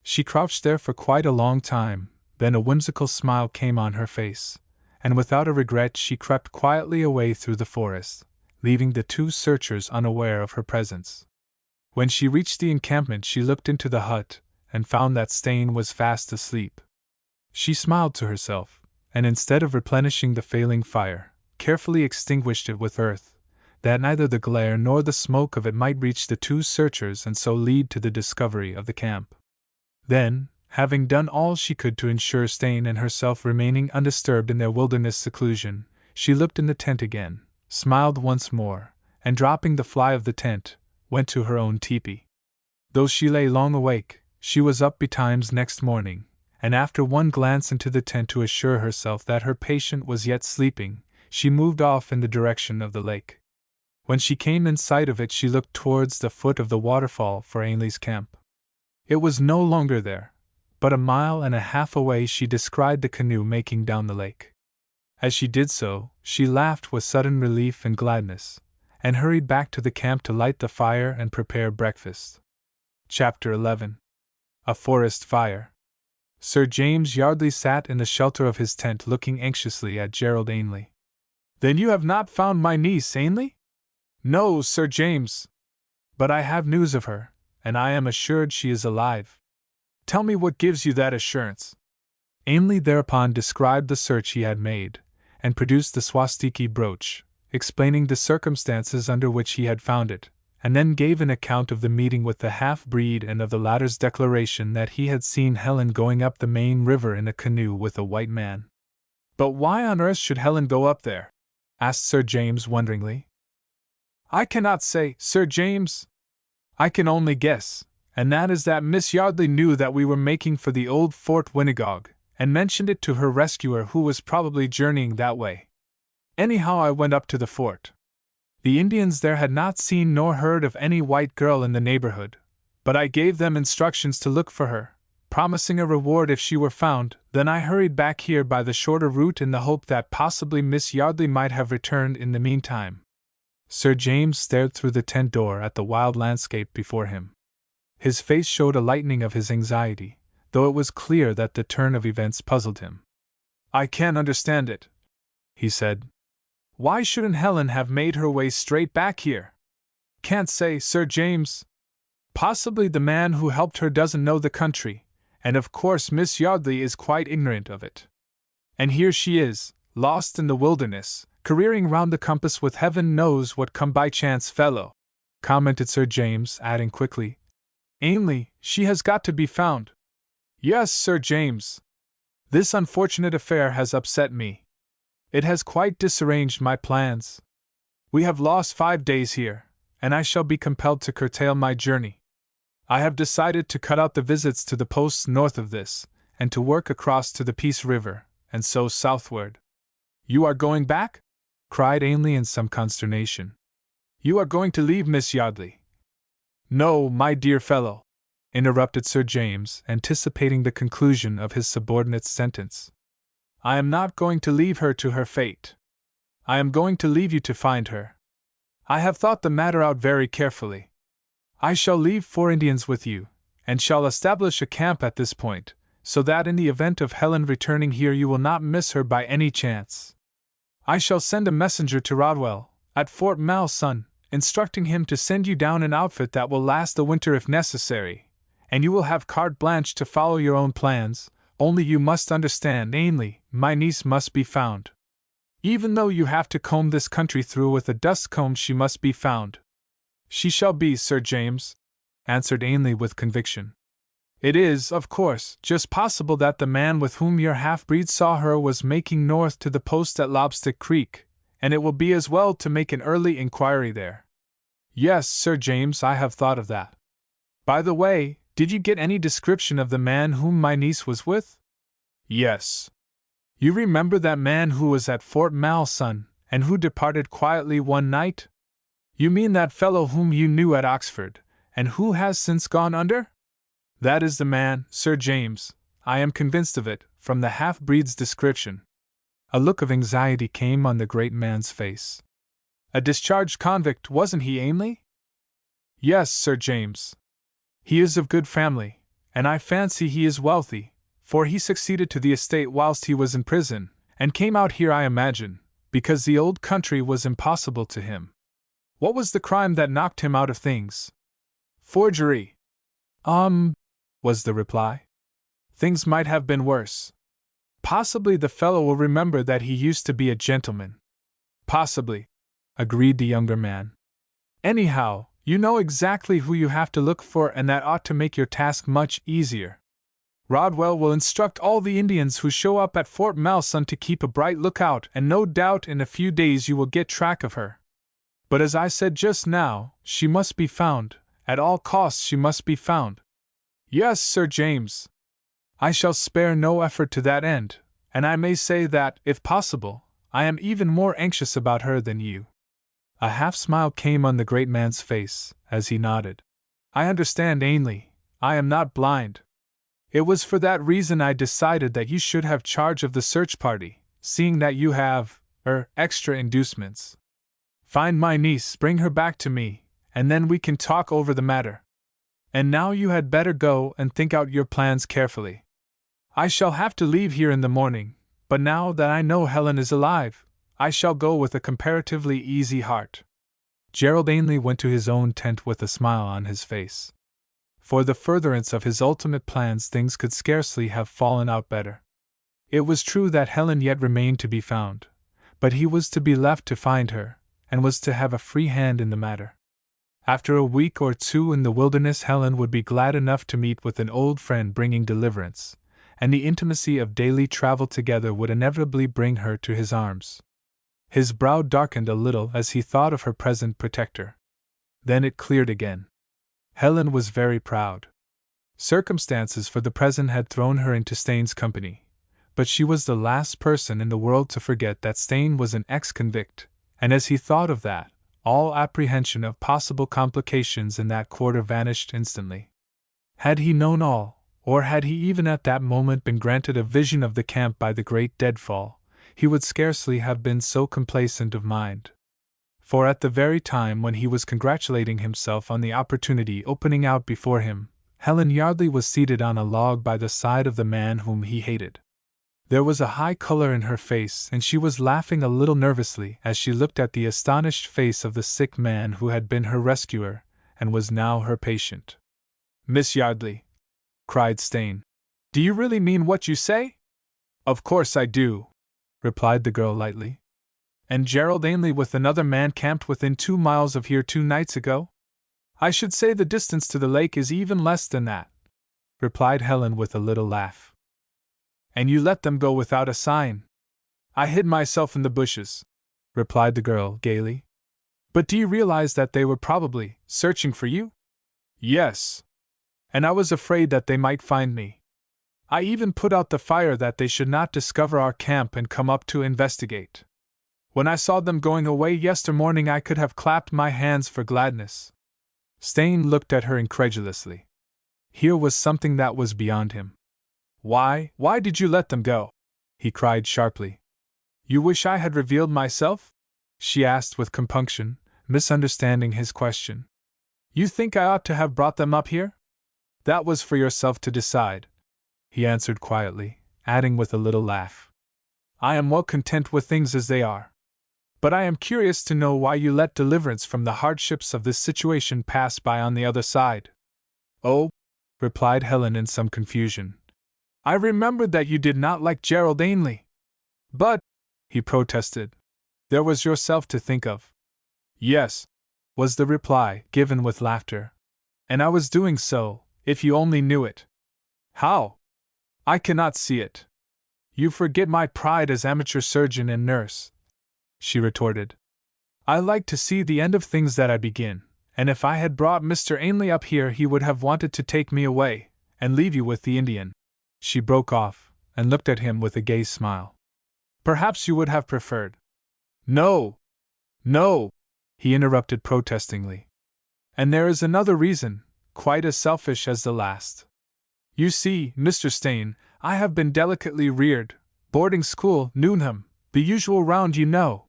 [SPEAKER 1] She crouched there for quite a long time, then a whimsical smile came on her face, and without a regret she crept quietly away through the forest, leaving the two searchers unaware of her presence. When she reached the encampment, she looked into the hut and found that Stain was fast asleep. She smiled to herself, and instead of replenishing the failing fire, carefully extinguished it with earth, that neither the glare nor the smoke of it might reach the two searchers and so lead to the discovery of the camp. Then, having done all she could to ensure Stain and herself remaining undisturbed in their wilderness seclusion, she looked in the tent again, smiled once more, and dropping the fly of the tent, went to her own tepee. Though she lay long awake, she was up betimes next morning, and after one glance into the tent to assure herself that her patient was yet sleeping, she moved off in the direction of the lake. When she came in sight of it, she looked towards the foot of the waterfall for Ainley's camp. It was no longer there, but a mile and a half away she descried the canoe making down the lake. As she did so, she laughed with sudden relief and gladness, and hurried back to the camp to light the fire and prepare breakfast. Chapter 11. A Forest Fire. Sir James Yardley sat in the shelter of his tent looking anxiously at Gerald Ainley. "Then you have not found my niece, Ainley?" "No, Sir James. But I have news of her, and I am assured she is alive." "Tell me what gives you that assurance." Ainley thereupon described the search he had made, and produced the swastiki brooch, explaining the circumstances under which he had found it, and then gave an account of the meeting with the half-breed and of the latter's declaration that he had seen Helen going up the main river in a canoe with a white man. "But why on earth should Helen go up there?" asked Sir James wonderingly. "I cannot say, Sir James. I can only guess, and that is that Miss Yardley knew that we were making for the old Fort Winnegog, and mentioned it to her rescuer, who was probably journeying that way. Anyhow, I went up to the fort. The Indians there had not seen nor heard of any white girl in the neighborhood, but I gave them instructions to look for her, promising a reward if she were found. Then I hurried back here by the shorter route in the hope that possibly Miss Yardley might have returned in the meantime." Sir James stared through the tent door at the wild landscape before him. His face showed a lightening of his anxiety, though it was clear that the turn of events puzzled him. "I can't understand it," he said. "Why shouldn't Helen have made her way straight back here?" "Can't say, Sir James. Possibly the man who helped her doesn't know the country, and of course Miss Yardley is quite ignorant of it. And here she is, lost in the wilderness, careering round the compass with heaven knows what come-by-chance fellow," commented Sir James, adding quickly, "Ainley, she has got to be found." "Yes, Sir James. This unfortunate affair has upset me. It has quite disarranged my plans. We have lost 5 days here, and I shall be compelled to curtail my journey. I have decided to cut out the visits to the posts north of this, and to work across to the Peace River, and so southward." "You are going back?" cried Ainley in some consternation. "You are going to leave Miss Yardley?" "No, my dear fellow," interrupted Sir James, anticipating the conclusion of his subordinate's sentence. "I am not going to leave her to her fate. I am going to leave you to find her. I have thought the matter out very carefully. I shall leave 4 Indians with you, and shall establish a camp at this point, so that in the event of Helen returning here you will not miss her by any chance. I shall send a messenger to Rodwell, at Fort Malsun, instructing him to send you down an outfit that will last the winter if necessary, and you will have carte blanche to follow your own plans. Only you must understand, Ainley, my niece must be found. Even though you have to comb this country through with a dust comb, she must be found." "She shall be, Sir James," answered Ainley with conviction. "It is, of course, just possible that the man with whom your half-breed saw her was making north to the post at Lobstick Creek, and it will be as well to make an early inquiry there." "Yes, Sir James, I have thought of that. By the way, did you get any description of the man whom my niece was with?" "Yes." "You remember that man who was at Fort Malsun, and who departed quietly one night? You mean that fellow whom you knew at Oxford, and who has since gone under?" "That is the man, Sir James. I am convinced of it, from the half-breed's description." A look of anxiety came on the great man's face. "A discharged convict, wasn't he, Ainley?" "Yes, Sir James. He is of good family, and I fancy he is wealthy, for he succeeded to the estate whilst he was in prison, and came out here, I imagine, because the old country was impossible to him. What was the crime that knocked him out of things? Forgery. Was the reply. Things might have been worse. Possibly the fellow will remember that he used to be a gentleman. Possibly, agreed the younger man. Anyhow, you know exactly who you have to look for, and that ought to make your task much easier. Rodwell will instruct all the Indians who show up at Fort Malsun to keep a bright lookout, and no doubt in a few days you will get track of her. But as I said just now, she must be found. At all costs she must be found. Yes, Sir James. I shall spare no effort to that end, and I may say that, if possible, I am even more anxious about her than you. A half-smile came on the great man's face, as he nodded. I understand, Ainley. I am not blind. It was for that reason I decided that you should have charge of the search party, seeing that you have, extra inducements. Find my niece, bring her back to me, and then we can talk over the matter. And now you had better go and think out your plans carefully. I shall have to leave here in the morning, but now that I know Helen is alive, I shall go with a comparatively easy heart. Gerald Ainley went to his own tent with a smile on his face. For the furtherance of his ultimate plans, things could scarcely have fallen out better. It was true that Helen yet remained to be found, but he was to be left to find her, and was to have a free hand in the matter. After a week or two in the wilderness, Helen would be glad enough to meet with an old friend bringing deliverance, and the intimacy of daily travel together would inevitably bring her to his arms. His brow darkened a little as he thought of her present protector. Then it cleared again. Helen was very proud. Circumstances for the present had thrown her into Staines' company, but she was the last person in the world to forget that Staines was an ex-convict, and as he thought of that, all apprehension of possible complications in that quarter vanished instantly. Had he known all, or had he even at that moment been granted a vision of the camp by the great deadfall, he would scarcely have been so complacent of mind. For at the very time when he was congratulating himself on the opportunity opening out before him, Helen Yardley was seated on a log by the side of the man whom he hated. There was a high color in her face, and she was laughing a little nervously as she looked at the astonished face of the sick man who had been her rescuer, and was now her patient. "Miss Yardley," cried Staines, "do you really mean what you say?" "Of course I do," replied the girl lightly. "And Gerald Ainley with another man camped within 2 miles of here 2 nights ago?" "I should say the distance to the lake is even less than that," replied Helen with a little laugh. "And you let them go without a sign?" "I hid myself in the bushes," replied the girl gaily. "But do you realize that they were probably searching for you?" "Yes. And I was afraid that they might find me. I even put out the fire that they should not discover our camp and come up to investigate. When I saw them going away yestermorning, I could have clapped my hands for gladness." Staines looked at her incredulously. Here was something that was beyond him. Why did you let them go?" he cried sharply. "You wish I had revealed myself?" she asked with compunction, misunderstanding his question. "You think I ought to have brought them up here?" "That was for yourself to decide," he answered quietly, adding with a little laugh. "I am well content with things as they are. But I am curious to know why you let deliverance from the hardships of this situation pass by on the other side." "Oh," replied Helen in some confusion, "I remembered that you did not like Gerald Ainley." "But," he protested, "there was yourself to think of." "Yes," was the reply, given with laughter. "And I was doing so, if you only knew it." "How?" "I cannot see it." "You forget my pride as amateur surgeon and nurse," she retorted. "I like to see the end of things that I begin, and if I had brought Mr. Ainley up here he would have wanted to take me away, and leave you with the Indian." She broke off, and looked at him with a gay smile. "Perhaps you would have preferred—" "No! No!" he interrupted protestingly. "And there is another reason, quite as selfish as the last. You see, Mr. Staines, I have been delicately reared, boarding school, Newnham, the usual round you know.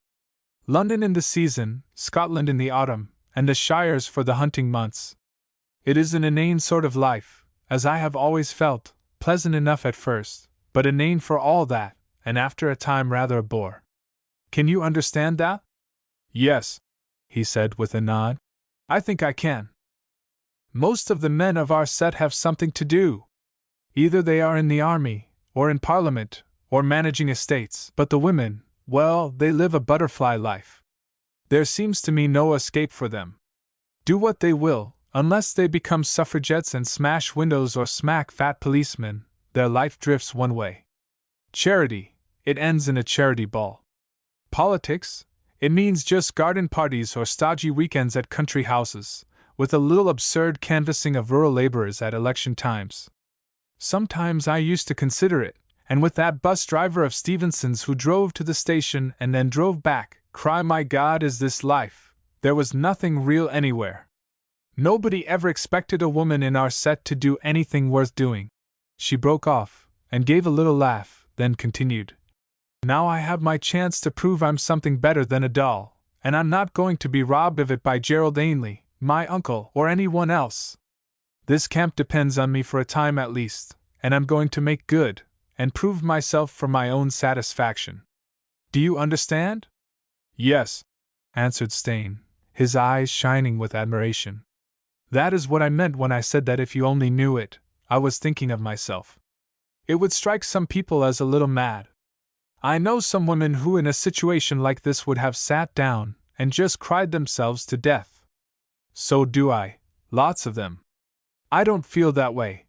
[SPEAKER 1] London in the season, Scotland in the autumn, and the Shires for the hunting months. It is an inane sort of life, as I have always felt, pleasant enough at first, but inane for all that, and after a time rather a bore. Can you understand that?" "Yes," he said with a nod. I think I can. Most of the men of our set have something to do. Either they are in the army, or in Parliament, or managing estates, but the women, well, they live a butterfly life. There seems to me no escape for them. Do what they will, unless they become suffragettes and smash windows or smack fat policemen, their life drifts one way. Charity, it ends in a charity ball. Politics, it means just garden parties or stodgy weekends at country houses, with a little absurd canvassing of rural laborers at election times. Sometimes I used to consider it, and with that bus driver of Stevenson's who drove to the station and then drove back, cry, my God, is this life? There was nothing real anywhere. Nobody ever expected a woman in our set to do anything worth doing. She broke off, and gave a little laugh, then continued. Now I have my chance to prove I'm something better than a doll, and I'm not going to be robbed of it by Gerald Ainley, my uncle, or anyone else. This camp depends on me for a time at least, and I'm going to make good, and prove myself for my own satisfaction. Do you understand? Yes, answered Stain, his eyes shining with admiration. That is what I meant when I said that if you only knew it, I was thinking of myself. It would strike some people as a little mad. I know some women who in a situation like this would have sat down and just cried themselves to death. So do I, lots of them. I don't feel that way.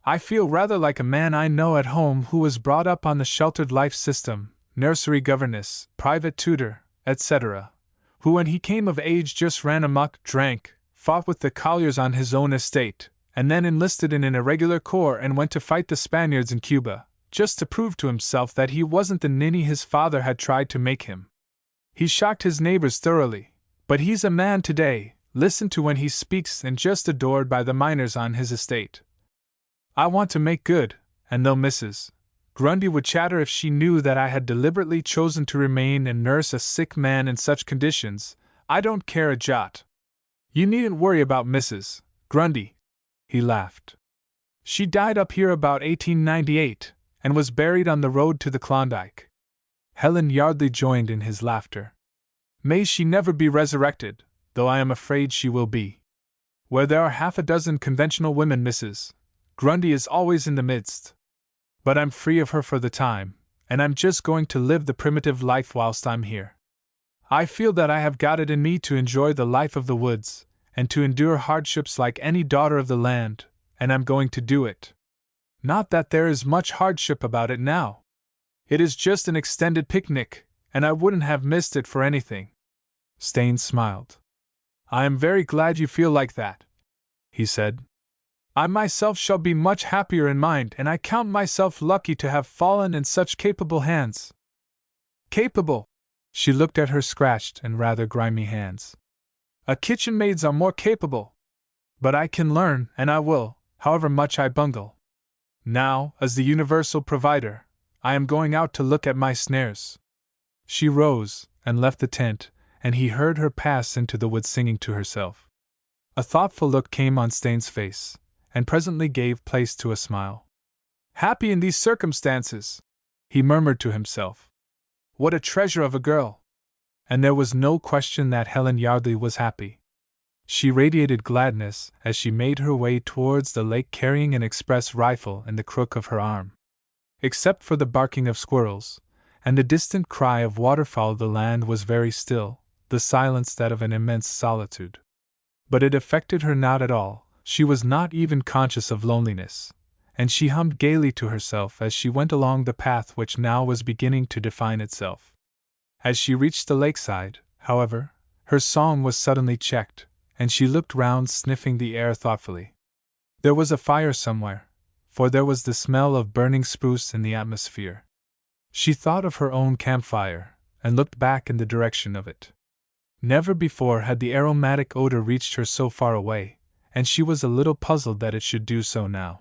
[SPEAKER 1] I feel rather like a man I know at home who was brought up on the sheltered life system, nursery governess, private tutor, etc., who when he came of age just ran amok, drank, fought with the colliers on his own estate, and then enlisted in an irregular corps and went to fight the Spaniards in Cuba, just to prove to himself that he wasn't the ninny his father had tried to make him. He shocked his neighbors thoroughly, but he's a man today, listened to when he speaks and just adored by the miners on his estate. I want to make good, and though Mrs. Grundy would chatter if she knew that I had deliberately chosen to remain and nurse a sick man in such conditions, I don't care a jot. You needn't worry about Mrs. Grundy. He laughed. She died up here about 1898, and was buried on the road to the Klondike. Helen Yardley joined in his laughter. May she never be resurrected, though I am afraid she will be. Where there are half a dozen conventional women, Mrs. Grundy is always in the midst. But I'm free of her for the time, and I'm just going to live the primitive life whilst I'm here. I feel that I have got it in me to enjoy the life of the woods, and to endure hardships like any daughter of the land, and I'm going to do it. Not that there is much hardship about it now. It is just an extended picnic, and I wouldn't have missed it for anything. Stain smiled. I am very glad you feel like that, he said. I myself shall be much happier in mind, and I count myself lucky to have fallen in such capable hands. Capable? She looked at her scratched and rather grimy hands. Kitchen maids are more capable. But I can learn, and I will, however much I bungle. Now, as the universal provider, I am going out to look at my snares. She rose and left the tent, and he heard her pass into the wood singing to herself. A thoughtful look came on Stain's face, and presently gave place to a smile. Happy in these circumstances, he murmured to himself. What a treasure of a girl! And there was no question that Helen Yardley was happy. She radiated gladness as she made her way towards the lake carrying an express rifle in the crook of her arm. Except for the barking of squirrels, and the distant cry of waterfowl, the land was very still, the silence that of an immense solitude. But it affected her not at all. She was not even conscious of loneliness, and she hummed gaily to herself as she went along the path which now was beginning to define itself. As she reached the lakeside, however, her song was suddenly checked, and she looked round, sniffing the air thoughtfully. There was a fire somewhere, for there was the smell of burning spruce in the atmosphere. She thought of her own campfire, and looked back in the direction of it. Never before had the aromatic odor reached her so far away, and she was a little puzzled that it should do so now.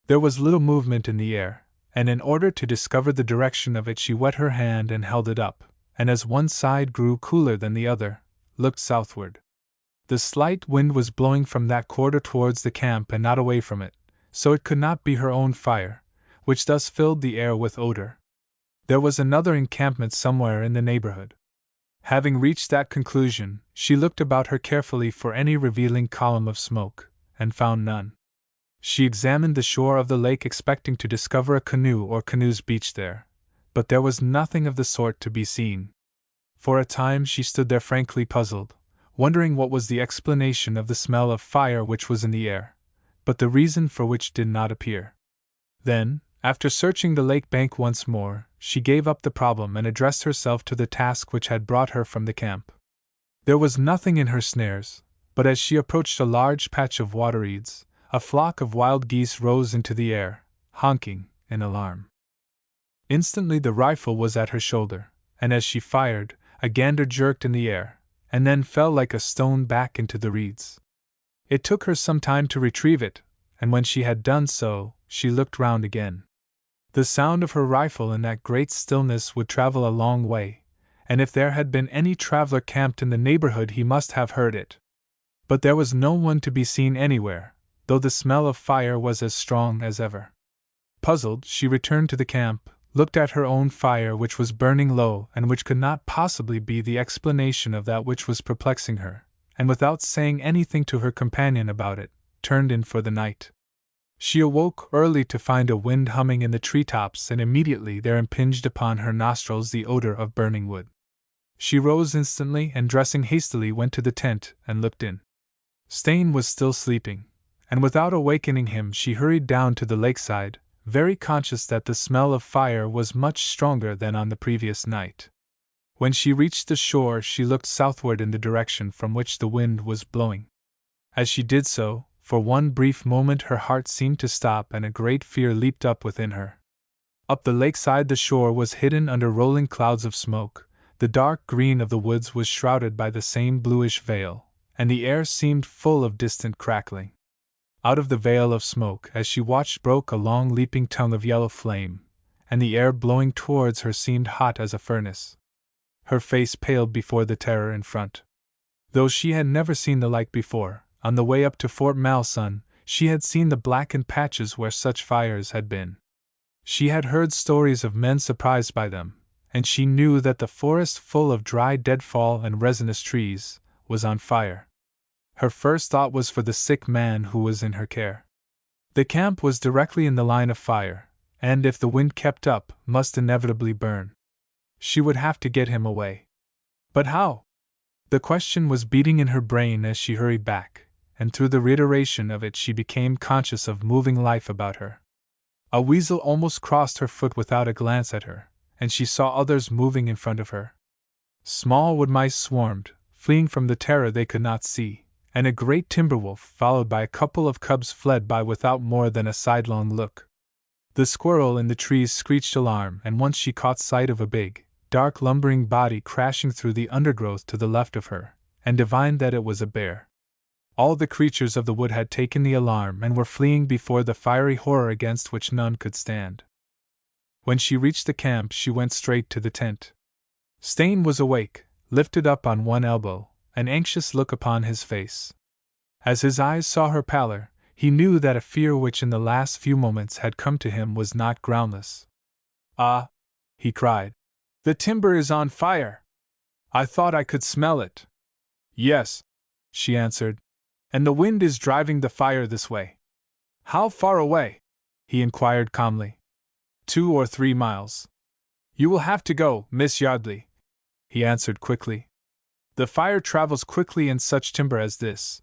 [SPEAKER 1] There was little movement in the air, and in order to discover the direction of it she wet her hand and held it up, and as one side grew cooler than the other, looked southward. The slight wind was blowing from that quarter towards the camp and not away from it, so it could not be her own fire, which thus filled the air with odor. There was another encampment somewhere in the neighborhood. Having reached that conclusion, she looked about her carefully for any revealing column of smoke, and found none. She examined the shore of the lake expecting to discover a canoe or canoes beached there, but there was nothing of the sort to be seen. For a time she stood there frankly puzzled, wondering what was the explanation of the smell of fire which was in the air, but the reason for which did not appear. Then, after searching the lake bank once more, she gave up the problem and addressed herself to the task which had brought her from the camp. There was nothing in her snares, but as she approached a large patch of water reeds, a flock of wild geese rose into the air, honking in alarm. Instantly the rifle was at her shoulder, and as she fired, a gander jerked in the air, and then fell like a stone back into the reeds. It took her some time to retrieve it, and when she had done so, she looked round again. The sound of her rifle in that great stillness would travel a long way, and if there had been any traveler camped in the neighborhood he must have heard it. But there was no one to be seen anywhere, though the smell of fire was as strong as ever. Puzzled, she returned to the camp, looked at her own fire which was burning low and which could not possibly be the explanation of that which was perplexing her, and without saying anything to her companion about it, turned in for the night. She awoke early to find a wind humming in the treetops, and immediately there impinged upon her nostrils the odor of burning wood. She rose instantly and dressing hastily went to the tent and looked in. Stain was still sleeping, and without awakening him she hurried down to the lakeside, very conscious that the smell of fire was much stronger than on the previous night. When she reached the shore she looked southward in the direction from which the wind was blowing. As she did so, for one brief moment her heart seemed to stop and a great fear leaped up within her. Up the lakeside the shore was hidden under rolling clouds of smoke, the dark green of the woods was shrouded by the same bluish veil, and the air seemed full of distant crackling. Out of the veil of smoke, as she watched, broke a long leaping tongue of yellow flame, and the air blowing towards her seemed hot as a furnace. Her face paled before the terror in front. Though she had never seen the like before, on the way up to Fort Malsun, she had seen the blackened patches where such fires had been. She had heard stories of men surprised by them, and she knew that the forest full of dry deadfall and resinous trees was on fire. Her first thought was for the sick man who was in her care. The camp was directly in the line of fire, and if the wind kept up, must inevitably burn. She would have to get him away. But how? The question was beating in her brain as she hurried back, and through the reiteration of it she became conscious of moving life about her. A weasel almost crossed her foot without a glance at her, and she saw others moving in front of her. Small wood mice swarmed, fleeing from the terror they could not see, and a great timber wolf, followed by a couple of cubs, fled by without more than a sidelong look. The squirrel in the trees screeched alarm, and once she caught sight of a big, dark lumbering body crashing through the undergrowth to the left of her, and divined that it was a bear. All the creatures of the wood had taken the alarm and were fleeing before the fiery horror against which none could stand. When she reached the camp she went straight to the tent. Stain was awake, lifted up on one elbow, an anxious look upon his face. As his eyes saw her pallor, he knew that a fear which in the last few moments had come to him was not groundless. "Ah!" he cried. "The timber is on fire! I thought I could smell it." "Yes," she answered, "and the wind is driving the fire this way." "How far away?" he inquired calmly. 2 or 3 miles. "You will have to go, Miss Yardley," he answered quickly. "The fire travels quickly in such timber as this.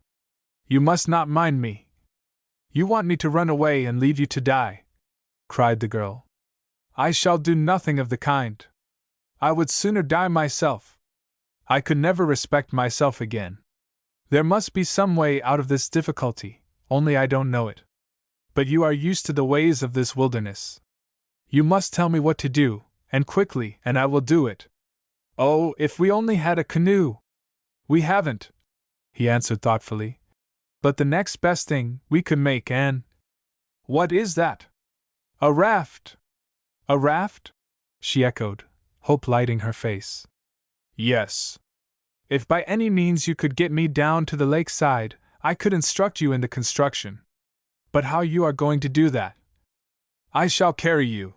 [SPEAKER 1] You must not mind me." "You want me to run away and leave you to die?" cried the girl. "I shall do nothing of the kind. I would sooner die myself. I could never respect myself again. There must be some way out of this difficulty, only I don't know it. But you are used to the ways of this wilderness. You must tell me what to do, and quickly, and I will do it. Oh, if we only had a canoe!" "We haven't," he answered thoughtfully. "But the next best thing we could make an—" "What is that?" "A raft." "A raft?" she echoed, hope lighting her face. "Yes. If by any means you could get me down to the lakeside, I could instruct you in the construction. But how you are going to do that?" "I shall carry you,"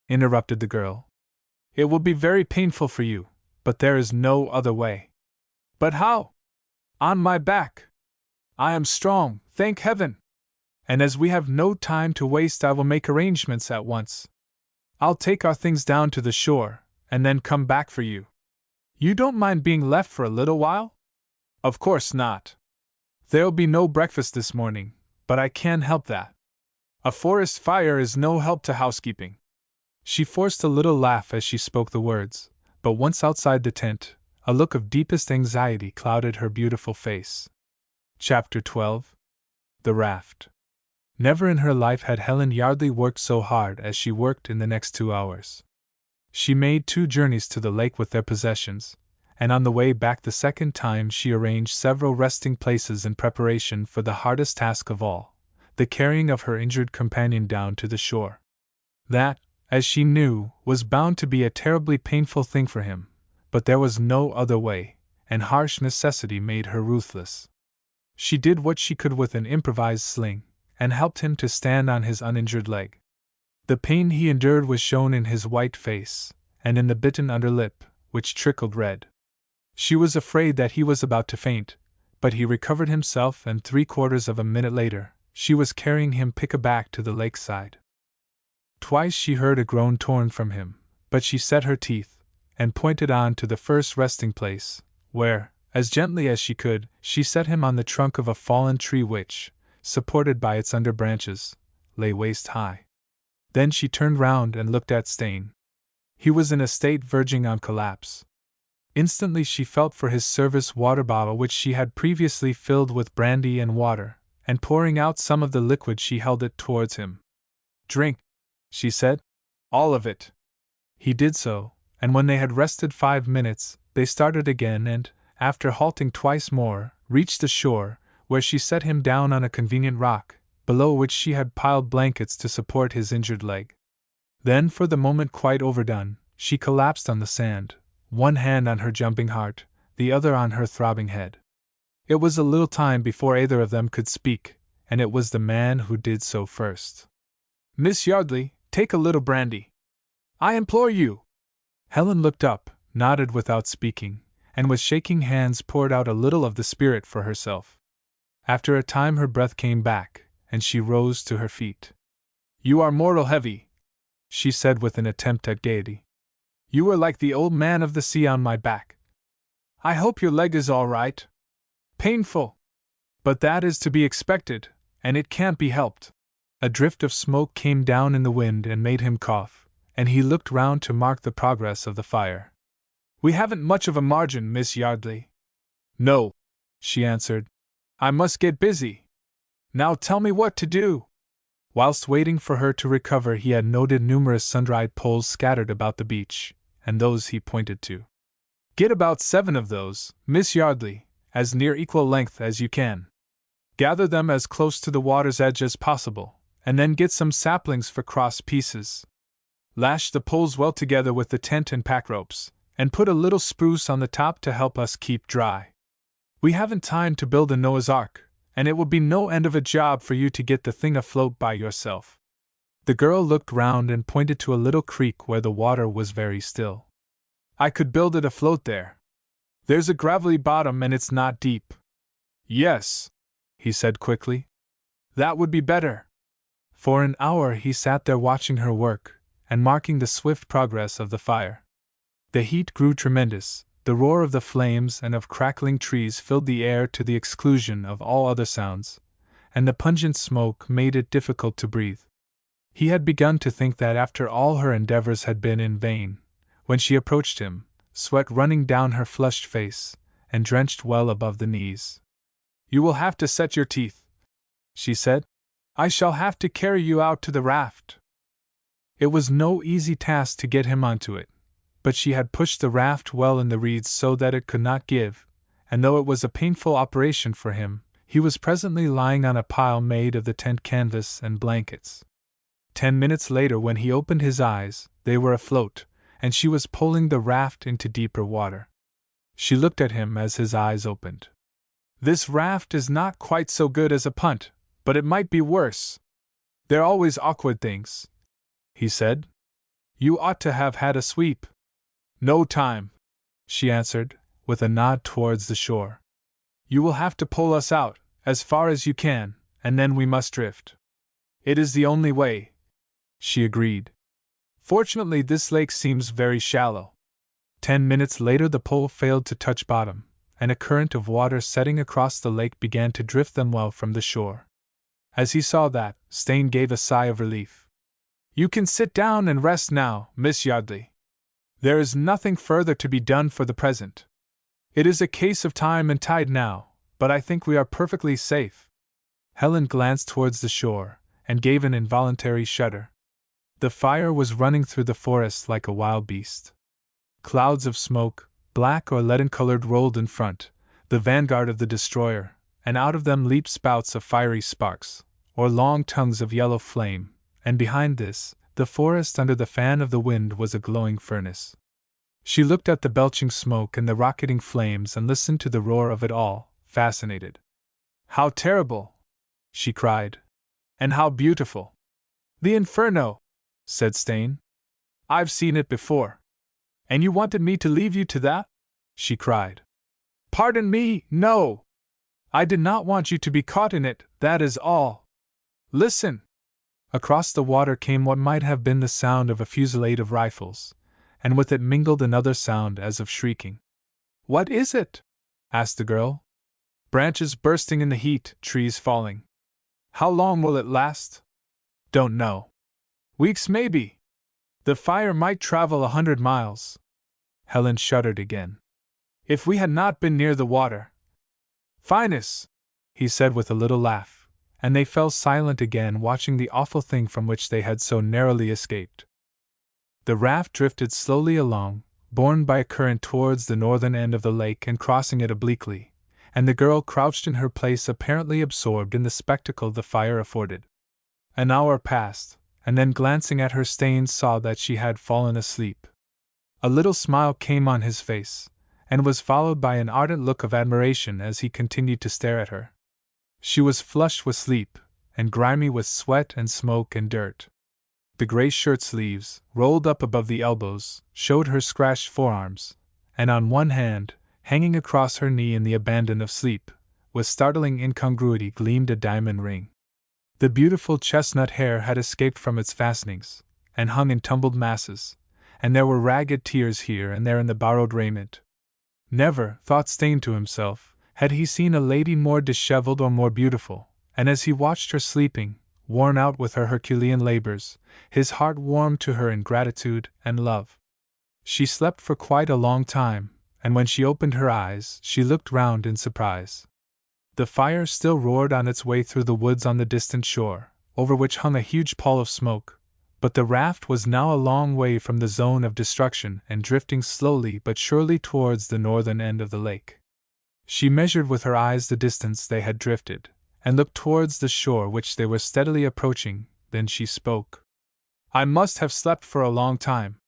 [SPEAKER 1] interrupted the girl. "It will be very painful for you, but there is no other way. But how? On my back. I am strong, thank heaven. And as we have no time to waste, I will make arrangements at once. I'll take our things down to the shore, and then come back for you. You don't mind being left for a little while? Of course not. There'll be no breakfast this morning, but I can't help that. A forest fire is no help to housekeeping. She forced a little laugh as she spoke the words, but once outside the tent, a look of deepest anxiety clouded her beautiful face. Chapter 12. The Raft. Never in her life had Helen Yardley worked so hard as she worked in the next 2 hours. She made 2 journeys to the lake with their possessions, and on the way back the second time she arranged several resting places in preparation for the hardest task of all, the carrying of her injured companion down to the shore. That, as she knew, was bound to be a terribly painful thing for him, but there was no other way, and harsh necessity made her ruthless. She did what she could with an improvised sling, and helped him to stand on his uninjured leg. The pain he endured was shown in his white face, and in the bitten underlip, which trickled red. She was afraid that he was about to faint, but he recovered himself, and 3/4 of a minute later, she was carrying him pick-a-back to the lakeside. Twice she heard a groan torn from him, but she set her teeth, and pointed on to the first resting place, where, as gently as she could, she set him on the trunk of a fallen tree which, supported by its under branches, lay waist-high. Then she turned round and looked at Stain. He was in a state verging on collapse. Instantly she felt for his service water bottle which she had previously filled with brandy and water, and pouring out some of the liquid she held it towards him. "Drink," she said. "All of it." He did so, and when they had rested 5 minutes, they started again and, after halting twice more, reached the shore, where she set him down on a convenient rock, below which she had piled blankets to support his injured leg. Then, for the moment quite overdone, she collapsed on the sand, one hand on her jumping heart, the other on her throbbing head. It was a little time before either of them could speak, and it was the man who did so first. "Miss Yardley, take a little brandy. I implore you." Helen looked up, nodded without speaking, and with shaking hands poured out a little of the spirit for herself. After a time her breath came back, and she rose to her feet. "You are mortal heavy," she said with an attempt at gaiety. "You are like the old man of the sea on my back. I hope your leg is all right. Painful. But that is to be expected, and it can't be helped." A drift of smoke came down in the wind and made him cough, and he looked round to mark the progress of the fire. "We haven't much of a margin, Miss Yardley." "No," she answered. "I must get busy. Now tell me what to do." Whilst waiting for her to recover, he had noted numerous sun-dried poles scattered about the beach, and those he pointed to. "Get about 7 of those, Miss Yardley, as near equal length as you can. Gather them as close to the water's edge as possible, and then get some saplings for cross pieces. Lash the poles well together with the tent and pack ropes, and put a little spruce on the top to help us keep dry. We haven't time to build a Noah's Ark, and it will be no end of a job for you to get the thing afloat by yourself." The girl looked round and pointed to a little creek where the water was very still. "I could build it afloat there. There's a gravelly bottom and it's not deep." "Yes," he said quickly. "That would be better." For an hour he sat there watching her work, and marking the swift progress of the fire. The heat grew tremendous, the roar of the flames and of crackling trees filled the air to the exclusion of all other sounds, and the pungent smoke made it difficult to breathe. He had begun to think that after all her endeavors had been in vain, when she approached him, sweat running down her flushed face, and drenched well above the knees. "You will have to set your teeth," she said. "I shall have to carry you out to the raft." It was no easy task to get him onto it, but she had pushed the raft well in the reeds so that it could not give, and though it was a painful operation for him, he was presently lying on a pile made of the tent canvas and blankets. 10 minutes later, when he opened his eyes, they were afloat, and she was pulling the raft into deeper water. She looked at him as his eyes opened. "This raft is not quite so good as a punt, but it might be worse. They're always awkward things," he said. "You ought to have had a sweep." "No time," she answered, with a nod towards the shore. You will have to pull us out, as far as you can, and then we must drift. It is the only way, she agreed. Fortunately, this lake seems very shallow. 10 minutes later, the pole failed to touch bottom, and a current of water setting across the lake began to drift them well from the shore. As he saw that, Stain gave a sigh of relief. You can sit down and rest now, Miss Yardley. There is nothing further to be done for the present. It is a case of time and tide now, but I think we are perfectly safe. Helen glanced towards the shore, and gave an involuntary shudder. The fire was running through the forest like a wild beast. Clouds of smoke, black or leaden-colored, rolled in front, the vanguard of the destroyer, and out of them leaped spouts of fiery sparks, or long tongues of yellow flame, and behind this, the forest under the fan of the wind was a glowing furnace. She looked at the belching smoke and the rocketing flames and listened to the roar of it all, fascinated. How terrible! She cried. And how beautiful! The inferno! Said Stain. I've seen it before. And you wanted me to leave you to that? She cried. Pardon me, no! I did not want you to be caught in it, that is all. Listen! Across the water came what might have been the sound of a fusillade of rifles, and with it mingled another sound as of shrieking. What is it? Asked the girl. Branches bursting in the heat, trees falling. How long will it last? Don't know. Weeks maybe. The fire might travel 100 miles. Helen shuddered again. If we had not been near the water. Finus, he said with a little laugh, and they fell silent again, watching the awful thing from which they had so narrowly escaped. The raft drifted slowly along, borne by a current towards the northern end of the lake and crossing it obliquely, and the girl crouched in her place apparently absorbed in the spectacle the fire afforded. An hour passed, and then glancing at her, Stain saw that she had fallen asleep. A little smile came on his face, and was followed by an ardent look of admiration as he continued to stare at her. She was flushed with sleep, and grimy with sweat and smoke and dirt. The gray shirt sleeves, rolled up above the elbows, showed her scratched forearms, and on one hand, hanging across her knee in the abandon of sleep, with startling incongruity gleamed a diamond ring. The beautiful chestnut hair had escaped from its fastenings, and hung in tumbled masses, and there were ragged tears here and there in the borrowed raiment. Never, thought Stain to himself, had he seen a lady more disheveled or more beautiful, and as he watched her sleeping, worn out with her Herculean labors, his heart warmed to her in gratitude and love. She slept for quite a long time, and when she opened her eyes, she looked round in surprise. The fire still roared on its way through the woods on the distant shore, over which hung a huge pall of smoke, but the raft was now a long way from the zone of destruction and drifting slowly but surely towards the northern end of the lake. She measured with her eyes the distance they had drifted, and looked towards the shore which they were steadily approaching. Then she spoke. I must have slept for a long time.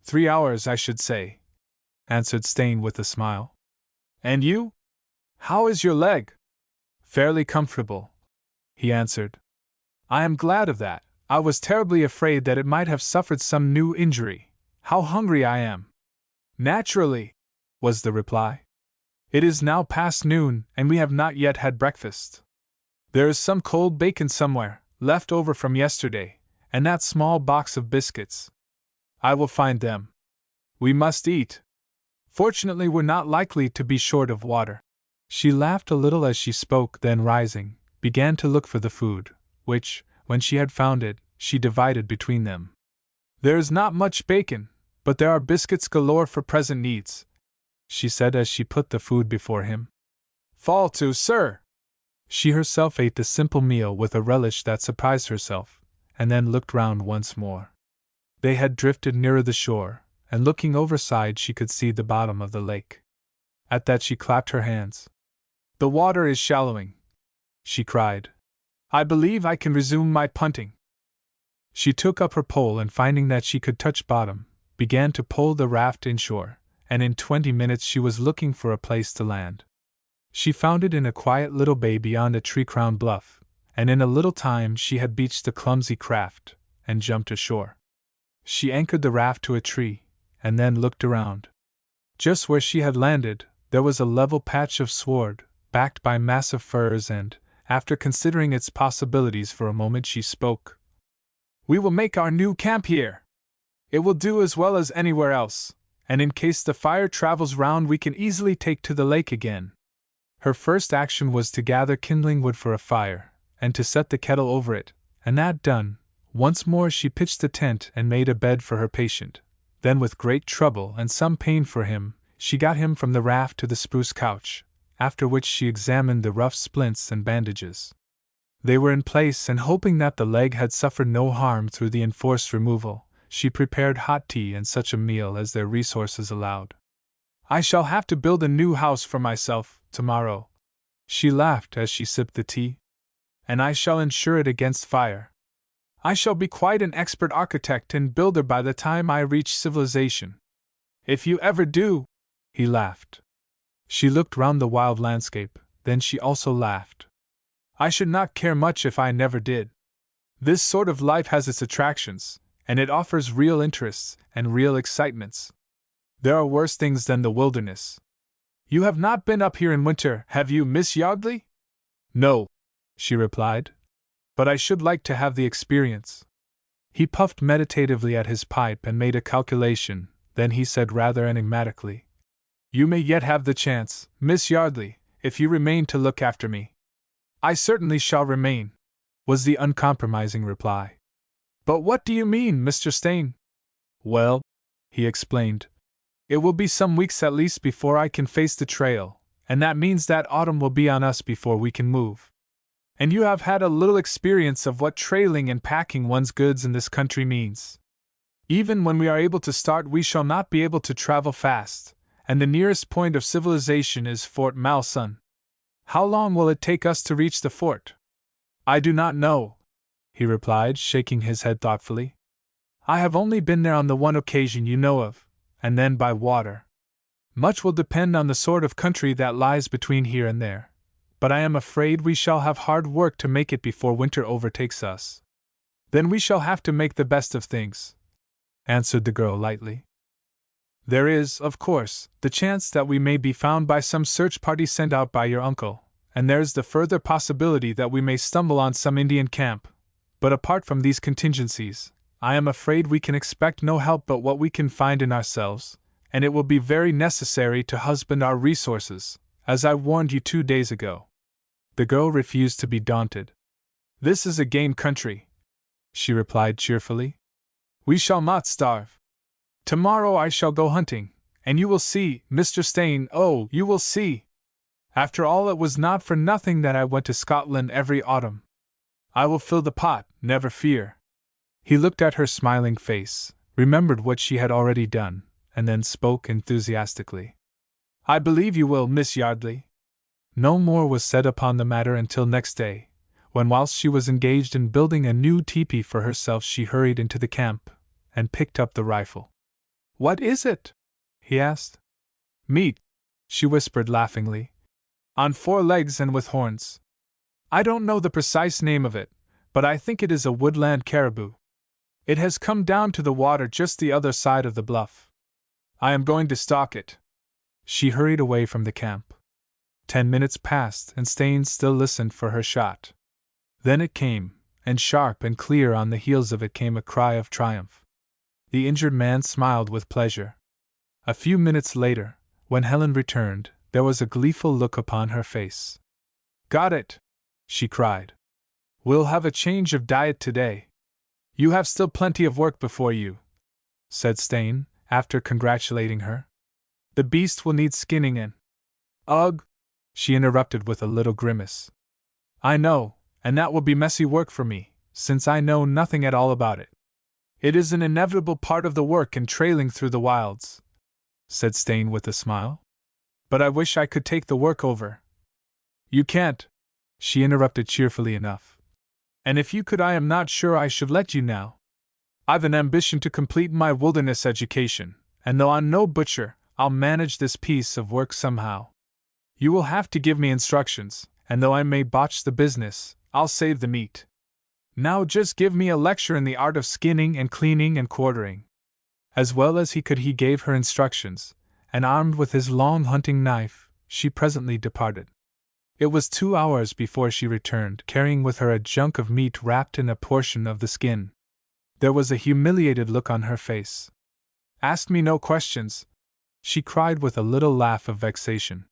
[SPEAKER 1] 3 hours, I should say, answered Stain with a smile. And you? How is your leg? Fairly comfortable, he answered. I am glad of that. I was terribly afraid that it might have suffered some new injury. How hungry I am! Naturally, was the reply. It is now past noon, and we have not yet had breakfast. There is some cold bacon somewhere, left over from yesterday, and that small box of biscuits. I will find them. We must eat. Fortunately, we're not likely to be short of water. She laughed a little as she spoke, then rising, began to look for the food, which, when she had found it, she divided between them. There is not much bacon, but there are biscuits galore for present needs, she said as she put the food before him. Fall to, sir! She herself ate the simple meal with a relish that surprised herself, and then looked round once more. They had drifted nearer the shore, and looking overside she could see the bottom of the lake. At that she clapped her hands. The water is shallowing, she cried. I believe I can resume my punting. She took up her pole and finding that she could touch bottom, began to pole the raft inshore, and in 20 minutes she was looking for a place to land. She found it in a quiet little bay beyond a tree-crowned bluff, and in a little time she had beached the clumsy craft, and jumped ashore. She anchored the raft to a tree, and then looked around. Just where she had landed, there was a level patch of sward, backed by massive firs, and, after considering its possibilities for a moment, she spoke. "We will make our new camp here. It will do as well as anywhere else, and in case the fire travels round, we can easily take to the lake again." Her first action was to gather kindling wood for a fire, and to set the kettle over it, and that done, once more she pitched the tent and made a bed for her patient. Then, with great trouble and some pain for him, she got him from the raft to the spruce couch, after which she examined the rough splints and bandages. They were in place, and hoping that the leg had suffered no harm through the enforced removal, she prepared hot tea and such a meal as their resources allowed. "I shall have to build a new house for myself, tomorrow," she laughed as she sipped the tea. "And I shall insure it against fire. I shall be quite an expert architect and builder by the time I reach civilization. If you ever do," he laughed. She looked round the wild landscape, then she also laughed. "I should not care much if I never did. This sort of life has its attractions, and it offers real interests and real excitements. There are worse things than the wilderness. You have not been up here in winter, have you, Miss Yardley?" "No," she replied. "But I should like to have the experience." He puffed meditatively at his pipe and made a calculation, then he said rather enigmatically, "You may yet have the chance, Miss Yardley, if you remain to look after me." "I certainly shall remain," was the uncompromising reply. "But what do you mean, Mr. Stain?" "Well," he explained, "it will be some weeks at least before I can face the trail, and that means that autumn will be on us before we can move. And you have had a little experience of what trailing and packing one's goods in this country means. Even when we are able to start, we shall not be able to travel fast, and the nearest point of civilization is Fort Malsun. How long will it take us to reach the fort?" "I do not know," he replied, shaking his head thoughtfully. "I have only been there on the one occasion you know of, and then by water. Much will depend on the sort of country that lies between here and there, but I am afraid we shall have hard work to make it before winter overtakes us." "Then we shall have to make the best of things," answered the girl lightly. "There is, of course, the chance that we may be found by some search party sent out by your uncle, and there's the further possibility that we may stumble on some Indian camp. But apart from these contingencies, I am afraid we can expect no help but what we can find in ourselves, and it will be very necessary to husband our resources, as I warned you 2 days ago." The girl refused to be daunted. "This is a game country," she replied cheerfully. "We shall not starve. Tomorrow I shall go hunting, and you will see, Mr. Stain, oh, you will see! After all, it was not for nothing that I went to Scotland every autumn. I will fill the pot, never fear." He looked at her smiling face, remembered what she had already done, and then spoke enthusiastically. "I believe you will, Miss Yardley." No more was said upon the matter until next day, when whilst she was engaged in building a new tepee for herself she hurried into the camp, and picked up the rifle. "What is it?" he asked. "Meat," she whispered laughingly. "On 4 legs and with horns. I don't know the precise name of it, but I think it is a woodland caribou. It has come down to the water just the other side of the bluff. I am going to stalk it." She hurried away from the camp. 10 minutes passed, and Stain still listened for her shot. Then it came, and sharp and clear on the heels of it came a cry of triumph. The injured man smiled with pleasure. A few minutes later, when Helen returned, there was a gleeful look upon her face. "Got it!" she cried. "We'll have a change of diet today." "You have still plenty of work before you," said Stain, after congratulating her. "The beast will need skinning and—" "Ugh!" she interrupted with a little grimace. "I know, and that will be messy work for me, since I know nothing at all about it." "It is an inevitable part of the work in trailing through the wilds," said Stain with a smile. "But I wish I could take the work over." "You can't," she interrupted cheerfully enough. "And if you could, I am not sure I should let you now. I've an ambition to complete my wilderness education, and though I'm no butcher, I'll manage this piece of work somehow. You will have to give me instructions, and though I may botch the business, I'll save the meat. Now just give me a lecture in the art of skinning and cleaning and quartering." As well as he could he gave her instructions, and armed with his long hunting knife, she presently departed. It was 2 hours before she returned, carrying with her a junk of meat wrapped in a portion of the skin. There was a humiliated look on her face. "Ask me no questions," she cried with a little laugh of vexation.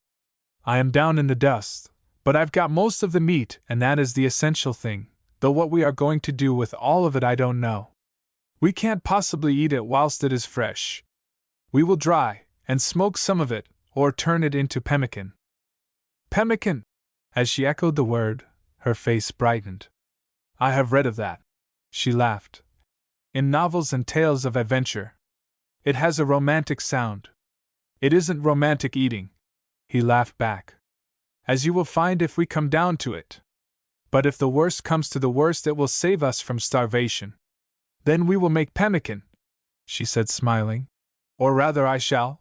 [SPEAKER 1] "I am down in the dust, but I've got most of the meat, and that is the essential thing, though what we are going to do with all of it I don't know. We can't possibly eat it whilst it is fresh. We will dry, and smoke some of it, or turn it into pemmican." "Pemmican!" As she echoed the word, her face brightened. "I have read of that," she laughed, "in novels and tales of adventure. It has a romantic sound." "It isn't romantic eating," he laughed back, "as you will find if we come down to it. But if the worst comes to the worst, it will save us from starvation." "Then we will make pemmican," she said, smiling. "Or rather, I shall.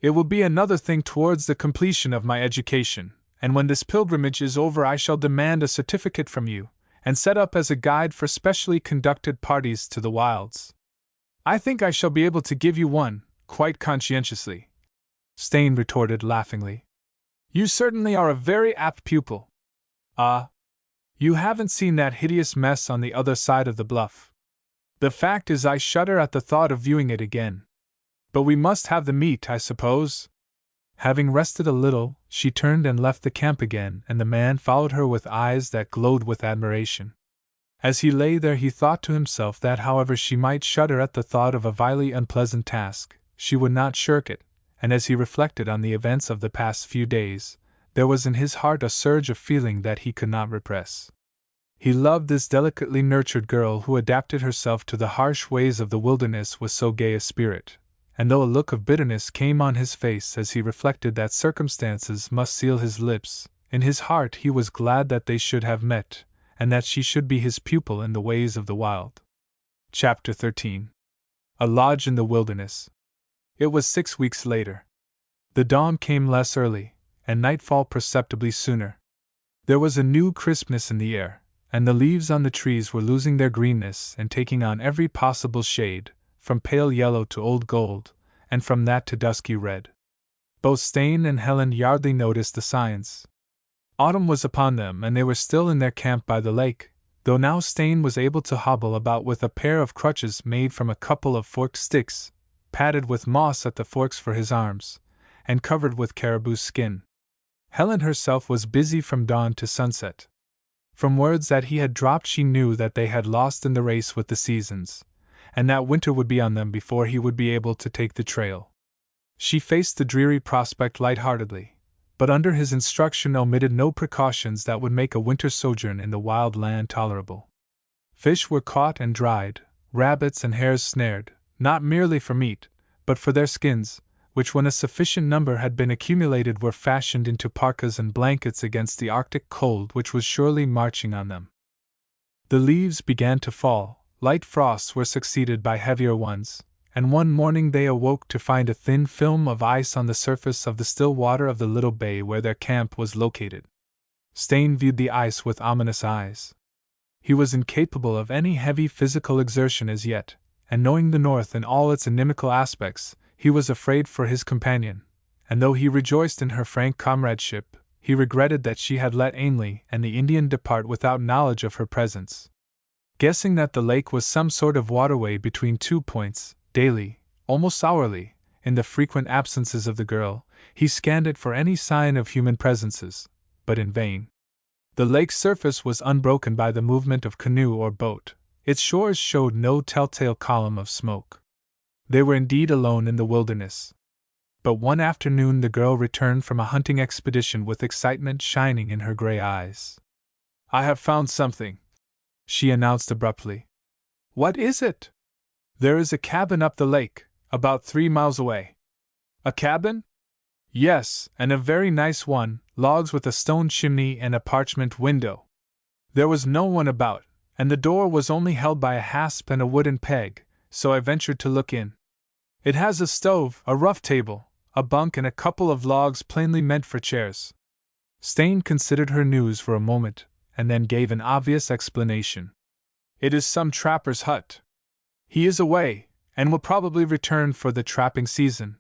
[SPEAKER 1] It will be another thing towards the completion of my education, and when this pilgrimage is over I shall demand a certificate from you, and set up as a guide for specially conducted parties to the wilds. I think I shall be able to give you one, quite conscientiously," Stain retorted laughingly. "You certainly are a very apt pupil. Ah, you haven't seen that hideous mess on the other side of the bluff. The fact is I shudder at the thought of viewing it again. But we must have the meat, I suppose?" Having rested a little, she turned and left the camp again, and the man followed her with eyes that glowed with admiration. As he lay there he thought to himself that however she might shudder at the thought of a vilely unpleasant task, she would not shirk it, and as he reflected on the events of the past few days, there was in his heart a surge of feeling that he could not repress. He loved this delicately nurtured girl who adapted herself to the harsh ways of the wilderness with so gay a spirit, and though a look of bitterness came on his face as he reflected that circumstances must seal his lips, in his heart he was glad that they should have met, and that she should be his pupil in the ways of the wild. Chapter 13. A Lodge in the Wilderness. It was 6 weeks later. The dawn came less early, and nightfall perceptibly sooner. There was a new crispness in the air, and the leaves on the trees were losing their greenness and taking on every possible shade, from pale yellow to old gold, and from that to dusky red. Both Stain and Helen Yardley noticed the signs. Autumn was upon them, and they were still in their camp by the lake, though now Stain was able to hobble about with a pair of crutches made from a couple of forked sticks, padded with moss at the forks for his arms, and covered with caribou skin. Helen herself was busy from dawn to sunset. From words that he had dropped she knew that they had lost in the race with the seasons, and that winter would be on them before he would be able to take the trail. She faced the dreary prospect light-heartedly, but under his instruction omitted no precautions that would make a winter sojourn in the wild land tolerable. Fish were caught and dried, rabbits and hares snared, not merely for meat, but for their skins, which when a sufficient number had been accumulated were fashioned into parkas and blankets against the Arctic cold which was surely marching on them. The leaves began to fall, light frosts were succeeded by heavier ones, and one morning they awoke to find a thin film of ice on the surface of the still water of the little bay where their camp was located. Stain viewed the ice with ominous eyes. He was incapable of any heavy physical exertion as yet, and knowing the North in all its inimical aspects, he was afraid for his companion, and though he rejoiced in her frank comradeship, he regretted that she had let Ainley and the Indian depart without knowledge of her presence. Guessing that the lake was some sort of waterway between 2 points, daily, almost hourly, in the frequent absences of the girl, he scanned it for any sign of human presences, but in vain. The lake's surface was unbroken by the movement of canoe or boat, its shores showed no telltale column of smoke. They were indeed alone in the wilderness. But one afternoon the girl returned from a hunting expedition with excitement shining in her gray eyes. "I have found something," she announced abruptly. "What is it?" "There is a cabin up the lake, about 3 miles away." "A cabin?" "Yes, and a very nice one, logs with a stone chimney and a parchment window. There was no one about, and the door was only held by a hasp and a wooden peg, so I ventured to look in. It has a stove, a rough table, a bunk, and a couple of logs plainly meant for chairs." Stain considered her news for a moment, and then gave an obvious explanation. "It is some trapper's hut. He is away, and will probably return for the trapping season."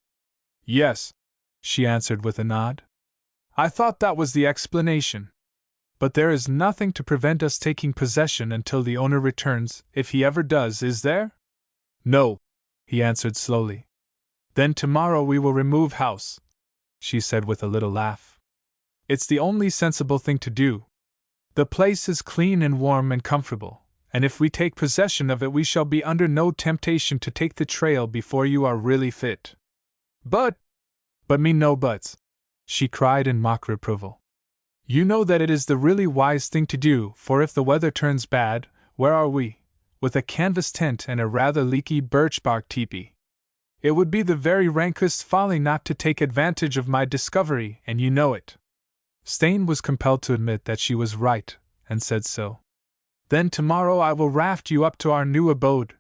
[SPEAKER 1] Yes, she answered with a nod. I thought that was the explanation. But there is nothing to prevent us taking possession until the owner returns, if he ever does, is there? No, he answered slowly. Then tomorrow we will remove house, she said with a little laugh. It's the only sensible thing to do. The place is clean and warm and comfortable, and if we take possession of it we shall be under no temptation to take the trail before you are really fit. But me no buts, she cried in mock reproval. You know that it is the really wise thing to do, for if the weather turns bad, where are we, with a canvas tent and a rather leaky birch bark teepee? It would be the very rankest folly not to take advantage of my discovery, and you know it. Stain was compelled to admit that she was right, and said so. Then tomorrow I will raft you up to our new abode,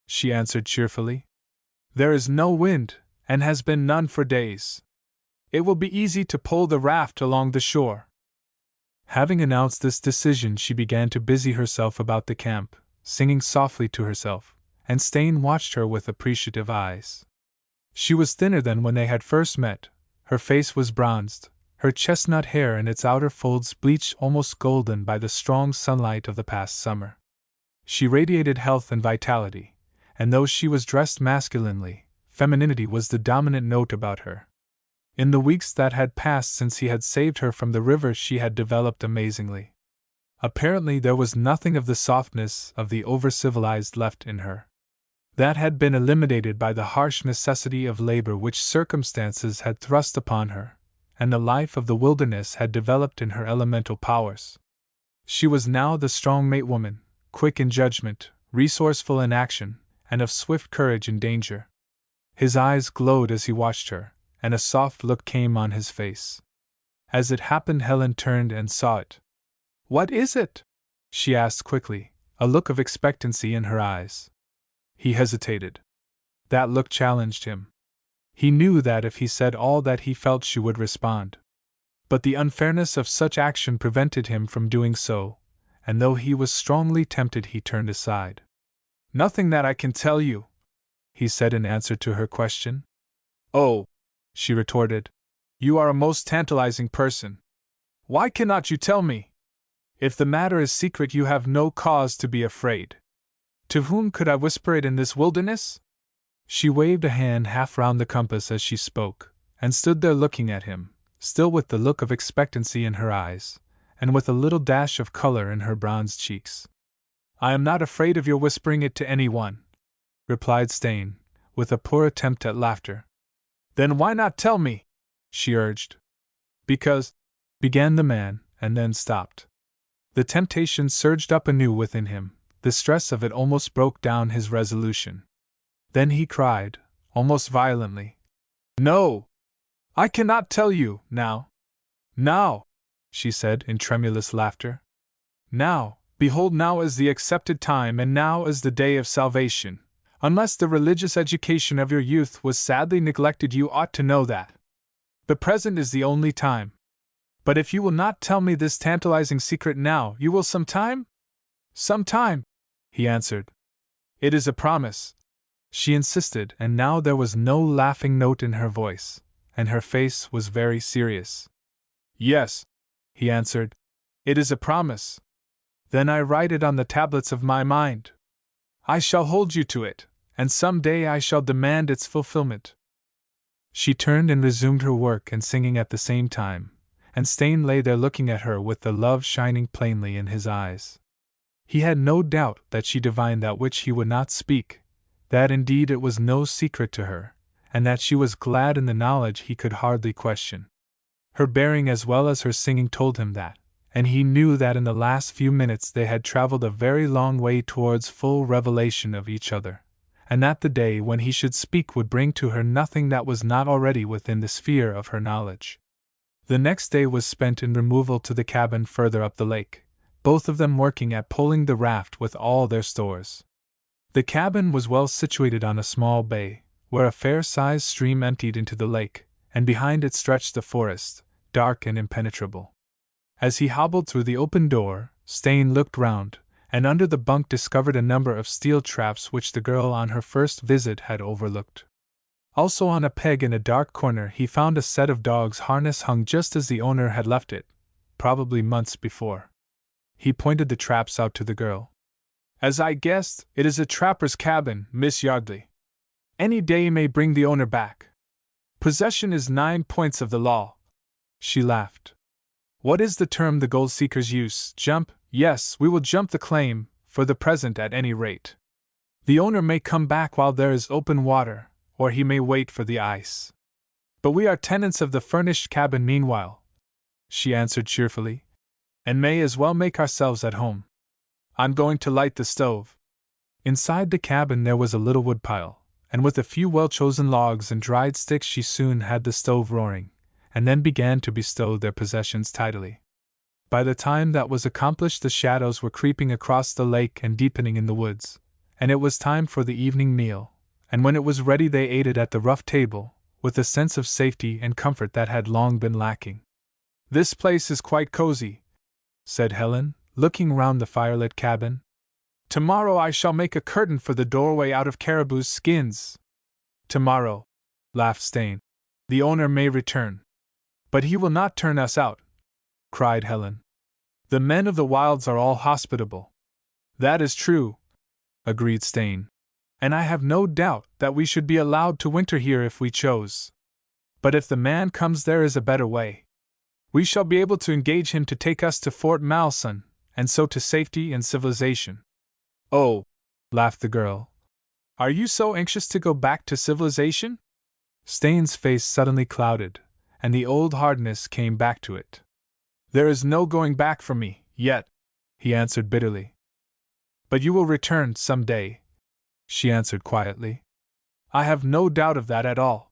[SPEAKER 1] she answered cheerfully. There is no wind, and has been none for days. It will be easy to pull the raft along the shore. Having announced this decision, she began to busy herself about the camp, singing softly to herself, and Stain watched her with appreciative eyes. She was thinner than when they had first met, her face was bronzed, her chestnut hair in its outer folds bleached almost golden by the strong sunlight of the past summer. She radiated health and vitality, and though she was dressed masculinely, femininity was the dominant note about her. In the weeks that had passed since he had saved her from the river she had developed amazingly. Apparently there was nothing of the softness of the over-civilized left in her. That had been eliminated by the harsh necessity of labor which circumstances had thrust upon her, and the life of the wilderness had developed in her elemental powers. She was now the strong mate woman, quick in judgment, resourceful in action, and of swift courage in danger. His eyes glowed as he watched her, and a soft look came on his face. As it happened, Helen turned and saw it. What is it? She asked quickly, a look of expectancy in her eyes. He hesitated. That look challenged him. He knew that if he said all that he felt she would respond. But the unfairness of such action prevented him from doing so, and though he was strongly tempted he turned aside. Nothing that I can tell you, he said in answer to her question. Oh, she retorted, you are a most tantalizing person. Why cannot you tell me? If the matter is secret you have no cause to be afraid. To whom could I whisper it in this wilderness? She waved a hand half round the compass as she spoke, and stood there looking at him, still with the look of expectancy in her eyes, and with a little dash of color in her bronzed cheeks. I am not afraid of your whispering it to anyone, replied Stain, with a poor attempt at laughter. Then why not tell me? She urged. Because, began the man, and then stopped. The temptation surged up anew within him, the stress of it almost broke down his resolution. Then he cried, almost violently, No! I cannot tell you, now! Now! She said in tremulous laughter. Now, behold, now is the accepted time, and now is the day of salvation. Unless the religious education of your youth was sadly neglected, you ought to know that. The present is the only time. But if you will not tell me this tantalizing secret now, you will sometime? Sometime, he answered. It is a promise. She insisted, and now there was no laughing note in her voice, and her face was very serious. Yes, he answered, it is a promise. Then I write it on the tablets of my mind. I shall hold you to it, and some day I shall demand its fulfillment. She turned and resumed her work and singing at the same time, and Stain lay there looking at her with the love shining plainly in his eyes. He had no doubt that she divined that which he would not speak, that indeed it was no secret to her, and that she was glad in the knowledge he could hardly question. Her bearing as well as her singing told him that, and he knew that in the last few minutes they had traveled a very long way towards full revelation of each other, and that the day when he should speak would bring to her nothing that was not already within the sphere of her knowledge. The next day was spent in removal to the cabin further up the lake, both of them working at pulling the raft with all their stores. The cabin was well situated on a small bay, where a fair-sized stream emptied into the lake, and behind it stretched the forest, dark and impenetrable. As he hobbled through the open door, Stain looked round, and under the bunk discovered a number of steel traps which the girl on her first visit had overlooked. Also on a peg in a dark corner he found a set of dogs' harness hung just as the owner had left it, probably months before. He pointed the traps out to the girl. As I guessed, it is a trapper's cabin, Miss Yardley. Any day may bring the owner back. Possession is 9 points of the law. She laughed. What is the term the gold seekers use? Jump? Yes, we will jump the claim, for the present at any rate. The owner may come back while there is open water, or he may wait for the ice. But we are tenants of the furnished cabin meanwhile, she answered cheerfully, and may as well make ourselves at home. I'm going to light the stove. Inside the cabin there was a little woodpile, and with a few well-chosen logs and dried sticks she soon had the stove roaring, and then began to bestow their possessions tidily. By the time that was accomplished the shadows were creeping across the lake and deepening in the woods, and it was time for the evening meal, and when it was ready they ate it at the rough table, with a sense of safety and comfort that had long been lacking. This place is quite cozy, said Helen, looking round the firelit cabin. Tomorrow I shall make a curtain for the doorway out of caribou's skins. Tomorrow, laughed Stain. The owner may return. But he will not turn us out, cried Helen. The men of the wilds are all hospitable. That is true, agreed Stain. And I have no doubt that we should be allowed to winter here if we chose. But if the man comes there is a better way. We shall be able to engage him to take us to Fort Malson, and so to safety and civilization. Oh, laughed the girl. Are you so anxious to go back to civilization? Stain's face suddenly clouded, and the old hardness came back to it. There is no going back for me, yet, he answered bitterly. But you will return some day, she answered quietly. I have no doubt of that at all.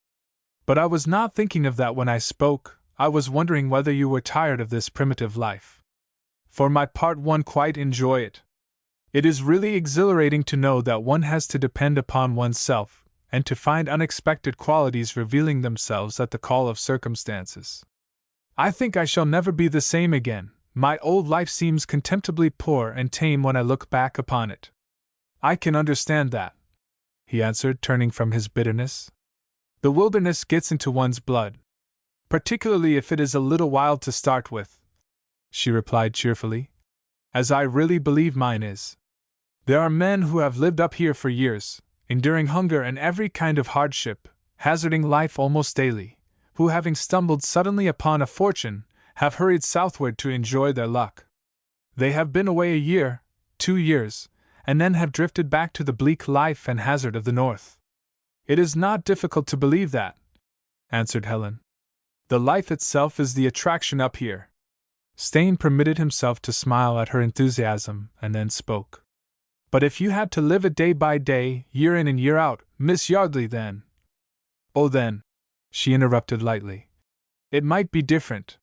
[SPEAKER 1] But I was not thinking of that when I spoke. I was wondering whether you were tired of this primitive life. For my part, one quite enjoy it. It is really exhilarating to know that one has to depend upon oneself, and to find unexpected qualities revealing themselves at the call of circumstances. I think I shall never be the same again. My old life seems contemptibly poor and tame when I look back upon it. I can understand that, he answered, turning from his bitterness. The wilderness gets into one's blood. Particularly if it is a little wild to start with, she replied cheerfully, as I really believe mine is. There are men who have lived up here for years, enduring hunger and every kind of hardship, hazarding life almost daily, who, having stumbled suddenly upon a fortune, have hurried southward to enjoy their luck. They have been away a year, 2 years, and then have drifted back to the bleak life and hazard of the north. It is not difficult to believe that, answered Helen. The life itself is the attraction up here. Stain permitted himself to smile at her enthusiasm, and then spoke. But if you had to live it day by day, year in and year out, Miss Yardley, then— Oh then, she interrupted lightly, it might be different.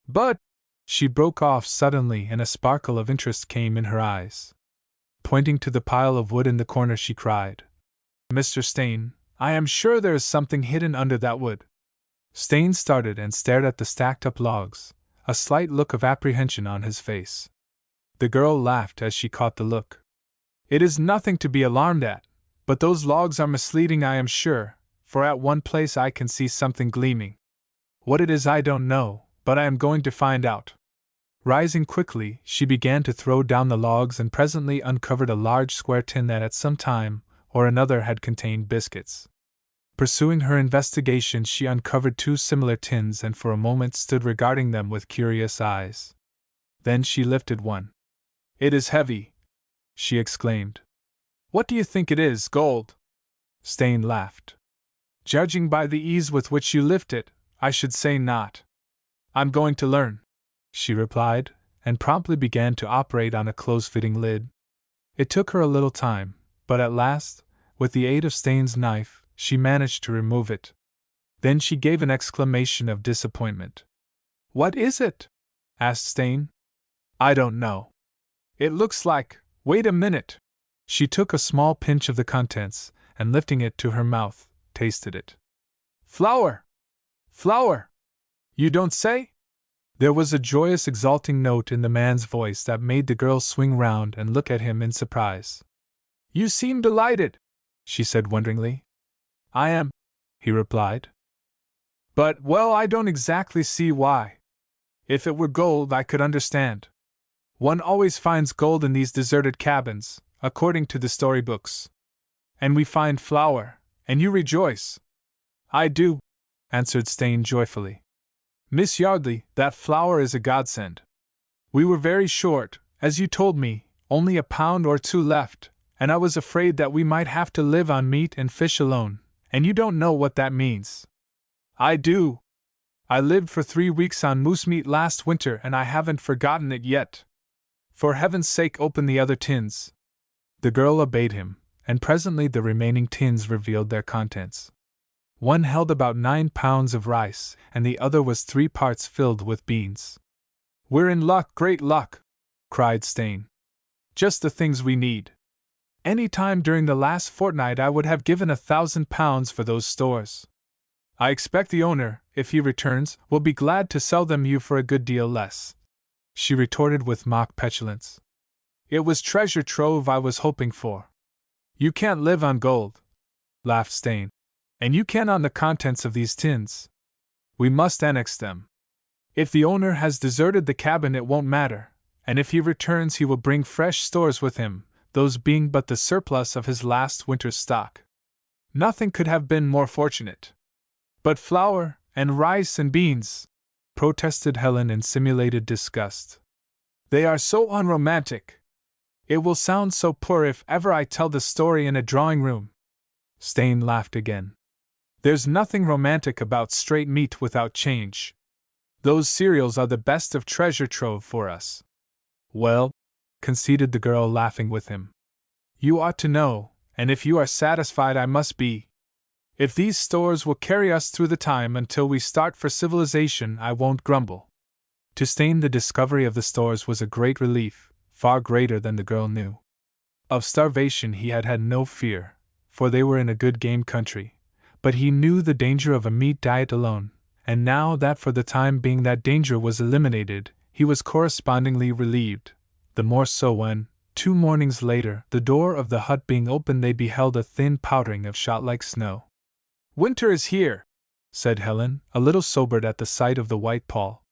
[SPEAKER 1] But— She broke off suddenly, and a sparkle of interest came in her eyes. Pointing to the pile of wood in the corner, she cried, Mr. Stain, I am sure there is something hidden under that wood. Stain started and stared at the stacked-up logs, a slight look of apprehension on his face. The girl laughed as she caught the look. It is nothing to be alarmed at, but those logs are misleading, I am sure, for at one place I can see something gleaming. What it is I don't know, but I am going to find out. Rising quickly, she began to throw down the logs and presently uncovered a large square tin that at some time or another had contained biscuits. Pursuing her investigation, she uncovered 2 similar tins and for a moment stood regarding them with curious eyes. Then she lifted one. It is heavy, she exclaimed. What do you think it is, gold? Stain laughed. Judging by the ease with which you lift it, I should say not. I'm going to learn, she replied, and promptly began to operate on a close-fitting lid. It took her a little time, but at last, with the aid of Stain's knife, she managed to remove it. Then she gave an exclamation of disappointment. What is it? asked Stain. I don't know. It looks like— Wait a minute. She took a small pinch of the contents, and lifting it to her mouth, tasted it. Flour! Flour! You don't say? There was a joyous, exulting note in the man's voice that made the girl swing round and look at him in surprise. You seem delighted, she said wonderingly. I am, he replied. But, well, I don't exactly see why. If it were gold, I could understand. One always finds gold in these deserted cabins, according to the storybooks. And we find flour, and you rejoice. I do, answered Stain joyfully. Miss Yardley, that flour is a godsend. We were very short, as you told me, only a pound or two left, and I was afraid that we might have to live on meat and fish alone, and you don't know what that means. I do. I lived for 3 weeks on moose meat last winter, and I haven't forgotten it yet. For heaven's sake, open the other tins. The girl obeyed him, and presently the remaining tins revealed their contents. One held about 9 pounds of rice, and the other was 3 parts filled with beans. We're in luck, great luck, cried Stain. Just the things we need. Any time during the last fortnight I would have given 1,000 pounds for those stores. I expect the owner, if he returns, will be glad to sell them you for a good deal less, she retorted with mock petulance. It was treasure trove I was hoping for. You can't live on gold, laughed Stain. And you can on the contents of these tins. We must annex them. If the owner has deserted the cabin, it won't matter, and if he returns, he will bring fresh stores with him, those being but the surplus of his last winter's stock. Nothing could have been more fortunate. But flour, and rice and beans, protested Helen in simulated disgust. They are so unromantic. It will sound so poor if ever I tell the story in a drawing room. Stain laughed again. There's nothing romantic about straight meat without change. Those cereals are the best of treasure trove for us. Well, conceded the girl, laughing with him. You ought to know, and if you are satisfied, I must be. If these stores will carry us through the time until we start for civilization, I won't grumble. To Stain, the discovery of the stores was a great relief, far greater than the girl knew. Of starvation he had had no fear, for they were in a good game country. But he knew the danger of a meat diet alone, and now that for the time being that danger was eliminated, he was correspondingly relieved, the more so when, 2 mornings later, the door of the hut being opened, they beheld a thin powdering of shot-like snow. Winter is here, said Helen, a little sobered at the sight of the white pall.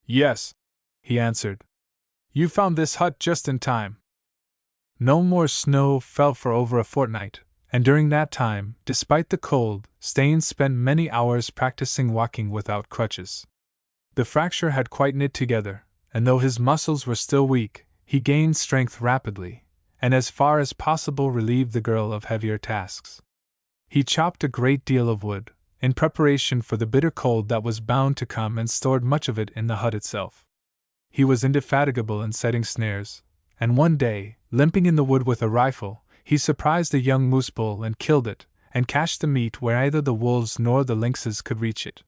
[SPEAKER 1] Yes, he answered. You found this hut just in time. No more snow fell for over a fortnight. And during that time, despite the cold, Stain spent many hours practicing walking without crutches. The fracture had quite knit together, and though his muscles were still weak, he gained strength rapidly, and as far as possible relieved the girl of heavier tasks. He chopped a great deal of wood, in preparation for the bitter cold that was bound to come, and stored much of it in the hut itself. He was indefatigable in setting snares, and one day, limping in the wood with a rifle, he surprised a young moose bull and killed it, and cached the meat where neither the wolves nor the lynxes could reach it.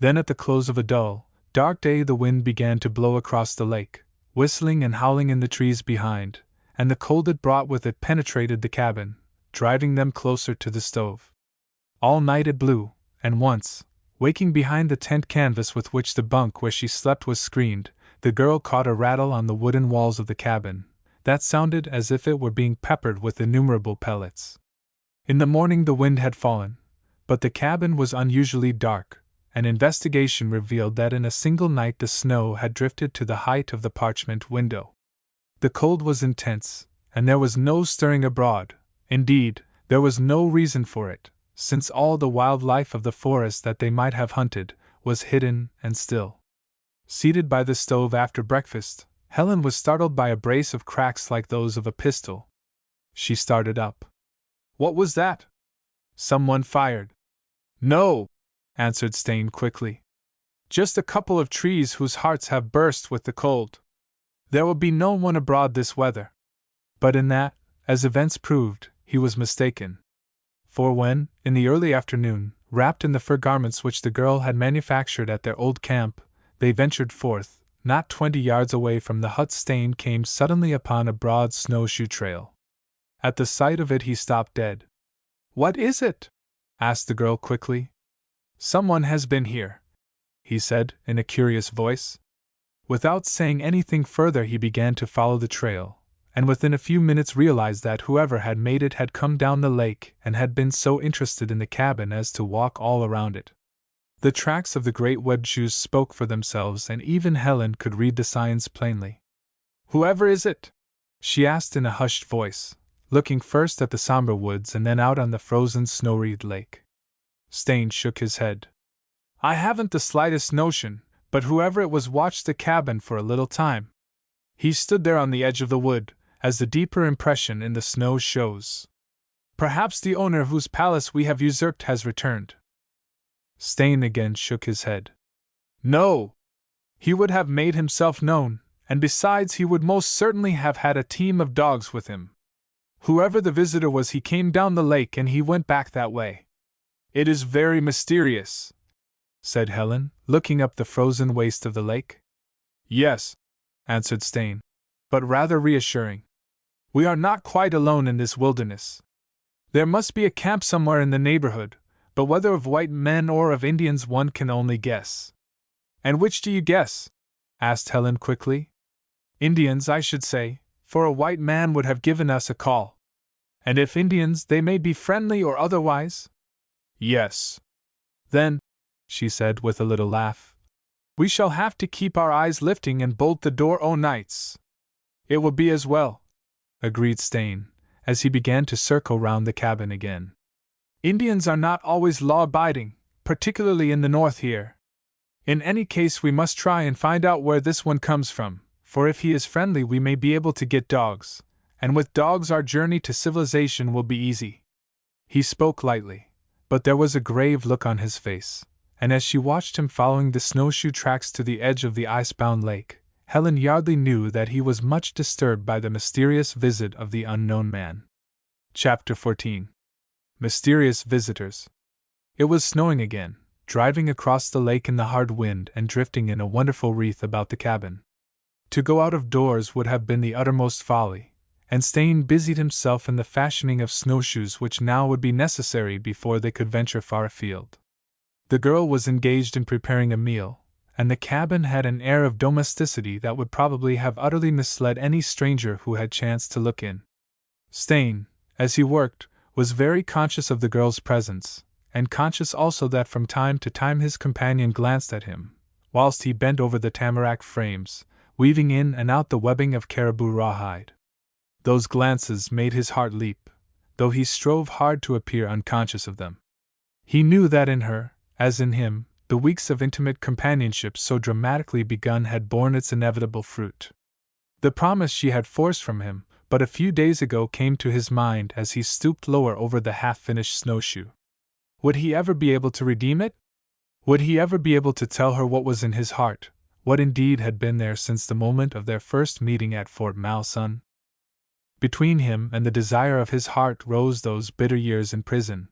[SPEAKER 1] Then at the close of a dull, dark day, the wind began to blow across the lake, whistling and howling in the trees behind, and the cold it brought with it penetrated the cabin, driving them closer to the stove. All night it blew, and once, waking behind the tent canvas with which the bunk where she slept was screened, the girl caught a rattle on the wooden walls of the cabin that sounded as if it were being peppered with innumerable pellets. In the morning the wind had fallen, but the cabin was unusually dark, and investigation revealed that in a single night the snow had drifted to the height of the parchment window. The cold was intense, and there was no stirring abroad. Indeed, there was no reason for it, since all the wild life of the forest that they might have hunted was hidden and still. Seated by the stove after breakfast, Helen was startled by a brace of cracks like those of a pistol. She started up. What was that? Someone fired. No, answered Stain quickly. Just a couple of trees whose hearts have burst with the cold. There will be no one abroad this weather. But in that, as events proved, he was mistaken. For when, in the early afternoon, wrapped in the fur garments which the girl had manufactured at their old camp, they ventured forth, not 20 yards away from the hut, Stain came suddenly upon a broad snowshoe trail. At the sight of it he stopped dead. What is it? asked the girl quickly. Someone has been here, he said, in a curious voice. Without saying anything further he began to follow the trail, and within a few minutes realized that whoever had made it had come down the lake and had been so interested in the cabin as to walk all around it. The tracks of the great webbed shoes spoke for themselves, and even Helen could read the signs plainly. "Whoever is it?" she asked in a hushed voice, looking first at the somber woods and then out on the frozen snow-wreathed lake. Stain shook his head. "I haven't the slightest notion, but whoever it was watched the cabin for a little time. He stood there on the edge of the wood, as the deeper impression in the snow shows. Perhaps the owner whose palace we have usurped has returned." Stain again shook his head. "No! He would have made himself known, and besides he would most certainly have had a team of dogs with him. Whoever the visitor was, he came down the lake and he went back that way." "It is very mysterious," said Helen, looking up the frozen waste of the lake. "Yes," answered Stain, "but rather reassuring. We are not quite alone in this wilderness. There must be a camp somewhere in the neighborhood, but whether of white men or of Indians one can only guess." "And which do you guess?" asked Helen quickly. "Indians, I should say, for a white man would have given us a call. And if Indians, they may be friendly or otherwise?" "Yes." "Then," she said with a little laugh, "we shall have to keep our eyes lifting and bolt the door o' nights." "It will be as well," agreed Stain, as he began to circle round the cabin again. "Indians are not always law-abiding, particularly in the north here. In any case we must try and find out where this one comes from, for if he is friendly we may be able to get dogs, and with dogs our journey to civilization will be easy." He spoke lightly, but there was a grave look on his face, and as she watched him following the snowshoe tracks to the edge of the ice-bound lake, Helen Yardley knew that he was much disturbed by the mysterious visit of the unknown man. Chapter 14. Mysterious Visitors. It was snowing again, driving across the lake in the hard wind and drifting in a wonderful wreath about the cabin. To go out of doors would have been the uttermost folly, and Stain busied himself in the fashioning of snowshoes which now would be necessary before they could venture far afield. The girl was engaged in preparing a meal, and the cabin had an air of domesticity that would probably have utterly misled any stranger who had chanced to look in. Stain, as he worked, was very conscious of the girl's presence, and conscious also that from time to time his companion glanced at him, whilst he bent over the tamarack frames, weaving in and out the webbing of caribou rawhide. Those glances made his heart leap, though he strove hard to appear unconscious of them. He knew that in her, as in him, the weeks of intimate companionship so dramatically begun had borne its inevitable fruit. The promise she had forced from him but a few days ago came to his mind as he stooped lower over the half-finished snowshoe. Would he ever be able to redeem it? Would he ever be able to tell her what was in his heart, what indeed had been there since the moment of their first meeting at Fort Malsun? Between him and the desire of his heart rose those bitter years in prison.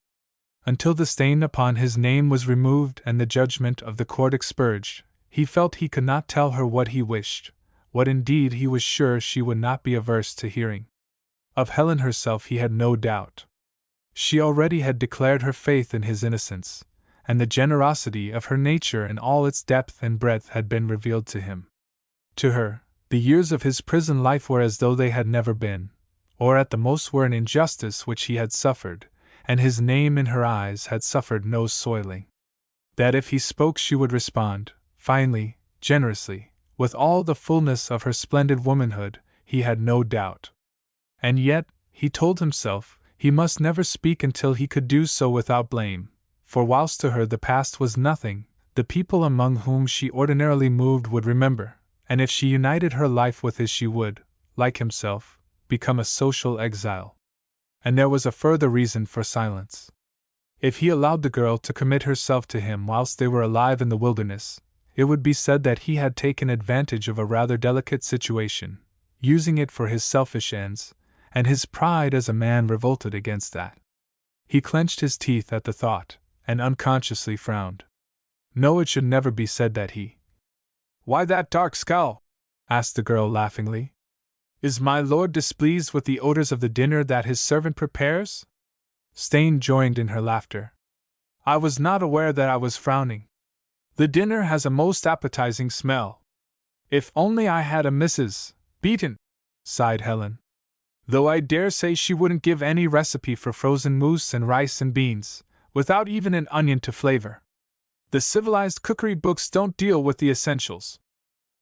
[SPEAKER 1] Until the stain upon his name was removed and the judgment of the court expurged, he felt he could not tell her what he wished, what indeed he was sure she would not be averse to hearing. Of Helen herself he had no doubt. She already had declared her faith in his innocence, and the generosity of her nature in all its depth and breadth had been revealed to him. To her, the years of his prison life were as though they had never been, or at the most were an injustice which he had suffered, and his name in her eyes had suffered no soiling. That if he spoke she would respond, finely, generously, with all the fullness of her splendid womanhood, he had no doubt. And yet, he told himself, he must never speak until he could do so without blame, for whilst to her the past was nothing, the people among whom she ordinarily moved would remember, and if she united her life with his she would, like himself, become a social exile. And there was a further reason for silence. If he allowed the girl to commit herself to him whilst they were alive in the wilderness, it would be said that he had taken advantage of a rather delicate situation, using it for his selfish ends, and his pride as a man revolted against that. He clenched his teeth at the thought, and unconsciously frowned. No, it should never be said that he— "Why that dark scowl?" asked the girl laughingly. "Is my lord displeased with the odors of the dinner that his servant prepares?" Stain joined in her laughter. "I was not aware that I was frowning. The dinner has a most appetizing smell. If only I had a Mrs. Beaton," sighed Helen, Though I dare say she wouldn't give any recipe for frozen moose and rice and beans, without even an onion to flavor. The civilized cookery books don't deal with the essentials.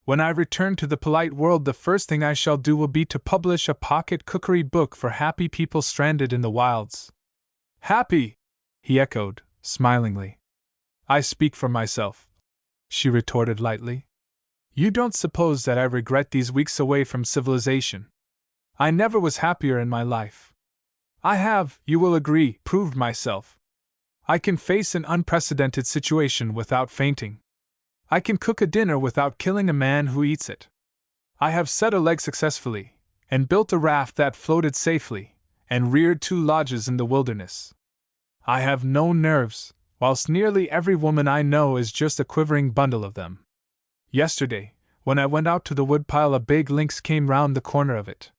[SPEAKER 1] When I return to the polite world, the first thing I shall do will be to publish a pocket cookery book for happy people stranded in the wilds. Happy! He echoed, smilingly. I speak for myself, she retorted lightly. You don't suppose that I regret these weeks away from civilization. I never was happier in my life. I have, you will agree, proved myself. I can face an unprecedented situation without fainting. I can cook a dinner without killing a man who eats it. I have set a leg successfully, and built a raft that floated safely, and reared 2 lodges in the wilderness. I have no nerves, whilst nearly every woman I know is just a quivering bundle of them. Yesterday, when I went out to the woodpile, a big lynx came round the corner of it.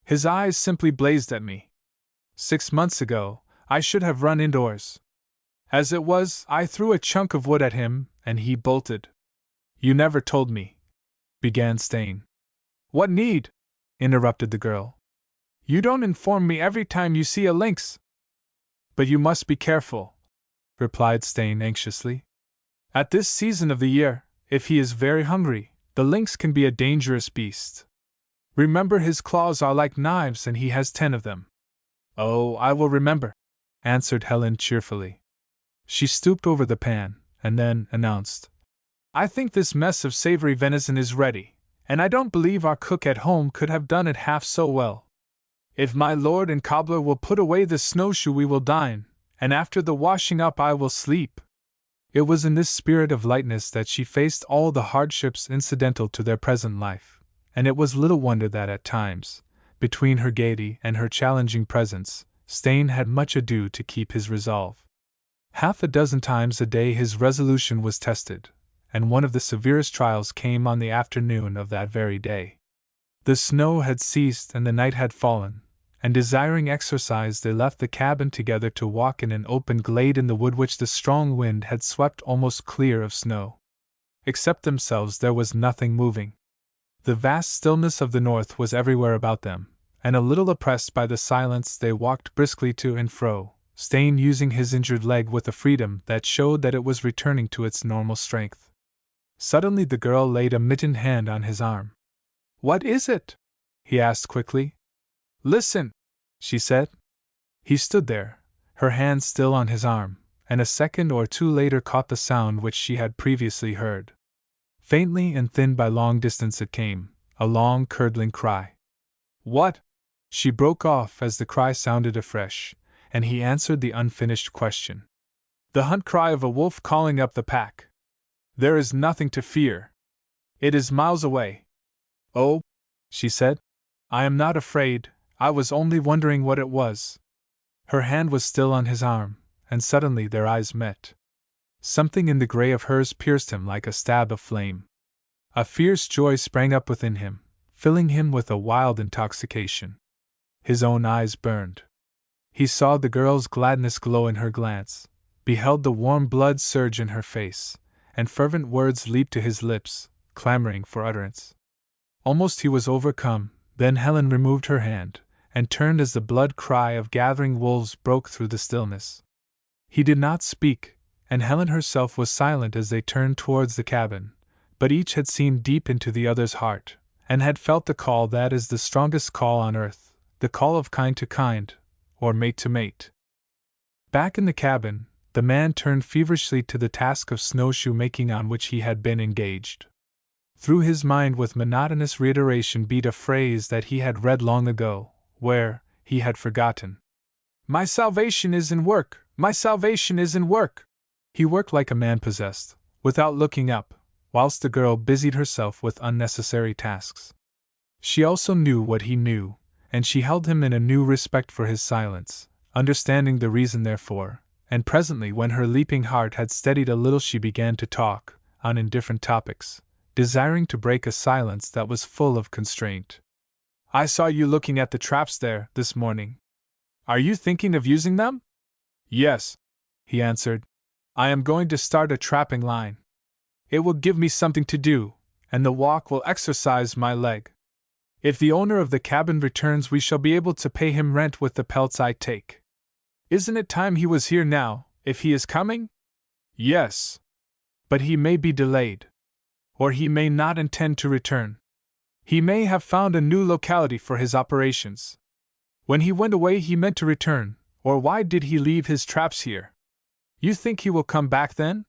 [SPEAKER 1] His eyes simply blazed at me. 6 months ago, I should have run indoors. As it was, I threw a chunk of wood at him, and he bolted. You never told me, began Stain. What need? Interrupted the girl. You don't inform me every time you see a lynx. But you must be careful, replied Stain anxiously. At this season of the year, if he is very hungry, the lynx can be a dangerous beast. Remember, his claws are like knives and he has 10 of them. Oh, I will remember, answered Helen cheerfully. She stooped over the pan, and then announced, I think this mess of savory venison is ready, and I don't believe our cook at home could have done it half so well. If my lord and cobbler will put away the snowshoe, we will dine, and after the washing up I will sleep. It was in this spirit of lightness that she faced all the hardships incidental to their present life, and it was little wonder that at times, between her gaiety and her challenging presence, Stain had much ado to keep his resolve. Half a dozen times a day his resolution was tested, and one of the severest trials came on the afternoon of that very day. The snow had ceased and the night had fallen, and desiring exercise they left the cabin together to walk in an open glade in the wood which the strong wind had swept almost clear of snow. Except themselves there was nothing moving. The vast stillness of the north was everywhere about them, and a little oppressed by the silence they walked briskly to and fro, Stain using his injured leg with a freedom that showed that it was returning to its normal strength. Suddenly the girl laid a mittened hand on his arm. What is it? He asked quickly. Listen, she said. He stood there, her hand still on his arm, and a second or two later caught the sound which she had previously heard. Faintly and thin by long distance it came, a long curdling cry. What? She broke off as the cry sounded afresh, and he answered the unfinished question. The hunt cry of a wolf calling up the pack. There is nothing to fear. It is miles away. Oh, she said, I am not afraid, I was only wondering what it was. Her hand was still on his arm, and suddenly their eyes met. Something in the grey of hers pierced him like a stab of flame. A fierce joy sprang up within him, filling him with a wild intoxication. His own eyes burned. He saw the girl's gladness glow in her glance, beheld the warm blood surge in her face, and fervent words leaped to his lips, clamoring for utterance. Almost he was overcome, then Helen removed her hand, and turned as the blood cry of gathering wolves broke through the stillness. He did not speak, and Helen herself was silent as they turned towards the cabin, but each had seen deep into the other's heart, and had felt the call that is the strongest call on earth, the call of kind to kind, or mate to mate. Back in the cabin, the man turned feverishly to the task of snowshoe making on which he had been engaged. Through his mind with monotonous reiteration beat a phrase that he had read long ago, where, he had forgotten. My salvation is in work! My salvation is in work! He worked like a man possessed, without looking up, whilst the girl busied herself with unnecessary tasks. She also knew what he knew, and she held him in a new respect for his silence, understanding the reason therefore, and presently when her leaping heart had steadied a little she began to talk, on indifferent topics, desiring to break a silence that was full of constraint. I saw you looking at the traps there, this morning. Are you thinking of using them? Yes, he answered. I am going to start a trapping line. It will give me something to do, and the walk will exercise my leg. If the owner of the cabin returns, we shall be able to pay him rent with the pelts I take. Isn't it time he was here now, if he is coming? Yes. But he may be delayed. Or he may not intend to return. He may have found a new locality for his operations. When he went away, he meant to return, or why did he leave his traps here? You think he will come back then?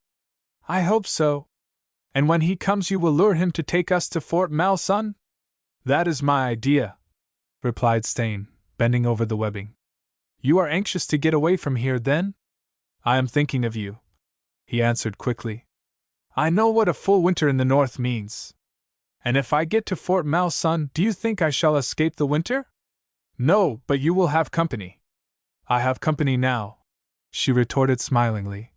[SPEAKER 1] I hope so. And when he comes, you will lure him to take us to Fort Malsun? That is my idea, replied Stain, bending over the webbing. You are anxious to get away from here, then? I am thinking of you, he answered quickly. I know what a full winter in the north means. And if I get to Fort Malsun, do you think I shall escape the winter? No, but you will have company. I have company now, she retorted smilingly.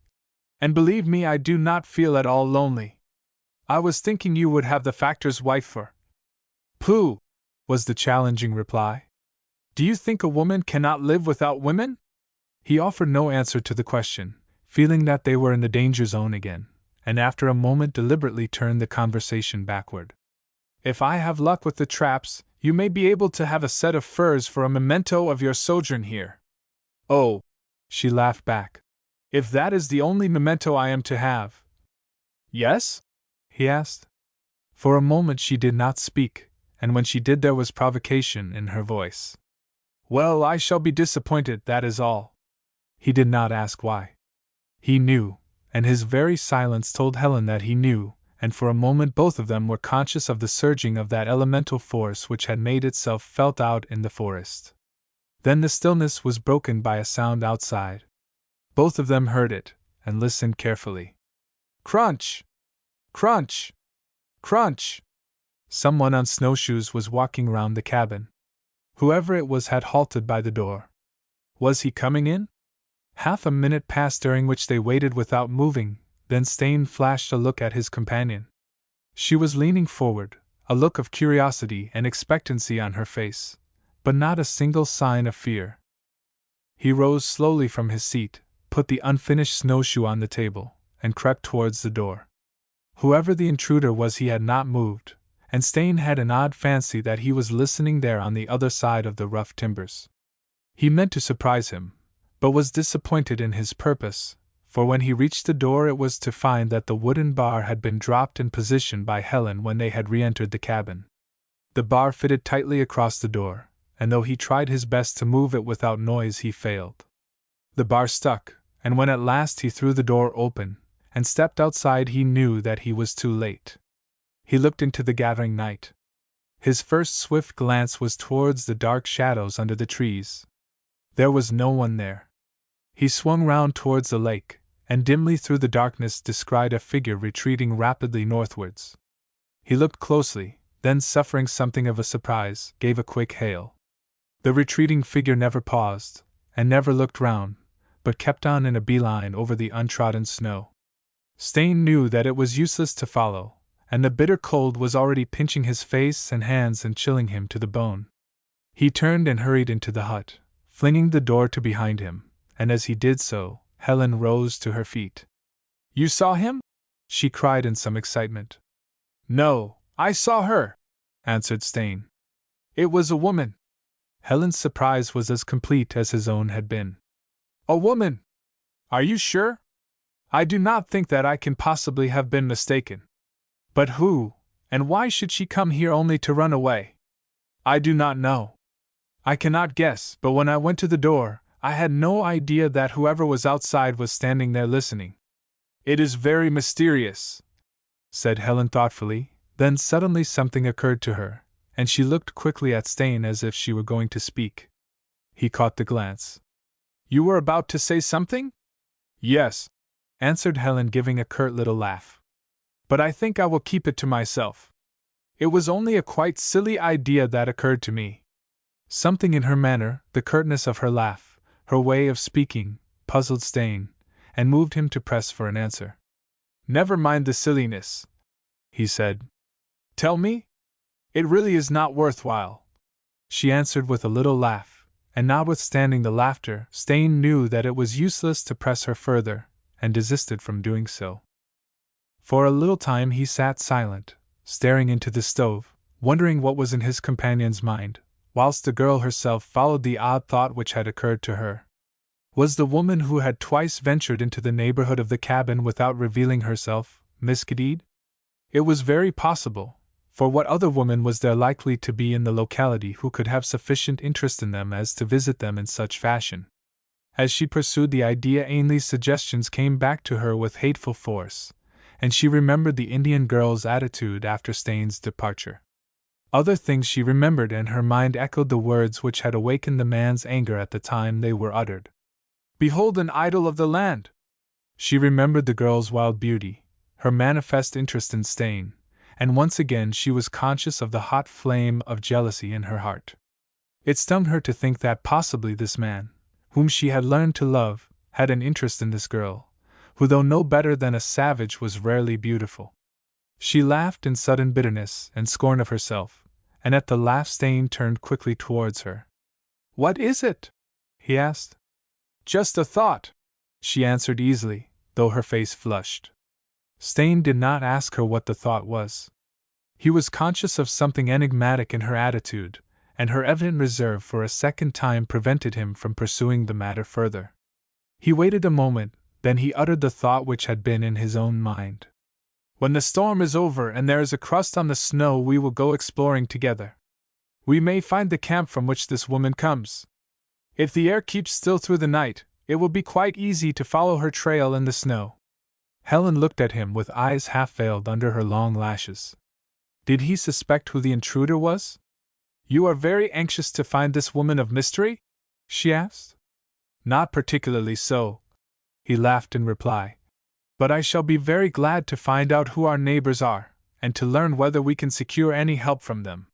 [SPEAKER 1] And believe me, I do not feel at all lonely. I was thinking you would have the factor's wife for. Pooh, was the challenging reply. Do you think a woman cannot live without women? He offered no answer to the question, feeling that they were in the danger zone again, and after a moment deliberately turned the conversation backward. If I have luck with the traps, you may be able to have a set of furs for a memento of your sojourn here. Oh, she laughed back. If that is the only memento I am to have. Yes? He asked. For a moment she did not speak, and when she did there was provocation in her voice. Well, I shall be disappointed, that is all. He did not ask why. He knew, and his very silence told Helen that he knew, and for a moment both of them were conscious of the surging of that elemental force which had made itself felt out in the forest. Then the stillness was broken by a sound outside. Both of them heard it, and listened carefully. Crunch! Crunch! Crunch! Someone on snowshoes was walking round the cabin. Whoever it was had halted by the door. Was he coming in? Half a minute passed, during which they waited without moving, then Stain flashed a look at his companion. She was leaning forward, a look of curiosity and expectancy on her face, but not a single sign of fear. He rose slowly from his seat, put the unfinished snowshoe on the table, and crept towards the door. Whoever the intruder was, he had not moved, and Stain had an odd fancy that he was listening there on the other side of the rough timbers. He meant to surprise him, but was disappointed in his purpose, for when he reached the door it was to find that the wooden bar had been dropped in position by Helen when they had re-entered the cabin. The bar fitted tightly across the door, and though he tried his best to move it without noise, he failed. The bar stuck, and when at last he threw the door open and stepped outside, he knew that he was too late. He looked into the gathering night. His first swift glance was towards the dark shadows under the trees. There was no one there. He swung round towards the lake, and dimly through the darkness descried a figure retreating rapidly northwards. He looked closely, then, suffering something of a surprise, gave a quick hail. The retreating figure never paused, and never looked round, but kept on in a beeline over the untrodden snow. Stain knew that it was useless to follow, and the bitter cold was already pinching his face and hands and chilling him to the bone. He turned and hurried into the hut, flinging the door to behind him, and as he did so, Helen rose to her feet. You saw him? She cried in some excitement. No, I saw her, answered Stain. It was a woman. Helen's surprise was as complete as his own had been. A woman? Are you sure? I do not think that I can possibly have been mistaken. But who, and why should she come here only to run away? I do not know. I cannot guess, but when I went to the door, I had no idea that whoever was outside was standing there listening. It is very mysterious, said Helen thoughtfully, then suddenly something occurred to her, and she looked quickly at Stain as if she were going to speak. He caught the glance. You were about to say something? Yes, answered Helen, giving a curt little laugh. But I think I will keep it to myself. It was only a quite silly idea that occurred to me. Something in her manner, the curtness of her laugh, her way of speaking, puzzled Stain, and moved him to press for an answer. Never mind the silliness, he said. Tell me? It really is not worthwhile, she answered with a little laugh, and notwithstanding the laughter, Stain knew that it was useless to press her further, and desisted from doing so. For a little time he sat silent, staring into the stove, wondering what was in his companion's mind, whilst the girl herself followed the odd thought which had occurred to her. Was the woman who had twice ventured into the neighborhood of the cabin without revealing herself Miss Cadiz? It was very possible, for what other woman was there likely to be in the locality who could have sufficient interest in them as to visit them in such fashion? As she pursued the idea, Ainley's suggestions came back to her with hateful force, and she remembered the Indian girl's attitude after Stain's departure. Other things she remembered, and her mind echoed the words which had awakened the man's anger at the time they were uttered. "Behold an idol of the land!" She remembered the girl's wild beauty, her manifest interest in Stain, and once again she was conscious of the hot flame of jealousy in her heart. It stung her to think that possibly this man, whom she had learned to love, had an interest in this girl, who though no better than a savage was rarely beautiful. She laughed in sudden bitterness and scorn of herself, and at the laugh Stain turned quickly towards her. "What is it?" he asked. "Just a thought," she answered easily, though her face flushed. Stain did not ask her what the thought was. He was conscious of something enigmatic in her attitude, and her evident reserve for a second time prevented him from pursuing the matter further. He waited a moment, then he uttered the thought which had been in his own mind. "When the storm is over and there is a crust on the snow, we will go exploring together. We may find the camp from which this woman comes. If the air keeps still through the night, it will be quite easy to follow her trail in the snow." Helen looked at him with eyes half veiled under her long lashes. Did he suspect who the intruder was? "You are very anxious to find this woman of mystery?" she asked. "Not particularly so," he laughed in reply. "But I shall be very glad to find out who our neighbors are, and to learn whether we can secure any help from them."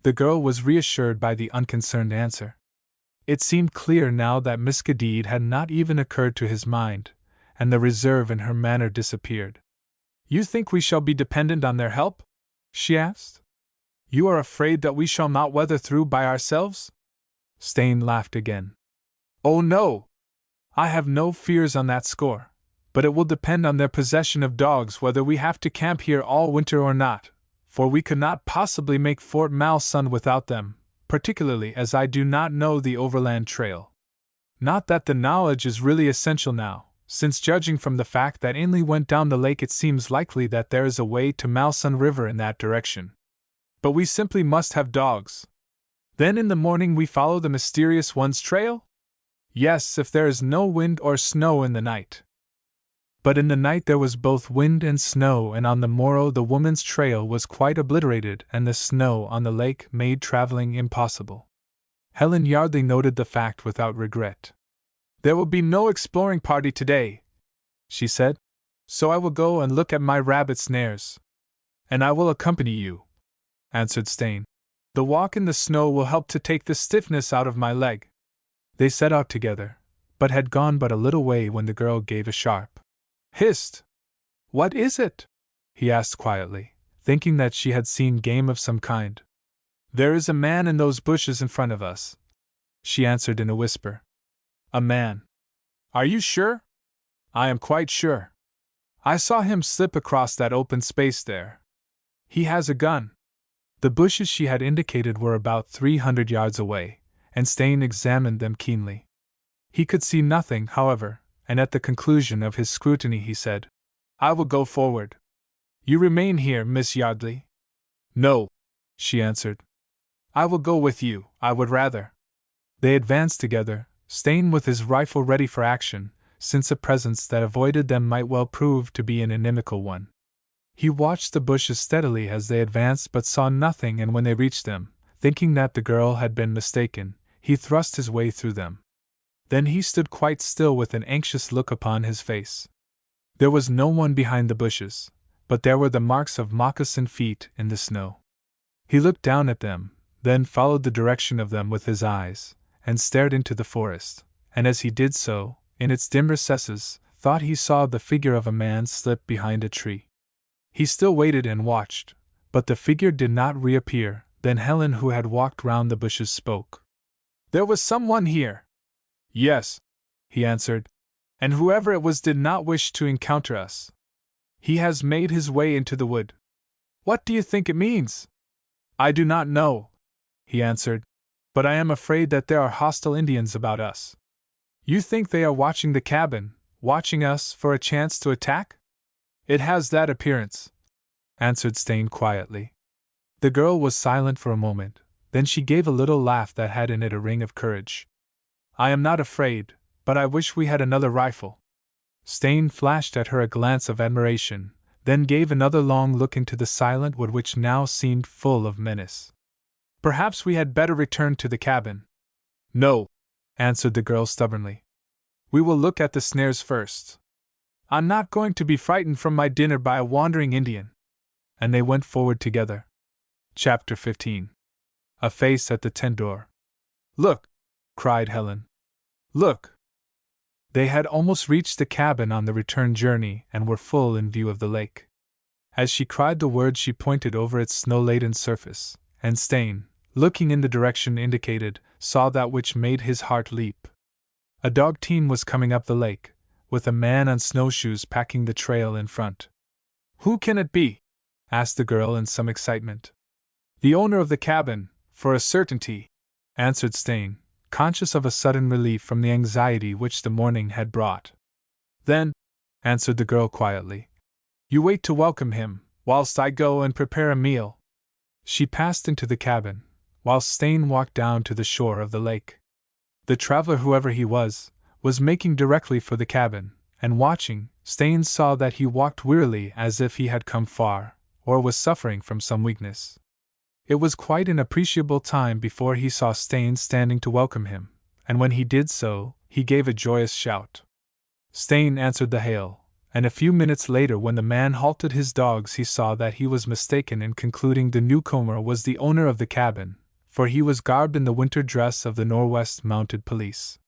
[SPEAKER 1] The girl was reassured by the unconcerned answer. It seemed clear now that Miss Cadiz had not even occurred to his mind, and the reserve in her manner disappeared. "You think we shall be dependent on their help?" she asked. "You are afraid that we shall not weather through by ourselves?" Stain laughed again. "Oh no! I have no fears on that score, but it will depend on their possession of dogs whether we have to camp here all winter or not, for we could not possibly make Fort Malsun without them, particularly as I do not know the overland trail. Not that the knowledge is really essential now, since judging from the fact that Ainley went down the lake it seems likely that there is a way to Malsun River in that direction. But we simply must have dogs. Then in the morning we follow the mysterious one's trail? Yes, if there is no wind or snow in the night." But in the night there was both wind and snow, and on the morrow the woman's trail was quite obliterated and the snow on the lake made traveling impossible. Helen Yardley noted the fact without regret. "There will be no exploring party today," she said, "so I will go and look at my rabbit snares." "And I will accompany you," answered Stain. "The walk in the snow will help to take the stiffness out of my leg." They set out together, but had gone but a little way when the girl gave a sharp "Hist!" "What is it?" he asked quietly, thinking that she had seen game of some kind. "There is a man in those bushes in front of us," she answered in a whisper. "A man? Are you sure?" "I am quite sure. I saw him slip across that open space there. He has a gun." The bushes she had indicated were about 300 yards away, and Stain examined them keenly. He could see nothing, however, and at the conclusion of his scrutiny he said, "I will go forward. You remain here, Miss Yardley." "No," she answered. "I will go with you, I would rather." They advanced together, Stain with his rifle ready for action, since a presence that avoided them might well prove to be an inimical one. He watched the bushes steadily as they advanced but saw nothing, and when they reached them, thinking that the girl had been mistaken, he thrust his way through them. Then he stood quite still with an anxious look upon his face. There was no one behind the bushes, but there were the marks of moccasined feet in the snow. He looked down at them, then followed the direction of them with his eyes, and stared into the forest, and as he did so, in its dim recesses, thought he saw the figure of a man slip behind a tree. He still waited and watched, but the figure did not reappear. Then Helen, who had walked round the bushes, spoke. "There was someone here." "Yes," he answered, "and whoever it was did not wish to encounter us. He has made his way into the wood." "What do you think it means?" I do not know, he answered, but I am afraid that there are hostile Indians about us. You think they are watching the cabin, watching us for a chance to attack? It has that appearance, answered Stain quietly. The girl was silent for a moment, then she gave a little laugh that had in it a ring of courage. I am not afraid, but I wish we had another rifle. Stain flashed at her a glance of admiration, then gave another long look into the silent wood which now seemed full of menace. Perhaps we had better return to the cabin. No, answered the girl stubbornly. We will look at the snares first. I'm not going to be frightened from my dinner by a wandering Indian. And they went forward together. Chapter 15. A face at the tent door. Look! Cried Helen. Look! They had almost reached the cabin on the return journey and were full in view of the lake. As she cried the words, she pointed over its snow-laden surface, and Stain, looking in the direction indicated, saw that which made his heart leap. A dog team was coming up the lake, with a man on snowshoes packing the trail in front. Who can it be? Asked the girl in some excitement. The owner of the cabin, for a certainty, answered Stain, conscious of a sudden relief from the anxiety which the morning had brought. Then, answered the girl quietly, you wait to welcome him, whilst I go and prepare a meal. She passed into the cabin, whilst Stain walked down to the shore of the lake. The traveler, whoever he was making directly for the cabin, and watching, Stain saw that he walked wearily as if he had come far, or was suffering from some weakness. It was quite an appreciable time before he saw Stain standing to welcome him, and when he did so, he gave a joyous shout. Stain answered the hail, and a few minutes later, when the man halted his dogs, he saw that he was mistaken in concluding the newcomer was the owner of the cabin, for he was garbed in the winter dress of the Norwest Mounted Police.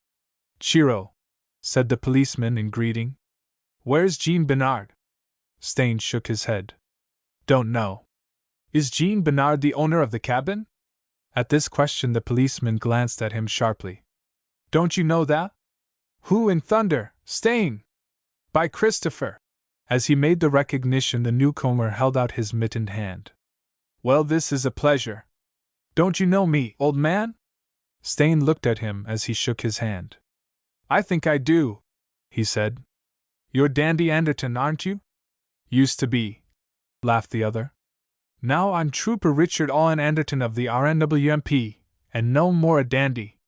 [SPEAKER 1] Cheero, said the policeman in greeting. Where's Jean Bernard? Stain shook his head. Don't know. Is Jean Bernard the owner of the cabin? At this question the policeman glanced at him sharply. Don't you know that? Who in thunder, Stain? By Christopher! As he made the recognition, the newcomer held out his mittened hand. Well, this is a pleasure. Don't you know me, old man? Stain looked at him as he shook his hand. I think I do, he said. You're Dandy Anderton, aren't you? Used to be, laughed the other. Now I'm Trooper Richard Allen Anderton of the RNWMP, and no more a dandy.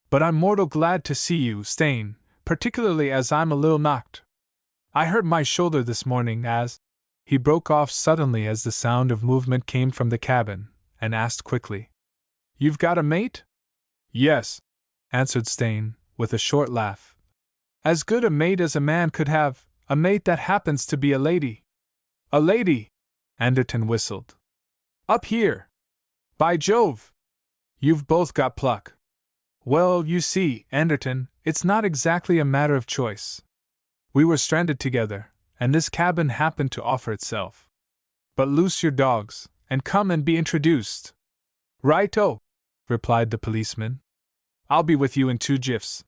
[SPEAKER 1] But I'm mortal glad to see you, Stain, particularly as I'm a little knocked. I hurt my shoulder this morning as— He broke off suddenly as the sound of movement came from the cabin, and asked quickly, You've got a mate? Yes, answered Stain, with a short laugh. As good a mate as a man could have, a mate that happens to be a lady. A lady? Anderton whistled. Up here! By Jove! You've both got pluck. Well, you see, Anderton, it's not exactly a matter of choice. We were stranded together, and this cabin happened to offer itself. But loose your dogs, and come and be introduced. Right-o, replied the policeman. I'll be with you in 2 jiffs.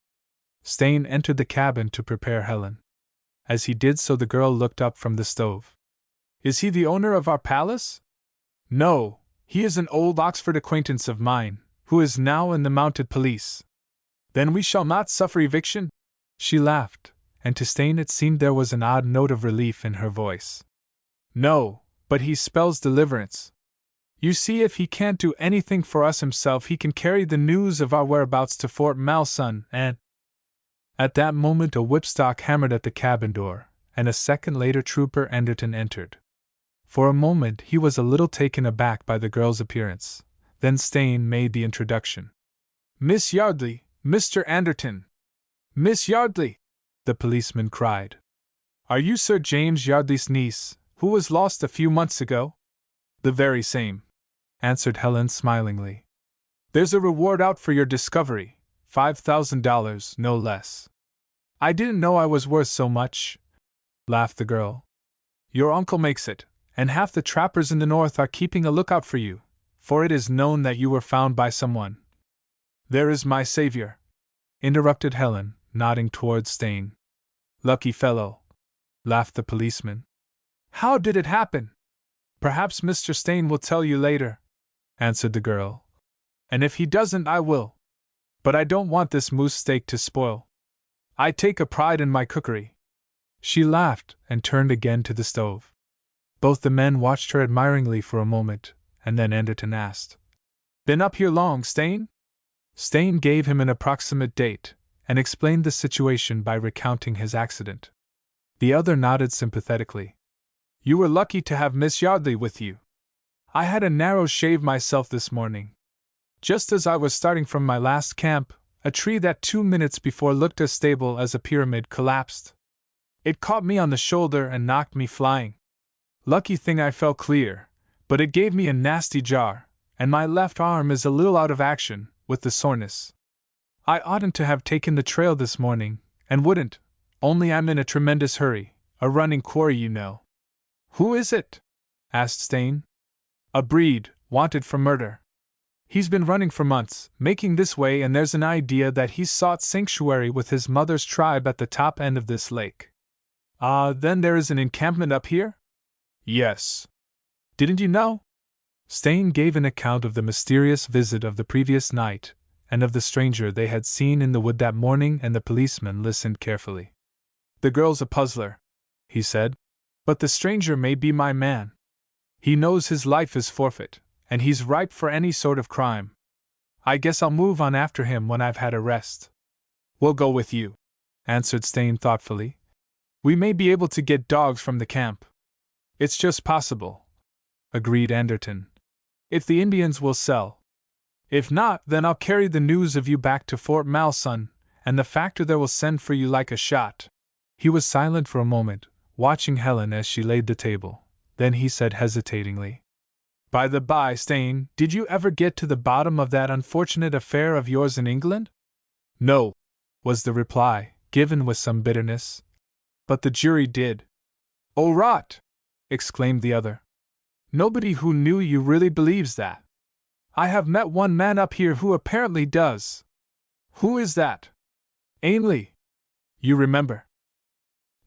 [SPEAKER 1] Stain entered the cabin to prepare Helen. As he did so, the girl looked up from the stove. Is he the owner of our palace? No, he is an old Oxford acquaintance of mine, who is now in the mounted police. Then we shall not suffer eviction? She laughed, and to Stain it seemed there was an odd note of relief in her voice. No, but he spells deliverance. You see, if he can't do anything for us himself, he can carry the news of our whereabouts to Fort Malsun, and— At that moment a whipstock hammered at the cabin door, and a second later Trooper Anderton entered. For a moment he was a little taken aback by the girl's appearance, then Stain made the introduction. Miss Yardley, Mr. Anderton. Miss Yardley! The policeman cried. Are you Sir James Yardley's niece, who was lost a few months ago? The very same, answered Helen smilingly. There's a reward out for your discovery, $5,000, no less. I didn't know I was worth so much, laughed the girl. Your uncle makes it, and half the trappers in the north are keeping a lookout for you, for it is known that you were found by someone. There is my savior, interrupted Helen, nodding towards Stain. Lucky fellow, laughed the policeman. How did it happen? Perhaps Mr. Stain will tell you later. answered the girl. And if he doesn't, I will. But I don't want this moose steak to spoil. I take a pride in my cookery. She laughed and turned again to the stove. Both the men watched her admiringly for a moment, and then Anderton asked, "Been up here long, Stain?" Stain gave him an approximate date, and explained the situation by recounting his accident. The other nodded sympathetically. "You were lucky to have Miss Yardley with you. I had a narrow shave myself this morning. Just as I was starting from my last camp, a tree that 2 minutes before looked as stable as a pyramid collapsed. It caught me on the shoulder and knocked me flying. Lucky thing I fell clear, but it gave me a nasty jar, and my left arm is a little out of action, with the soreness. I oughtn't to have taken the trail this morning, and wouldn't, only I'm in a tremendous hurry, a running quarry, you know." "Who is it?" asked Stain. "A breed, wanted for murder. He's been running for months, making this way, and there's an idea that he's sought sanctuary with his mother's tribe at the top end of this lake." "Ah, then there is an encampment up here?" "Yes." "Didn't you know?" Stain gave an account of the mysterious visit of the previous night, and of the stranger they had seen in the wood that morning, and the policeman listened carefully. "The girl's a puzzler," he said, "but the stranger may be my man. He knows his life is forfeit, and he's ripe for any sort of crime. I guess I'll move on after him when I've had a rest." "We'll go with you," answered Stain thoughtfully. "We may be able to get dogs from the camp." "It's just possible," agreed Anderton. "If the Indians will sell. If not, then I'll carry the news of you back to Fort Malsun, and the factor there will send for you like a shot." He was silent for a moment, watching Helen as she laid the table. Then he said hesitatingly, "By the by, Stain, did you ever get to the bottom of that unfortunate affair of yours in England?" "No," was the reply, given with some bitterness. "But the jury did." "Oh, rot!" exclaimed the other. "Nobody who knew you really believes that. I have met one man up here who apparently does." "Who is that?" "Ainley. You remember?"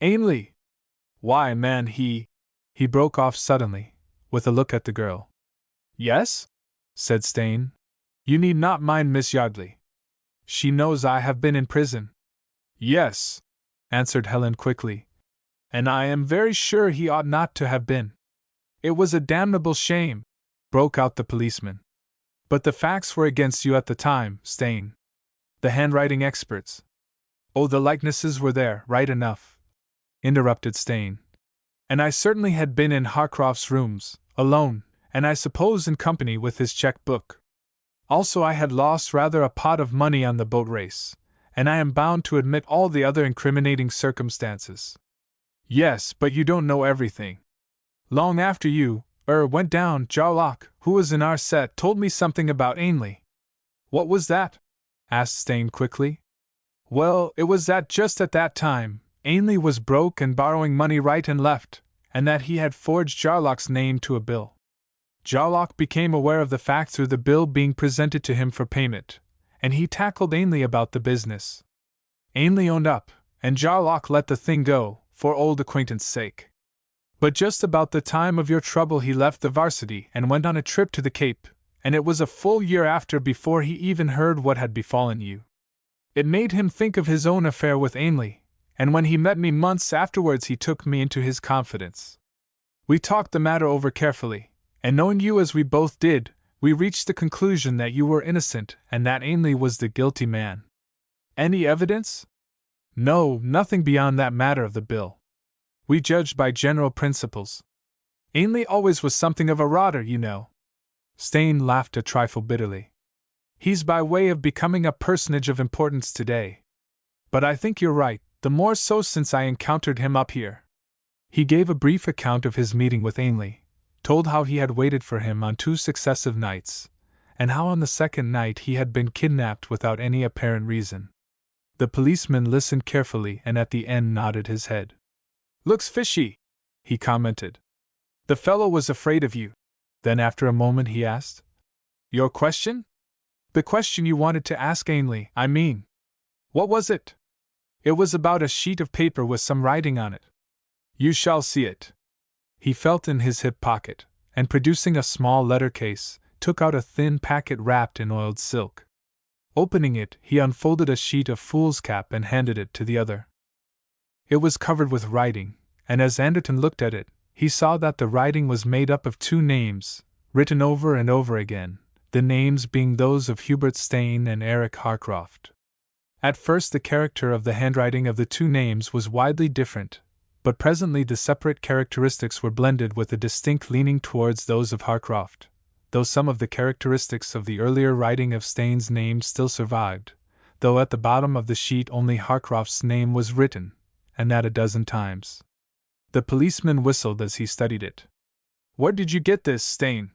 [SPEAKER 1] "Ainley? Why, man, he broke off suddenly, with a look at the girl. "Yes?" said Stain. "You need not mind Miss Yardley. She knows I have been in prison." "Yes," answered Helen quickly. "And I am very sure he ought not to have been." "It was a damnable shame," broke out the policeman. "But the facts were against you at the time, Stain. The handwriting experts—" "Oh, the likenesses were there, right enough," interrupted Stain. "And I certainly had been in Harcroft's rooms, alone, and I suppose in company with his check-book. Also, I had lost rather a pot of money on the boat race, and I am bound to admit all the other incriminating circumstances." "Yes, but you don't know everything. Long after you went down, Jarlock, who was in our set, told me something about Ainley." "What was that?" asked Stain quickly. "Well, it was that just at that time, Ainley was broke and borrowing money right and left, and that he had forged Jarlock's name to a bill. Jarlock became aware of the fact through the bill being presented to him for payment, and he tackled Ainley about the business. Ainley owned up, and Jarlock let the thing go, for old acquaintance' sake. But just about the time of your trouble he left the varsity and went on a trip to the Cape, and it was a full year after before he even heard what had befallen you. It made him think of his own affair with Ainley, and when he met me months afterwards he took me into his confidence. We talked the matter over carefully, and knowing you as we both did, we reached the conclusion that you were innocent and that Ainley was the guilty man." "Any evidence?" "No, nothing beyond that matter of the bill. We judged by general principles. Ainley always was something of a rotter, you know." Stain laughed a trifle bitterly. "He's by way of becoming a personage of importance today. But I think you're right, the more so since I encountered him up here." He gave a brief account of his meeting with Ainley, told how he had waited for him on 2 successive nights, and how on the second night he had been kidnapped without any apparent reason. The policeman listened carefully and at the end nodded his head. "Looks fishy," he commented. "The fellow was afraid of you." Then after a moment he asked, "Your question?" "The question you wanted to ask Ainley, I mean." "What was it?" "It was about a sheet of paper with some writing on it." "You shall see it." He felt in his hip pocket, and producing a small letter case, took out a thin packet wrapped in oiled silk. Opening it, he unfolded a sheet of foolscap and handed it to the other. It was covered with writing, and as Anderton looked at it, he saw that the writing was made up of two names, written over and over again, the names being those of Hubert Stain and Eric Harcroft. At first the character of the handwriting of the two names was widely different, but presently the separate characteristics were blended with a distinct leaning towards those of Harcroft, though some of the characteristics of the earlier writing of Stain's name still survived, though at the bottom of the sheet only Harcroft's name was written, and that a dozen times. The policeman whistled as he studied it. "Where did you get this, Stain?"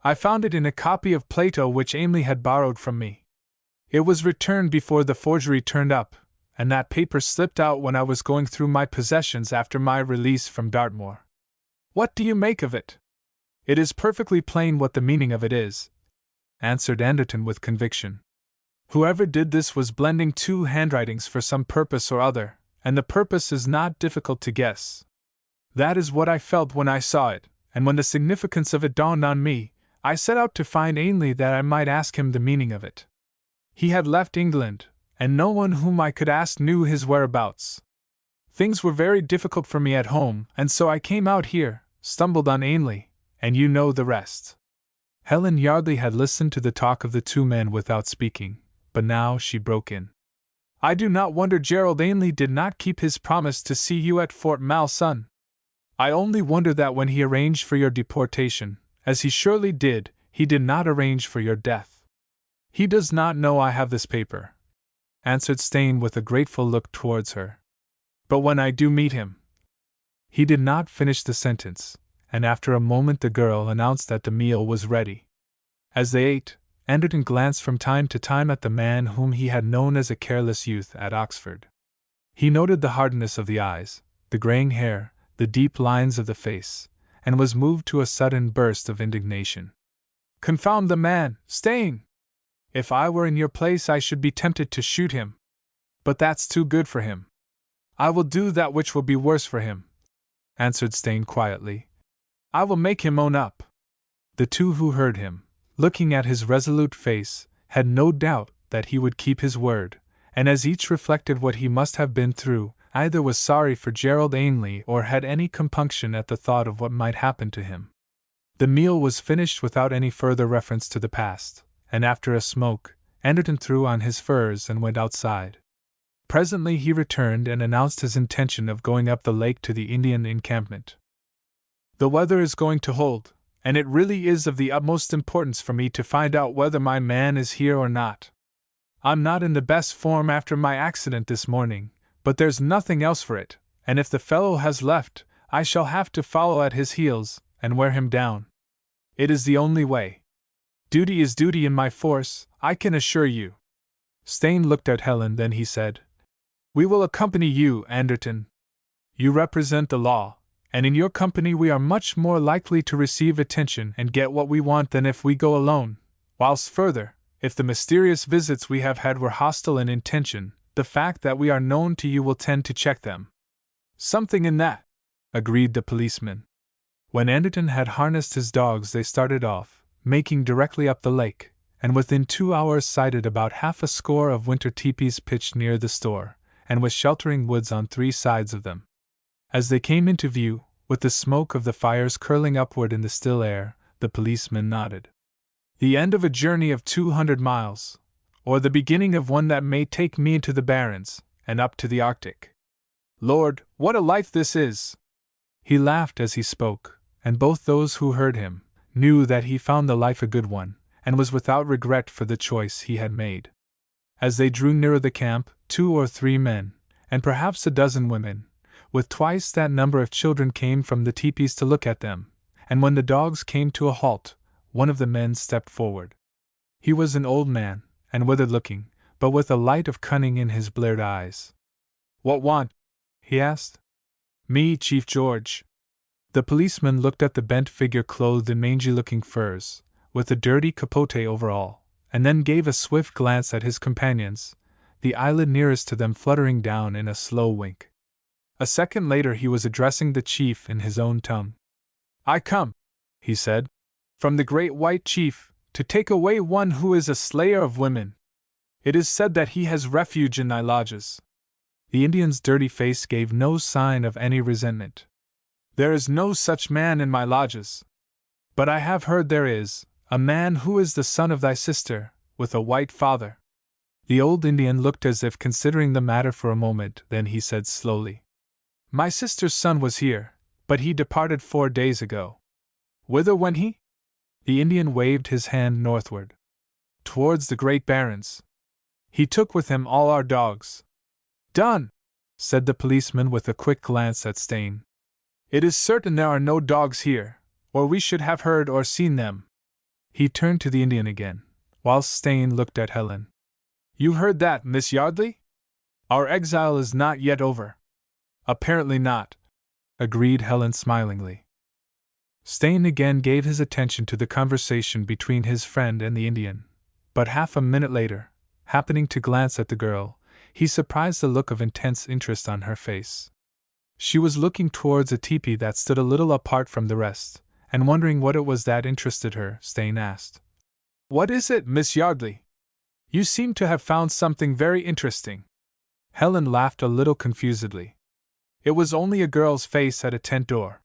[SPEAKER 1] "I found it in a copy of Plato which Ainley had borrowed from me. It was returned before the forgery turned up, and that paper slipped out when I was going through my possessions after my release from Dartmoor." "What do you make of it?" "It is perfectly plain what the meaning of it is," answered Anderton with conviction. "Whoever did this was blending two handwritings for some purpose or other, and the purpose is not difficult to guess. That is what I felt when I saw it, and when the significance of it dawned on me, I set out to find Ainley that I might ask him the meaning of it. He had left England, and no one whom I could ask knew his whereabouts. Things were very difficult for me at home, and so I came out here, stumbled on Ainley, and you know the rest." Helen Yardley had listened to the talk of the two men without speaking, but now she broke in. "I do not wonder Gerald Ainley did not keep his promise to see you at Fort Malsun. I only wonder that when he arranged for your deportation, as he surely did, he did not arrange for your death." "He does not know I have this paper," answered Stain with a grateful look towards her. "But when I do meet him—" He did not finish the sentence, and after a moment the girl announced that the meal was ready. As they ate, Anderton glanced from time to time at the man whom he had known as a careless youth at Oxford. He noted the hardness of the eyes, the graying hair, the deep lines of the face, and was moved to a sudden burst of indignation. "Confound the man, Stain! If I were in your place I should be tempted to shoot him. But that's too good for him. I will do that which will be worse for him," answered Stain quietly. "I will make him own up." The two who heard him, looking at his resolute face, had no doubt that he would keep his word, and as each reflected what he must have been through, either was sorry for Gerald Ainley or had any compunction at the thought of what might happen to him. The meal was finished without any further reference to the past, and after a smoke, Anderton threw on his furs and went outside. Presently he returned and announced his intention of going up the lake to the Indian encampment. "The weather is going to hold, and it really is of the utmost importance for me to find out whether my man is here or not. I'm not in the best form after my accident this morning, but there's nothing else for it, and if the fellow has left, I shall have to follow at his heels and wear him down. It is the only way. Duty is duty in my force, I can assure you." Stain looked at Helen, then he said, "We will accompany you, Anderton. You represent the law, and in your company we are much more likely to receive attention and get what we want than if we go alone, whilst further, if the mysterious visits we have had were hostile in intention, the fact that we are known to you will tend to check them." "Something in that," agreed the policeman. When Anderton had harnessed his dogs they started off, making directly up the lake, and within 2 hours sighted about half a score of winter teepees pitched near the store, and with sheltering woods on 3 sides of them. As they came into view, with the smoke of the fires curling upward in the still air, the policeman nodded. "The end of a journey of 200 miles, or the beginning of one that may take me into the Barrens, and up to the Arctic. Lord, what a life this is!" He laughed as he spoke, and both those who heard him knew that he found the life a good one, and was without regret for the choice he had made. As they drew nearer the camp, 2 or 3 men, and perhaps a dozen women, with twice that number of children came from the teepees to look at them, and when the dogs came to a halt, one of the men stepped forward. He was an old man, and withered-looking, but with a light of cunning in his bleared eyes. "What want?" he asked. "Me, Chief George." The policeman looked at the bent figure clothed in mangy-looking furs, with a dirty capote over all, and then gave a swift glance at his companions, the eyelid nearest to them fluttering down in a slow wink. A second later he was addressing the chief in his own tongue. "I come," he said, "from the great white chief, to take away one who is a slayer of women. It is said that he has refuge in thy lodges. The Indian's dirty face gave no sign of any resentment. There is no such man in my lodges. But I have heard there is, a man who is the son of thy sister, with a white father. The old Indian looked as if considering the matter for a moment, then he said slowly, My sister's son was here, but he departed 4 days ago. Whither went he? The Indian waved his hand northward. Towards the Great Barrens. He took with him all our dogs. Done, said the policeman with a quick glance at Stain. It is certain there are no dogs here, or we should have heard or seen them. He turned to the Indian again, whilst Stain looked at Helen. You heard that, Miss Yardley? Our exile is not yet over. Apparently not, agreed Helen smilingly. Stain again gave his attention to the conversation between his friend and the Indian, but half a minute later, happening to glance at the girl, he surprised the look of intense interest on her face. She was looking towards a tepee that stood a little apart from the rest, and wondering what it was that interested her. Stain asked, What is it, Miss Yardley? You seem to have found something very interesting. Helen laughed a little confusedly. It was only a girl's face at a tent door.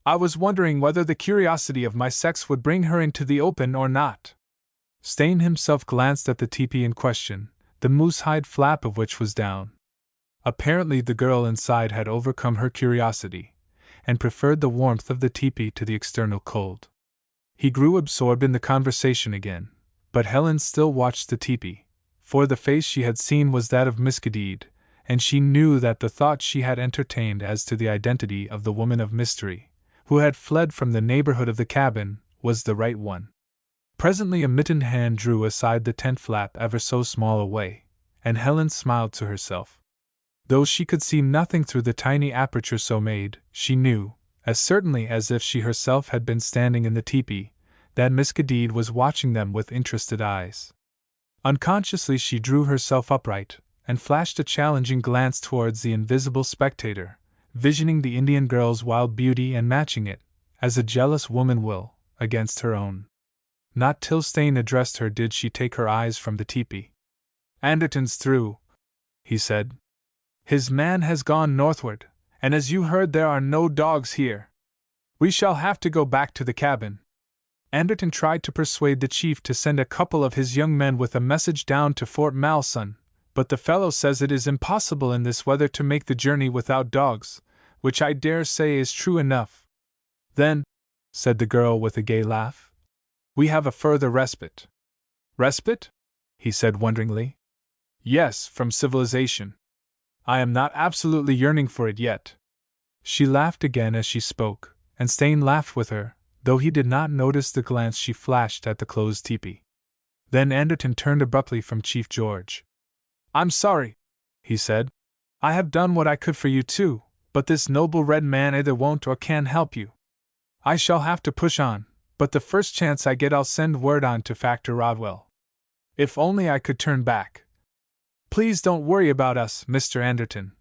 [SPEAKER 1] I was wondering whether the curiosity of my sex would bring her into the open or not. Stain himself glanced at the tepee in question, the moose-hide flap of which was down. Apparently the girl inside had overcome her curiosity, and preferred the warmth of the tepee to the external cold. He grew absorbed in the conversation again, but Helen still watched the tepee, for the face she had seen was that of Miskadid, and she knew that the thought she had entertained as to the identity of the woman of mystery, who had fled from the neighborhood of the cabin, was the right one. Presently a mittened hand drew aside the tent flap ever so small a way, and Helen smiled to herself. Though she could see nothing through the tiny aperture so made, she knew, as certainly as if she herself had been standing in the tepee, that Miss Kadid was watching them with interested eyes. Unconsciously she drew herself upright, and flashed a challenging glance towards the invisible spectator, visioning the Indian girl's wild beauty and matching it, as a jealous woman will, against her own. Not till Stain addressed her did she take her eyes from the tepee. Anderton's through, he said. His man has gone northward, and as you heard there are no dogs here. We shall have to go back to the cabin. Anderton tried to persuade the chief to send a couple of his young men with a message down to Fort Malsun, but the fellow says it is impossible in this weather to make the journey without dogs, which I dare say is true enough. Then, said the girl with a gay laugh, we have a further respite. Respite? He said wonderingly. Yes, from civilization. I am not absolutely yearning for it yet. She laughed again as she spoke, and Stain laughed with her, though he did not notice the glance she flashed at the closed tepee. Then Anderton turned abruptly from Chief George. I'm sorry, he said. I have done what I could for you too, but this noble red man either won't or can help you. I shall have to push on, but the first chance I get I'll send word on to Factor Ottwell. If only I could turn back. Please don't worry about us, Mr. Anderton,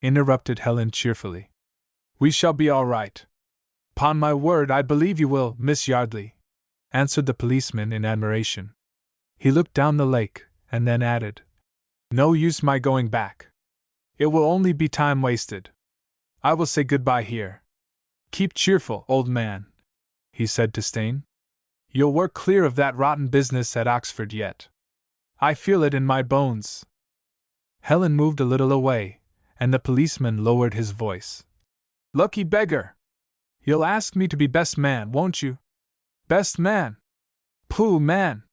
[SPEAKER 1] interrupted Helen cheerfully. We shall be all right. 'Pon my word, I believe you will, Miss Yardley, answered the policeman in admiration. He looked down the lake, and then added, No use my going back. It will only be time wasted. I will say goodbye here. Keep cheerful, old man, he said to Stain. You'll work clear of that rotten business at Oxford yet. I feel it in my bones. Helen moved a little away, and the policeman lowered his voice. Lucky beggar! You'll ask me to be best man, won't you? Best man? Pooh, man!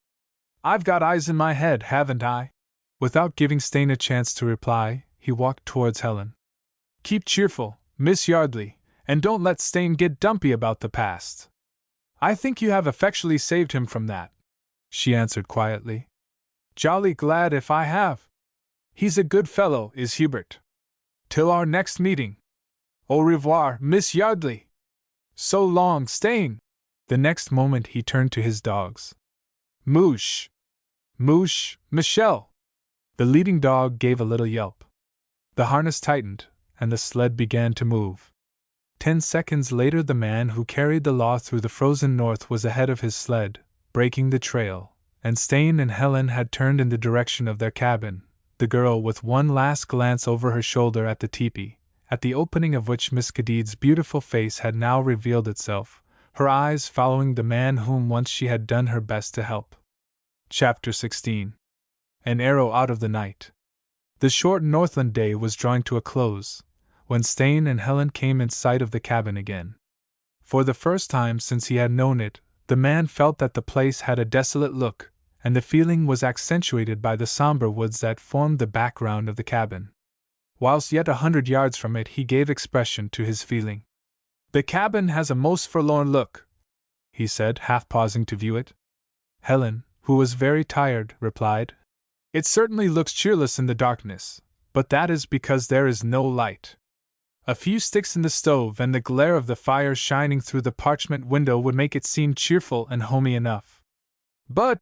[SPEAKER 1] I've got eyes in my head, haven't I? Without giving Stain a chance to reply, he walked towards Helen. Keep cheerful, Miss Yardley, and don't let Stain get dumpy about the past. I think you have effectually saved him from that, she answered quietly. Jolly glad if I have. He's a good fellow, is Hubert. Till our next meeting. Au revoir, Miss Yardley. So long, Stain. The next moment he turned to his dogs. Moosh! Moosh, Michelle! The leading dog gave a little yelp. The harness tightened, and the sled began to move. 10 seconds later the man who carried the law through the frozen north was ahead of his sled, breaking the trail, and Stain and Helen had turned in the direction of their cabin, the girl with one last glance over her shoulder at the teepee, at the opening of which Miss Cadide's beautiful face had now revealed itself, her eyes following the man whom once she had done her best to help. Chapter 16. An Arrow Out of the Night. The short Northland day was drawing to a close, when Stain and Helen came in sight of the cabin again. For the first time since he had known it, the man felt that the place had a desolate look, and the feeling was accentuated by the somber woods that formed the background of the cabin. Whilst yet 100 yards from it, he gave expression to his feeling. "The cabin has a most forlorn look," he said, half pausing to view it. Helen, who was very tired, replied, "It certainly looks cheerless in the darkness, but that is because there is no light. A few sticks in the stove and the glare of the fire shining through the parchment window would make it seem cheerful and homey enough. But,"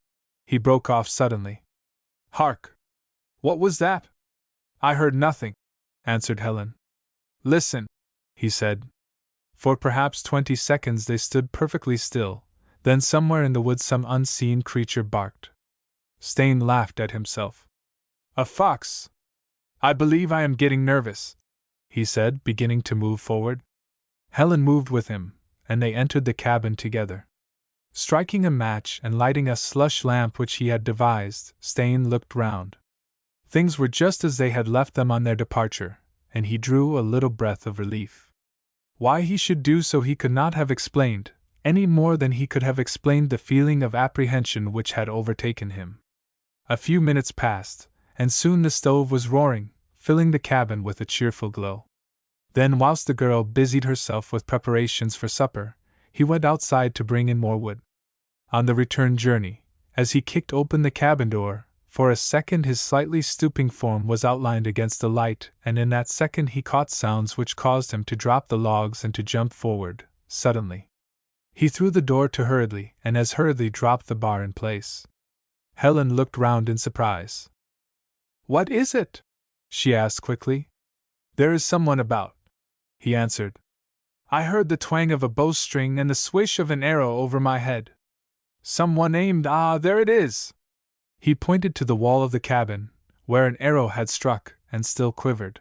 [SPEAKER 1] he broke off suddenly. "Hark! What was that?" "I heard nothing," answered Helen. "Listen," he said. For perhaps 20 seconds they stood perfectly still, then somewhere in the woods some unseen creature barked. Stain laughed at himself. "A fox! I believe I am getting nervous," he said, beginning to move forward. Helen moved with him, and they entered the cabin together. Striking a match and lighting a slush lamp which he had devised, Stain looked round. Things were just as they had left them on their departure, and he drew a little breath of relief. Why he should do so he could not have explained, any more than he could have explained the feeling of apprehension which had overtaken him. A few minutes passed, and soon the stove was roaring, filling the cabin with a cheerful glow. Then, whilst the girl busied herself with preparations for supper, he went outside to bring in more wood. On the return journey, as he kicked open the cabin door, for a second his slightly stooping form was outlined against the light, and in that second he caught sounds which caused him to drop the logs and to jump forward, suddenly. He threw the door to hurriedly, and as hurriedly dropped the bar in place. Helen looked round in surprise. "What is it?" she asked quickly. "There is someone about," he answered. "I heard the twang of a bowstring and the swish of an arrow over my head. Someone aimed, there it is!" He pointed to the wall of the cabin, where an arrow had struck and still quivered.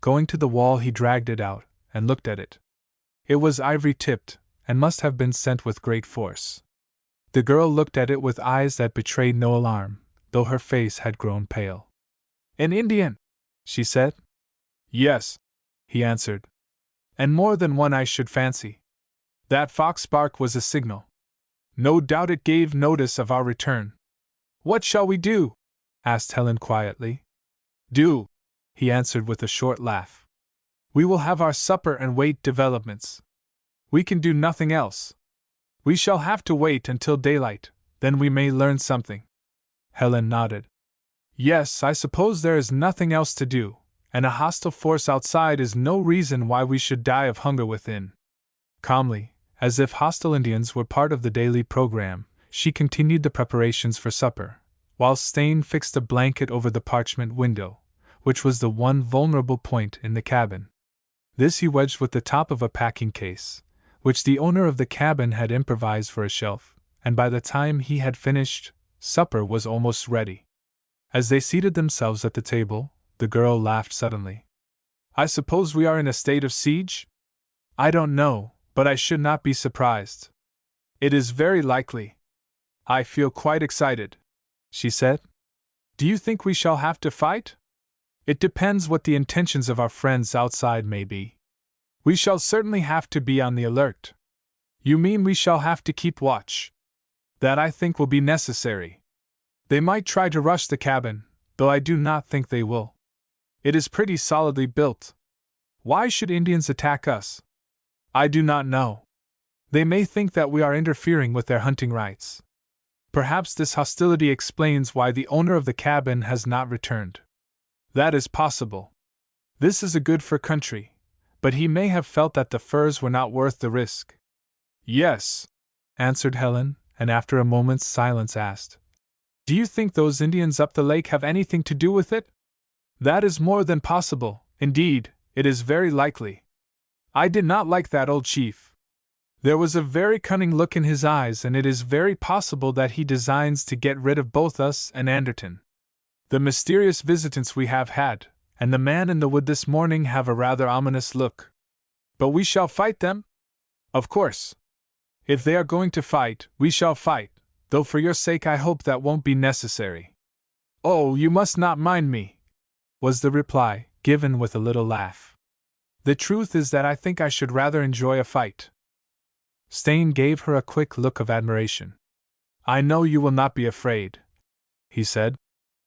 [SPEAKER 1] Going to the wall he dragged it out, and looked at it. It was ivory-tipped, and must have been sent with great force. The girl looked at it with eyes that betrayed no alarm, though her face had grown pale. "An Indian!" she said. "Yes," he answered. "And more than one, I should fancy. That fox bark was a signal. No doubt it gave notice of our return." "What shall we do?" asked Helen quietly. "Do?" he answered with a short laugh. "We will have our supper and wait developments. We can do nothing else. We shall have to wait until daylight, then we may learn something." Helen nodded. "Yes, I suppose there is nothing else to do, and a hostile force outside is no reason why we should die of hunger within." Calmly, as if hostile Indians were part of the daily program, she continued the preparations for supper, while Stain fixed a blanket over the parchment window, which was the one vulnerable point in the cabin. This he wedged with the top of a packing case, which the owner of the cabin had improvised for a shelf, and by the time he had finished, supper was almost ready. As they seated themselves at the table, the girl laughed suddenly. "I suppose we are in a state of siege?" "I don't know, but I should not be surprised." "It is very likely." "I feel quite excited," she said. "Do you think we shall have to fight?" "It depends what the intentions of our friends outside may be. We shall certainly have to be on the alert." "You mean we shall have to keep watch?" "That I think will be necessary. They might try to rush the cabin, though I do not think they will. It is pretty solidly built. Why should Indians attack us?" "I do not know. They may think that we are interfering with their hunting rights. Perhaps this hostility explains why the owner of the cabin has not returned." "That is possible. This is a good fur country, but he may have felt that the furs were not worth the risk." "Yes," answered Helen, and after a moment's silence asked, "Do you think those Indians up the lake have anything to do with it?" "That is more than possible, indeed, it is very likely. I did not like that old chief. There was a very cunning look in his eyes, and it is very possible that he designs to get rid of both us and Anderton. The mysterious visitants we have had, and the man in the wood this morning have a rather ominous look. But we shall fight them? Of course. If they are going to fight, we shall fight, though for your sake I hope that won't be necessary. Oh, you must not mind me, was the reply, given with a little laugh. The truth is that I think I should rather enjoy a fight. Stain gave her a quick look of admiration. I know you will not be afraid, he said,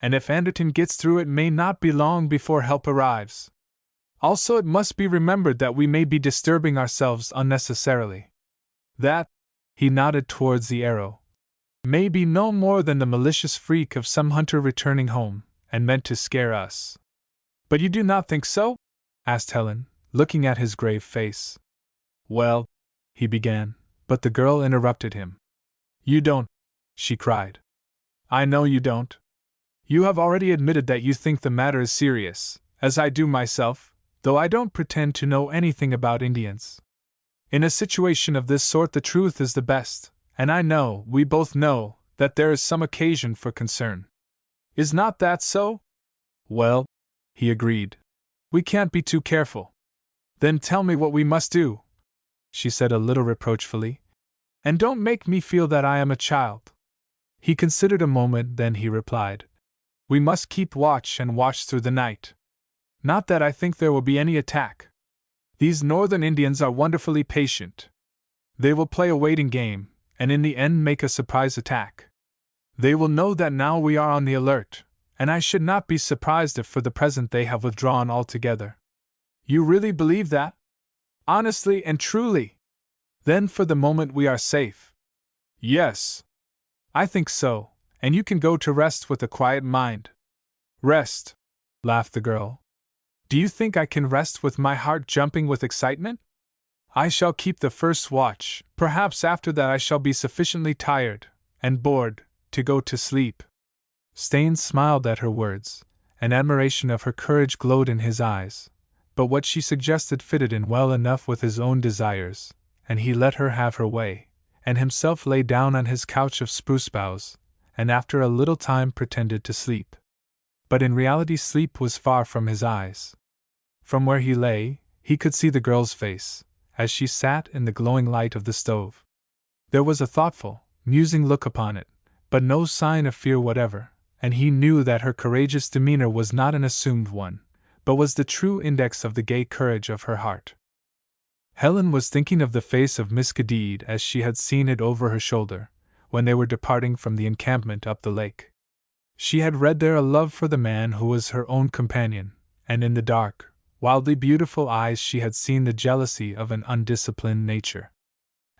[SPEAKER 1] and if Anderton gets through it may not be long before help arrives. Also it must be remembered that we may be disturbing ourselves unnecessarily. That, he nodded towards the arrow, may be no more than the malicious freak of some hunter returning home, and meant to scare us. But you do not think so? Asked Helen, looking at his grave face. Well, he began, but the girl interrupted him. You don't, she cried. I know you don't. You have already admitted that you think the matter is serious, as I do myself, though I don't pretend to know anything about Indians. In a situation of this sort the truth is the best, and I know, we both know, that there is some occasion for concern. Is not that so? Well, he agreed. We can't be too careful. Then tell me what we must do, she said a little reproachfully, and don't make me feel that I am a child. He considered a moment, then he replied, we must keep watch and watch through the night. Not that I think there will be any attack. These northern Indians are wonderfully patient. They will play a waiting game, and in the end make a surprise attack. They will know that now we are on the alert, and I should not be surprised if for the present they have withdrawn altogether. You really believe that? Honestly and truly? Then for the moment we are safe. Yes. I think so, and you can go to rest with a quiet mind. Rest? Laughed the girl. Do you think I can rest with my heart jumping with excitement? I shall keep the first watch, perhaps after that I shall be sufficiently tired and bored to go to sleep. Stain smiled at her words, and admiration of her courage glowed in his eyes, but what she suggested fitted in well enough with his own desires, and he let her have her way, and himself lay down on his couch of spruce boughs, and after a little time pretended to sleep. But in reality sleep was far from his eyes. From where he lay, he could see the girl's face, as she sat in the glowing light of the stove. There was a thoughtful, musing look upon it, but no sign of fear whatever, and he knew that her courageous demeanor was not an assumed one, but was the true index of the gay courage of her heart. Helen was thinking of the face of Miss Cadide as she had seen it over her shoulder, when they were departing from the encampment up the lake. She had read there a love for the man who was her own companion, and in the dark, wildly beautiful eyes she had seen the jealousy of an undisciplined nature.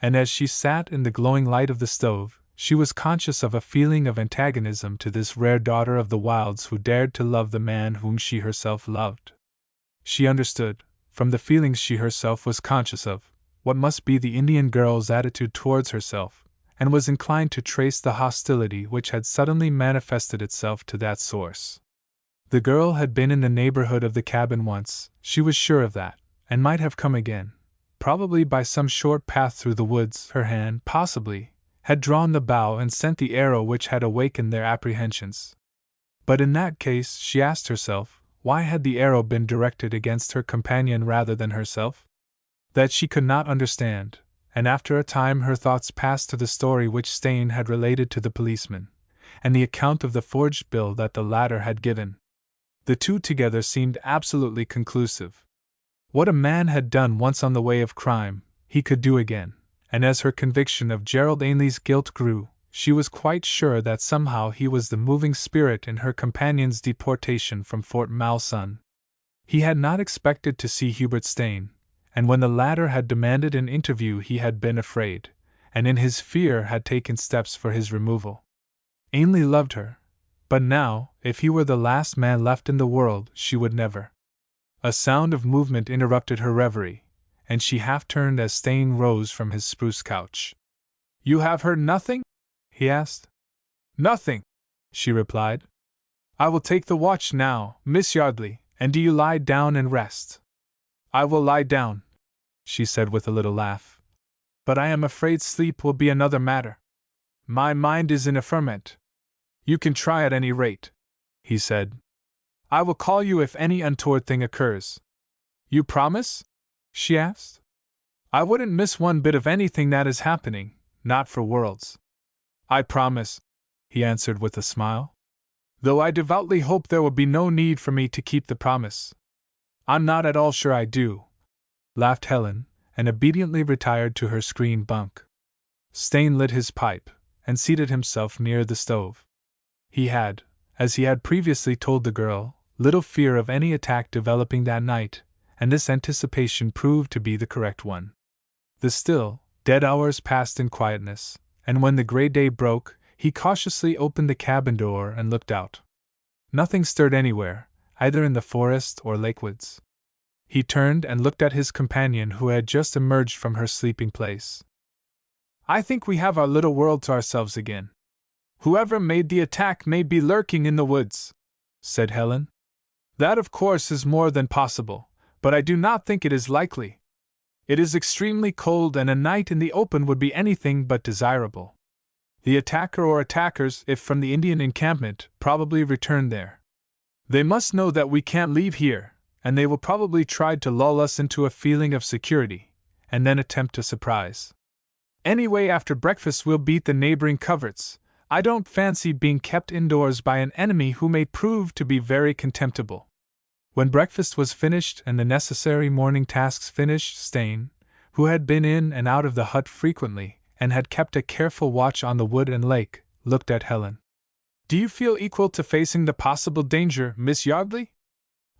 [SPEAKER 1] And as she sat in the glowing light of the stove, she was conscious of a feeling of antagonism to this rare daughter of the wilds who dared to love the man whom she herself loved. She understood, from the feelings she herself was conscious of, what must be the Indian girl's attitude towards herself, and was inclined to trace the hostility which had suddenly manifested itself to that source. The girl had been in the neighborhood of the cabin once, she was sure of that, and might have come again, probably by some short path through the woods. Her hand, possibly, had drawn the bow and sent the arrow which had awakened their apprehensions. But in that case, she asked herself, why had the arrow been directed against her companion rather than herself? That she could not understand, and after a time her thoughts passed to the story which Stain had related to the policeman, and the account of the forged bill that the latter had given. The two together seemed absolutely conclusive. What a man had done once on the way of crime, he could do again, and as her conviction of Gerald Ainley's guilt grew, she was quite sure that somehow he was the moving spirit in her companion's deportation from Fort Malsun. He had not expected to see Hubert Stain, and when the latter had demanded an interview he had been afraid, and in his fear had taken steps for his removal. Ainley loved her, but now, if he were the last man left in the world, she would never. A sound of movement interrupted her reverie, and she half turned as Stain rose from his spruce couch. You have heard nothing? He asked. Nothing, she replied. I will take the watch now, Miss Yardley, and do you lie down and rest. I will lie down, she said with a little laugh. but I am afraid sleep will be another matter. My mind is in a ferment. You can try at any rate, he said. I will call you if any untoward thing occurs. You promise? She asked. I wouldn't miss one bit of anything that is happening, not for worlds. I promise, he answered with a smile. Though I devoutly hope there will be no need for me to keep the promise. I'm not at all sure I do, laughed Helen, and obediently retired to her screen bunk. Stain lit his pipe, and seated himself near the stove. He had, as he had previously told the girl, little fear of any attack developing that night, and this anticipation proved to be the correct one. The still, dead hours passed in quietness, and when the gray day broke, he cautiously opened the cabin door and looked out. Nothing stirred anywhere, either in the forest or lakewoods. He turned and looked at his companion who had just emerged from her sleeping place. I think we have our little world to ourselves again. Whoever made the attack may be lurking in the woods, said Helen. That of course is more than possible, but I do not think it is likely. It is extremely cold and a night in the open would be anything but desirable. The attacker or attackers, if from the Indian encampment, probably returned there. They must know that we can't leave here, and they will probably try to lull us into a feeling of security, and then attempt a surprise. Anyway, after breakfast we'll beat the neighboring coverts. I don't fancy being kept indoors by an enemy who may prove to be very contemptible. When breakfast was finished and the necessary morning tasks finished, Stain, who had been in and out of the hut frequently, and had kept a careful watch on the wood and lake, looked at Helen. Do you feel equal to facing the possible danger, Miss Yardley?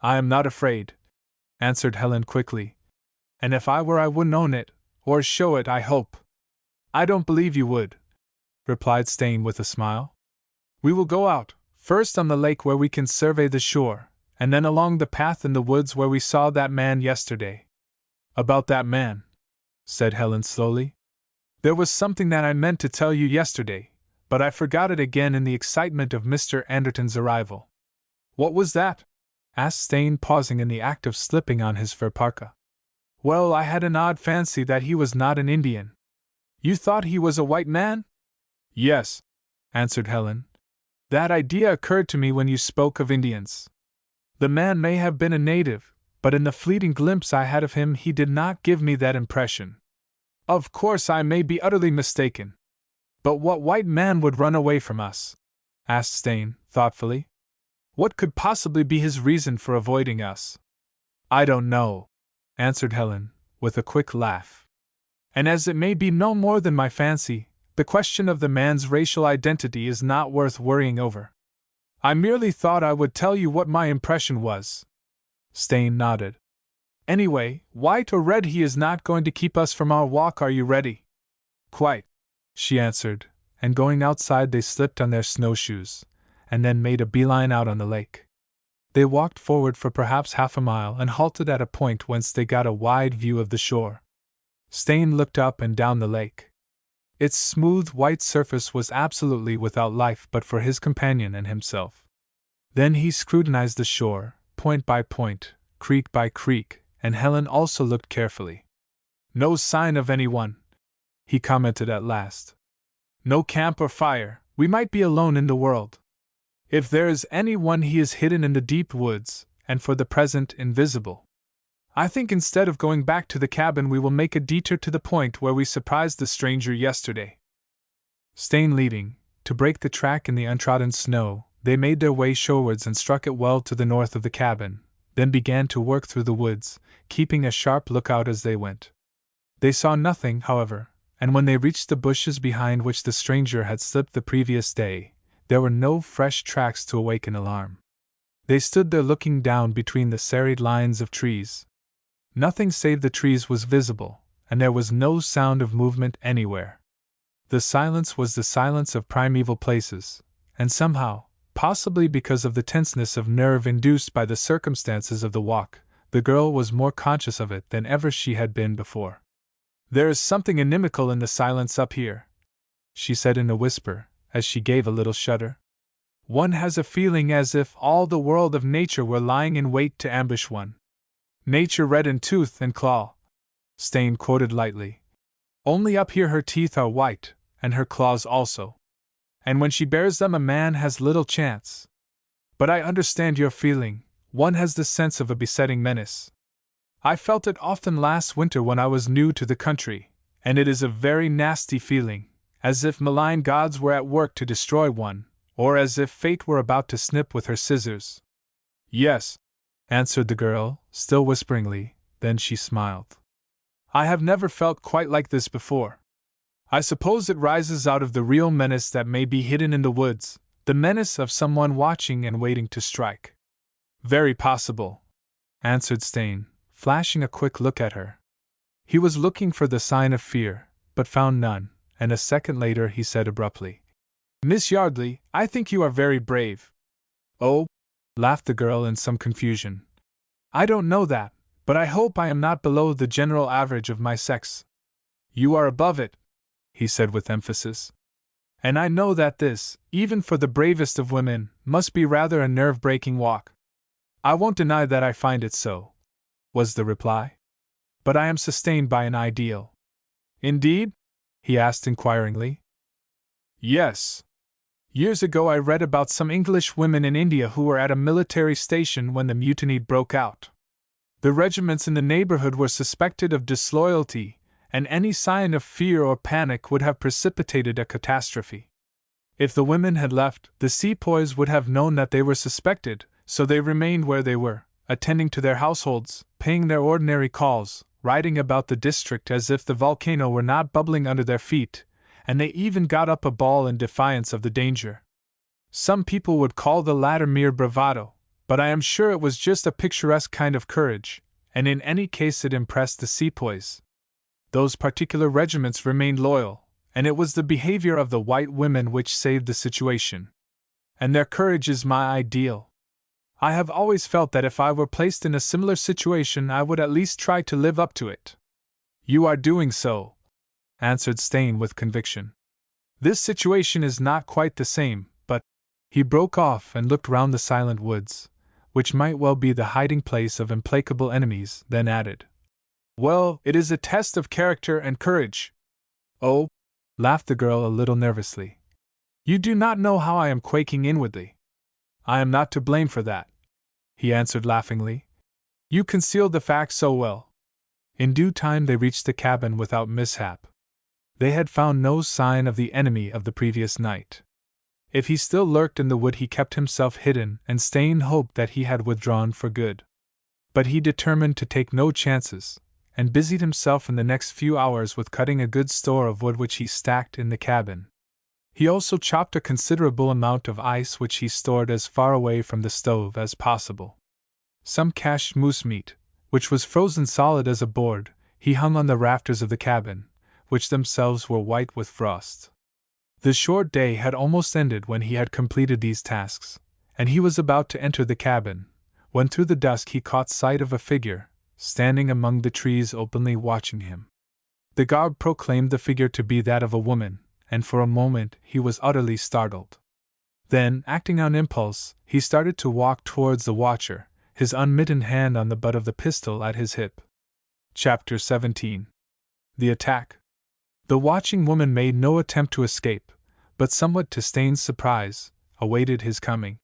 [SPEAKER 1] I am not afraid, answered Helen quickly. And if I were I wouldn't own it, or show it, I hope. I don't believe you would, replied Stain with a smile. We will go out, first on the lake where we can survey the shore, and then along the path in the woods where we saw that man yesterday. About that man, said Helen slowly. There was something that I meant to tell you yesterday, but I forgot it again in the excitement of Mr. Anderton's arrival. What was that? Asked Stain, pausing in the act of slipping on his fur parka. Well, I had an odd fancy that he was not an Indian. You thought he was a white man? Yes, answered Helen. That idea occurred to me when you spoke of Indians. The man may have been a native, but in the fleeting glimpse I had of him he did not give me that impression. Of course I may be utterly mistaken. But what white man would run away from us? Asked Stain, thoughtfully. What could possibly be his reason for avoiding us? I don't know, answered Helen, with a quick laugh. And as it may be no more than my fancy, the question of the man's racial identity is not worth worrying over. I merely thought I would tell you what my impression was. Stain nodded. Anyway, white or red, he is not going to keep us from our walk. Are you ready? Quite, she answered, and going outside they slipped on their snowshoes, and then made a beeline out on the lake. They walked forward for perhaps half a mile and halted at a point whence they got a wide view of the shore. Stain looked up and down the lake. Its smooth white surface was absolutely without life but for his companion and himself. Then he scrutinized the shore, point by point, creek by creek, and Helen also looked carefully. No sign of anyone, he commented at last. No camp or fire, we might be alone in the world. If there is anyone, he is hidden in the deep woods, and for the present invisible. I think instead of going back to the cabin we will make a detour to the point where we surprised the stranger yesterday. Stain leading, to break the track in the untrodden snow, they made their way shorewards and struck it well to the north of the cabin, then began to work through the woods, keeping a sharp lookout as they went. They saw nothing, however, and when they reached the bushes behind which the stranger had slipped the previous day, there were no fresh tracks to awaken alarm. They stood there looking down between the serried lines of trees. Nothing save the trees was visible, and there was no sound of movement anywhere. The silence was the silence of primeval places, and somehow, possibly because of the tenseness of nerve induced by the circumstances of the walk, the girl was more conscious of it than ever she had been before. There is something inimical in the silence up here, she said in a whisper, as she gave a little shudder. One has a feeling as if all the world of nature were lying in wait to ambush one. Nature red in tooth and claw, Stain quoted lightly. Only up here her teeth are white, and her claws also. And when she bares them a man has little chance. But I understand your feeling, one has the sense of a besetting menace. I felt it often last winter when I was new to the country, and it is a very nasty feeling, as if malign gods were at work to destroy one, or as if fate were about to snip with her scissors. Yes, answered the girl, still whisperingly, then she smiled. I have never felt quite like this before. I suppose it rises out of the real menace that may be hidden in the woods, the menace of someone watching and waiting to strike. Very possible, answered Stain, flashing a quick look at her. He was looking for the sign of fear, but found none, and a second later he said abruptly, Miss Yardley, I think you are very brave. Oh, laughed the girl in some confusion. I don't know that, but I hope I am not below the general average of my sex. You are above it, he said with emphasis. And I know that this, even for the bravest of women, must be rather a nerve-breaking walk. I won't deny that I find it so, was the reply. But I am sustained by an ideal. Indeed? He asked inquiringly. Yes. Years ago I read about some English women in India who were at a military station when the mutiny broke out. The regiments in the neighborhood were suspected of disloyalty, and any sign of fear or panic would have precipitated a catastrophe. If the women had left, the sepoys would have known that they were suspected, so they remained where they were, attending to their households, paying their ordinary calls, riding about the district as if the volcano were not bubbling under their feet, and they even got up a ball in defiance of the danger. Some people would call the latter mere bravado, but I am sure it was just a picturesque kind of courage, and in any case it impressed the sepoys. Those particular regiments remained loyal, and it was the behavior of the white women which saved the situation. And their courage is my ideal. I have always felt that if I were placed in a similar situation I would at least try to live up to it. You are doing so, answered Stain with conviction. This situation is not quite the same, but… He broke off and looked round the silent woods, which might well be the hiding place of implacable enemies, then added, Well, it is a test of character and courage. Oh, laughed the girl a little nervously. You do not know how I am quaking inwardly. I am not to blame for that, he answered laughingly. You concealed the fact so well. In due time they reached the cabin without mishap. They had found no sign of the enemy of the previous night. If he still lurked in the wood he kept himself hidden, and Stain hoped that he had withdrawn for good. But he determined to take no chances, and busied himself in the next few hours with cutting a good store of wood which he stacked in the cabin. He also chopped a considerable amount of ice which he stored as far away from the stove as possible. Some cached moose meat, which was frozen solid as a board, he hung on the rafters of the cabin, which themselves were white with frost. The short day had almost ended when he had completed these tasks, and he was about to enter the cabin, when through the dusk he caught sight of a figure, standing among the trees openly watching him. The garb proclaimed the figure to be that of a woman, and for a moment he was utterly startled. Then, acting on impulse, he started to walk towards the watcher, his unmittened hand on the butt of the pistol at his hip. Chapter 17. The Attack. The watching woman made no attempt to escape, but somewhat to Stain's surprise, awaited his coming.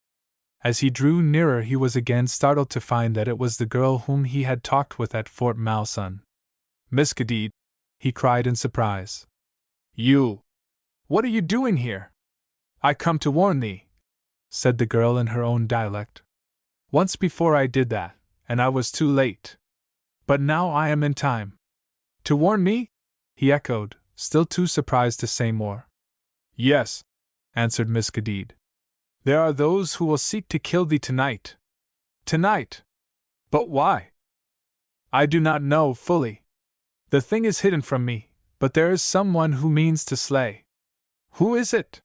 [SPEAKER 1] As he drew nearer he was again startled to find that it was the girl whom he had talked with at Fort Malsun. Miss Cadide, he cried in surprise. You! What are you doing here? I come to warn thee, said the girl in her own dialect. Once before I did that, and I was too late. But now I am in time. To warn me? He echoed, still too surprised to say more. Yes, answered Miss Cadide. There are those who will seek to kill thee tonight. Tonight? But why? I do not know fully. The thing is hidden from me, but there is someone who means to slay. Who is it?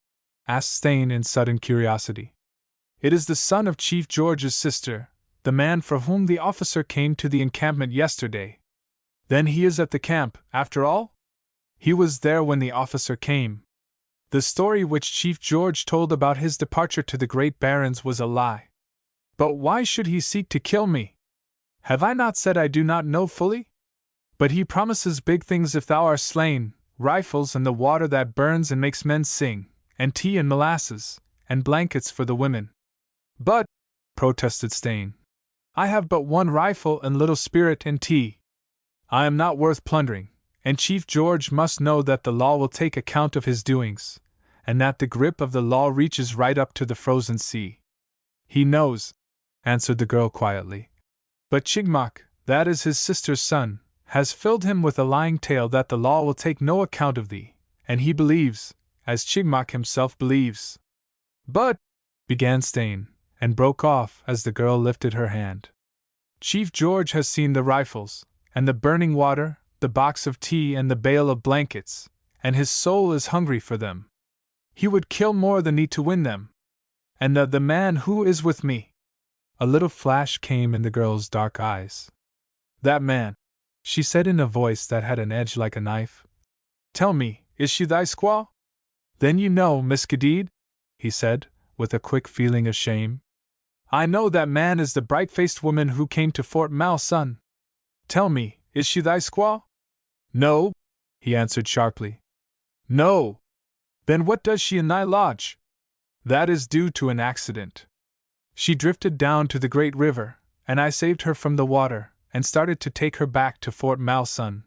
[SPEAKER 1] Asked Stain in sudden curiosity. It is the son of Chief George's sister, the man for whom the officer came to the encampment yesterday. Then he is at the camp, after all? He was there when the officer came. The story which Chief George told about his departure to the great barons was a lie. But why should he seek to kill me? Have I not said I do not know fully? But he promises big things if thou art slain, rifles and the water that burns and makes men sing, and tea and molasses, and blankets for the women. But, protested Stain, I have but one rifle and little spirit and tea. I am not worth plundering, and Chief George must know that the law will take account of his doings, and that the grip of the law reaches right up to the frozen sea. He knows, answered the girl quietly. But Chigmok, that is his sister's son, has filled him with a lying tale that the law will take no account of thee, and he believes, as Chigmok himself believes. But, began Stain, and broke off as the girl lifted her hand. Chief George has seen the rifles, and the burning water, the box of tea and the bale of blankets, and his soul is hungry for them. He would kill more than need to win them. And the man who is with me. A little flash came in the girl's dark eyes. That man, she said in a voice that had an edge like a knife. Tell me, is she thy squaw? Then you know, Miss Kadid? He said, with a quick feeling of shame. I know that man is the bright-faced woman who came to Fort Malsun. Tell me, is she thy squaw? No, he answered sharply. No. Then what does she in thy lodge? That is due to an accident. She drifted down to the great river, and I saved her from the water, and started to take her back to Fort Malsun.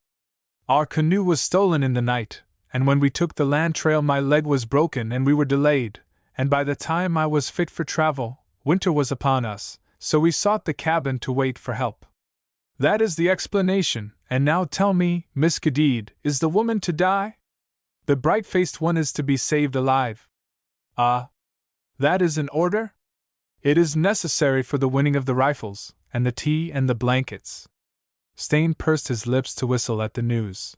[SPEAKER 1] Our canoe was stolen in the night, and when we took the land trail my leg was broken and we were delayed, and by the time I was fit for travel, winter was upon us, so we sought the cabin to wait for help. That is the explanation, and now tell me, Miss Kadid, is the woman to die? The bright-faced one is to be saved alive. Ah, that is an order? It is necessary for the winning of the rifles, and the tea and the blankets. Stain pursed his lips to whistle at the news.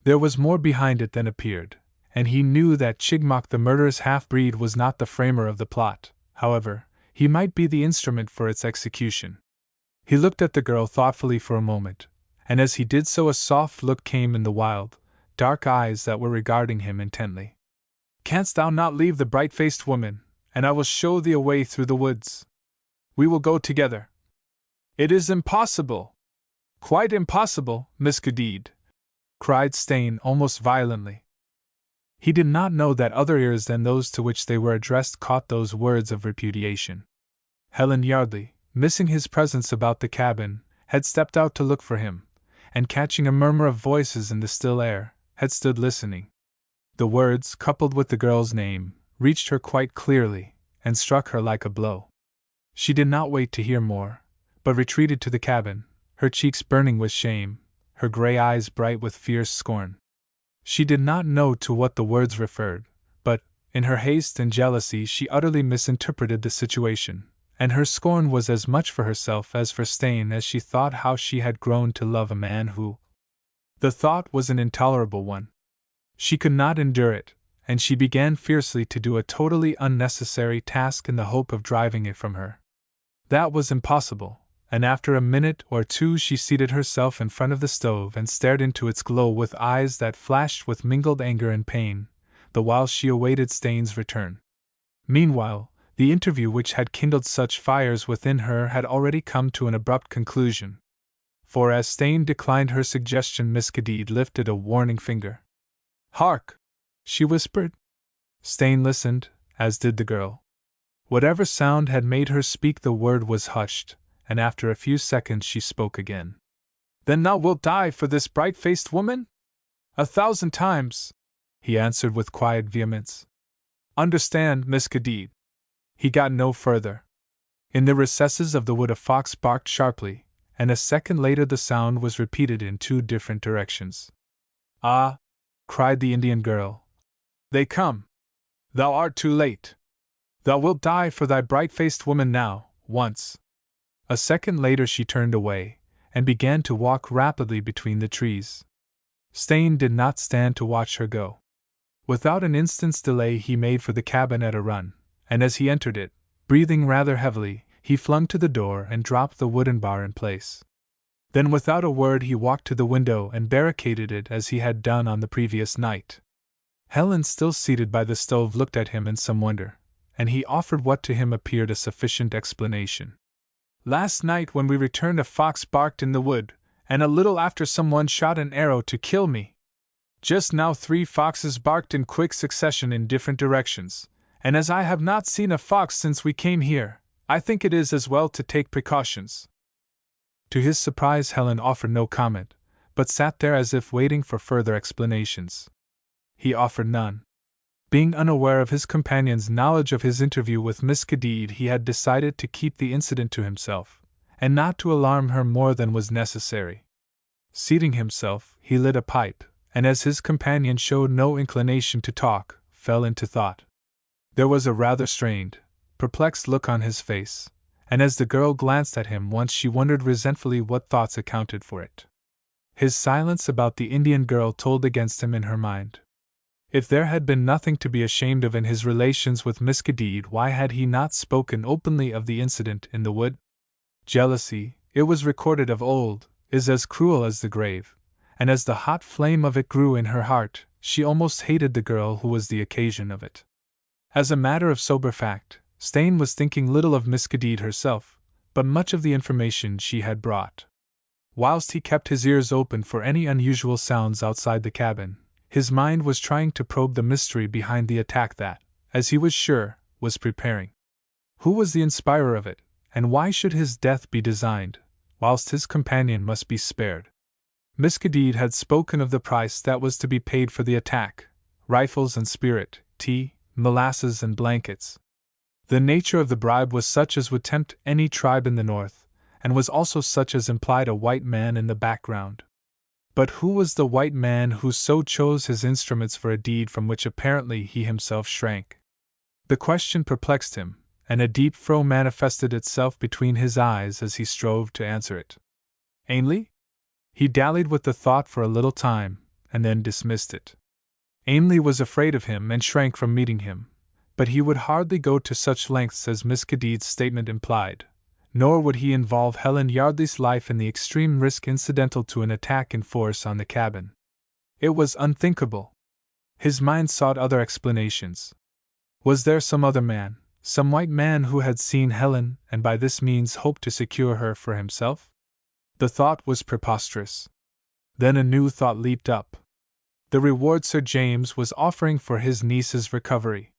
[SPEAKER 1] There was more behind it than appeared, and he knew that Chigmok the murderous half-breed was not the framer of the plot. However, he might be the instrument for its execution. He looked at the girl thoughtfully for a moment, and as he did so a soft look came in the wild, dark eyes that were regarding him intently. Canst thou not leave the bright-faced woman, and I will show thee a way through the woods? We will go together. It is impossible. Quite impossible, Miss Kadid, cried Stain almost violently. He did not know that other ears than those to which they were addressed caught those words of repudiation. Helen Yardley, missing his presence about the cabin, had stepped out to look for him, and catching a murmur of voices in the still air, had stood listening. The words, coupled with the girl's name, reached her quite clearly, and struck her like a blow. She did not wait to hear more, but retreated to the cabin, her cheeks burning with shame, her gray eyes bright with fierce scorn. She did not know to what the words referred, but, in her haste and jealousy, she utterly misinterpreted the situation, and her scorn was as much for herself as for Stain as she thought how she had grown to love a man who. The thought was an intolerable one. She could not endure it, and she began fiercely to do a totally unnecessary task in the hope of driving it from her. That was impossible, and after a minute or two she seated herself in front of the stove and stared into its glow with eyes that flashed with mingled anger and pain, the while she awaited Stain's return. Meanwhile, the interview which had kindled such fires within her had already come to an abrupt conclusion. For as Stain declined her suggestion, Miss Kadid lifted a warning finger. "Hark!" she whispered. Stain listened, as did the girl. Whatever sound had made her speak the word was hushed, and after a few seconds she spoke again. "Then thou wilt die for this bright-faced woman?" "1,000 times," he answered with quiet vehemence. "Understand, Miss Kadid." He got no further. In the recesses of the wood a fox barked sharply, and a second later the sound was repeated in 2 different directions. "Ah!" cried the Indian girl. "They come! Thou art too late! Thou wilt die for thy bright-faced woman now, once." A second later she turned away, and began to walk rapidly between the trees. Stain did not stand to watch her go. Without an instant's delay he made for the cabin at a run, and as he entered it, breathing rather heavily, he flung to the door and dropped the wooden bar in place. Then without a word he walked to the window and barricaded it as he had done on the previous night. Helen, still seated by the stove, looked at him in some wonder, and he offered what to him appeared a sufficient explanation. "Last night when we returned a fox barked in the wood, and a little after someone shot an arrow to kill me." Just now 3 foxes barked in quick succession in different directions, and as I have not seen a fox since we came here, I think it is as well to take precautions." To his surprise, Helen offered no comment, but sat there as if waiting for further explanations. He offered none. Being unaware of his companion's knowledge of his interview with Miss Cadide, he had decided to keep the incident to himself, and not to alarm her more than was necessary. Seating himself, he lit a pipe, and as his companion showed no inclination to talk, fell into thought. There was a rather strained, perplexed look on his face, and as the girl glanced at him once she wondered resentfully what thoughts accounted for it. His silence about the Indian girl told against him in her mind. If there had been nothing to be ashamed of in his relations with Miss Cadide, why had he not spoken openly of the incident in the wood? Jealousy, it was recorded of old, is as cruel as the grave, and as the hot flame of it grew in her heart, she almost hated the girl who was the occasion of it. As a matter of sober fact, Stain was thinking little of Miss Cadide herself, but much of the information she had brought. Whilst he kept his ears open for any unusual sounds outside the cabin, his mind was trying to probe the mystery behind the attack that, as he was sure, was preparing. Who was the inspirer of it, and why should his death be designed, whilst his companion must be spared? Miss Cadide had spoken of the price that was to be paid for the attack: rifles and spirit, tea, molasses and blankets. The nature of the bribe was such as would tempt any tribe in the north, and was also such as implied a white man in the background. But who was the white man who so chose his instruments for a deed from which apparently he himself shrank? The question perplexed him, and a deep frown manifested itself between his eyes as he strove to answer it. Ainley? He dallied with the thought for a little time, and then dismissed it. Ainley was afraid of him and shrank from meeting him, but he would hardly go to such lengths as Miss Cadide's statement implied, nor would he involve Helen Yardley's life in the extreme risk incidental to an attack in force on the cabin. It was unthinkable. His mind sought other explanations. Was there some other man, some white man who had seen Helen and by this means hoped to secure her for himself? The thought was preposterous. Then a new thought leaped up. The reward Sir James was offering for his niece's recovery.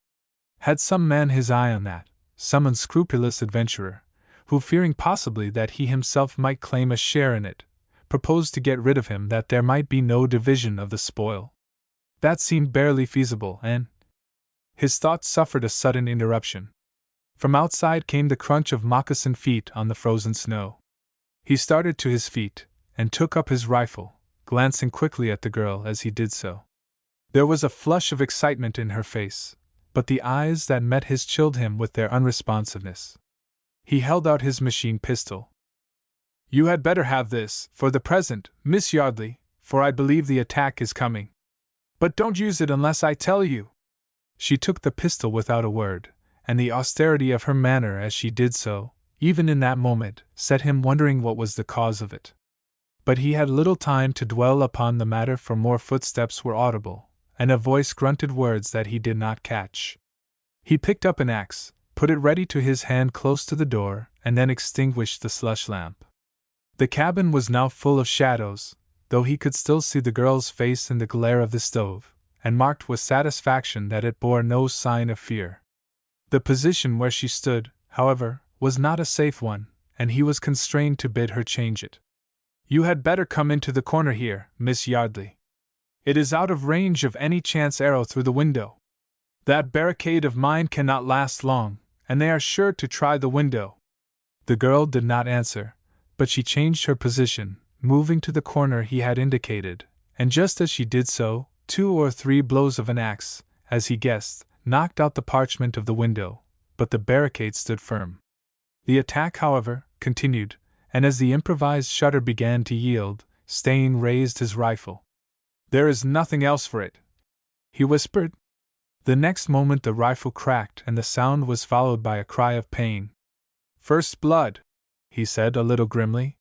[SPEAKER 1] Had some man his eye on that, some unscrupulous adventurer, who, fearing possibly that he himself might claim a share in it, proposed to get rid of him that there might be no division of the spoil? That seemed barely feasible, and his thoughts suffered a sudden interruption. From outside came the crunch of moccasined feet on the frozen snow. He started to his feet, and took up his rifle, glancing quickly at the girl as he did so. There was a flush of excitement in her face, but the eyes that met his chilled him with their unresponsiveness. He held out his machine pistol. "You had better have this, for the present, Miss Yardley, for I believe the attack is coming. But don't use it unless I tell you." She took the pistol without a word, and the austerity of her manner as she did so, even in that moment, set him wondering what was the cause of it. But he had little time to dwell upon the matter, for more footsteps were audible, and a voice grunted words that he did not catch. He picked up an axe, put it ready to his hand close to the door, and then extinguished the slush lamp. The cabin was now full of shadows, though he could still see the girl's face in the glare of the stove, and marked with satisfaction that it bore no sign of fear. The position where she stood, however, was not a safe one, and he was constrained to bid her change it. "You had better come into the corner here, Miss Yardley. It is out of range of any chance arrow through the window. That barricade of mine cannot last long, and they are sure to try the window." The girl did not answer, but she changed her position, moving to the corner he had indicated, and just as she did so, 2 or 3 blows of an axe, as he guessed, knocked out the parchment of the window, but the barricade stood firm. The attack, however, continued, and as the improvised shutter began to yield, Stain raised his rifle. "There is nothing else for it," he whispered. The next moment the rifle cracked, and the sound was followed by a cry of pain. "First blood," he said a little grimly.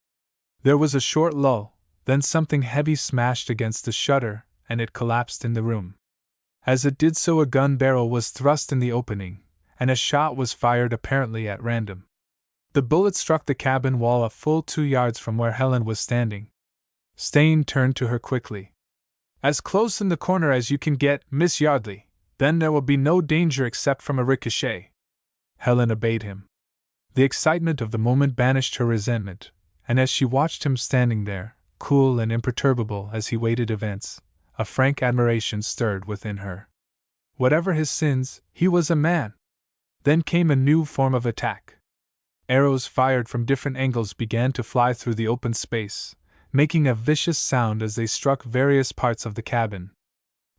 [SPEAKER 1] There was a short lull, then something heavy smashed against the shutter, and it collapsed in the room. As it did so, a gun barrel was thrust in the opening, and a shot was fired apparently at random. The bullet struck the cabin wall a full 2 yards from where Helen was standing. Stain turned to her quickly. As close in the corner as you can get, Miss Yardley. Then there will be no danger except from a ricochet. Helen obeyed him. The excitement of the moment banished her resentment, and as she watched him standing there, cool and imperturbable as he waited events, a frank admiration stirred within her. Whatever his sins, he was a man. Then came a new form of attack. Arrows fired from different angles began to fly through the open space, making a vicious sound as they struck various parts of the cabin.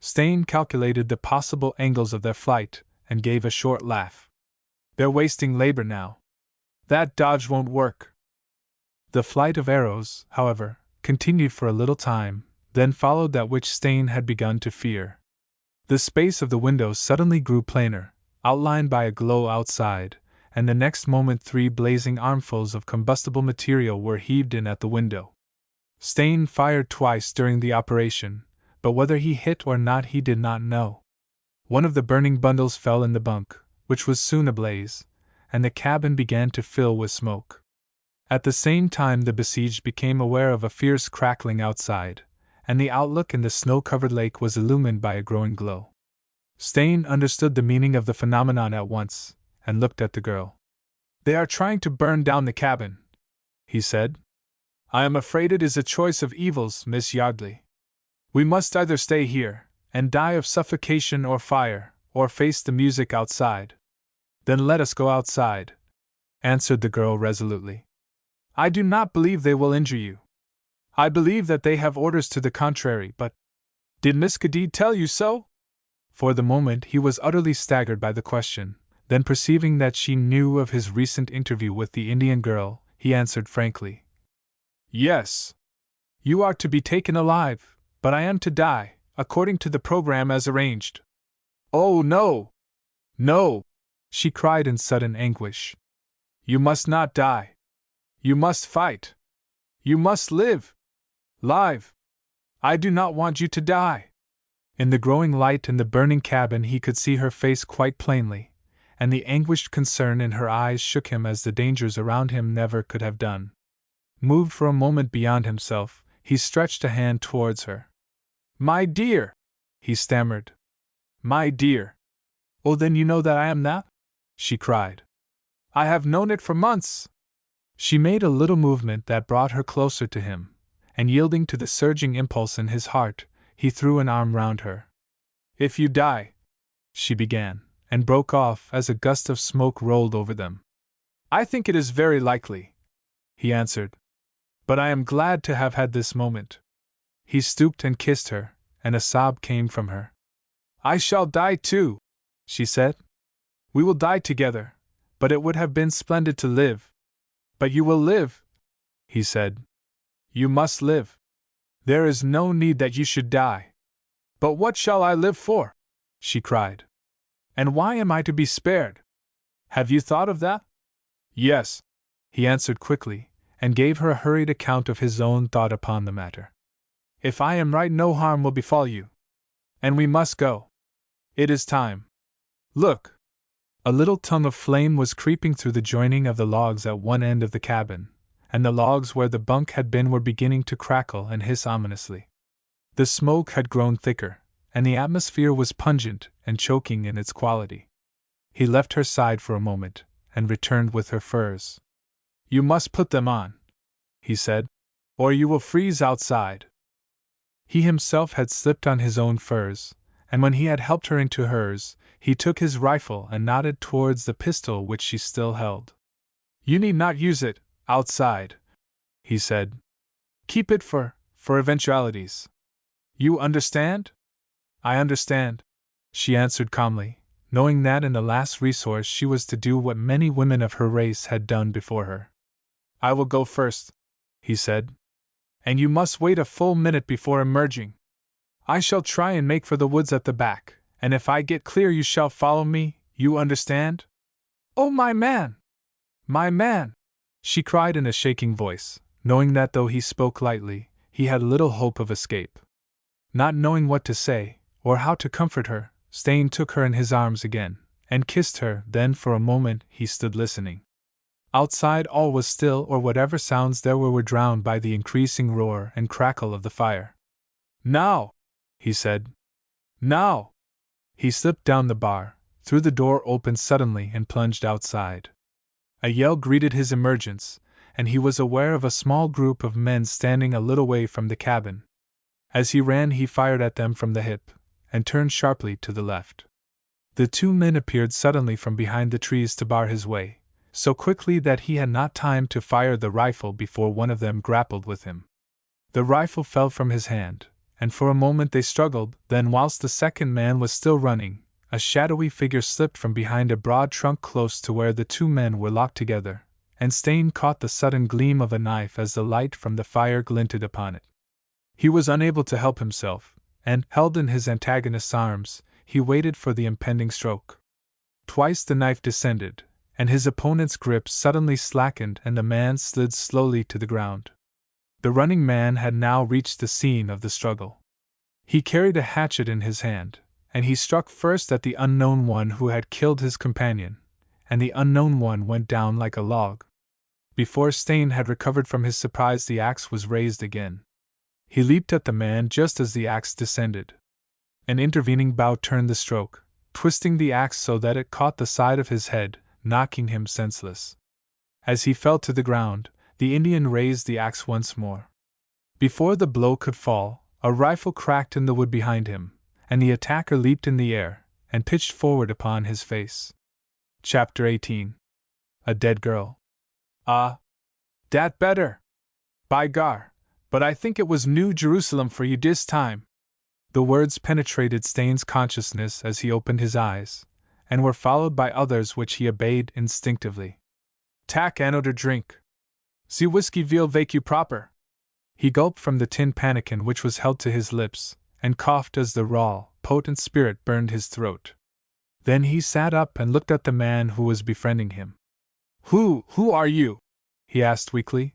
[SPEAKER 1] Stain calculated the possible angles of their flight and gave a short laugh. They're wasting labor now. That dodge won't work. The flight of arrows, however, continued for a little time, then followed that which Stain had begun to fear. The space of the window suddenly grew plainer, outlined by a glow outside, and the next moment 3 blazing armfuls of combustible material were heaved in at the window. Stain fired twice during the operation, but whether he hit or not he did not know. One of the burning bundles fell in the bunk, which was soon ablaze, and the cabin began to fill with smoke. At the same time the besieged became aware of a fierce crackling outside, and the outlook in the snow-covered lake was illumined by a growing glow. Stain understood the meaning of the phenomenon at once, and looked at the girl. "They are trying to burn down the cabin," he said. "I am afraid it is a choice of evils, Miss Yardley. We must either stay here, and die of suffocation or fire, or face the music outside." "Then let us go outside," answered the girl resolutely. "I do not believe they will injure you. I believe that they have orders to the contrary, but did Miss Cadide tell you so?" For the moment he was utterly staggered by the question, then perceiving that she knew of his recent interview with the Indian girl, he answered frankly. "Yes. You are to be taken alive, but I am to die, according to the program as arranged." "Oh, no! No!" she cried in sudden anguish. "You must not die. You must fight. You must live. Live. I do not want you to die." In the growing light in the burning cabin he could see her face quite plainly, and the anguished concern in her eyes shook him as the dangers around him never could have done. Moved for a moment beyond himself, he stretched a hand towards her. "My dear!" he stammered. "My dear!" "Oh, then you know that I am that?" she cried. "I have known it for months." She made a little movement that brought her closer to him, and yielding to the surging impulse in his heart, he threw an arm round her. "If you die," she began, and broke off as a gust of smoke rolled over them. "I think it is very likely," he answered. "But I am glad to have had this moment." He stooped and kissed her, and a sob came from her. "I shall die too," she said. "We will die together, but it would have been splendid to live." "But you will live," he said. "You must live. There is no need that you should die." "But what shall I live for?" she cried. "And why am I to be spared? Have you thought of that?" "Yes," he answered quickly, and gave her a hurried account of his own thought upon the matter. "If I am right, no harm will befall you. And we must go. It is time. Look!" A little tongue of flame was creeping through the joining of the logs at one end of the cabin, and the logs where the bunk had been were beginning to crackle and hiss ominously. The smoke had grown thicker, and the atmosphere was pungent and choking in its quality. He left her side for a moment, and returned with her furs. "You must put them on," he said, "or you will freeze outside." He himself had slipped on his own furs, and when he had helped her into hers, he took his rifle and nodded towards the pistol which she still held. "You need not use it, outside," he said. "Keep it for eventualities. You understand?" "I understand," she answered calmly, knowing that in the last resource she was to do what many women of her race had done before her. "I will go first," he said. "And you must wait a full minute before emerging. I shall try and make for the woods at the back, and if I get clear you shall follow me, you understand?" "Oh, my man! My man!" she cried in a shaking voice, knowing that though he spoke lightly, he had little hope of escape. Not knowing what to say, or how to comfort her, Stain took her in his arms again, and kissed her. Then for a moment he stood listening. Outside all was still, or whatever sounds there were drowned by the increasing roar and crackle of the fire. "Now!" he said. Now! He slipped down the bar, threw the door open suddenly, and plunged outside. A yell greeted his emergence, and he was aware of a small group of men standing a little way from the cabin. As he ran, he fired at them from the hip, and turned sharply to the left. The two men appeared suddenly from behind the trees to bar his way, so quickly that he had not time to fire the rifle before one of them grappled with him. The rifle fell from his hand, and for a moment they struggled. Then, whilst the second man was still running, a shadowy figure slipped from behind a broad trunk close to where the two men were locked together, and Stain caught the sudden gleam of a knife as the light from the fire glinted upon it. He was unable to help himself, and, held in his antagonist's arms, he waited for the impending stroke. Twice the knife descended, and his opponent's grip suddenly slackened, and the man slid slowly to the ground. The running man had now reached the scene of the struggle. He carried a hatchet in his hand, and he struck first at the unknown one who had killed his companion, and the unknown one went down like a log. Before Stain had recovered from his surprise, the axe was raised again. He leaped at the man just as the axe descended. An intervening bough turned the stroke, twisting the axe so that it caught the side of his head, knocking him senseless. As he fell to the ground, the Indian raised the axe once more. Before the blow could fall, a rifle cracked in the wood behind him, and the attacker leaped in the air and pitched forward upon his face. Chapter 18. A Dead Girl. Ah! Dat better! By gar, but I think it was New Jerusalem for you dis time. The words penetrated Stain's consciousness as he opened his eyes, and were followed by others which he obeyed instinctively. Tak anoder drink. Sie whiskey vil vake you proper. He gulped from the tin pannikin which was held to his lips, and coughed as the raw, potent spirit burned his throat. Then he sat up and looked at the man who was befriending him. Who are you? He asked weakly.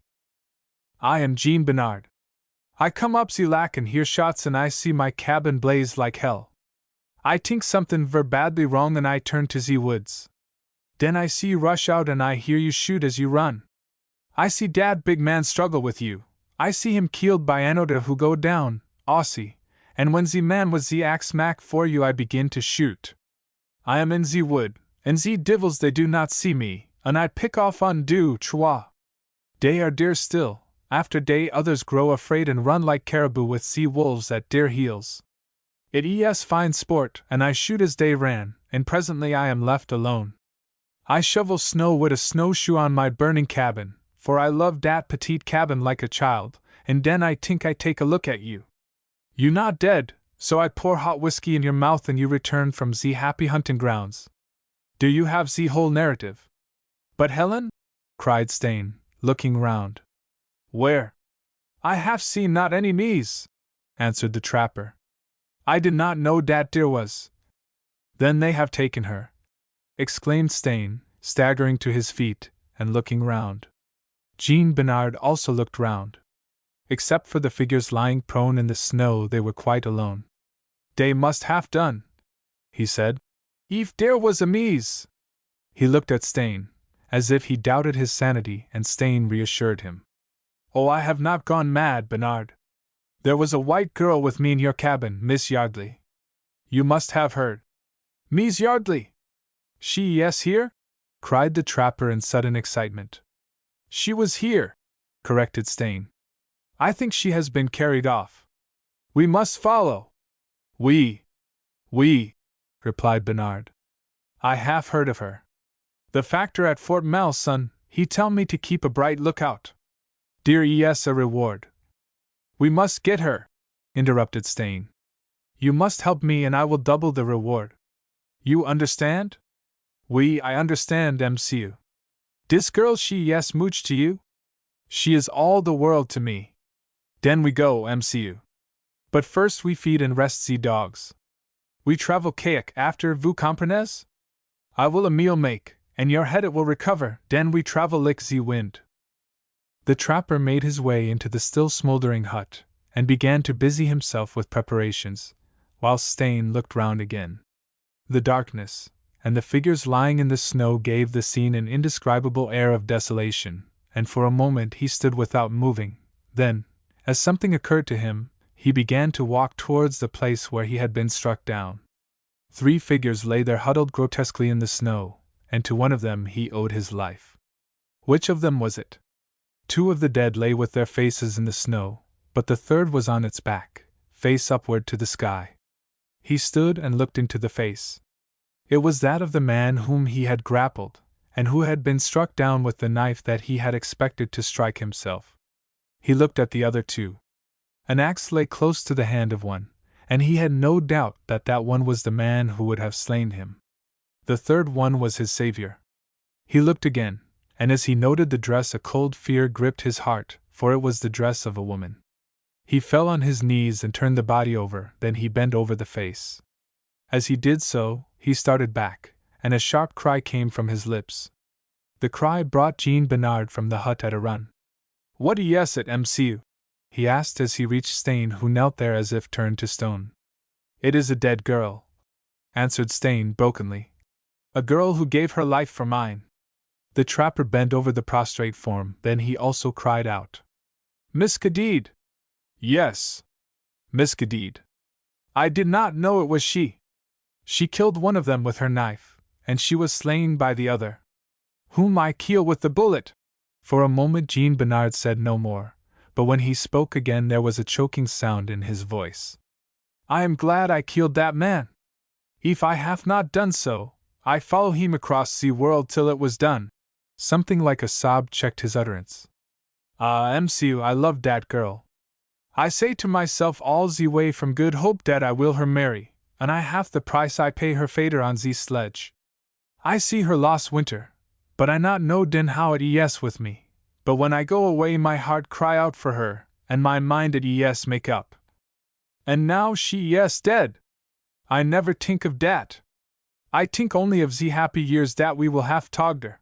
[SPEAKER 1] I am Jean Bernard. I come up ze lack and hear shots and I see my cabin blaze like hell. I think something ver badly wrong and I turn to ze woods. Den I see you rush out and I hear you shoot as you run. I see dat big man struggle with you. I see him killed by anoder who go down, Aussie, and when ze man was ze axe smack for you I begin to shoot. I am in ze wood, and ze divils they do not see me, and I pick off on deux trois. They are dear still, after day others grow afraid and run like caribou with ze wolves at deir heels. It is fine sport, and I shoot as they ran, and presently I am left alone. I shovel snow with a snowshoe on my burning cabin, for I love dat petite cabin like a child, and den I think I take a look at you. You not dead, so I pour hot whiskey in your mouth and you return from ze happy hunting grounds. Do you have ze whole narrative? But Helen? Cried Stain, looking round. Where? I have seen not any me's, answered the trapper. I did not know dat there was. Then they have taken her, exclaimed Stain, staggering to his feet and looking round. Jean Bernard also looked round. Except for the figures lying prone in the snow, they were quite alone. They must have done, he said. If there was a me's. He looked at Stain, as if he doubted his sanity, and Stain reassured him. Oh, I have not gone mad, Bernard. There was a white girl with me in your cabin, Miss Yardley. You must have heard. Miss Yardley! She yes here? Cried the trapper in sudden excitement. She was here, corrected Stain. I think she has been carried off. We must follow. We, replied Bernard. I have heard of her. The factor at Fort Malson, he tell me to keep a bright lookout. Dear es a reward. We must get her, interrupted Stain. You must help me and I will double the reward. You understand? I understand, MCU. Dis girl she yes mooch to you? She is all the world to me. Den we go, MCU. But first we feed and rest ze dogs. We travel kayak after, vous comprenez? I will a meal make, and your head it will recover, den we travel lick ze wind. The trapper made his way into the still smoldering hut, and began to busy himself with preparations, while Stain looked round again. The darkness, and the figures lying in the snow gave the scene an indescribable air of desolation, and for a moment he stood without moving. Then, as something occurred to him, he began to walk towards the place where he had been struck down. 3 figures lay there huddled grotesquely in the snow, and to one of them he owed his life. Which of them was it? 2 of the dead lay with their faces in the snow, but the third was on its back, face upward to the sky. He stood and looked into the face. It was that of the man whom he had grappled, and who had been struck down with the knife that he had expected to strike himself. He looked at the other 2. An axe lay close to the hand of one, and he had no doubt that that one was the man who would have slain him. The third one was his savior. He looked again, and as he noted the dress a cold fear gripped his heart, for it was the dress of a woman. He fell on his knees and turned the body over, then he bent over the face. As he did so, he started back, and a sharp cry came from his lips. The cry brought Jean Bernard from the hut at a run. "What do yes at MCU?" he asked as he reached Stain, who knelt there as if turned to stone. "It is a dead girl," answered Stain brokenly. "A girl who gave her life for mine." The trapper bent over the prostrate form, then he also cried out. "Miss Cadide!" "Yes, Miss Cadide. I did not know it was she. She killed one of them with her knife, and she was slain by the other, whom I killed with the bullet." For a moment Jean Bernard said no more, but when he spoke again there was a choking sound in his voice. "I am glad I killed that man. If I have not done so, I follow him across the world till it was done." Something like a sob checked his utterance. "Ah, MCU, I love that girl. I say to myself all the way from Good Hope that I will her marry, and I have the price I pay her fader on the sledge. I see her last winter, but I not know den how it yes with me, but when I go away my heart cry out for her, and my mind it yes make up. And now she yes dead. I never think of dat. I think only of the happy years that we will have together."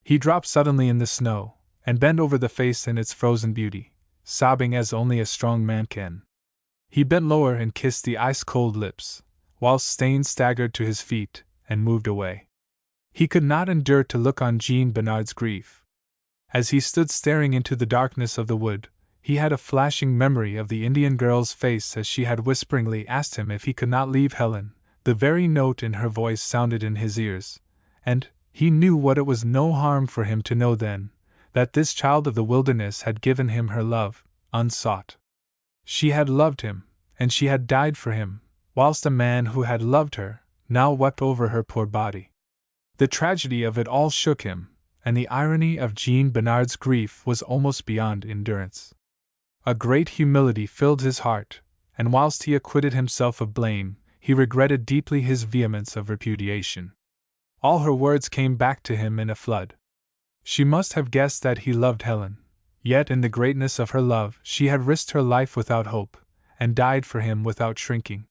[SPEAKER 1] He dropped suddenly in the snow, and bent over the face in its frozen beauty, sobbing as only a strong man can. He bent lower and kissed the ice-cold lips, whilst Stain staggered to his feet and moved away. He could not endure to look on Jean Bernard's grief. As he stood staring into the darkness of the wood, he had a flashing memory of the Indian girl's face as she had whisperingly asked him if he could not leave Helen. The very note in her voice sounded in his ears, and he knew what it was no harm for him to know then, that this child of the wilderness had given him her love, unsought. She had loved him, and she had died for him, whilst a man who had loved her now wept over her poor body. The tragedy of it all shook him, and the irony of Jean Bernard's grief was almost beyond endurance. A great humility filled his heart, and whilst he acquitted himself of blame, he regretted deeply his vehemence of repudiation. All her words came back to him in a flood. She must have guessed that he loved Helen, yet in the greatness of her love she had risked her life without hope, and died for him without shrinking.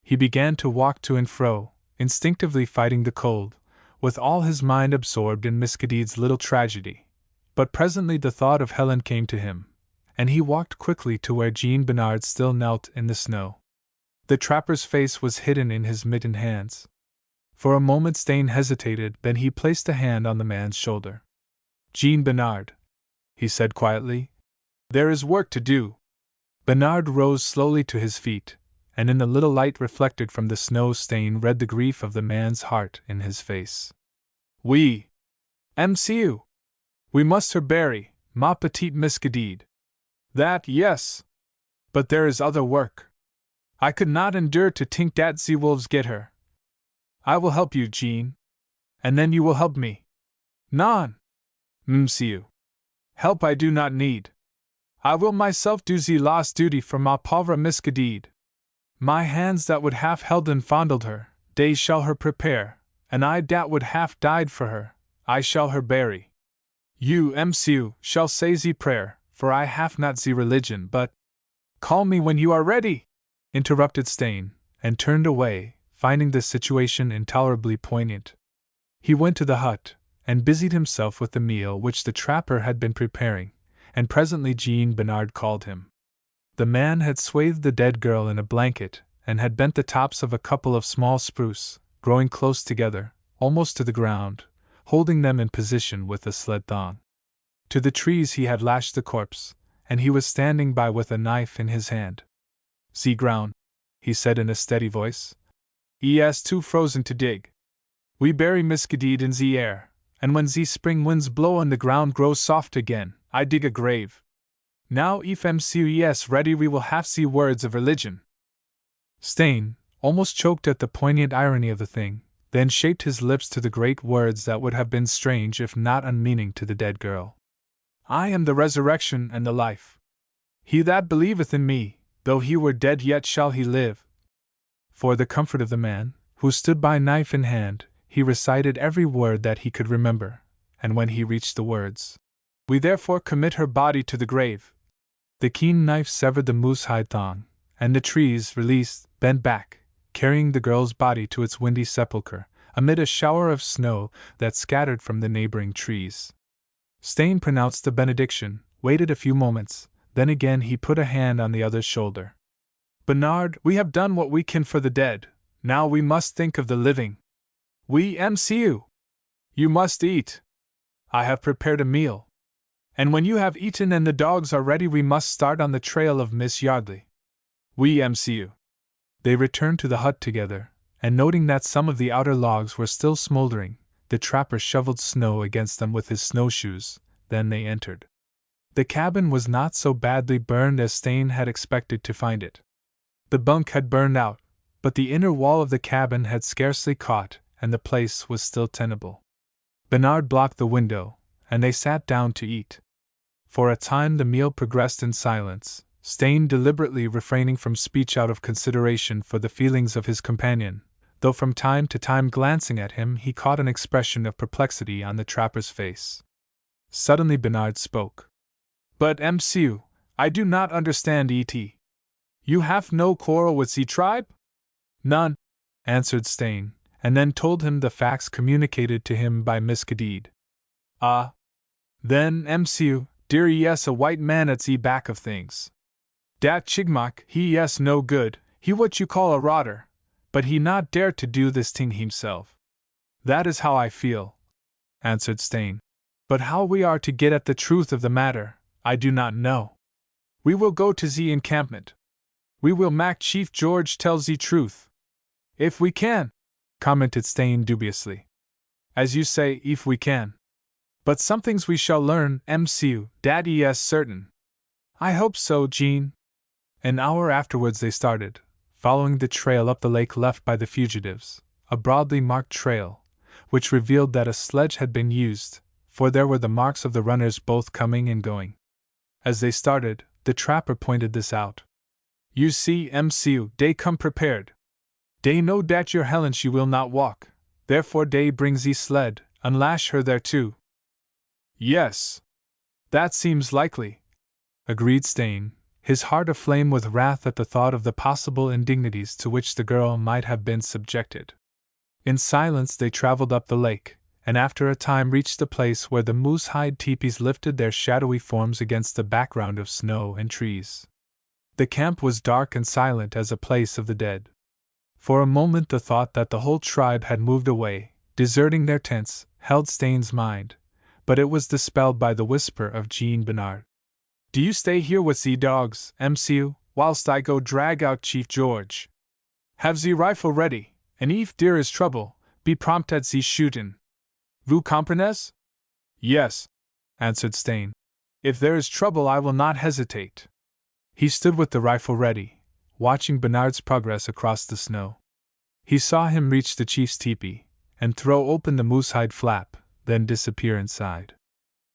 [SPEAKER 1] He began to walk to and fro, instinctively fighting the cold, with all his mind absorbed in Miss Cadide's little tragedy. But presently the thought of Helen came to him, and he walked quickly to where Jean Bernard still knelt in the snow. The trapper's face was hidden in his mittened hands. For a moment Stain hesitated, then he placed a hand on the man's shoulder. "Jean Bernard," he said quietly, "there is work to do." Bernard rose slowly to his feet, and in the little light reflected from the snow Stain read the grief of the man's heart in his face. "We, MCU, we must her bury, ma petite Miss Cadide. That, yes. But there is other work. I could not endure to think dat ze wolves get her. I will help you, Jean. And then you will help me. Non, MCU. Help I do not need. I will myself do ze last duty for ma pauvre Miss Cadide. My hands that would have held and fondled her, they shall her prepare, and I dat would have died for her, I shall her bury. You, MCU, shall say ze prayer, for I have not ze religion, but— Call me when you are ready, interrupted Stain, and turned away, finding the situation intolerably poignant. He went to the hut, and busied himself with the meal which the trapper had been preparing, and presently Jean Bernard called him. The man had swathed the dead girl in a blanket, and had bent the tops of a couple of small spruce, growing close together, almost to the ground, holding them in position with a sled thong. To the trees he had lashed the corpse, and he was standing by with a knife in his hand. "Ze ground," he said in a steady voice. "Es too frozen to dig. We bury Miskadid in ze air, and when ze spring winds blow and the ground grows soft again, I dig a grave. Now if MCUES ready we will have ze words of religion." Stain, almost choked at the poignant irony of the thing, then shaped his lips to the great words that would have been strange if not unmeaning to the dead girl. "I am the resurrection and the life. He that believeth in me, though he were dead yet shall he live." For the comfort of the man, who stood by knife in hand, he recited every word that he could remember, and when he reached the words, "We therefore commit her body to the grave," the keen knife severed the moose-hide thong, and the trees, released, bent back, carrying the girl's body to its windy sepulchre, amid a shower of snow that scattered from the neighboring trees. Stain pronounced the benediction, waited a few moments, then again he put a hand on the other's shoulder. "Bernard, we have done what we can for the dead, now we must think of the living. We MCU. You must eat. I have prepared a meal. And when you have eaten and the dogs are ready we must start on the trail of Miss Yardley. We MCU." They returned to the hut together, and noting that some of the outer logs were still smoldering, the trapper shoveled snow against them with his snowshoes, then they entered. The cabin was not so badly burned as Stain had expected to find it. The bunk had burned out, but the inner wall of the cabin had scarcely caught, and the place was still tenable. Bernard blocked the window, and they sat down to eat. For a time the meal progressed in silence, Stain deliberately refraining from speech out of consideration for the feelings of his companion, though from time to time glancing at him he caught an expression of perplexity on the trapper's face. Suddenly Bernard spoke. "But MCU, I do not understand et. You have no quarrel with the tribe?" "None," answered Stain, and then told him the facts communicated to him by Miss Kadid. "Ah. Then, MCU, dear yes a white man at the back of things. Dat Chigmok, he yes no good, he what you call a rotter, but he not dare to do this thing himself." "That is how I feel," answered Stain. "But how we are to get at the truth of the matter, I do not know. We will go to the encampment. We will make Chief George tell the truth. If we can," commented Stain dubiously. "As you say, if we can. But some things we shall learn, MCU, dat is certain." "I hope so, Jean." An hour afterwards they started, following the trail up the lake left by the fugitives, a broadly marked trail, which revealed that a sledge had been used, for there were the marks of the runners both coming and going. As they started, the trapper pointed this out. "You see, MCU, dey come prepared. Dey know dat your Helen she will not walk, therefore dey bring ze sled, unlash her there too." "Yes. That seems likely," agreed Stain, his heart aflame with wrath at the thought of the possible indignities to which the girl might have been subjected. In silence they traveled up the lake, and after a time reached the place where the moose-hide teepees lifted their shadowy forms against the background of snow and trees. The camp was dark and silent as a place of the dead. For a moment the thought that the whole tribe had moved away, deserting their tents, held Stain's mind, but it was dispelled by the whisper of Jean Bernard. "Do you stay here with the dogs, MCU, whilst I go drag out Chief George? Have the rifle ready, and if there is trouble, be prompt at the shootin'. Vous comprenez?" "Yes," answered Stain. "If there is trouble I will not hesitate." He stood with the rifle ready, watching Bernard's progress across the snow. He saw him reach the chief's teepee, and throw open the moose-hide flap, then disappear inside.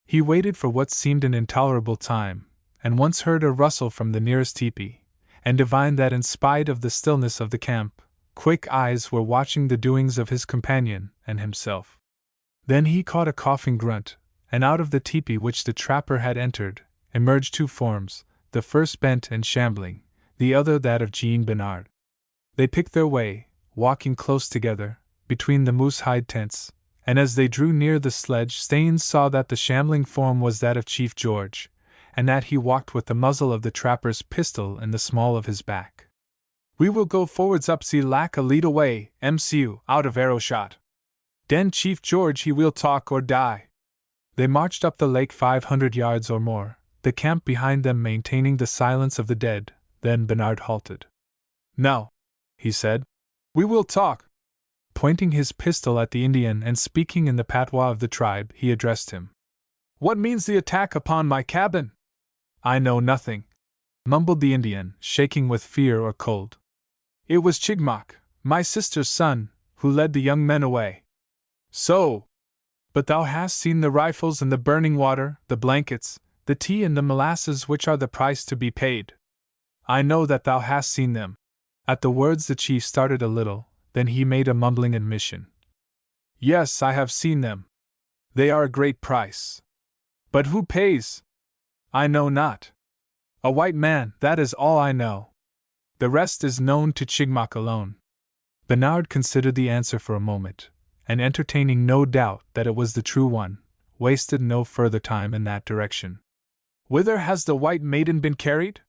[SPEAKER 1] He waited for what seemed an intolerable time, and once heard a rustle from the nearest teepee, and divined that in spite of the stillness of the camp, quick eyes were watching the doings of his companion and himself. Then he caught a coughing grunt, and out of the teepee which the trapper had entered, emerged two forms, the first bent and shambling, the other that of Jean Bernard. They picked their way, walking close together, between the moose-hide tents, and as they drew near the sledge Stain saw that the shambling form was that of Chief George, and that he walked with the muzzle of the trapper's pistol in the small of his back. "We will go forwards up the lack a lead away, MCU, out of arrow shot. Den Chief George he will talk or die." They marched up the lake 500 yards or more, the camp behind them maintaining the silence of the dead. Then Bernard halted. "Now," he said, "we will talk." Pointing his pistol at the Indian and speaking in the patois of the tribe, he addressed him. "What means the attack upon my cabin?" "I know nothing," mumbled the Indian, shaking with fear or cold. "It was Chigmok, my sister's son, who led the young men away." "So! But thou hast seen the rifles and the burning water, the blankets, the tea and the molasses which are the price to be paid." "I know that thou hast seen them." At the words the chief started a little, then he made a mumbling admission. "Yes, I have seen them. They are a great price. But who pays? I know not. A white man, that is all I know. The rest is known to Chigmok alone." Bernard considered the answer for a moment, and entertaining no doubt that it was the true one, wasted no further time in that direction. "Whither has the white maiden been carried?"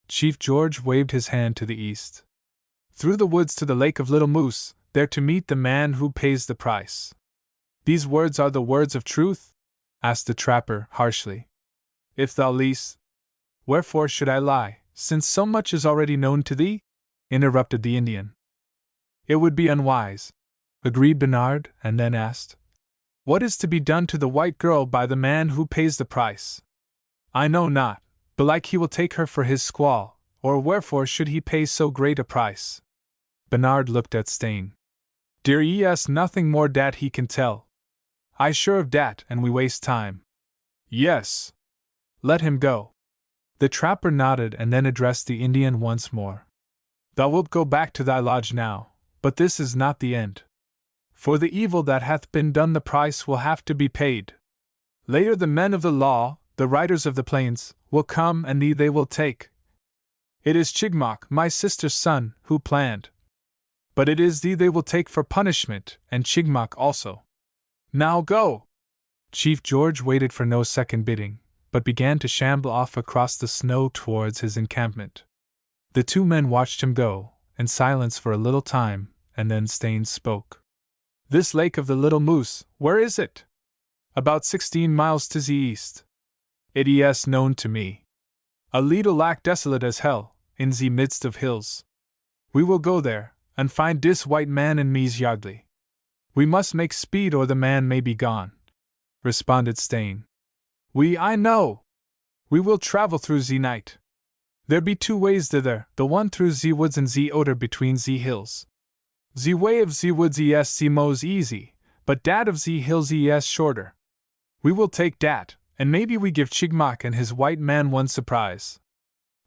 [SPEAKER 1] Chief George waved his hand to the east. "Through the woods to the lake of Little Moose, there to meet the man who pays the price." "These words are the words of truth?" asked the trapper, harshly. "If thou least." "Wherefore should I lie, since so much is already known to thee?" interrupted the Indian. "It would be unwise," agreed Bernard, and then asked, "What is to be done to the white girl by the man who pays the price?" "I know not, belike he will take her for his squaw, or wherefore should he pay so great a price?" Bernard looked at Stain. "Dear yes, nothing more dat he can tell. I sure of dat, and we waste time." "Yes. Let him go." The trapper nodded and then addressed the Indian once more. "Thou wilt go back to thy lodge now, but this is not the end. For the evil that hath been done the price will have to be paid. Later the men of the law, the riders of the plains, will come and thee they will take. It is Chigmok, my sister's son, who planned. But it is thee they will take for punishment, and Chigmok also. Now go!" Chief George waited for no second bidding, but began to shamble off across the snow towards his encampment. The two men watched him go, in silence for a little time, and then Stain spoke. "This lake of the Little Moose, where is it?" "About 16 miles to the east." "It is known to me. A leetle lack desolate as hell, in the midst of hills. We will go there, and find dis white man and me's yardly. We must make speed or the man may be gone," responded Stain. I know. We will travel through the night. There be two ways thither, the one through the woods and the oder between the hills. The way of the woods is the most easy, but dat of the hills is shorter. We will take dat, and maybe we give Chigmok and his white man one surprise."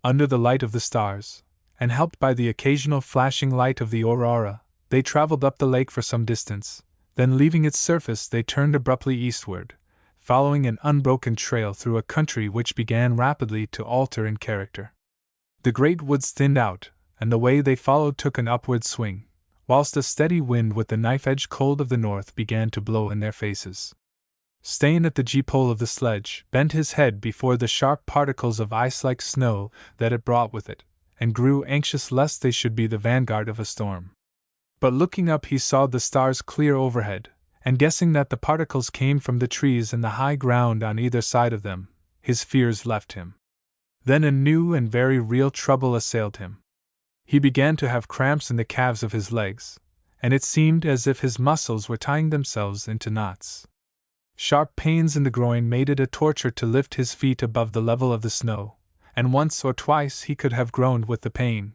[SPEAKER 1] Under the light of the stars, and helped by the occasional flashing light of the aurora, they traveled up the lake for some distance, then leaving its surface they turned abruptly eastward, following an unbroken trail through a country which began rapidly to alter in character. The great woods thinned out, and the way they followed took an upward swing, whilst a steady wind with the knife-edge cold of the north began to blow in their faces. Stain at the gee-pole of the sledge bent his head before the sharp particles of ice-like snow that it brought with it, and grew anxious lest they should be the vanguard of a storm. But looking up he saw the stars clear overhead, and guessing that the particles came from the trees and the high ground on either side of them, his fears left him. Then a new and very real trouble assailed him. He began to have cramps in the calves of his legs, and it seemed as if his muscles were tying themselves into knots. Sharp pains in the groin made it a torture to lift his feet above the level of the snow, and once or twice he could have groaned with the pain.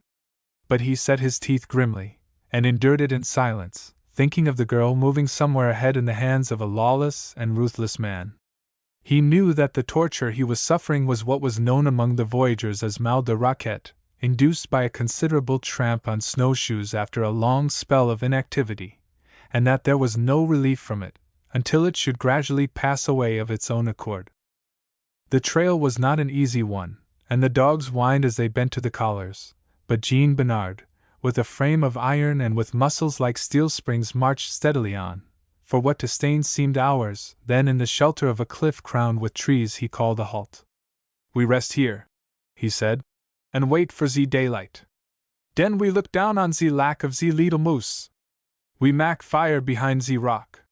[SPEAKER 1] But he set his teeth grimly, and endured it in silence, thinking of the girl moving somewhere ahead in the hands of a lawless and ruthless man. He knew that the torture he was suffering was what was known among the voyagers as mal de roquette, induced by a considerable tramp on snowshoes after a long spell of inactivity, and that there was no relief from it, until it should gradually pass away of its own accord. The trail was not an easy one, and the dogs whined as they bent to the collars, but Jean Bernard, with a frame of iron and with muscles like steel springs, marched steadily on, for what to Stain seemed hours. Then in the shelter of a cliff crowned with trees he called a halt. "We rest here," he said, "and wait for the daylight. Den we look down on the lack of the Little Moose. We mak fire behind the rock."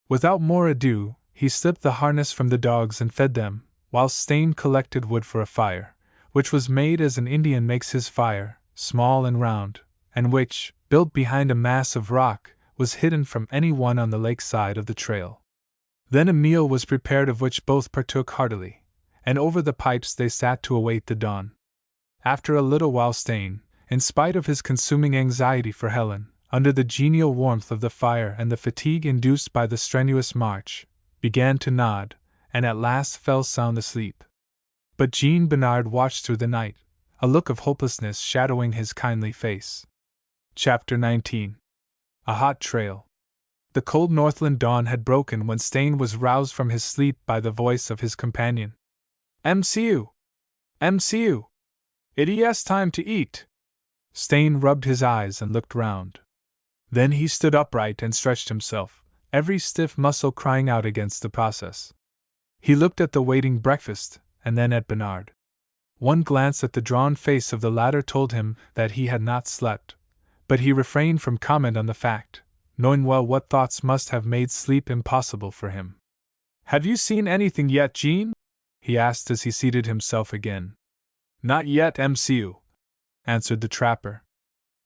[SPEAKER 1] Without more ado, he slipped the harness from the dogs and fed them, while Stain collected wood for a fire, which was made as an Indian makes his fire, small and round, and which, built behind a mass of rock, was hidden from anyone on the lake side of the trail. Then a meal was prepared of which both partook heartily, and over the pipes they sat to await the dawn. After a little while Stain, in spite of his consuming anxiety for Helen, under the genial warmth of the fire and the fatigue induced by the strenuous march, began to nod, and at last fell sound asleep. But Jean Bernard watched through the night, a look of hopelessness shadowing his kindly face. Chapter 19. A Hot Trail. The cold Northland dawn had broken when Stain was roused from his sleep by the voice of his companion. "MCU! MCU! It is time to eat!" Stain rubbed his eyes and looked round. Then he stood upright and stretched himself, every stiff muscle crying out against the process. He looked at the waiting breakfast, and then at Bernard. One glance at the drawn face of the latter told him that he had not slept, but he refrained from comment on the fact, knowing well what thoughts must have made sleep impossible for him. "Have you seen anything yet, Jean?" he asked as he seated himself again. "Not yet, MCU," answered the trapper.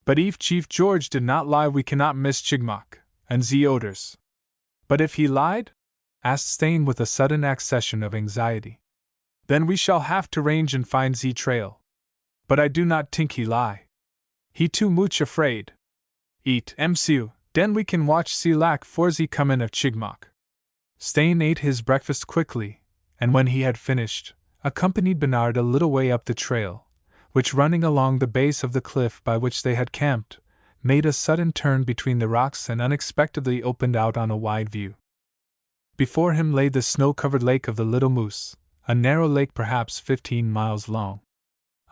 [SPEAKER 1] "But if Chief George did not lie, we cannot miss Chigmok and the odors." "But if he lied?" asked Stain with a sudden accession of anxiety. "Then we shall have to range and find the trail. But I do not think he lie. He too much afraid. Eat, MCU, then we can watch the lack for the comin' of Chigmok." Stain ate his breakfast quickly, and when he had finished, accompanied Bernard a little way up the trail, which, running along the base of the cliff by which they had camped, made a sudden turn between the rocks and unexpectedly opened out on a wide view. Before him lay the snow-covered lake of the Little Moose, a narrow lake perhaps 15 miles long.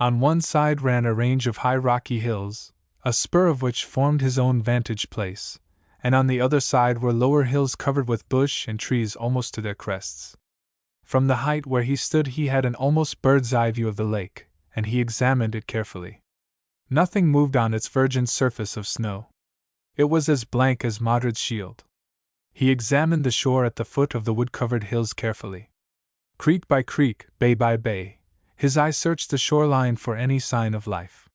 [SPEAKER 1] On one side ran a range of high rocky hills, a spur of which formed his own vantage place, and on the other side were lower hills covered with bush and trees almost to their crests. From the height where he stood he had an almost bird's-eye view of the lake, and he examined it carefully. Nothing moved on its virgin surface of snow. It was as blank as Modred's shield. He examined the shore at the foot of the wood-covered hills carefully. Creek by creek, bay by bay, his eye searched the shoreline for any sign of life.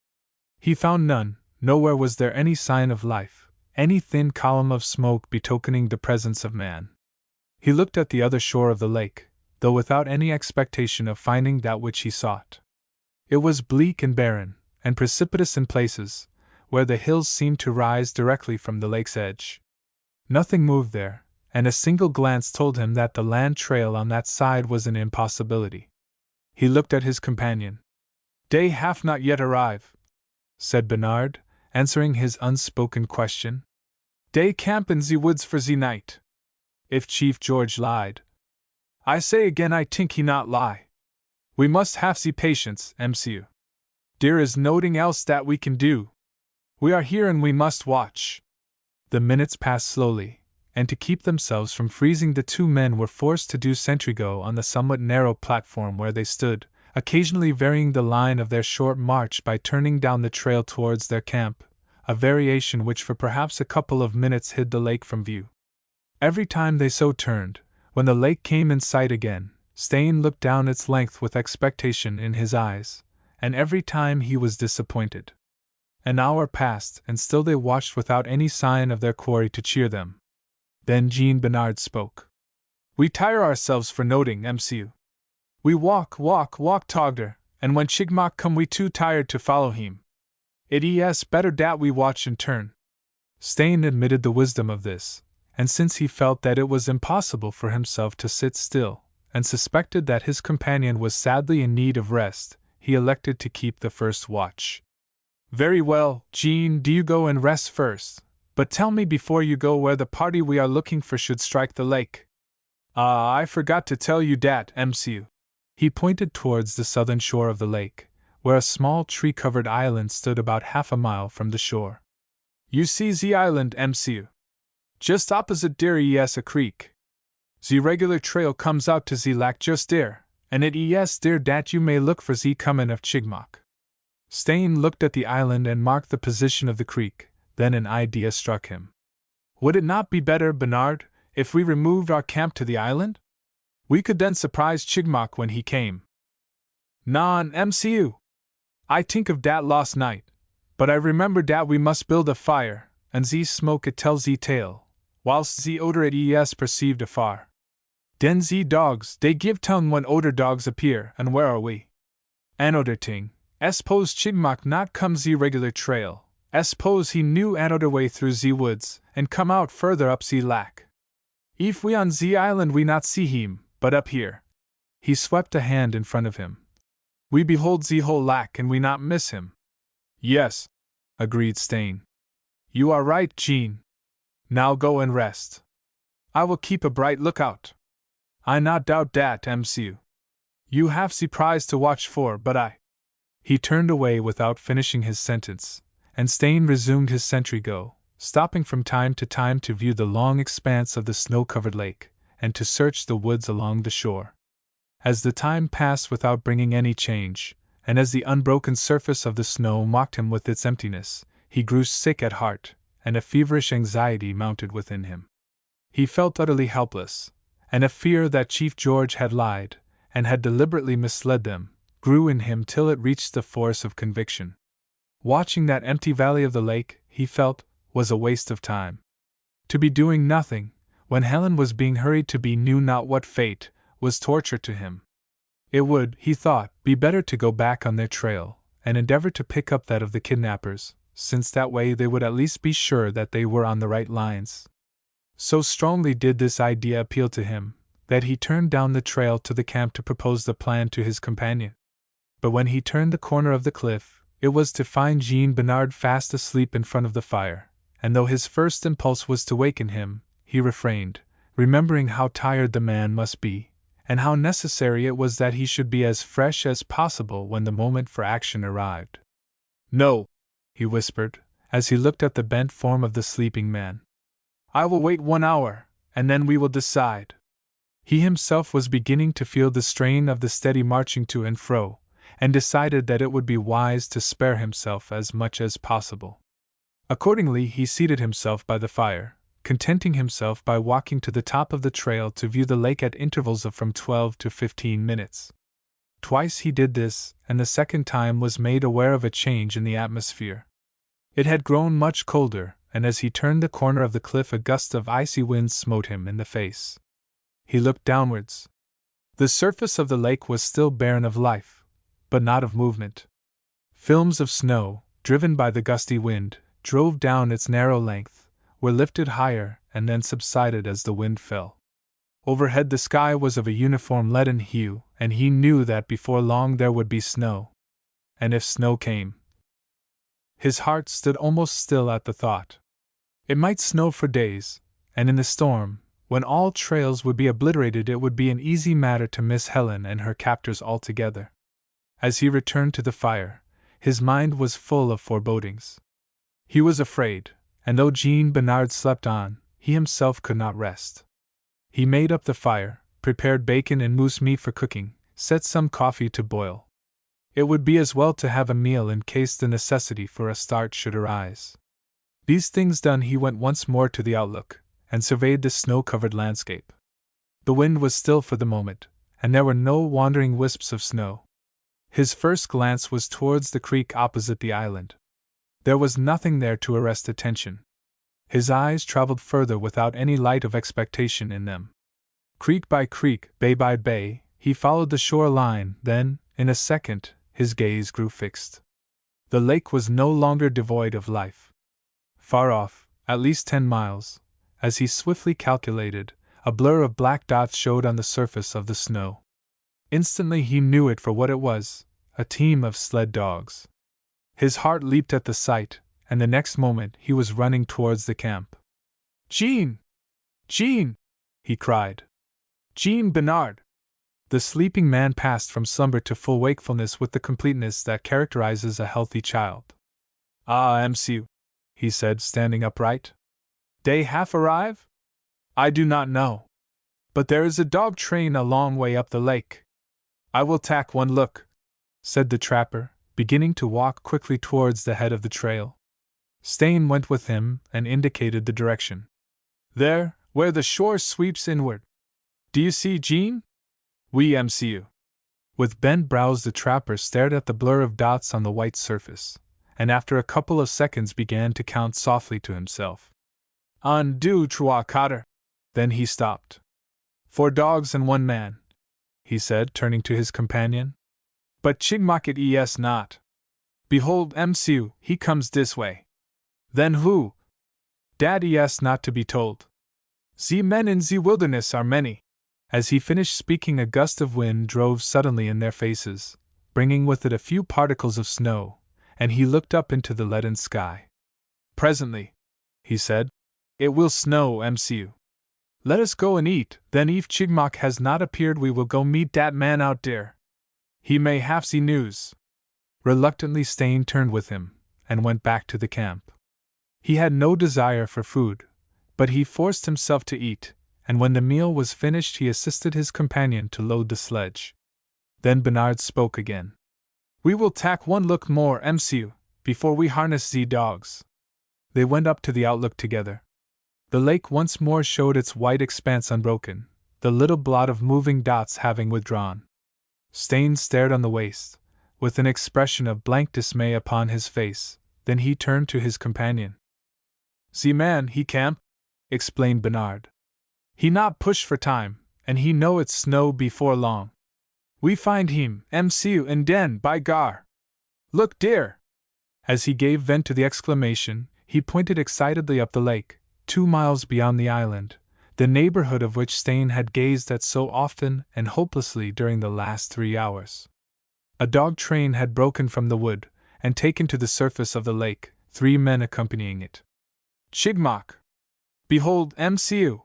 [SPEAKER 1] He found none. Nowhere was there any sign of life, any thin column of smoke betokening the presence of man. He looked at the other shore of the lake, though without any expectation of finding that which he sought. It was bleak and barren, and precipitous in places, where the hills seemed to rise directly from the lake's edge. Nothing moved there, and a single glance told him that the land trail on that side was an impossibility. He looked at his companion. "They have not yet arrived," said Bernard, answering his unspoken question. "They camp in the woods for the night. If Chief George lied, I say again I think he not lie. We must have the patience, MCU. There is nothing else that we can do. We are here and we must watch." The minutes passed slowly, and to keep themselves from freezing the two men were forced to do sentry-go on the somewhat narrow platform where they stood, occasionally varying the line of their short march by turning down the trail towards their camp, a variation which for perhaps a couple of minutes hid the lake from view. Every time they so turned, when the lake came in sight again, Stain looked down its length with expectation in his eyes, and every time he was disappointed. An hour passed, and still they watched without any sign of their quarry to cheer them. Then Jean Bernard spoke. "We tire ourselves for noting, MCU. We walk Togder, and when Chigmok come we too tired to follow him. It is better dat we watch in turn." Stain admitted the wisdom of this, and since he felt that it was impossible for himself to sit still, and suspected that his companion was sadly in need of rest, he elected to keep the first watch. "Very well, Jean, do you go and rest first, but tell me before you go where the party we are looking for should strike the lake." "I forgot to tell you dat, MCU." He pointed towards the southern shore of the lake, where a small tree-covered island stood about half a mile from the shore. "You see the island, MCU? Just opposite there is a creek. The regular trail comes out to the lake just there, and it is there dat you may look for the comin' of Chigmok." Stain looked at the island and marked the position of the creek, then an idea struck him. "Would it not be better, Bernard, if we removed our camp to the island? We could then surprise Chigmok when he came. Non MCU. I think of dat last night, but I remember dat we must build a fire, and ze smoke it tell ze tale, whilst ze odor it es perceived afar. Den ze dogs, they give tongue when odor dogs appear, and where are we? Another ting, espose Chigmok not come ze regular trail, espose he knew another way through ze woods, and come out further up ze lack. If we on ze island we not see him, but up here. He swept a hand in front of him. We behold ze whole lack and we not miss him. Yes, agreed Stain. You are right, Jean. Now go and rest. I will keep a bright lookout. I not doubt dat, MCU. You have ze prize to watch for, but I. He turned away without finishing his sentence, and Stain resumed his sentry go, stopping from time to time to view the long expanse of the snow-covered lake, and to search the woods along the shore. As the time passed without bringing any change, and as the unbroken surface of the snow mocked him with its emptiness, he grew sick at heart, and a feverish anxiety mounted within him. He felt utterly helpless, and a fear that Chief George had lied, and had deliberately misled them, grew in him till it reached the force of conviction. Watching that empty valley of the lake, he felt, was a waste of time. To be doing nothing, when Helen was being hurried to be knew not what fate, was torture to him. It would, he thought, be better to go back on their trail, and endeavor to pick up that of the kidnappers, since that way they would at least be sure that they were on the right lines. So strongly did this idea appeal to him, that he turned down the trail to the camp to propose the plan to his companion. But when he turned the corner of the cliff, it was to find Jean Bernard fast asleep in front of the fire, and though his first impulse was to waken him, he refrained, remembering how tired the man must be, and how necessary it was that he should be as fresh as possible when the moment for action arrived. No, he whispered, as he looked at the bent form of the sleeping man. I will wait 1 hour, and then we will decide. He himself was beginning to feel the strain of the steady marching to and fro, and decided that it would be wise to spare himself as much as possible. Accordingly, he seated himself by the fire, contenting himself by walking to the top of the trail to view the lake at intervals of from 12 to 15 minutes. Twice he did this, and the second time was made aware of a change in the atmosphere. It had grown much colder, and as he turned the corner of the cliff a gust of icy wind smote him in the face. He looked downwards. The surface of the lake was still barren of life, but not of movement. Films of snow, driven by the gusty wind, drove down its narrow length, were lifted higher and then subsided as the wind fell. Overhead the sky was of a uniform leaden hue, and he knew that before long there would be snow. And if snow came, his heart stood almost still at the thought. It might snow for days, and in the storm, when all trails would be obliterated, it would be an easy matter to miss Helen and her captors altogether. As he returned to the fire, his mind was full of forebodings. He was afraid, and though Jean Bernard slept on, he himself could not rest. He made up the fire, prepared bacon and moose meat for cooking, set some coffee to boil. It would be as well to have a meal in case the necessity for a start should arise. These things done, he went once more to the outlook, and surveyed the snow-covered landscape. The wind was still for the moment, and there were no wandering wisps of snow. His first glance was towards the creek opposite the island. There was nothing there to arrest attention. His eyes traveled further without any light of expectation in them. Creek by creek, bay by bay, he followed the shore line, then, in a second, his gaze grew fixed. The lake was no longer devoid of life. Far off, at least 10 miles, as he swiftly calculated, a blur of black dots showed on the surface of the snow. Instantly he knew it for what it was, a team of sled dogs. His heart leaped at the sight, and the next moment he was running towards the camp. Jean! Jean! He cried. Jean Bernard! The sleeping man passed from slumber to full wakefulness with the completeness that characterizes a healthy child. Ah, MCU, he said, standing upright. They half arrive? I do not know. But there is a dog train a long way up the lake. I will take one look, said the trapper, beginning to walk quickly towards the head of the trail. Stain went with him and indicated the direction. There, where the shore sweeps inward. Do you see, Jean? We MCU. With bent brows, the trapper stared at the blur of dots on the white surface, and after a couple of seconds began to count softly to himself. Undo, Trois Cotter. Then he stopped. 4 dogs and 1 man, he said, turning to his companion. But Chigmocket es not. Behold, MCU, he comes this way. Then who? Dat es not to be told. Ze men in ze wilderness are many. As he finished speaking, a gust of wind drove suddenly in their faces, bringing with it a few particles of snow, and he looked up into the leaden sky. Presently, he said, it will snow, MCU. Let us go and eat, then if Chigmock has not appeared we will go meet dat man out there. He may have ze news. Reluctantly Stain turned with him, and went back to the camp. He had no desire for food, but he forced himself to eat, and when the meal was finished he assisted his companion to load the sledge. Then Bernard spoke again. We will tack one look more, MCU, before we harness ze dogs. They went up to the outlook together. The lake once more showed its white expanse unbroken, the little blot of moving dots having withdrawn. Stain stared on the waste, with an expression of blank dismay upon his face, then he turned to his companion. Ze man, he camp, explained Bernard. He not push for time, and he know it's snow before long. We find him, MCU, and den, by gar. Look, dear! As he gave vent to the exclamation, he pointed excitedly up the lake, 2 miles beyond the island, the neighborhood of which Stain had gazed at so often and hopelessly during the last 3 hours. A dog train had broken from the wood, and taken to the surface of the lake, 3 men accompanying it. Chigmock! Behold, MCU!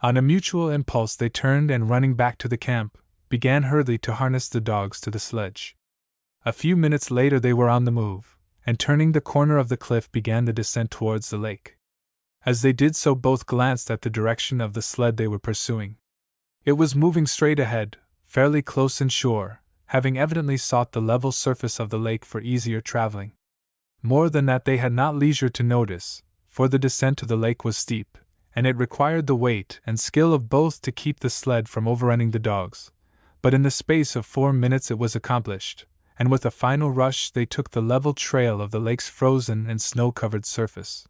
[SPEAKER 1] On a mutual impulse they turned and, running back to the camp, began hurriedly to harness the dogs to the sledge. A few minutes later they were on the move, and turning the corner of the cliff began the descent towards the lake. As they did so both glanced at the direction of the sled they were pursuing. It was moving straight ahead, fairly close inshore, having evidently sought the level surface of the lake for easier traveling. More than that they had not leisure to notice, for the descent to the lake was steep, and it required the weight and skill of both to keep the sled from overrunning the dogs. But in the space of 4 minutes it was accomplished, and with a final rush they took the level trail of the lake's frozen and snow-covered surface.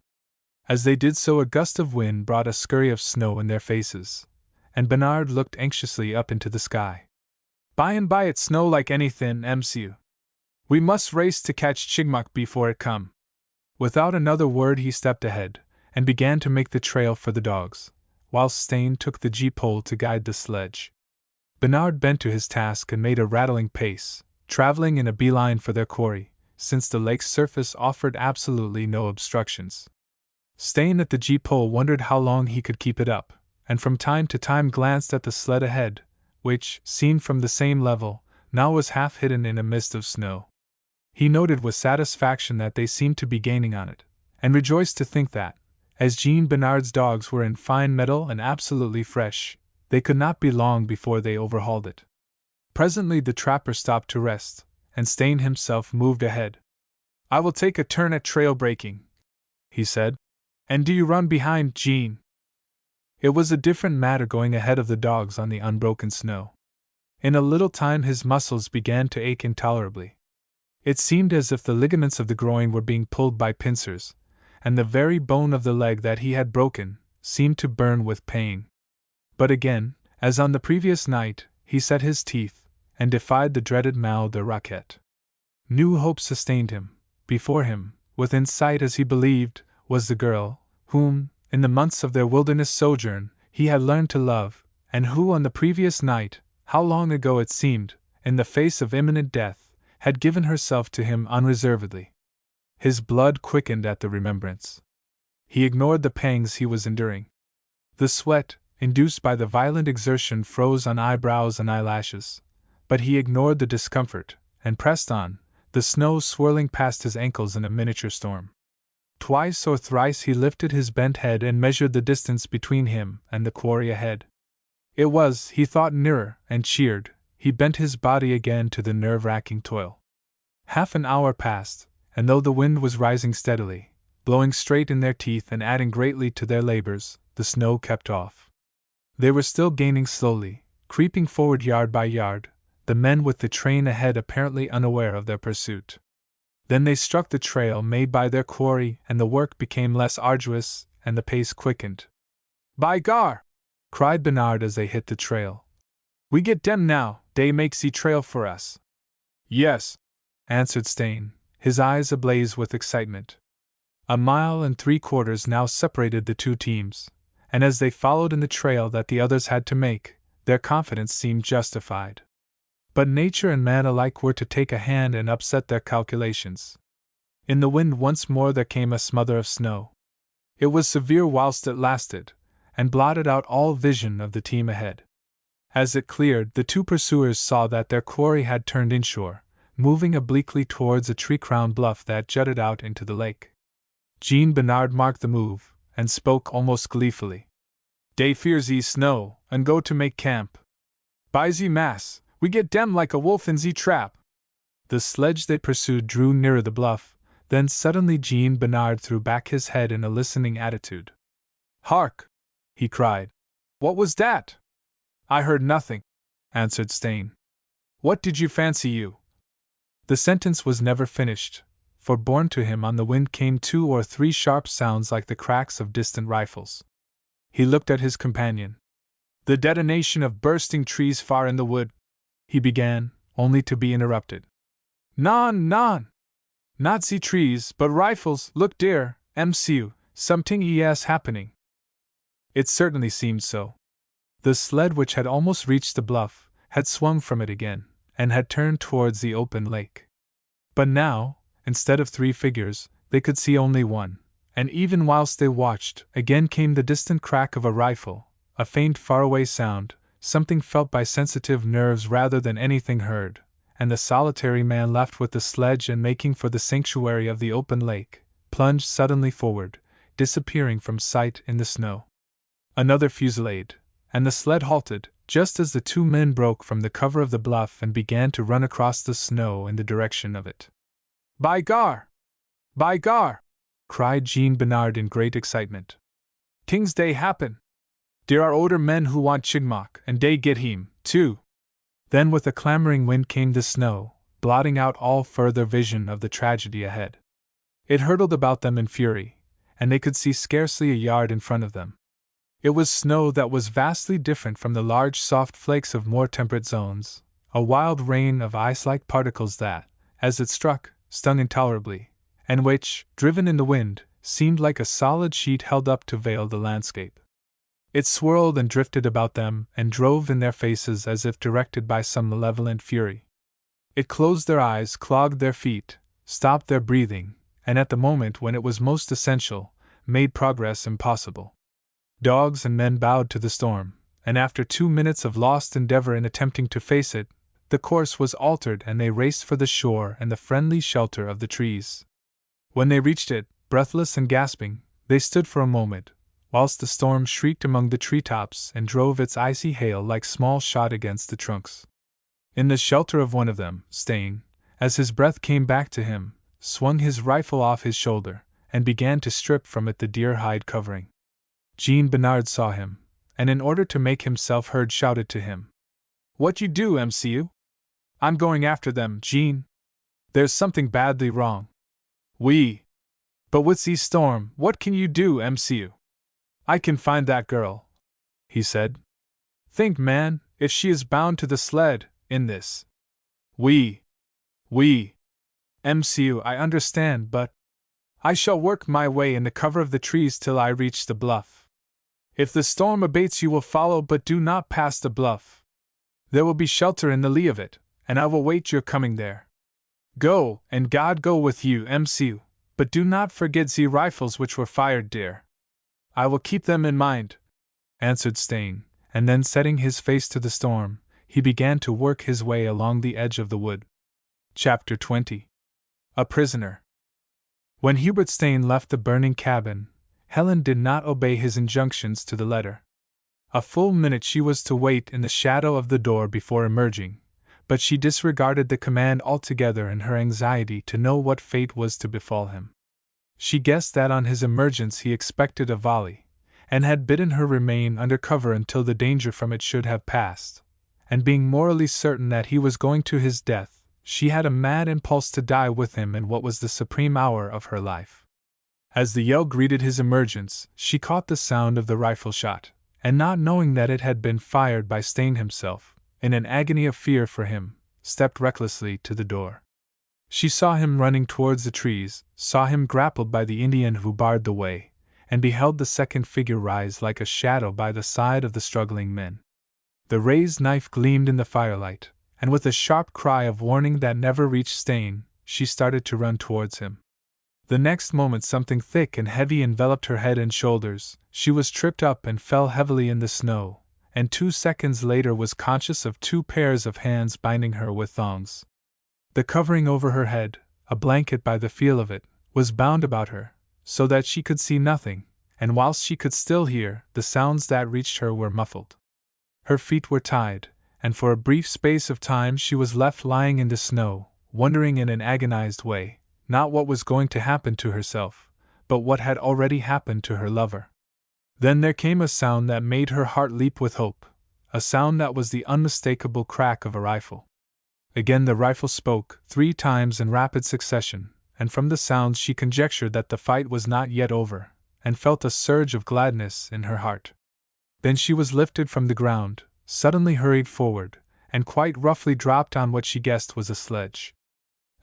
[SPEAKER 1] As they did so a gust of wind brought a scurry of snow in their faces, and Bernard looked anxiously up into the sky. By and by it snow like anythin', MCU. We must race to catch Chigmock before it come. Without another word he stepped ahead, and began to make the trail for the dogs, whilst Stain took the gee-pole to guide the sledge. Bernard bent to his task and made a rattling pace, traveling in a beeline for their quarry, since the lake's surface offered absolutely no obstructions. Stain at the gee-pole wondered how long he could keep it up, and from time to time glanced at the sled ahead, which, seen from the same level, now was half hidden in a mist of snow. He noted with satisfaction that they seemed to be gaining on it, and rejoiced to think that, as Jean Bernard's dogs were in fine mettle and absolutely fresh, they could not be long before they overhauled it. Presently the trapper stopped to rest, and Stain himself moved ahead. I will take a turn at trail breaking, he said. And do you run behind, Jean? It was a different matter going ahead of the dogs on the unbroken snow. In a little time his muscles began to ache intolerably. It seemed as if the ligaments of the groin were being pulled by pincers, and the very bone of the leg that he had broken seemed to burn with pain. But again, as on the previous night, he set his teeth, and defied the dreaded mal de raquette. New hope sustained him. Before him, within sight as he believed, was the girl, whom, in the months of their wilderness sojourn, he had learned to love, and who on the previous night, how long ago it seemed, in the face of imminent death, had given herself to him unreservedly. His blood quickened at the remembrance. He ignored the pangs he was enduring. The sweat, induced by the violent exertion, froze on eyebrows and eyelashes, but he ignored the discomfort, and pressed on, the snow swirling past his ankles in a miniature storm. Twice or thrice he lifted his bent head and measured the distance between him and the quarry ahead. It was, he thought, nearer, and cheered, he bent his body again to the nerve-wracking toil. Half an hour passed, and though the wind was rising steadily, blowing straight in their teeth and adding greatly to their labors, the snow kept off. They were still gaining slowly, creeping forward yard by yard, the men with the train ahead apparently unaware of their pursuit. Then they struck the trail made by their quarry, and the work became less arduous, and the pace quickened. "By gar!" cried Bernard as they hit the trail. "We get dem now, dey makes the trail for us." "Yes," answered Stain, his eyes ablaze with excitement. 1.75 miles now separated the two teams, and as they followed in the trail that the others had to make, their confidence seemed justified. But nature and man alike were to take a hand and upset their calculations. In the wind once more there came a smother of snow. It was severe whilst it lasted, and blotted out all vision of the team ahead. As it cleared, the two pursuers saw that their quarry had turned inshore, moving obliquely towards a tree-crowned bluff that jutted out into the lake. Jean Bernard marked the move, and spoke almost gleefully. "Dey fear ze snow, and go to make camp. By ze mass, we get dem like a wolf in ze trap." The sledge they pursued drew nearer the bluff, then suddenly Jean Bernard threw back his head in a listening attitude. "Hark!" he cried. "What was that?" "I heard nothing," answered Stain. "What did you fancy you?" The sentence was never finished, for borne to him on the wind came 2 or 3 sharp sounds like the cracks of distant rifles. He looked at his companion. "The detonation of bursting trees far in the wood," he began, only to be interrupted. "Non, non! Not ze trees, but rifles, look dear, MCU, something es happening." It certainly seemed so. The sled, which had almost reached the bluff, had swung from it again, and had turned towards the open lake. But now, instead of 3 figures, they could see only one, and even whilst they watched, again came the distant crack of a rifle, a faint faraway sound, something felt by sensitive nerves rather than anything heard, and the solitary man left with the sledge and making for the sanctuary of the open lake, plunged suddenly forward, disappearing from sight in the snow. Another fusillade, and the sled halted, just as the 2 men broke from the cover of the bluff and began to run across the snow in the direction of it. "By gar! By gar!" cried Jean Bernard in great excitement. "Tings dey happen! There are oder men who want Chigmok, and dey get him, too." Then with a clamoring wind came the snow, blotting out all further vision of the tragedy ahead. It hurtled about them in fury, and they could see scarcely a yard in front of them. It was snow that was vastly different from the large soft flakes of more temperate zones, a wild rain of ice-like particles that, as it struck, stung intolerably, and which, driven in the wind, seemed like a solid sheet held up to veil the landscape. It swirled and drifted about them and drove in their faces as if directed by some malevolent fury. It closed their eyes, clogged their feet, stopped their breathing, and at the moment when it was most essential, made progress impossible. Dogs and men bowed to the storm, and after 2 minutes of lost endeavor in attempting to face it, the course was altered and they raced for the shore and the friendly shelter of the trees. When they reached it, breathless and gasping, they stood for a moment, whilst the storm shrieked among the treetops and drove its icy hail like small shot against the trunks. In the shelter of one of them, Stain, as his breath came back to him, swung his rifle off his shoulder, and began to strip from it the deer hide covering. Jean Bernard saw him, and in order to make himself heard shouted to him. "What you do, MCU? I'm going after them, Jean. There's something badly wrong." But with the storm, what can you do, MCU? "I can find that girl," he said. "Think, man, if she is bound to the sled, in this." MCU, I understand, but I shall work my way in the cover of the trees till I reach the bluff. If the storm abates, you will follow, but do not pass the bluff. There will be shelter in the lee of it, and I will wait your coming there. Go, and God go with you, MCU, but do not forget the rifles which were fired, dear." "I will keep them in mind," answered Stain, and then setting his face to the storm, he began to work his way along the edge of the wood. Chapter 20. A Prisoner. When Hubert Stain left the burning cabin, Helen did not obey his injunctions to the letter. A full minute she was to wait in the shadow of the door before emerging, but she disregarded the command altogether in her anxiety to know what fate was to befall him. She guessed that on his emergence he expected a volley, and had bidden her remain under cover until the danger from it should have passed, and being morally certain that he was going to his death, she had a mad impulse to die with him in what was the supreme hour of her life. As the yell greeted his emergence, she caught the sound of the rifle shot, and not knowing that it had been fired by Stain himself, in an agony of fear for him, stepped recklessly to the door. She saw him running towards the trees, saw him grappled by the Indian who barred the way, and beheld the second figure rise like a shadow by the side of the struggling men. The raised knife gleamed in the firelight, and with a sharp cry of warning that never reached Stain, she started to run towards him. The next moment something thick and heavy enveloped her head and shoulders, she was tripped up and fell heavily in the snow, and 2 seconds later was conscious of 2 pairs of hands binding her with thongs. The covering over her head, a blanket by the feel of it, was bound about her, so that she could see nothing, and whilst she could still hear, the sounds that reached her were muffled. Her feet were tied, and for a brief space of time she was left lying in the snow, wondering in an agonized way, not what was going to happen to herself, but what had already happened to her lover. Then there came a sound that made her heart leap with hope, a sound that was the unmistakable crack of a rifle. Again the rifle spoke, 3 times in rapid succession, and from the sounds she conjectured that the fight was not yet over, and felt a surge of gladness in her heart. Then she was lifted from the ground, suddenly hurried forward, and quite roughly dropped on what she guessed was a sledge.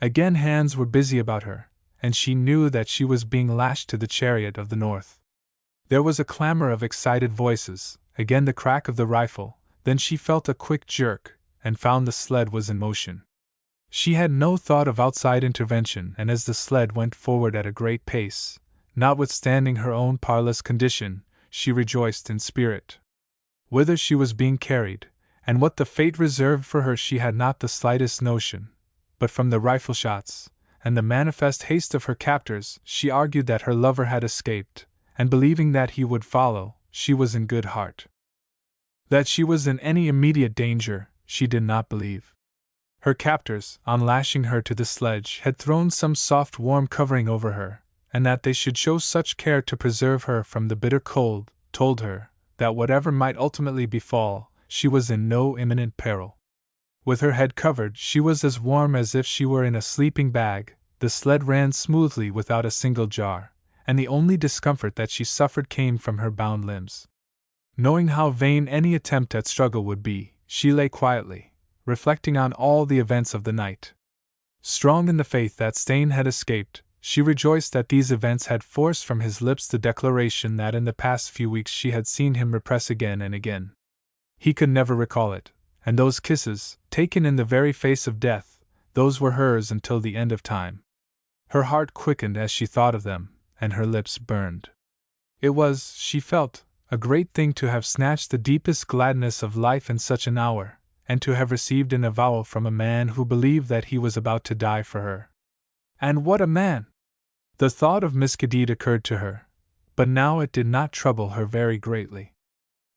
[SPEAKER 1] Again hands were busy about her, and she knew that she was being lashed to the chariot of the north. There was a clamor of excited voices, again the crack of the rifle, then she felt a quick jerk, and found the sled was in motion. She had no thought of outside intervention, and as the sled went forward at a great pace, notwithstanding her own parlous condition, she rejoiced in spirit. Whither she was being carried, and what the fate reserved for her she had not the slightest notion, but from the rifle shots, and the manifest haste of her captors, she argued that her lover had escaped, and believing that he would follow, she was in good heart. That she was in any immediate danger, she did not believe. Her captors, on lashing her to the sledge, had thrown some soft warm covering over her, and that they should show such care to preserve her from the bitter cold, told her that whatever might ultimately befall, she was in no imminent peril. With her head covered, she was as warm as if she were in a sleeping bag. The sled ran smoothly without a single jar, and the only discomfort that she suffered came from her bound limbs. Knowing how vain any attempt at struggle would be, she lay quietly, reflecting on all the events of the night. Strong in the faith that Stain had escaped, she rejoiced that these events had forced from his lips the declaration that in the past few weeks she had seen him repress again and again. He could never recall it, and those kisses, taken in the very face of death, those were hers until the end of time. Her heart quickened as she thought of them, and her lips burned. It was, she felt, a great thing to have snatched the deepest gladness of life in such an hour, and to have received an avowal from a man who believed that he was about to die for her. And what a man! The thought of Miss Cadide occurred to her, but now it did not trouble her very greatly.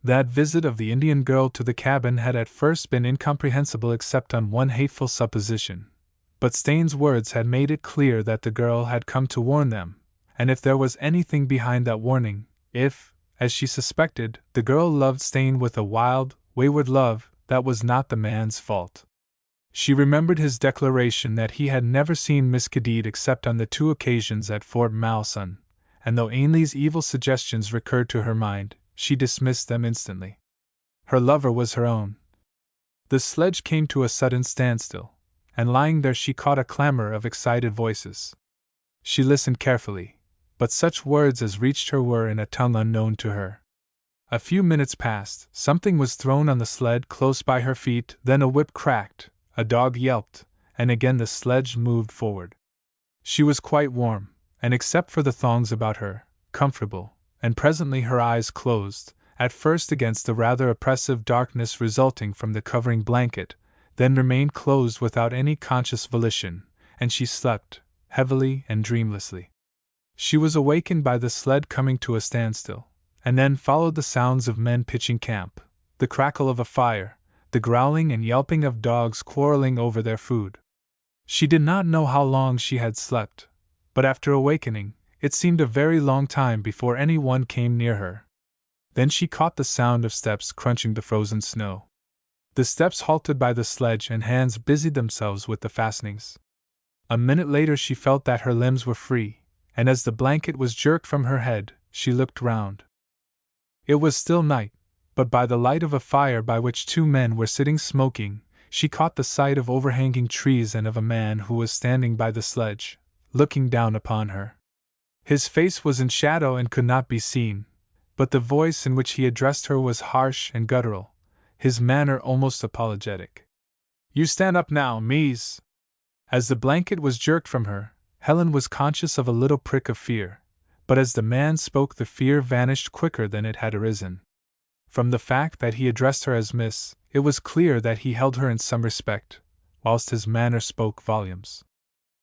[SPEAKER 1] That visit of the Indian girl to the cabin had at first been incomprehensible except on one hateful supposition, but Stain's words had made it clear that the girl had come to warn them, and if there was anything behind that warning, if, as she suspected, the girl loved Stain with a wild, wayward love, that was not the man's fault. She remembered his declaration that he had never seen Miss Cadide except on the 2 occasions at Fort Malsun, and though Ainley's evil suggestions recurred to her mind, she dismissed them instantly. Her lover was her own. The sledge came to a sudden standstill, and lying there she caught a clamor of excited voices. She listened carefully, but such words as reached her were in a tongue unknown to her. A few minutes passed, something was thrown on the sled close by her feet, then a whip cracked, a dog yelped, and again the sledge moved forward. She was quite warm, and except for the thongs about her, comfortable, and presently her eyes closed, at first against the rather oppressive darkness resulting from the covering blanket, then remained closed without any conscious volition, and she slept, heavily and dreamlessly. She was awakened by the sled coming to a standstill, and then followed the sounds of men pitching camp, the crackle of a fire, the growling and yelping of dogs quarreling over their food. She did not know how long she had slept, but after awakening, it seemed a very long time before any one came near her. Then she caught the sound of steps crunching the frozen snow. The steps halted by the sledge and hands busied themselves with the fastenings. A minute later she felt that her limbs were free, and as the blanket was jerked from her head, she looked round. It was still night, but by the light of a fire by which two men were sitting smoking, she caught the sight of overhanging trees and of a man who was standing by the sledge, looking down upon her. His face was in shadow and could not be seen, but the voice in which he addressed her was harsh and guttural, his manner almost apologetic. "You stand up now, Mies." As the blanket was jerked from her, Helen was conscious of a little prick of fear, but as the man spoke the fear vanished quicker than it had arisen. From the fact that he addressed her as Miss, it was clear that he held her in some respect, whilst his manner spoke volumes.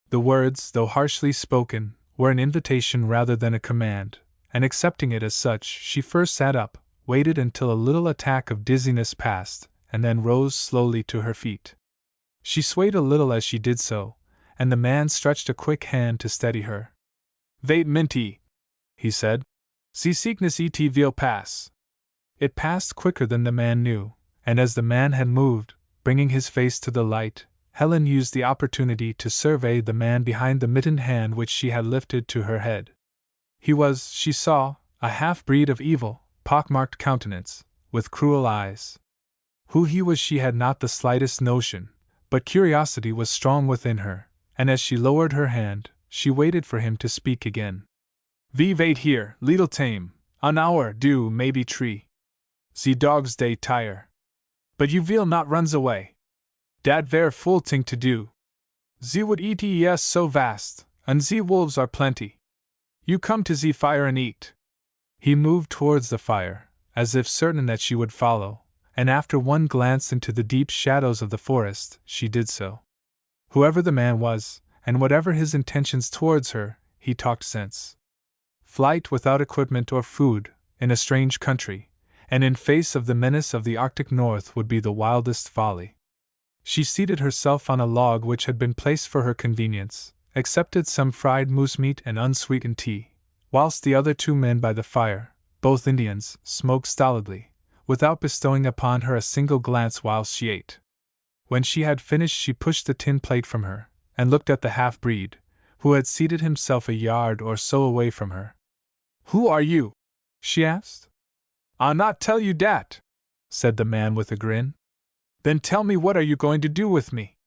[SPEAKER 1] The words, though harshly spoken, were an invitation rather than a command, and accepting it as such, she first sat up, waited until a little attack of dizziness passed, and then rose slowly to her feet. She swayed a little as she did so, and the man stretched a quick hand to steady her. "Vait minty," he said. "Si sickness et vil pass." It passed quicker than the man knew, and as the man had moved, bringing his face to the light, Helen used the opportunity to survey the man behind the mittened hand which she had lifted to her head. He was, she saw, a half-breed of evil, pock-marked countenance, with cruel eyes. Who he was she had not the slightest notion, but curiosity was strong within her, and as she lowered her hand, she waited for him to speak again. "Ve vait here, leetle tame, an hour, do maybe tree. Ze dogs dey tire. But you vil not runs away. Dat ver full ting to do. Ze would eat yes so vast, and ze wolves are plenty. You come to ze fire and eat." He moved towards the fire, as if certain that she would follow, and after one glance into the deep shadows of the forest, she did so. Whoever the man was, and whatever his intentions towards her, he talked sense. Flight without equipment or food, in a strange country, and in face of the menace of the Arctic North would be the wildest folly. She seated herself on a log which had been placed for her convenience, accepted some fried moose meat and unsweetened tea, whilst the other two men by the fire, both Indians, smoked stolidly, without bestowing upon her a single glance whilst she ate. When she had finished she pushed the tin plate from her, and looked at the half-breed, who had seated himself a yard or so away from her. "Who are you?" she asked. "I'll not tell you dat," said the man with a grin. "Then tell me what are you going to do with me?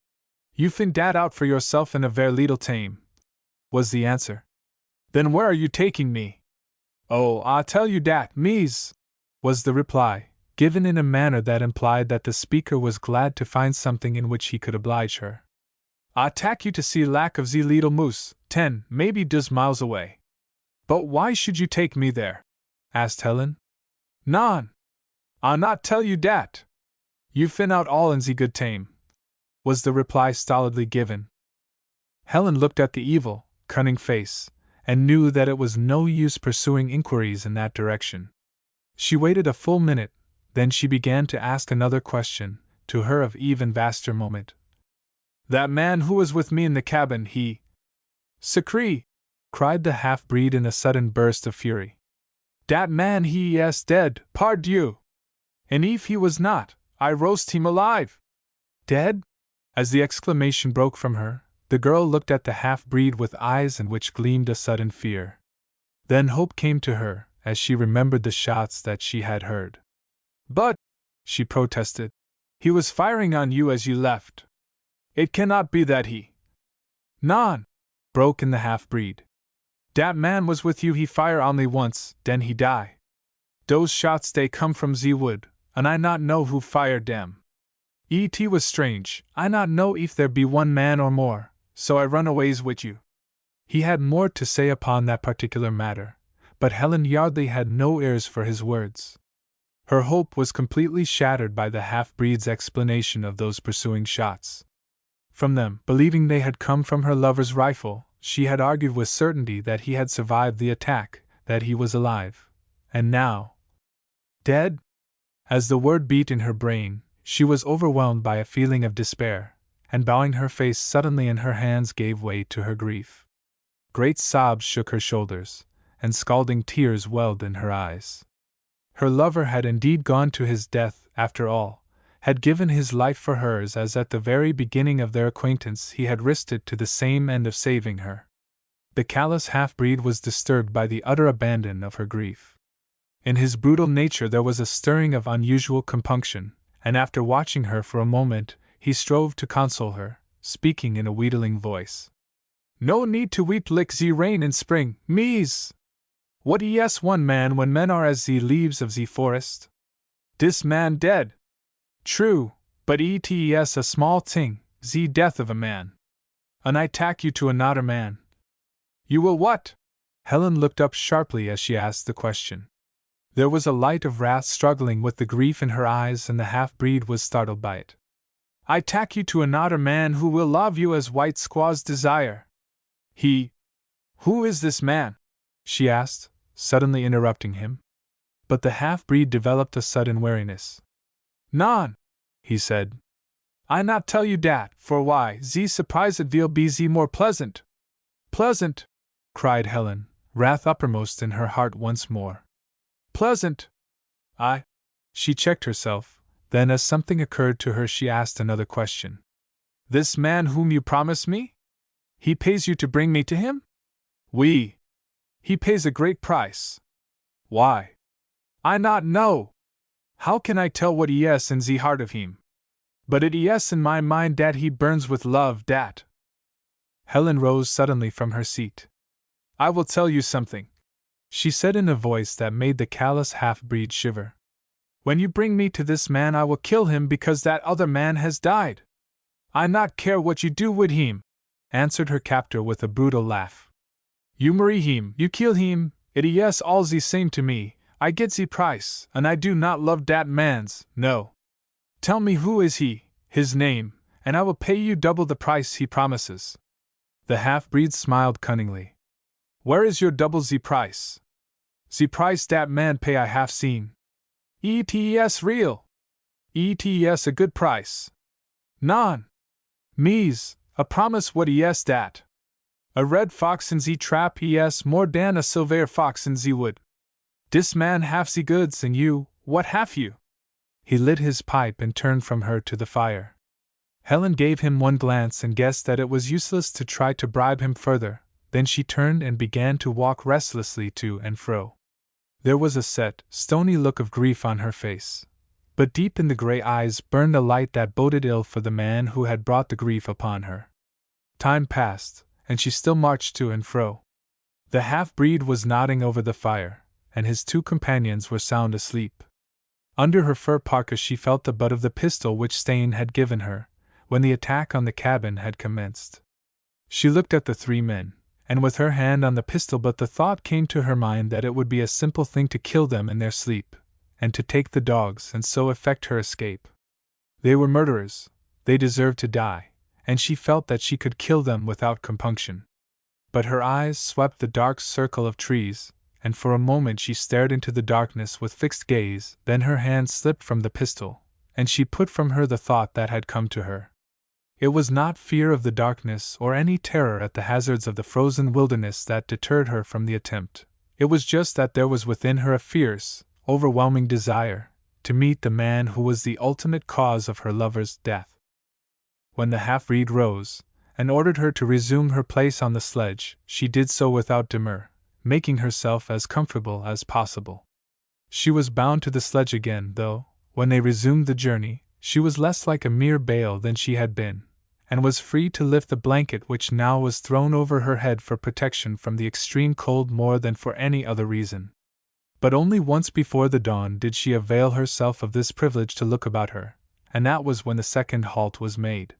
[SPEAKER 1] You find dat out for yourself in a ver leetle tame," was the answer. "Then where are you taking me?" "Oh, I'll tell you dat, Mies," was the reply, given in a manner that implied that the speaker was glad to find something in which he could oblige her. "I tak you to see lack of ze leetle moose, 10, maybe 12 miles away." "But why should you take me there?" asked Helen. "Non! I'll not tell you dat. You fin out all in ze good time," was the reply stolidly given. Helen looked at the evil, cunning face, and knew that it was no use pursuing inquiries in that direction. She waited a full minute, then she began to ask another question, to her of even vaster moment. "That man who was with me in the cabin, he—" "Sacree!" cried the half-breed in a sudden burst of fury. "Dat man he is dead, pardieu! And if he was not, I roast him alive!" "Dead?" As the exclamation broke from her, the girl looked at the half-breed with eyes in which gleamed a sudden fear. Then hope came to her, as she remembered the shots that she had heard. "But," she protested, "he was firing on you as you left. It cannot be that he—" "Non!" broke in the half-breed. "Dat man was with you, he fire only once, den he die. Dose shots they come from ze wood, and I not know who fired dem. Et was strange, I not know if there be one man or more, so I run aways wit you." He had more to say upon that particular matter, but Helen Yardley had no ears for his words. Her hope was completely shattered by the half-breed's explanation of those pursuing shots. From them, believing they had come from her lover's rifle, she had argued with certainty that he had survived the attack, that he was alive. And now, dead? As the word beat in her brain, she was overwhelmed by a feeling of despair, and bowing her face suddenly and her hands gave way to her grief. Great sobs shook her shoulders, and scalding tears welled in her eyes. Her lover had indeed gone to his death, after all, had given his life for hers as at the very beginning of their acquaintance he had risked it to the same end of saving her. The callous half-breed was disturbed by the utter abandon of her grief. In his brutal nature there was a stirring of unusual compunction, and after watching her for a moment, he strove to console her, speaking in a wheedling voice. "No need to weep like ze rain in spring, mees! What es one man when men are as ze leaves of ze forest? Dis man dead. True, but it is a small thing, ze death of a man. And I tak you to another man." "You will what?" Helen looked up sharply as she asked the question. There was a light of wrath struggling with the grief in her eyes, and the half-breed was startled by it. "I tak you to another man who will love you as white squaws desire." Who is this man?" she asked, suddenly interrupting him. But the half-breed developed a sudden weariness. "Non," he said. "I not tell you dat, for why, ze surprise it will be ze more pleasant." "Pleasant!" cried Helen, wrath uppermost in her heart once more. "Pleasant! She checked herself, then as something occurred to her she asked another question. "This man whom you promise me? He pays you to bring me to him?" "Oui. He pays a great price." "Why?" "I not know. How can I tell what es in ze heart of him? But it es in my mind dat he burns with love, dat." Helen rose suddenly from her seat. "I will tell you something," she said in a voice that made the callous half-breed shiver. "When you bring me to this man I will kill him because that other man has died." "I not care what you do wid him," answered her captor with a brutal laugh. "You marry him, you kill him, it es all ze same to me. I get ze price, and I do not love dat man's, no. Tell me who is he, his name, and I will pay you double the price he promises." The half-breed smiled cunningly. "Where is your double ze price?" "Ze price dat man pay I have seen." "Et real?" "Et a good price." "Non. Mees, a promise what es dat? A red fox in ze trap es more dan a silver fox in ze wood. Dis man have ze goods, and you, what have you?" He lit his pipe and turned from her to the fire. Helen gave him one glance and guessed that it was useless to try to bribe him further, then she turned and began to walk restlessly to and fro. There was a set, stony look of grief on her face, but deep in the gray eyes burned a light that boded ill for the man who had brought the grief upon her. Time passed, and she still marched to and fro. The half-breed was nodding over the fire, and his two companions were sound asleep. Under her fur parka she felt the butt of the pistol which Stain had given her, when the attack on the cabin had commenced. She looked at the three men, and with her hand on the pistol, but the thought came to her mind that it would be a simple thing to kill them in their sleep, and to take the dogs and so effect her escape. They were murderers, they deserved to die, and she felt that she could kill them without compunction. But her eyes swept the dark circle of trees, and for a moment she stared into the darkness with fixed gaze, then her hand slipped from the pistol, and she put from her the thought that had come to her. It was not fear of the darkness or any terror at the hazards of the frozen wilderness that deterred her from the attempt. It was just that there was within her a fierce, overwhelming desire to meet the man who was the ultimate cause of her lover's death. When the half-breed rose, and ordered her to resume her place on the sledge, she did so without demur, making herself as comfortable as possible. She was bound to the sledge again, though, when they resumed the journey, she was less like a mere bale than she had been, and was free to lift the blanket which now was thrown over her head for protection from the extreme cold more than for any other reason. But only once before the dawn did she avail herself of this privilege to look about her, and that was when the second halt was made.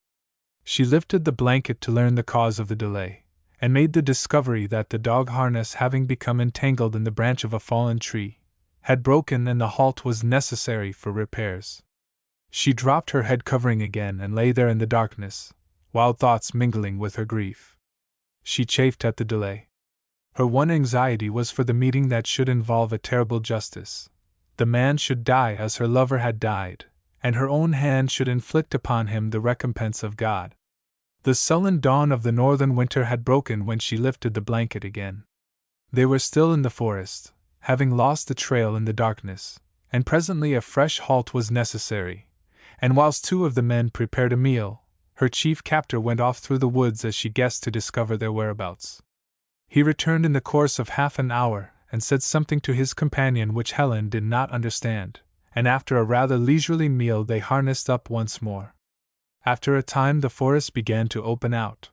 [SPEAKER 1] She lifted the blanket to learn the cause of the delay, and made the discovery that the dog harness, having become entangled in the branch of a fallen tree, had broken and the halt was necessary for repairs. She dropped her head covering again and lay there in the darkness, wild thoughts mingling with her grief. She chafed at the delay. Her one anxiety was for the meeting that should involve a terrible justice. The man should die as her lover had died, and her own hand should inflict upon him the recompense of God. The sullen dawn of the northern winter had broken when she lifted the blanket again. They were still in the forest, having lost the trail in the darkness, and presently a fresh halt was necessary, and whilst two of the men prepared a meal, her chief captor went off through the woods as she guessed to discover their whereabouts. He returned in the course of half an hour and said something to his companion which Helen did not understand, and after a rather leisurely meal they harnessed up once more. After a time the forest began to open out.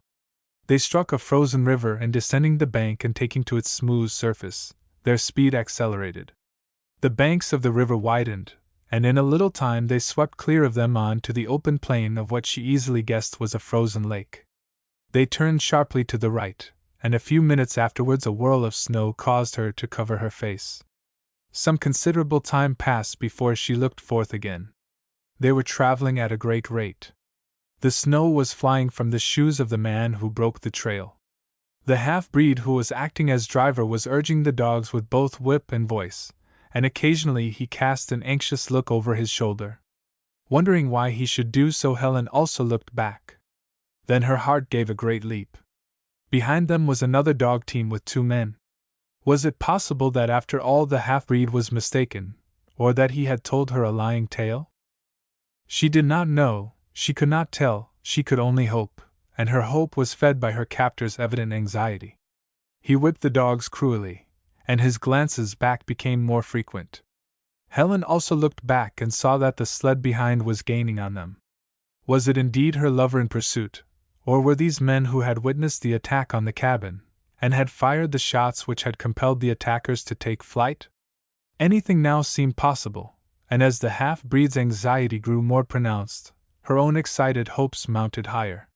[SPEAKER 1] They struck a frozen river and descending the bank and taking to its smooth surface, their speed accelerated. The banks of the river widened, and in a little time they swept clear of them on to the open plain of what she easily guessed was a frozen lake. They turned sharply to the right, and a few minutes afterwards a whirl of snow caused her to cover her face. Some considerable time passed before she looked forth again. They were traveling at a great rate. The snow was flying from the shoes of the man who broke the trail. The half-breed who was acting as driver was urging the dogs with both whip and voice, and occasionally he cast an anxious look over his shoulder. Wondering why he should do so, Helen also looked back. Then her heart gave a great leap. Behind them was another dog team with two men. Was it possible that after all the half-breed was mistaken, or that he had told her a lying tale? She did not know, she could not tell, she could only hope, and her hope was fed by her captor's evident anxiety. He whipped the dogs cruelly, and his glances back became more frequent. Helen also looked back and saw that the sled behind was gaining on them. Was it indeed her lover in pursuit, or were these men who had witnessed the attack on the cabin, and had fired the shots which had compelled the attackers to take flight? Anything now seemed possible, and as the half-breed's anxiety grew more pronounced, her own excited hopes mounted higher.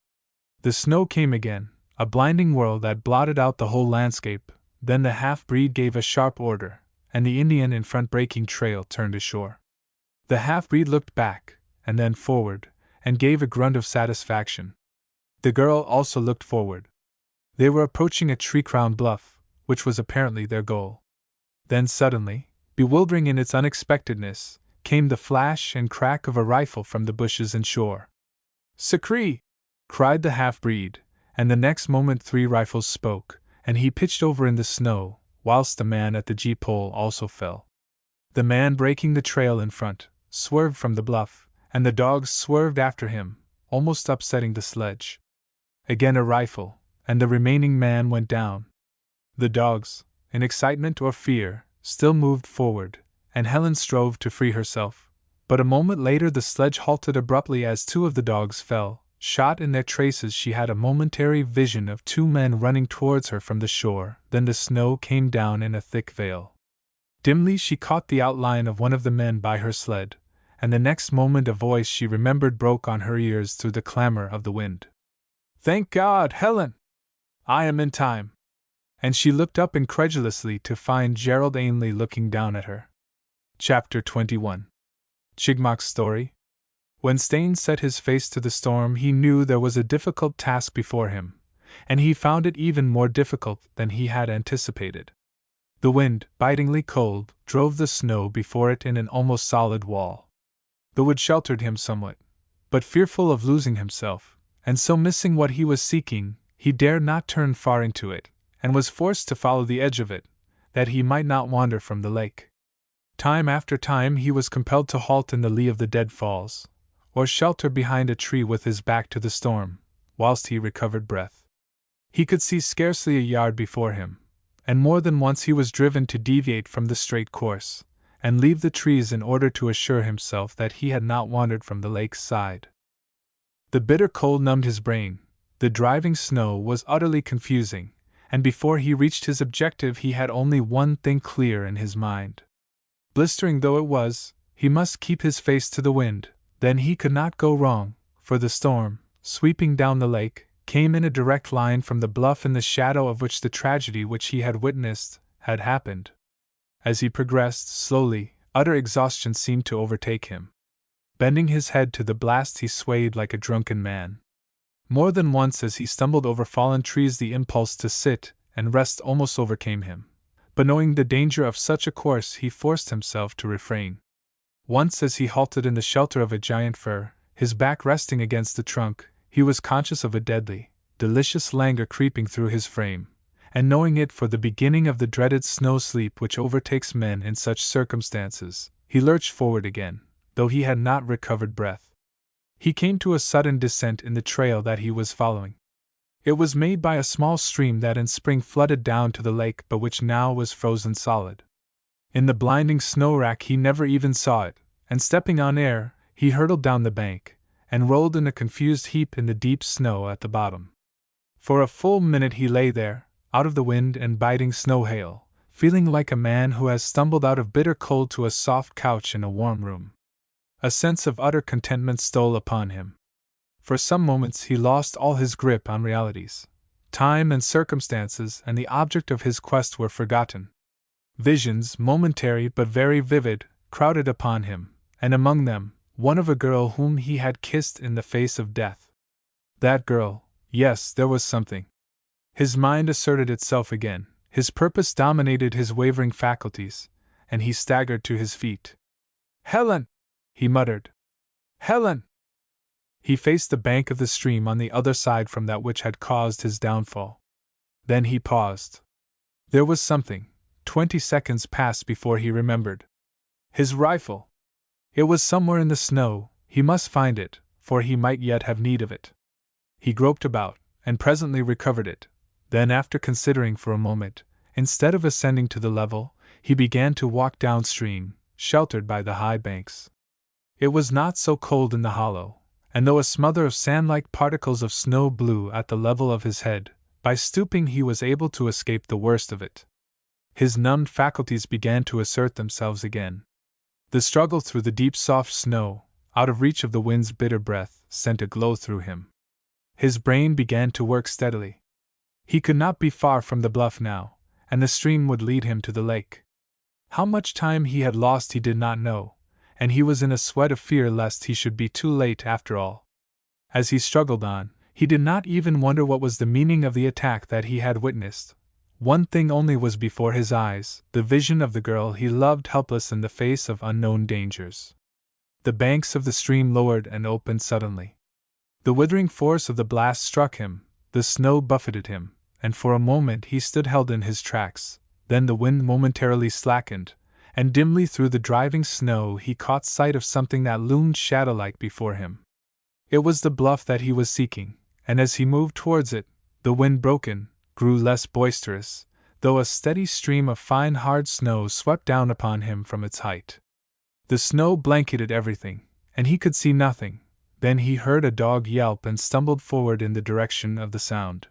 [SPEAKER 1] The snow came again, a blinding whirl that blotted out the whole landscape. Then the half-breed gave a sharp order, and the Indian in front breaking trail turned ashore. The half-breed looked back, and then forward, and gave a grunt of satisfaction. The girl also looked forward. They were approaching a tree-crowned bluff, which was apparently their goal. Then suddenly, bewildering in its unexpectedness, came the flash and crack of a rifle from the bushes and shore. "Sacree!" cried the half-breed, and the next moment 3 rifles spoke, and he pitched over in the snow, whilst the man at the gee-pole also fell. The man breaking the trail in front swerved from the bluff, and the dogs swerved after him, almost upsetting the sledge. Again a rifle, and the remaining man went down. The dogs, in excitement or fear, still moved forward, and Helen strove to free herself, but a moment later the sledge halted abruptly as 2 of the dogs fell. Shot in their traces, she had a momentary vision of 2 men running towards her from the shore, then the snow came down in a thick veil. Dimly she caught the outline of one of the men by her sled, and the next moment a voice she remembered broke on her ears through the clamor of the wind. "Thank God, Helen! I am in time!" And she looked up incredulously to find Gerald Ainley looking down at her. Chapter 21. Chigmok's Story. When Stain set his face to the storm, he knew there was a difficult task before him, and he found it even more difficult than he had anticipated. The wind, bitingly cold, drove the snow before it in an almost solid wall. The wood sheltered him somewhat, but fearful of losing himself, and so missing what he was seeking, he dared not turn far into it, and was forced to follow the edge of it, that he might not wander from the lake. Time after time he was compelled to halt in the lee of the deadfalls, or shelter behind a tree with his back to the storm, whilst he recovered breath. He could see scarcely a yard before him, and more than once he was driven to deviate from the straight course, and leave the trees in order to assure himself that he had not wandered from the lake's side. The bitter cold numbed his brain, the driving snow was utterly confusing, and before he reached his objective he had only one thing clear in his mind. Blistering though it was, he must keep his face to the wind, then he could not go wrong, for the storm, sweeping down the lake, came in a direct line from the bluff in the shadow of which the tragedy which he had witnessed had happened. As he progressed slowly, utter exhaustion seemed to overtake him. Bending his head to the blast he swayed like a drunken man. More than once as he stumbled over fallen trees the impulse to sit and rest almost overcame him, but knowing the danger of such a course he forced himself to refrain. Once as he halted in the shelter of a giant fir, his back resting against the trunk, he was conscious of a deadly, delicious languor creeping through his frame, and knowing it for the beginning of the dreaded snow-sleep which overtakes men in such circumstances, he lurched forward again, though he had not recovered breath. He came to a sudden descent in the trail that he was following. It was made by a small stream that in spring flooded down to the lake but which now was frozen solid. In the blinding snow rack he never even saw it, and stepping on air, he hurtled down the bank, and rolled in a confused heap in the deep snow at the bottom. For a full minute he lay there, out of the wind and biting snow hail, feeling like a man who has stumbled out of bitter cold to a soft couch in a warm room. A sense of utter contentment stole upon him. For some moments he lost all his grip on realities. Time and circumstances and the object of his quest were forgotten. Visions, momentary but very vivid, crowded upon him, and among them, one of a girl whom he had kissed in the face of death. That girl, yes, there was something. His mind asserted itself again, his purpose dominated his wavering faculties, and he staggered to his feet. "Helen!" he muttered. "Helen!" He faced the bank of the stream on the other side from that which had caused his downfall. Then he paused. There was something. 20 seconds passed before he remembered. His rifle! It was somewhere in the snow, he must find it, for he might yet have need of it. He groped about, and presently recovered it. Then, after considering for a moment, instead of ascending to the level, he began to walk downstream, sheltered by the high banks. It was not so cold in the hollow, and though a smother of sand-like particles of snow blew at the level of his head, by stooping he was able to escape the worst of it. His numbed faculties began to assert themselves again. The struggle through the deep soft snow, out of reach of the wind's bitter breath, sent a glow through him. His brain began to work steadily. He could not be far from the bluff now, and the stream would lead him to the lake. How much time he had lost he did not know, and he was in a sweat of fear lest he should be too late after all. As he struggled on, he did not even wonder what was the meaning of the attack that he had witnessed. One thing only was before his eyes, the vision of the girl he loved helpless in the face of unknown dangers. The banks of the stream lowered and opened suddenly. The withering force of the blast struck him, the snow buffeted him, and for a moment he stood held in his tracks. Then the wind momentarily slackened, and dimly through the driving snow he caught sight of something that loomed shadow-like before him. It was the bluff that he was seeking, and as he moved towards it, the wind broken, grew less boisterous, though a steady stream of fine hard snow swept down upon him from its height. The snow blanketed everything, and he could see nothing. Then he heard a dog yelp and stumbled forward in the direction of the sound.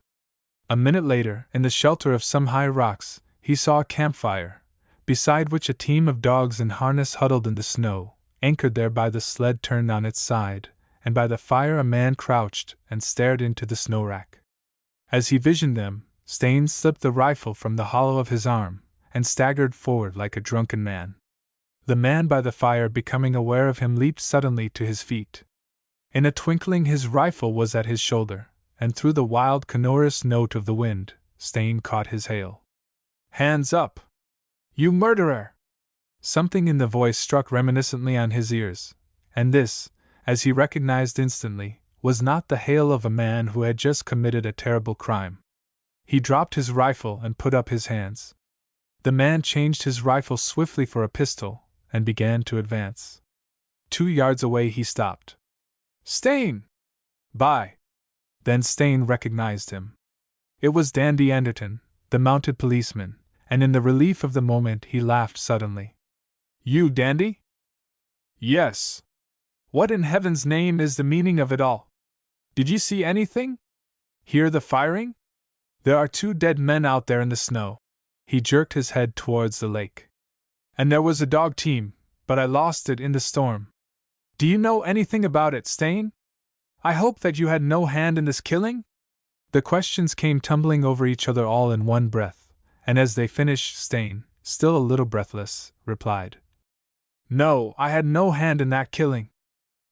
[SPEAKER 1] A minute later, in the shelter of some high rocks, he saw a campfire, beside which a team of dogs in harness huddled in the snow, anchored there by the sled turned on its side, and by the fire a man crouched and stared into the snow rack. As he visioned them, Stain slipped the rifle from the hollow of his arm, and staggered forward like a drunken man. The man by the fire, becoming aware of him, leaped suddenly to his feet. In a twinkling his rifle was at his shoulder, and through the wild canorous note of the wind, Stain caught his hail. "Hands up! You murderer!" Something in the voice struck reminiscently on his ears, and this, as he recognized instantly, was not the hail of a man who had just committed a terrible crime. He dropped his rifle and put up his hands. The man changed his rifle swiftly for a pistol, and began to advance. 2 yards away he stopped. "Stain!" "By!" Then Stain recognized him. It was Dandy Anderton, the mounted policeman, and in the relief of the moment he laughed suddenly. "You, Dandy?" "Yes." "What in heaven's name is the meaning of it all? Did you see anything? Hear the firing? There are 2 dead men out there in the snow." He jerked his head towards the lake. "And there was a dog team, but I lost it in the storm. Do you know anything about it, Stain? I hope that you had no hand in this killing?" The questions came tumbling over each other all in one breath, and as they finished, Stain, still a little breathless, replied, "No, I had no hand in that killing.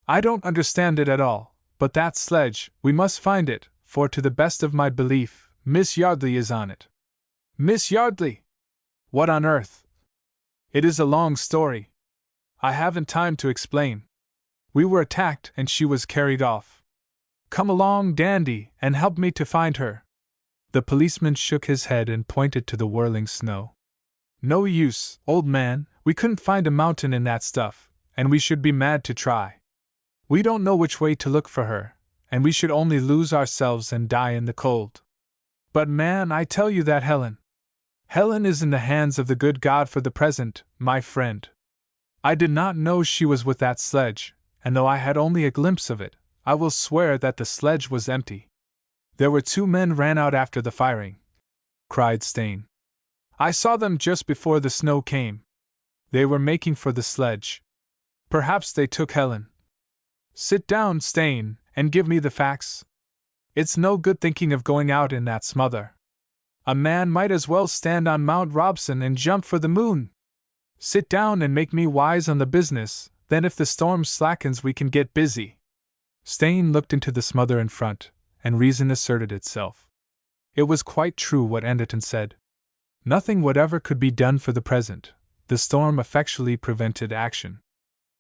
[SPEAKER 1] I don't understand it at all, but that sledge, we must find it, for to the best of my belief, Miss Yardley is on it." "Miss Yardley? What on earth?" "It is a long story. I haven't time to explain. We were attacked and she was carried off. Come along, Dandy, and help me to find her." The policeman shook his head and pointed to the whirling snow. "No use, old man, we couldn't find a mountain in that stuff, and we should be mad to try. We don't know which way to look for her, and we should only lose ourselves and die in the cold. But man, I tell you that Helen is in the hands of the good God for the present, my friend. I did not know she was with that sledge, and though I had only a glimpse of it, I will swear that the sledge was empty. There were 2 men ran out after the firing," cried Stain. "I saw them just before the snow came. They were making for the sledge. Perhaps they took Helen." "Sit down, Stain, and give me the facts. It's no good thinking of going out in that smother. A man might as well stand on Mount Robson and jump for the moon. Sit down and make me wise on the business, then if the storm slackens we can get busy." Stain looked into the smother in front, and reason asserted itself. It was quite true what Anderton said. Nothing whatever could be done for the present. The storm effectually prevented action.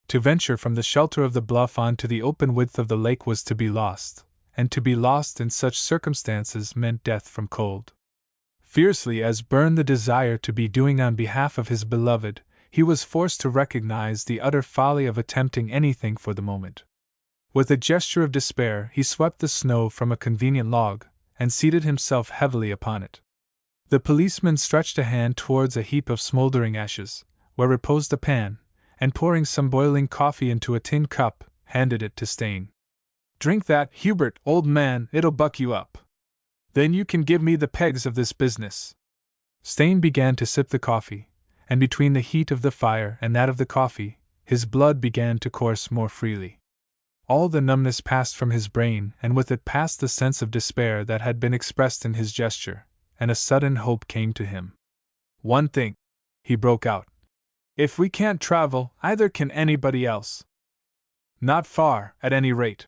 [SPEAKER 1] To venture from the shelter of the bluff onto the open width of the lake was to be lost, and to be lost in such circumstances meant death from cold. Fiercely as burned the desire to be doing on behalf of his beloved, he was forced to recognize the utter folly of attempting anything for the moment. With a gesture of despair, he swept the snow from a convenient log, and seated himself heavily upon it. The policeman stretched a hand towards a heap of smoldering ashes, where reposed a pan, and pouring some boiling coffee into a tin cup, handed it to Stain. "Drink that, Hubert, old man, it'll buck you up. Then you can give me the pegs of this business." Stain began to sip the coffee, and between the heat of the fire and that of the coffee, his blood began to course more freely. All the numbness passed from his brain, and with it passed the sense of despair that had been expressed in his gesture, and a sudden hope came to him. "One thing," he broke out. "If we can't travel, either can anybody else." "Not far, at any rate,"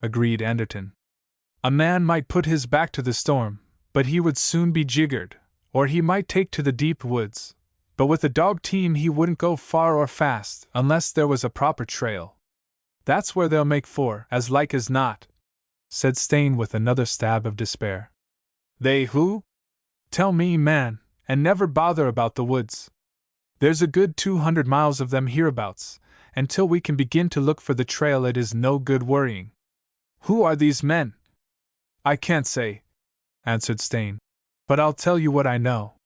[SPEAKER 1] agreed Anderton. "A man might put his back to the storm, but he would soon be jiggered, or he might take to the deep woods, but with a dog team he wouldn't go far or fast unless there was a proper trail. That's where they'll make for, as like as not," said Stain with another stab of despair. "They who? Tell me, man, and never bother about the woods. There's a good 200 miles of them hereabouts, and till we can begin to look for the trail it is no good worrying. Who are these men?" "I can't say," answered Stain, "but I'll tell you what I know."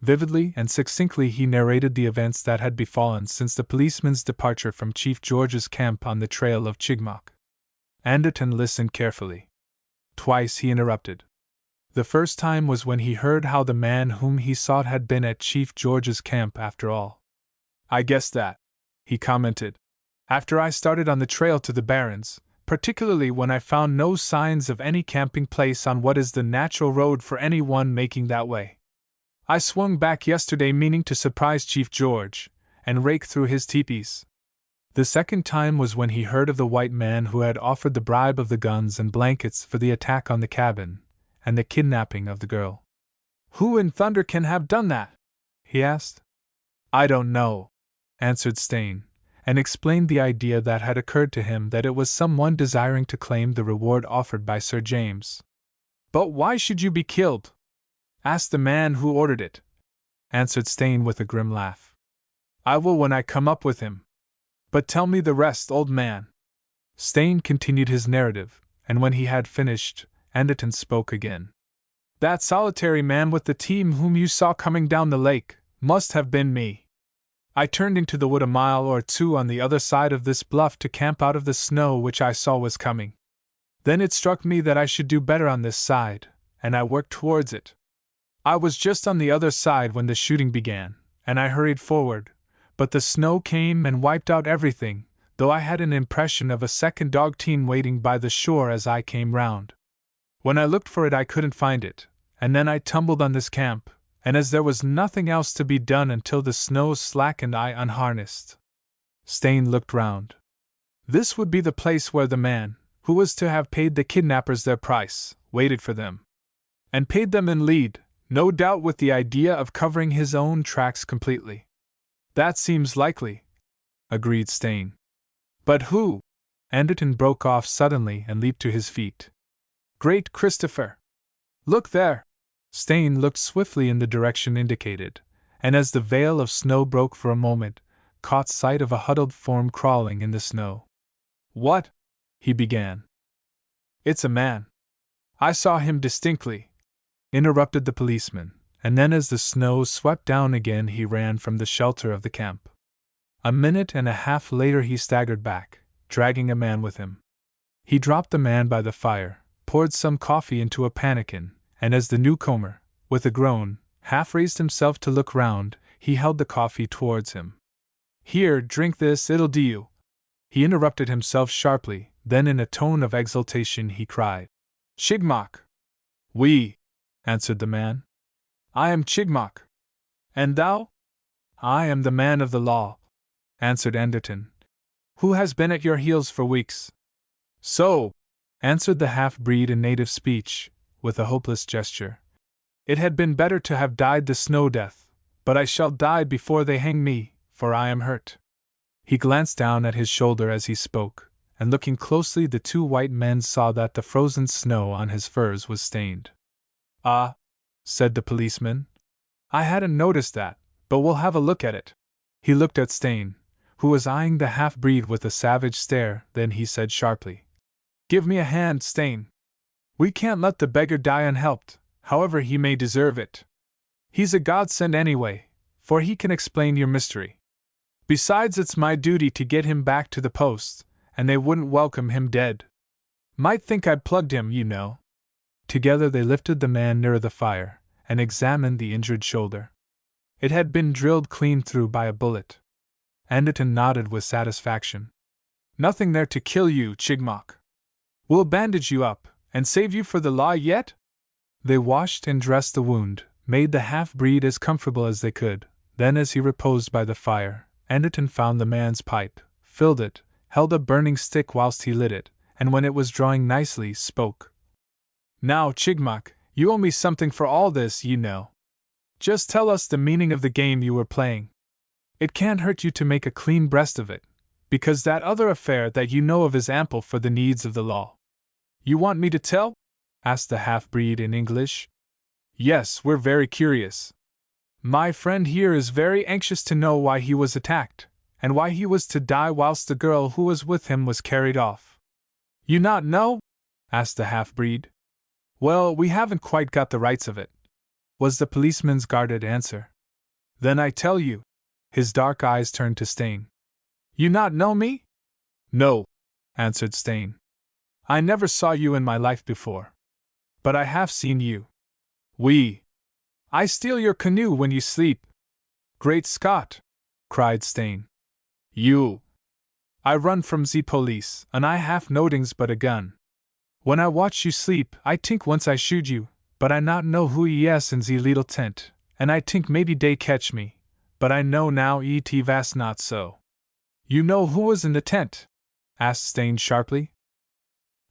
[SPEAKER 1] Vividly and succinctly he narrated the events that had befallen since the policeman's departure from Chief George's camp on the trail of Chigmock. Anderton listened carefully. Twice he interrupted. The first time was when he heard how the man whom he sought had been at Chief George's camp after all. "I guessed that," he commented, "after I started on the trail to the Barrens, particularly when I found no signs of any camping place on what is the natural road for anyone making that way. I swung back yesterday meaning to surprise Chief George, and rake through his teepees." The second time was when he heard of the white man who had offered the bribe of the guns and blankets for the attack on the cabin, and the kidnapping of the girl. "Who in thunder can have done that?" he asked. "I don't know," answered Stain, and explained the idea that had occurred to him that it was someone desiring to claim the reward offered by Sir James. "But why should you be killed?" "Ask the man who ordered it," answered Stain with a grim laugh. "I will when I come up with him. But tell me the rest, old man." Stain continued his narrative, and when he had finished, Anderton spoke again. "That solitary man with the team whom you saw coming down the lake must have been me. I turned into the wood a mile or 2 on the other side of this bluff to camp out of the snow which I saw was coming. Then it struck me that I should do better on this side, and I worked towards it. I was just on the other side when the shooting began, and I hurried forward, but the snow came and wiped out everything, though I had an impression of a second dog team waiting by the shore as I came round. When I looked for it I couldn't find it, and then I tumbled on this camp, and as there was nothing else to be done until the snow slackened I unharnessed." Stain looked round. This would be the place where the man, who was to have paid the kidnappers their price, waited for them. And paid them in lead, no doubt with the idea of covering his own tracks completely. "That seems likely," agreed Stain. "But who?" Anderton broke off suddenly and leaped to his feet. "Great Christopher! Look there!" Stain looked swiftly in the direction indicated, and as the veil of snow broke for a moment, caught sight of a huddled form crawling in the snow. "What?" he began. It's a man. I saw him distinctly, interrupted the policeman, and then as the snow swept down again he ran from the shelter of the camp. A minute and a half later he staggered back, dragging a man with him. He dropped the man by the fire, poured some coffee into a pannikin, and as the newcomer, with a groan, half raised himself to look round, he held the coffee towards him. Here, drink this, it'll do you. He interrupted himself sharply, then in a tone of exultation he cried, Chigmok! Oui, answered the man. I am Chigmok. And thou? I am the man of the law, answered Anderton, who has been at your heels for weeks. So, answered the half-breed in native speech, with a hopeless gesture. It had been better to have died the snow death, but I shall die before they hang me, for I am hurt. He glanced down at his shoulder as he spoke, and looking closely the two white men saw that the frozen snow on his furs was stained. Ah, said the policeman, I hadn't noticed that, but we'll have a look at it. He looked at Stain, who was eyeing the half-breed with a savage stare, then he said sharply, Give me a hand, Stain. We can't let the beggar die unhelped, however he may deserve it. He's a godsend anyway, for he can explain your mystery. Besides, it's my duty to get him back to the post, and they wouldn't welcome him dead. Might think I'd plugged him, you know. Together they lifted the man nearer the fire, and examined the injured shoulder. It had been drilled clean through by a bullet. Anderton nodded with satisfaction. Nothing there to kill you, Chigmok. We'll bandage you up, and save you for the law yet? They washed and dressed the wound, made the half-breed as comfortable as they could. Then as he reposed by the fire, Anderton found the man's pipe, filled it, held a burning stick whilst he lit it, and when it was drawing nicely, spoke. Now, Chigmok, you owe me something for all this, you know. Just tell us the meaning of the game you were playing. It can't hurt you to make a clean breast of it, because that other affair that you know of is ample for the needs of the law. You want me to tell? Asked the half-breed in English. Yes, we're very curious. My friend here is very anxious to know why he was attacked, and why he was to die whilst the girl who was with him was carried off. You not know? Asked the half-breed. Well, we haven't quite got the rights of it, was the policeman's guarded answer. Then I tell you. His dark eyes turned to Stain. You not know me? No, answered Stain. I never saw you in my life before. But I have seen you. Oui. I steal your canoe when you sleep. Great Scott! Cried Stain. You! I run from the police, and I have nodings but a gun. When I watch you sleep, I tink once I shoot you, but I not know who yes in the little tent, and I tink maybe they catch me, but I know now et vas not so. You know who was in the tent? Asked Stain sharply.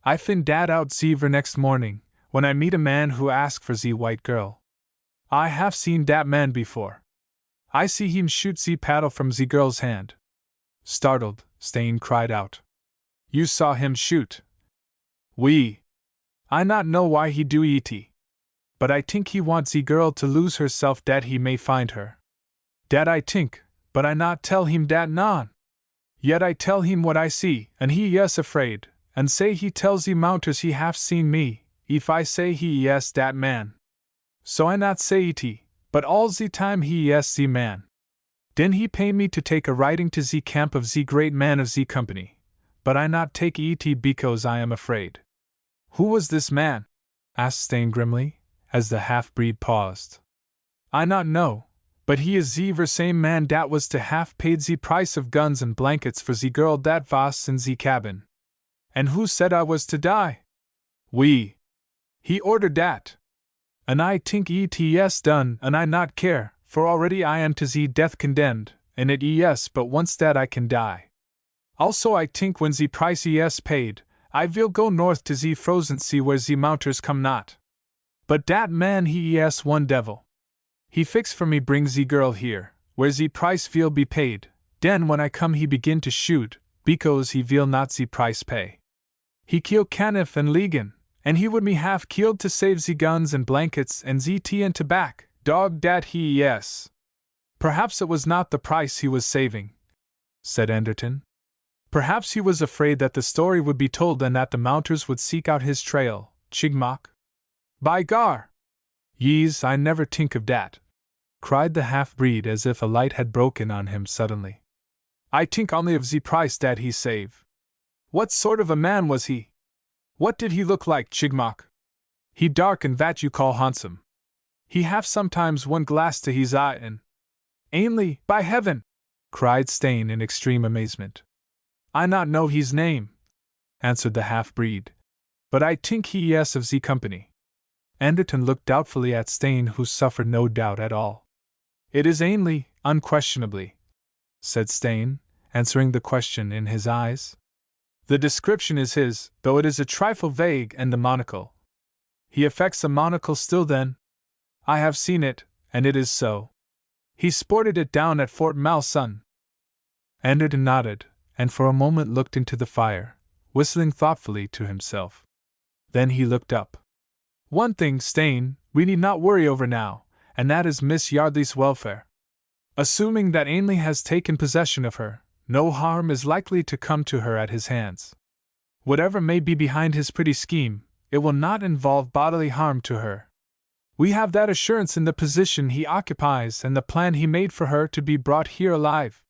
[SPEAKER 1] I find dat out zever next morning, when I meet a man who ask for ze white girl. I have seen dat man before. I see him shoot ze paddle from ze girl's hand. Startled, Stain cried out. You saw him shoot? Oui. I not know why he do et. But I tink he want ze girl to lose herself dat he may find her. Dat I tink, but I not tell him dat non. Yet I tell him what I see, and he yes afraid, and say he tells ze mounters he have seen me, if I say he yes dat man. So I not say et, but all ze time he yes ze man. Den he pay me to take a riding to ze camp of ze great man of ze company, but I not take et because I am afraid. Who was this man? Asked Stain grimly, as the half-breed paused. I not know, but he is ze same man dat was to have paid ze price of guns and blankets for ze girl dat vas in ze cabin. And who said I was to die? Oui. He ordered dat. And I tink et yes done, and I not care, for already I am to ze death condemned, and it yes but once that I can die. Also I tink when ze price yes paid, I will go north to ze frozen sea where ze mounters come not. But dat man he yes one devil. He fix for me bring ze girl here, where ze price will be paid, den when I come he begin to shoot, because he will not ze price pay. He kill Caniff and Legan, and he would me have killed to save ze guns and blankets and ze tea and tobacco, dog dat he yes. Perhaps it was not the price he was saving, said Anderton. Perhaps he was afraid that the story would be told and that the Mounters would seek out his trail, Chigmok. By gar! Yees, I never think of dat, cried the half-breed as if a light had broken on him suddenly. I think only of ze price dat he save. What sort of a man was he? What did he look like, Chigmok? He dark and vat you call handsome. He have sometimes one glass to his eye and… Ainley, by heaven! Cried Stain in extreme amazement. I not know his name, answered the half-breed, but I think he yes of ze company. Anderton looked doubtfully at Stain, who suffered no doubt at all. It is Ainley, unquestionably, said Stain, answering the question in his eyes. The description is his, though it is a trifle vague, and the monocle. He affects a monocle still then? I have seen it, and it is so. He sported it down at Fort Malsun. Anderton nodded, and for a moment looked into the fire, whistling thoughtfully to himself. Then he looked up. One thing, Stain, we need not worry over now, and that is Miss Yardley's welfare. Assuming that Ainley has taken possession of her, no harm is likely to come to her at his hands. Whatever may be behind his pretty scheme, it will not involve bodily harm to her. We have that assurance in the position he occupies and the plan he made for her to be brought here alive.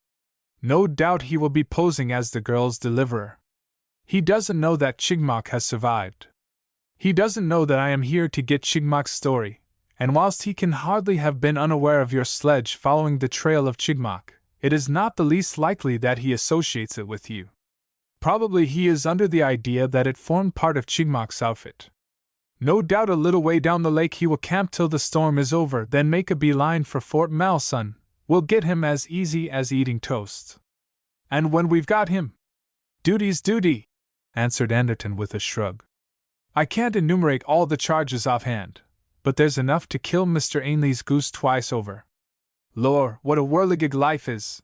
[SPEAKER 1] No doubt he will be posing as the girl's deliverer. He doesn't know that Chigmok has survived. He doesn't know that I am here to get Chigmok's story, and whilst he can hardly have been unaware of your sledge following the trail of Chigmok, it is not the least likely that he associates it with you. Probably he is under the idea that it formed part of Chigmok's outfit. No doubt a little way down the lake he will camp till the storm is over, then make a beeline for Fort Malsun. We'll get him as easy as eating toast. And when we've got him, duty's duty, answered Anderton with a shrug. I can't enumerate all the charges offhand, but there's enough to kill Mr. Ainley's goose twice over. Lor, what a whirligig life is!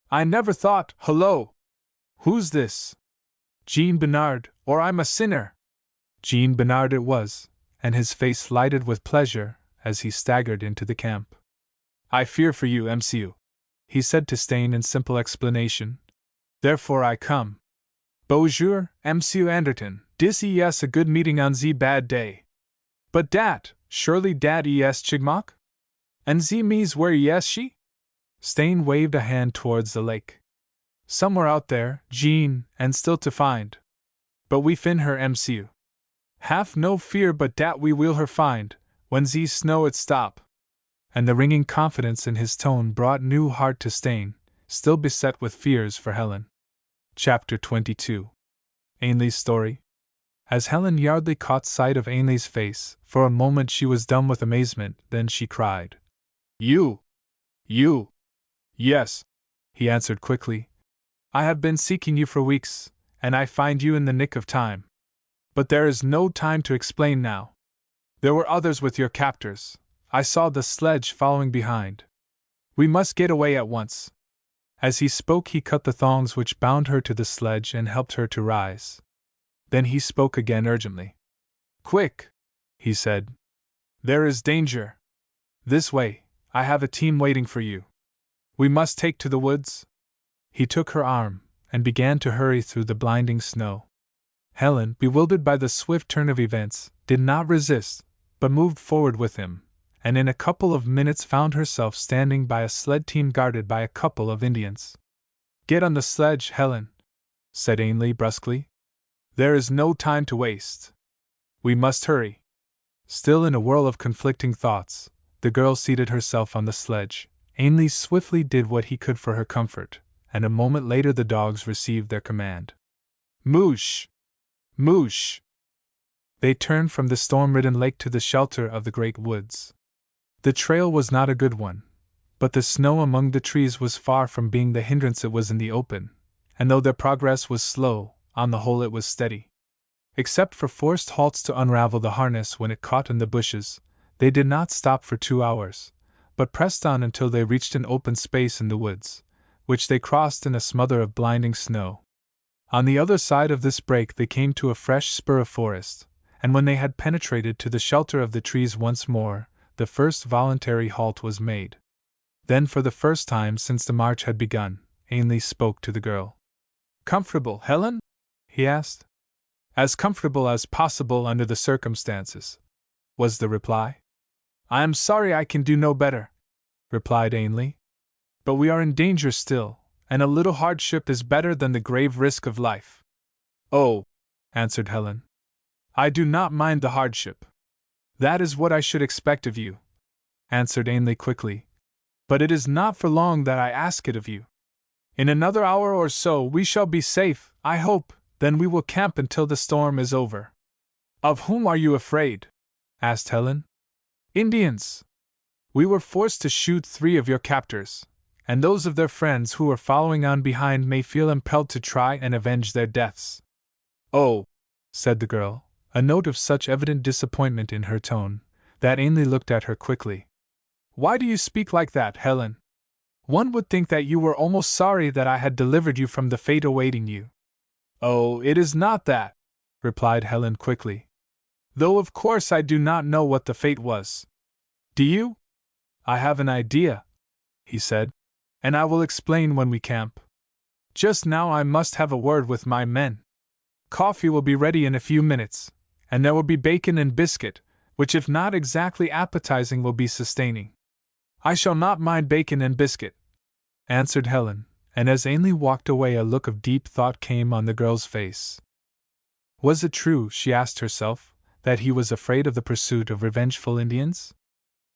[SPEAKER 1] I never thought, hullo! Who's this? Jean Bernard, or I'm a sinner! Jean Bernard it was, and his face lighted with pleasure as he staggered into the camp. I fear for you, MCU, he said to Stain in simple explanation. Therefore I come. Bonjour, MCU Anderton, dis es a good meeting on ze bad day. But dat, surely dat es Chigmok? And ze me's where yes she? Stain waved a hand towards the lake. Somewhere out there, Jean, and still to find. But we fin her, MCU. Have no fear but dat we will her find, when ze snow it stop. And the ringing confidence in his tone brought new heart to Stain, still beset with fears for Helen. Chapter 22. Ainley's Story. As Helen Yardley caught sight of Ainley's face, for a moment she was dumb with amazement, then she cried. You! Yes, he answered quickly. I have been seeking you for weeks, and I find you in the nick of time. But there is no time to explain now. There were others with your captors. I saw the sledge following behind. We must get away at once. As he spoke, he cut the thongs which bound her to the sledge and helped her to rise. Then he spoke again urgently. Quick, he said. There is danger. This way, I have a team waiting for you. We must take to the woods. He took her arm and began to hurry through the blinding snow. Helen, bewildered by the swift turn of events, did not resist, but moved forward with him, and in a couple of minutes found herself standing by a sled team guarded by a couple of Indians. Get on the sledge, Helen, said Ainley brusquely. There is no time to waste. We must hurry. Still in a whirl of conflicting thoughts, the girl seated herself on the sledge. Ainley swiftly did what he could for her comfort, and a moment later the dogs received their command. Moosh! Moosh! They turned from the storm-ridden lake to the shelter of the great woods. The trail was not a good one, but the snow among the trees was far from being the hindrance it was in the open, and though their progress was slow, on the whole it was steady. Except for forced halts to unravel the harness when it caught in the bushes, they did not stop for 2 hours, but pressed on until they reached an open space in the woods, which they crossed in a smother of blinding snow. On the other side of this break they came to a fresh spur of forest, and when they had penetrated to the shelter of the trees once more, the first voluntary halt was made. Then, for the first time since the march had begun, Ainley spoke to the girl. Comfortable, Helen? He asked. As comfortable as possible under the circumstances, was the reply. I am sorry I can do no better, replied Ainley. But we are in danger still, and a little hardship is better than the grave risk of life. Oh, answered Helen. I do not mind the hardship. That is what I should expect of you, answered Ainley quickly. But it is not for long that I ask it of you. In another hour or so we shall be safe, I hope, then we will camp until the storm is over. Of whom are you afraid? Asked Helen. Indians. We were forced to shoot 3 of your captors, and those of their friends who were following on behind may feel impelled to try and avenge their deaths. Oh, said the girl, a note of such evident disappointment in her tone, that Ainley looked at her quickly. Why do you speak like that, Helen? One would think that you were almost sorry that I had delivered you from the fate awaiting you. Oh, it is not that, replied Helen quickly. Though of course I do not know what the fate was. Do you? I have an idea, he said, and I will explain when we camp. Just now I must have a word with my men. Coffee will be ready in a few minutes, and there will be bacon and biscuit, which if not exactly appetizing will be sustaining. I shall not mind bacon and biscuit, answered Helen, and as Ainley walked away a look of deep thought came on the girl's face. Was it true, she asked herself, that he was afraid of the pursuit of revengeful Indians?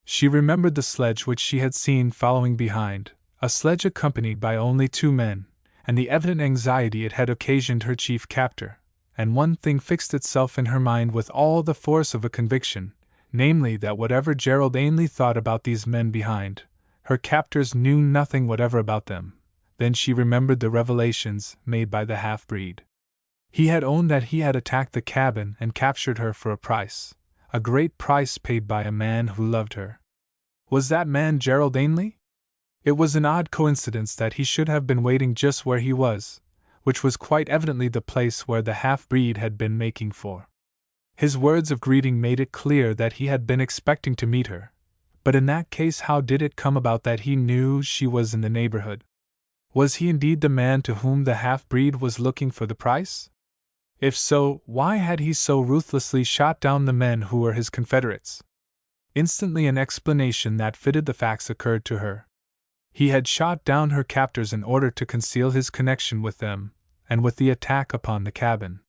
[SPEAKER 1] She remembered the sledge which she had seen following behind, a sledge accompanied by only 2 men, and the evident anxiety it had occasioned her chief captor, and one thing fixed itself in her mind with all the force of a conviction, namely that whatever Gerald Ainley thought about these men behind, her captors knew nothing whatever about them. Then she remembered the revelations made by the half-breed. He had owned that he had attacked the cabin and captured her for a price, a great price paid by a man who loved her. Was that man Gerald Ainley? It was an odd coincidence that he should have been waiting just where he was, which was quite evidently the place where the half-breed had been making for. His words of greeting made it clear that he had been expecting to meet her, but in that case how did it come about that he knew she was in the neighborhood? Was he indeed the man to whom the half-breed was looking for the price? If so, why had he so ruthlessly shot down the men who were his confederates? Instantly an explanation that fitted the facts occurred to her. He had shot down her captors in order to conceal his connection with them, and with the attack upon the cabin.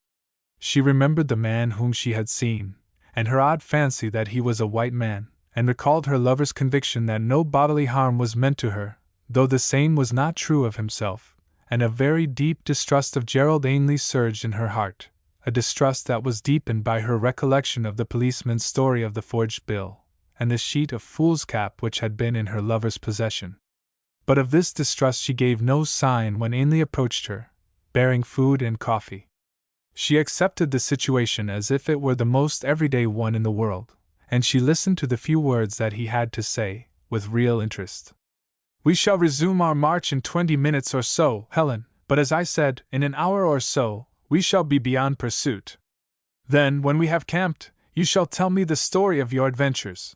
[SPEAKER 1] She remembered the man whom she had seen, and her odd fancy that he was a white man, and recalled her lover's conviction that no bodily harm was meant to her, though the same was not true of himself, and a very deep distrust of Gerald Ainley surged in her heart, a distrust that was deepened by her recollection of the policeman's story of the forged bill, and the sheet of foolscap which had been in her lover's possession. But of this distrust she gave no sign when Ainley approached her, bearing food and coffee. She accepted the situation as if it were the most everyday one in the world, and she listened to the few words that he had to say, with real interest. We shall resume our march in 20 minutes or so, Helen, but as I said, in an hour or so, we shall be beyond pursuit. Then, when we have camped, you shall tell me the story of your adventures.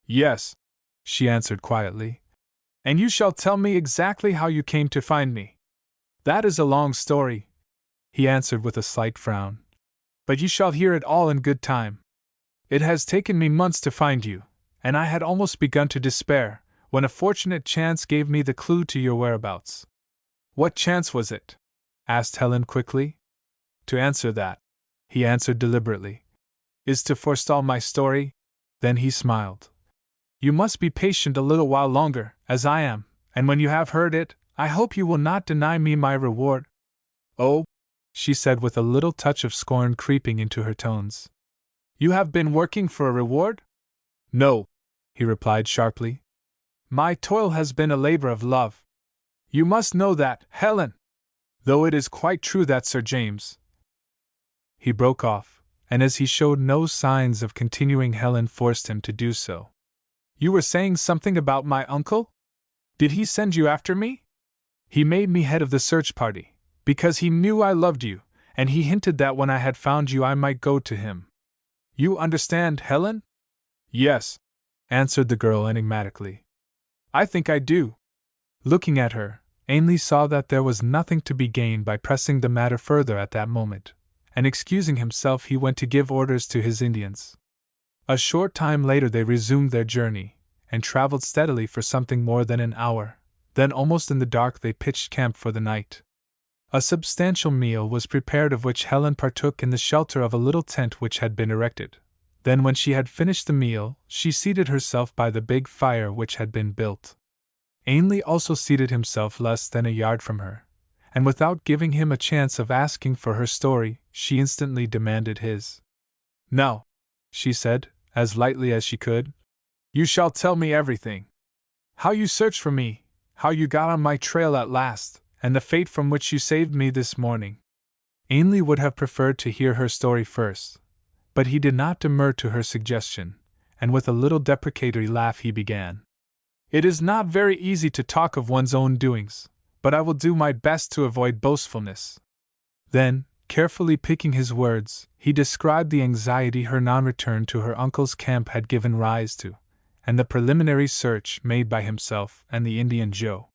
[SPEAKER 1] Yes, she answered quietly. And you shall tell me exactly how you came to find me. That is a long story, he answered with a slight frown. But you shall hear it all in good time. It has taken me months to find you, and I had almost begun to despair, when a fortunate chance gave me the clue to your whereabouts. What chance was it? Asked Helen quickly. To answer that, he answered deliberately, is to forestall my story. Then he smiled. You must be patient a little while longer, as I am, and when you have heard it, I hope you will not deny me my reward. Oh, she said with a little touch of scorn creeping into her tones. You have been working for a reward? No, he replied sharply. My toil has been a labor of love. You must know that, Helen. Though it is quite true that Sir James... He broke off, and as he showed no signs of continuing, Helen forced him to do so. You were saying something about my uncle? Did he send you after me? He made me head of the search party, because he knew I loved you, and he hinted that when I had found you I might go to him. You understand, Helen? Yes, answered the girl enigmatically. I think I do. Looking at her, Ainley saw that there was nothing to be gained by pressing the matter further at that moment, and excusing himself, he went to give orders to his Indians. A short time later they resumed their journey, and traveled steadily for something more than an hour. Then, almost in the dark, they pitched camp for the night. A substantial meal was prepared, of which Helen partook in the shelter of a little tent which had been erected. Then, when she had finished the meal, she seated herself by the big fire which had been built. Ainley also seated himself less than a yard from her, and without giving him a chance of asking for her story, she instantly demanded his. "Now," she said, as lightly as she could, "you shall tell me everything. How you searched for me, how you got on my trail at last, and the fate from which you saved me this morning." Ainley would have preferred to hear her story first, but he did not demur to her suggestion, and with a little deprecatory laugh he began. "It is not very easy to talk of one's own doings, but I will do my best to avoid boastfulness." Then, carefully picking his words, he described the anxiety her non-return to her uncle's camp had given rise to, and the preliminary search made by himself and the Indian Joe.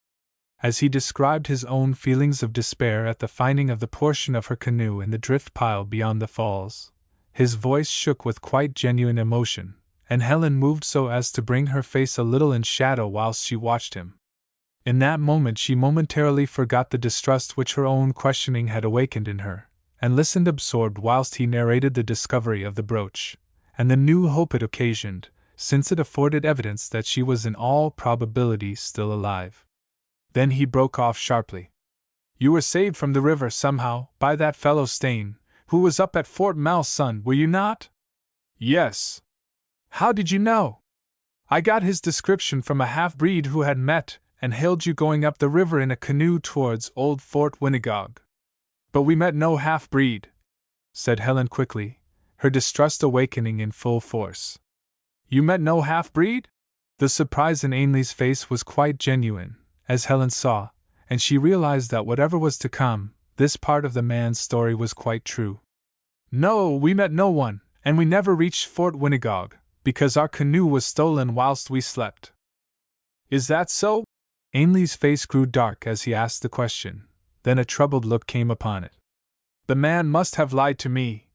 [SPEAKER 1] As he described his own feelings of despair at the finding of the portion of her canoe in the drift pile beyond the falls, his voice shook with quite genuine emotion, and Helen moved so as to bring her face a little in shadow whilst she watched him. In that moment she momentarily forgot the distrust which her own questioning had awakened in her, and listened absorbed whilst he narrated the discovery of the brooch, and the new hope it occasioned, since it afforded evidence that she was in all probability still alive. Then he broke off sharply. "You were saved from the river somehow, by that fellow Stain, who was up at Fort Malsun, were you not?" "Yes." "How did you know?" "I got his description from a half-breed who had met and hailed you going up the river in a canoe towards old Fort Winagog." "But we met no half-breed," said Helen quickly, her distrust awakening in full force. "You met no half-breed?" The surprise in Ainley's face was quite genuine, as Helen saw, and she realized that whatever was to come, this part of the man's story was quite true. "No, we met no one, and we never reached Fort Winagog, because our canoe was stolen whilst we slept." "Is that so?" Ainley's face grew dark as he asked the question, then a troubled look came upon it. "The man must have lied to me,"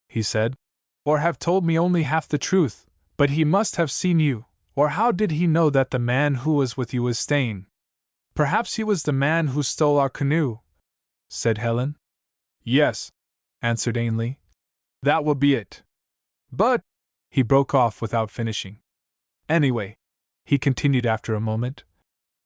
[SPEAKER 1] he said, "or have told me only half the truth, but he must have seen you, or how did he know that the man who was with you was Stain?" "Perhaps he was the man who stole our canoe," said Helen. "Yes," answered Ainley. "That will be it. But," he broke off without finishing. "Anyway," he continued after a moment,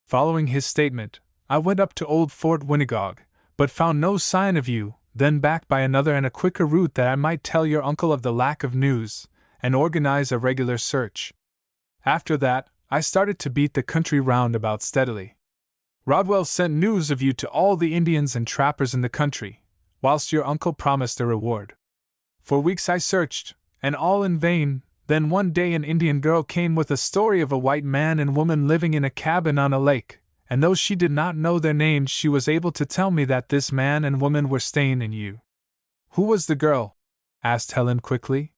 [SPEAKER 1] following his statement, "I went up to old Fort Winagog, but found no sign of you, then back by another and a quicker route that I might tell your uncle of the lack of news, and organize a regular search. After that, I started to beat the country round about steadily. Rodwell sent news of you to all the Indians and trappers in the country, whilst your uncle promised a reward. For weeks I searched, and all in vain. Then one day an Indian girl came with a story of a white man and woman living in a cabin on a lake, and though she did not know their names, she was able to tell me that this man and woman were Stain and you." "Who was the girl?" asked Helen quickly.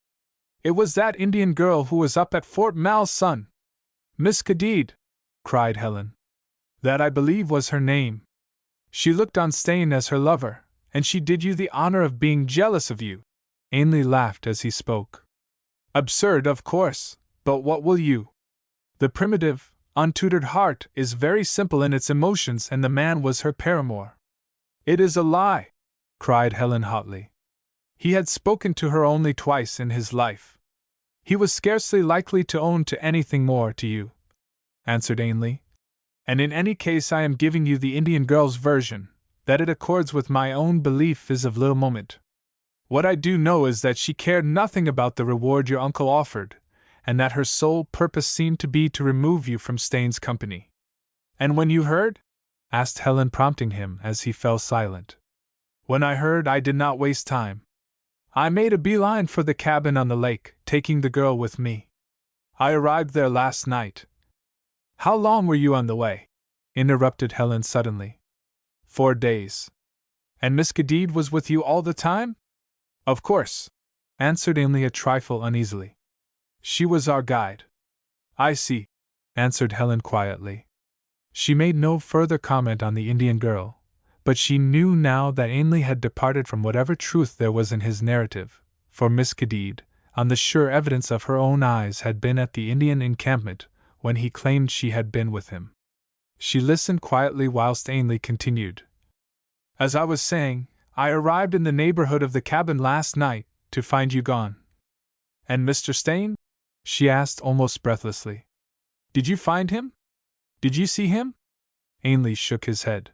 [SPEAKER 1] "It was that Indian girl who was up at Fort Malsun." "Miss Cadide!" cried Helen. "That I believe was her name. She looked on Stain as her lover, and she did you the honor of being jealous of you." Ainley laughed as he spoke. "Absurd, of course, but what will you? The primitive, untutored heart is very simple in its emotions, and the man was her paramour." "It is a lie!" cried Helen hotly. "He had spoken to her only twice in his life. He was scarcely likely to own to anything more to you," answered Ainley. "And in any case I am giving you the Indian girl's version. That it accords with my own belief is of little moment. What I do know is that she cared nothing about the reward your uncle offered, and that her sole purpose seemed to be to remove you from Stain's company." "And when you heard?" asked Helen, prompting him as he fell silent. "When I heard, I did not waste time. I made a beeline for the cabin on the lake, taking the girl with me. I arrived there last night." "How long were you on the way?" interrupted Helen suddenly. 4 days. "And Miss Cadide was with you all the time?" "Of course," answered Ainley a trifle uneasily. "She was our guide." "I see," answered Helen quietly. She made no further comment on the Indian girl, but she knew now that Ainley had departed from whatever truth there was in his narrative, for Miss Cadide, on the sure evidence of her own eyes, had been at the Indian encampment when he claimed she had been with him. She listened quietly whilst Ainley continued. As I was saying, I arrived in the neighborhood of the cabin last night, to find you gone. And Mr. Stain? She asked almost breathlessly. Did you find him? Did you see him? Ainley shook his head.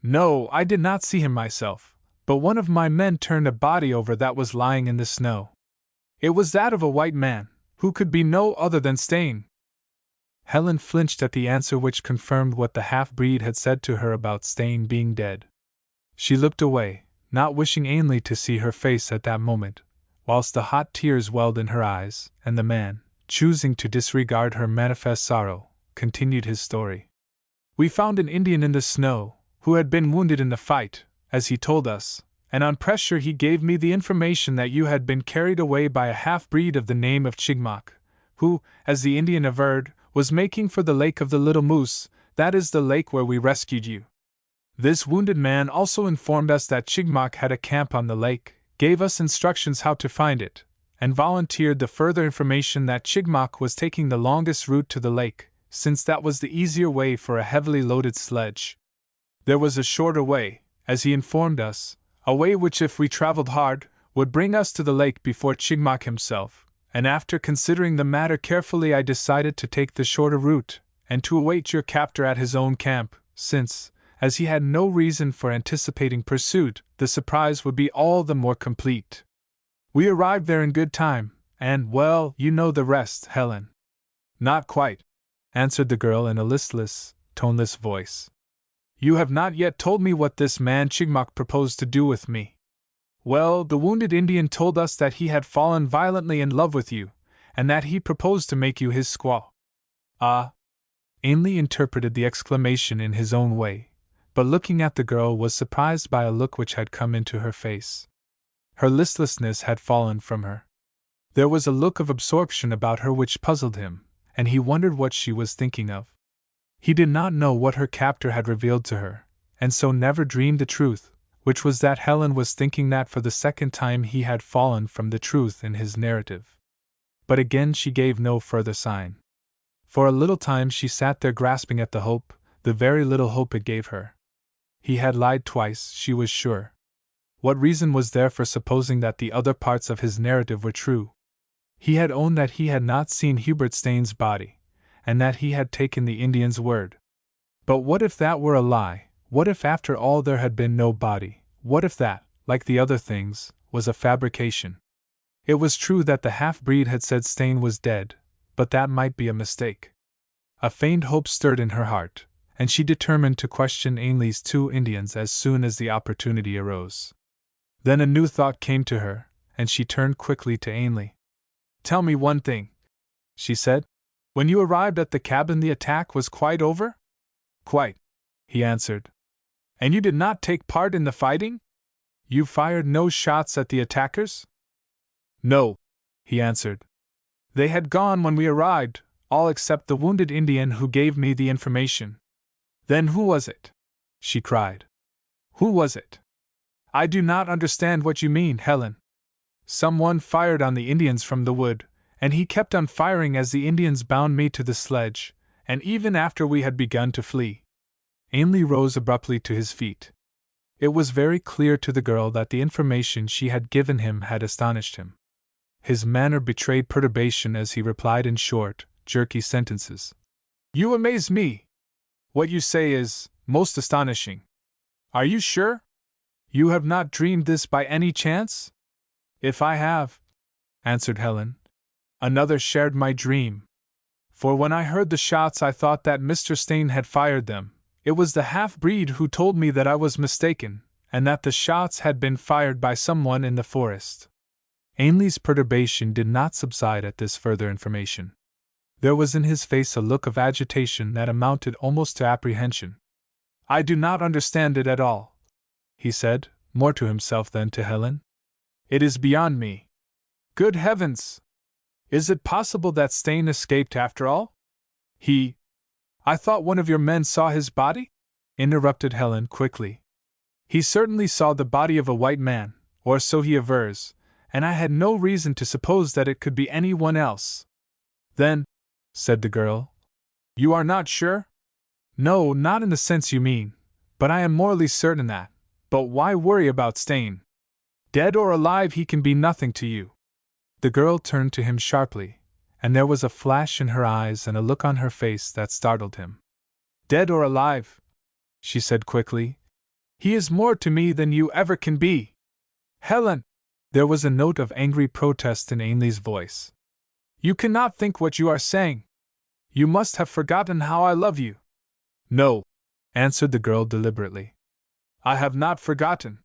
[SPEAKER 1] No, I did not see him myself, but one of my men turned a body over that was lying in the snow. It was that of a white man, who could be no other than Stain. Helen flinched at the answer which confirmed what the half-breed had said to her about Stain being dead. She looked away, not wishing Ainley to see her face at that moment, whilst the hot tears welled in her eyes, and the man, choosing to disregard her manifest sorrow, continued his story. We found an Indian in the snow, who had been wounded in the fight, as he told us, and on pressure he gave me the information that you had been carried away by a half-breed of the name of Chigmok, who, as the Indian averred, was making for the Lake of the Little Moose, that is the lake where we rescued you. This wounded man also informed us that Chigmok had a camp on the lake, gave us instructions how to find it, and volunteered the further information that Chigmok was taking the longest route to the lake, since that was the easier way for a heavily loaded sledge. There was a shorter way, as he informed us, a way which, if we traveled hard, would bring us to the lake before Chigmok himself, and after considering the matter carefully I decided to take the shorter route, and to await your captor at his own camp, since, as he had no reason for anticipating pursuit, the surprise would be all the more complete. We arrived there in good time, and, well, you know the rest, Helen. Not quite, answered the girl in a listless, toneless voice. You have not yet told me what this man Chigmok proposed to do with me. Well, the wounded Indian told us that he had fallen violently in love with you, and that he proposed to make you his squaw. Ah! Ainley interpreted the exclamation in his own way, but looking at the girl was surprised by a look which had come into her face. Her listlessness had fallen from her. There was a look of absorption about her which puzzled him, and he wondered what she was thinking of. He did not know what her captor had revealed to her, and so never dreamed the truth, which was that Helen was thinking that for the second time he had fallen from the truth in his narrative. But again she gave no further sign. For a little time she sat there grasping at the hope, the very little hope it gave her. He had lied twice, she was sure. What reason was there for supposing that the other parts of his narrative were true? He had owned that he had not seen Hubert Stain's body, and that he had taken the Indian's word. But what if that were a lie? What if after all there had been no body? What if that, like the other things, was a fabrication? It was true that the half-breed had said Stain was dead, but that might be a mistake. A faint hope stirred in her heart, and she determined to question Ainley's 2 Indians as soon as the opportunity arose. Then a new thought came to her, and she turned quickly to Ainley. Tell me one thing, she said. When you arrived at the cabin the attack was quite over? Quite, he answered. And you did not take part in the fighting? You fired no shots at the attackers? No, he answered. They had gone when we arrived, all except the wounded Indian who gave me the information. Then who was it? She cried. Who was it? I do not understand what you mean, Helen. Someone fired on the Indians from the wood, and he kept on firing as the Indians bound me to the sledge, and even after we had begun to flee. Ainley rose abruptly to his feet. It was very clear to the girl that the information she had given him had astonished him. His manner betrayed perturbation as he replied in short, jerky sentences. You amaze me. What you say is most astonishing. Are you sure? You have not dreamed this by any chance? If I have, answered Helen, another shared my dream. For when I heard the shots I thought that Mr. Stain had fired them. It was the half-breed who told me that I was mistaken, and that the shots had been fired by someone in the forest. Ainley's perturbation did not subside at this further information. There was in his face a look of agitation that amounted almost to apprehension. I do not understand it at all, he said, more to himself than to Helen. It is beyond me. Good heavens! Is it possible that Stain escaped after all? I thought one of your men saw his body? Interrupted Helen quickly. He certainly saw the body of a white man, or so he avers, and I had no reason to suppose that it could be anyone else. Then, said the girl, you are not sure? No, not in the sense you mean, but I am morally certain that. But why worry about Stain? Dead or alive, he can be nothing to you. The girl turned to him sharply, and there was a flash in her eyes and a look on her face that startled him. Dead or alive, she said quickly, he is more to me than you ever can be. Helen! There was a note of angry protest in Ainley's voice. You cannot think what you are saying. You must have forgotten how I love you. No, answered the girl deliberately. I have not forgotten.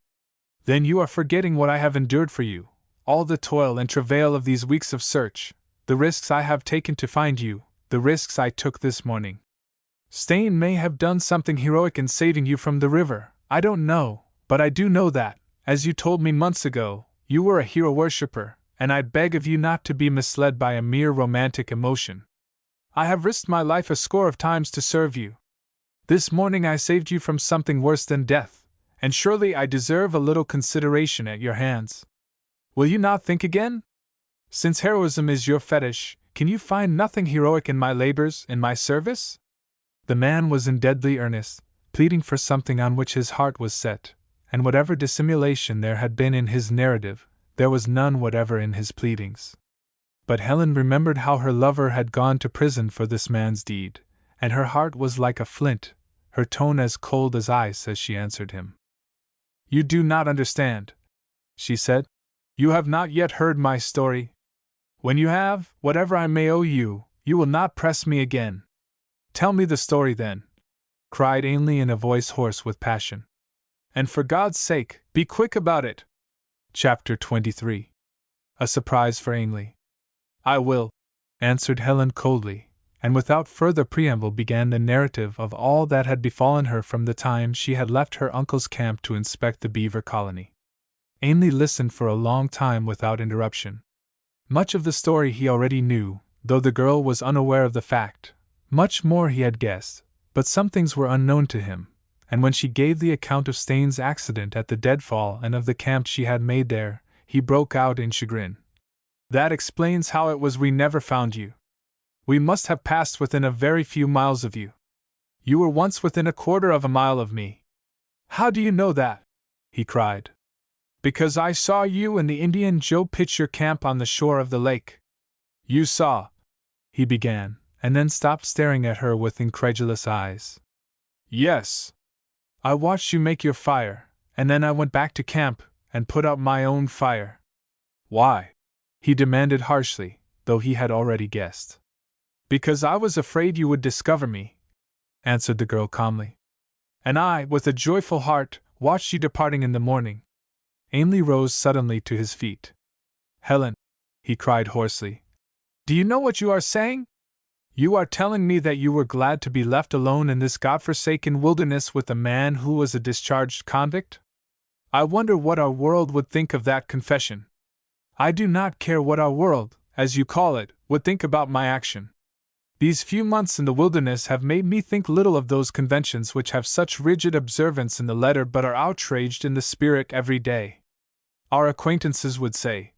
[SPEAKER 1] Then you are forgetting what I have endured for you, all the toil and travail of these weeks of search, the risks I have taken to find you, the risks I took this morning. Stain may have done something heroic in saving you from the river, I don't know, but I do know that, as you told me months ago, you were a hero worshipper, and I beg of you not to be misled by a mere romantic emotion. I have risked my life a score of times to serve you. This morning I saved you from something worse than death, and surely I deserve a little consideration at your hands. Will you not think again? Since heroism is your fetish, can you find nothing heroic in my labors, in my service? The man was in deadly earnest, pleading for something on which his heart was set, and whatever dissimulation there had been in his narrative, there was none whatever in his pleadings. But Helen remembered how her lover had gone to prison for this man's deed, and her heart was like a flint, her tone as cold as ice as she answered him. You do not understand, she said. You have not yet heard my story. When you have, whatever I may owe you, you will not press me again. Tell me the story then, cried Ainley in a voice hoarse with passion. And for God's sake, be quick about it. Chapter 23. A surprise for Ainley. I will, answered Helen coldly, and without further preamble began the narrative of all that had befallen her from the time she had left her uncle's camp to inspect the beaver colony. Ainley listened for a long time without interruption. Much of the story he already knew, though the girl was unaware of the fact. Much more he had guessed, but some things were unknown to him, and when she gave the account of Stain's accident at the deadfall and of the camp she had made there, he broke out in chagrin. That explains how it was we never found you. We must have passed within a very few miles of you. You were once within a quarter of a mile of me. How do you know that? He cried. Because I saw you and the Indian Joe pitch your camp on the shore of the lake. You saw, he began, and then stopped staring at her with incredulous eyes. Yes. I watched you make your fire, and then I went back to camp and put out my own fire. Why? He demanded harshly, though he had already guessed. Because I was afraid you would discover me, answered the girl calmly. And I, with a joyful heart, watched you departing in the morning. Ainley rose suddenly to his feet. Helen, he cried hoarsely, do you know what you are saying? You are telling me that you were glad to be left alone in this God-forsaken wilderness with a man who was a discharged convict? I wonder what our world would think of that confession. I do not care what our world, as you call it, would think about my action. These few months in the wilderness have made me think little of those conventions which have such rigid observance in the letter but are outraged in the spirit every day. Our acquaintances would say,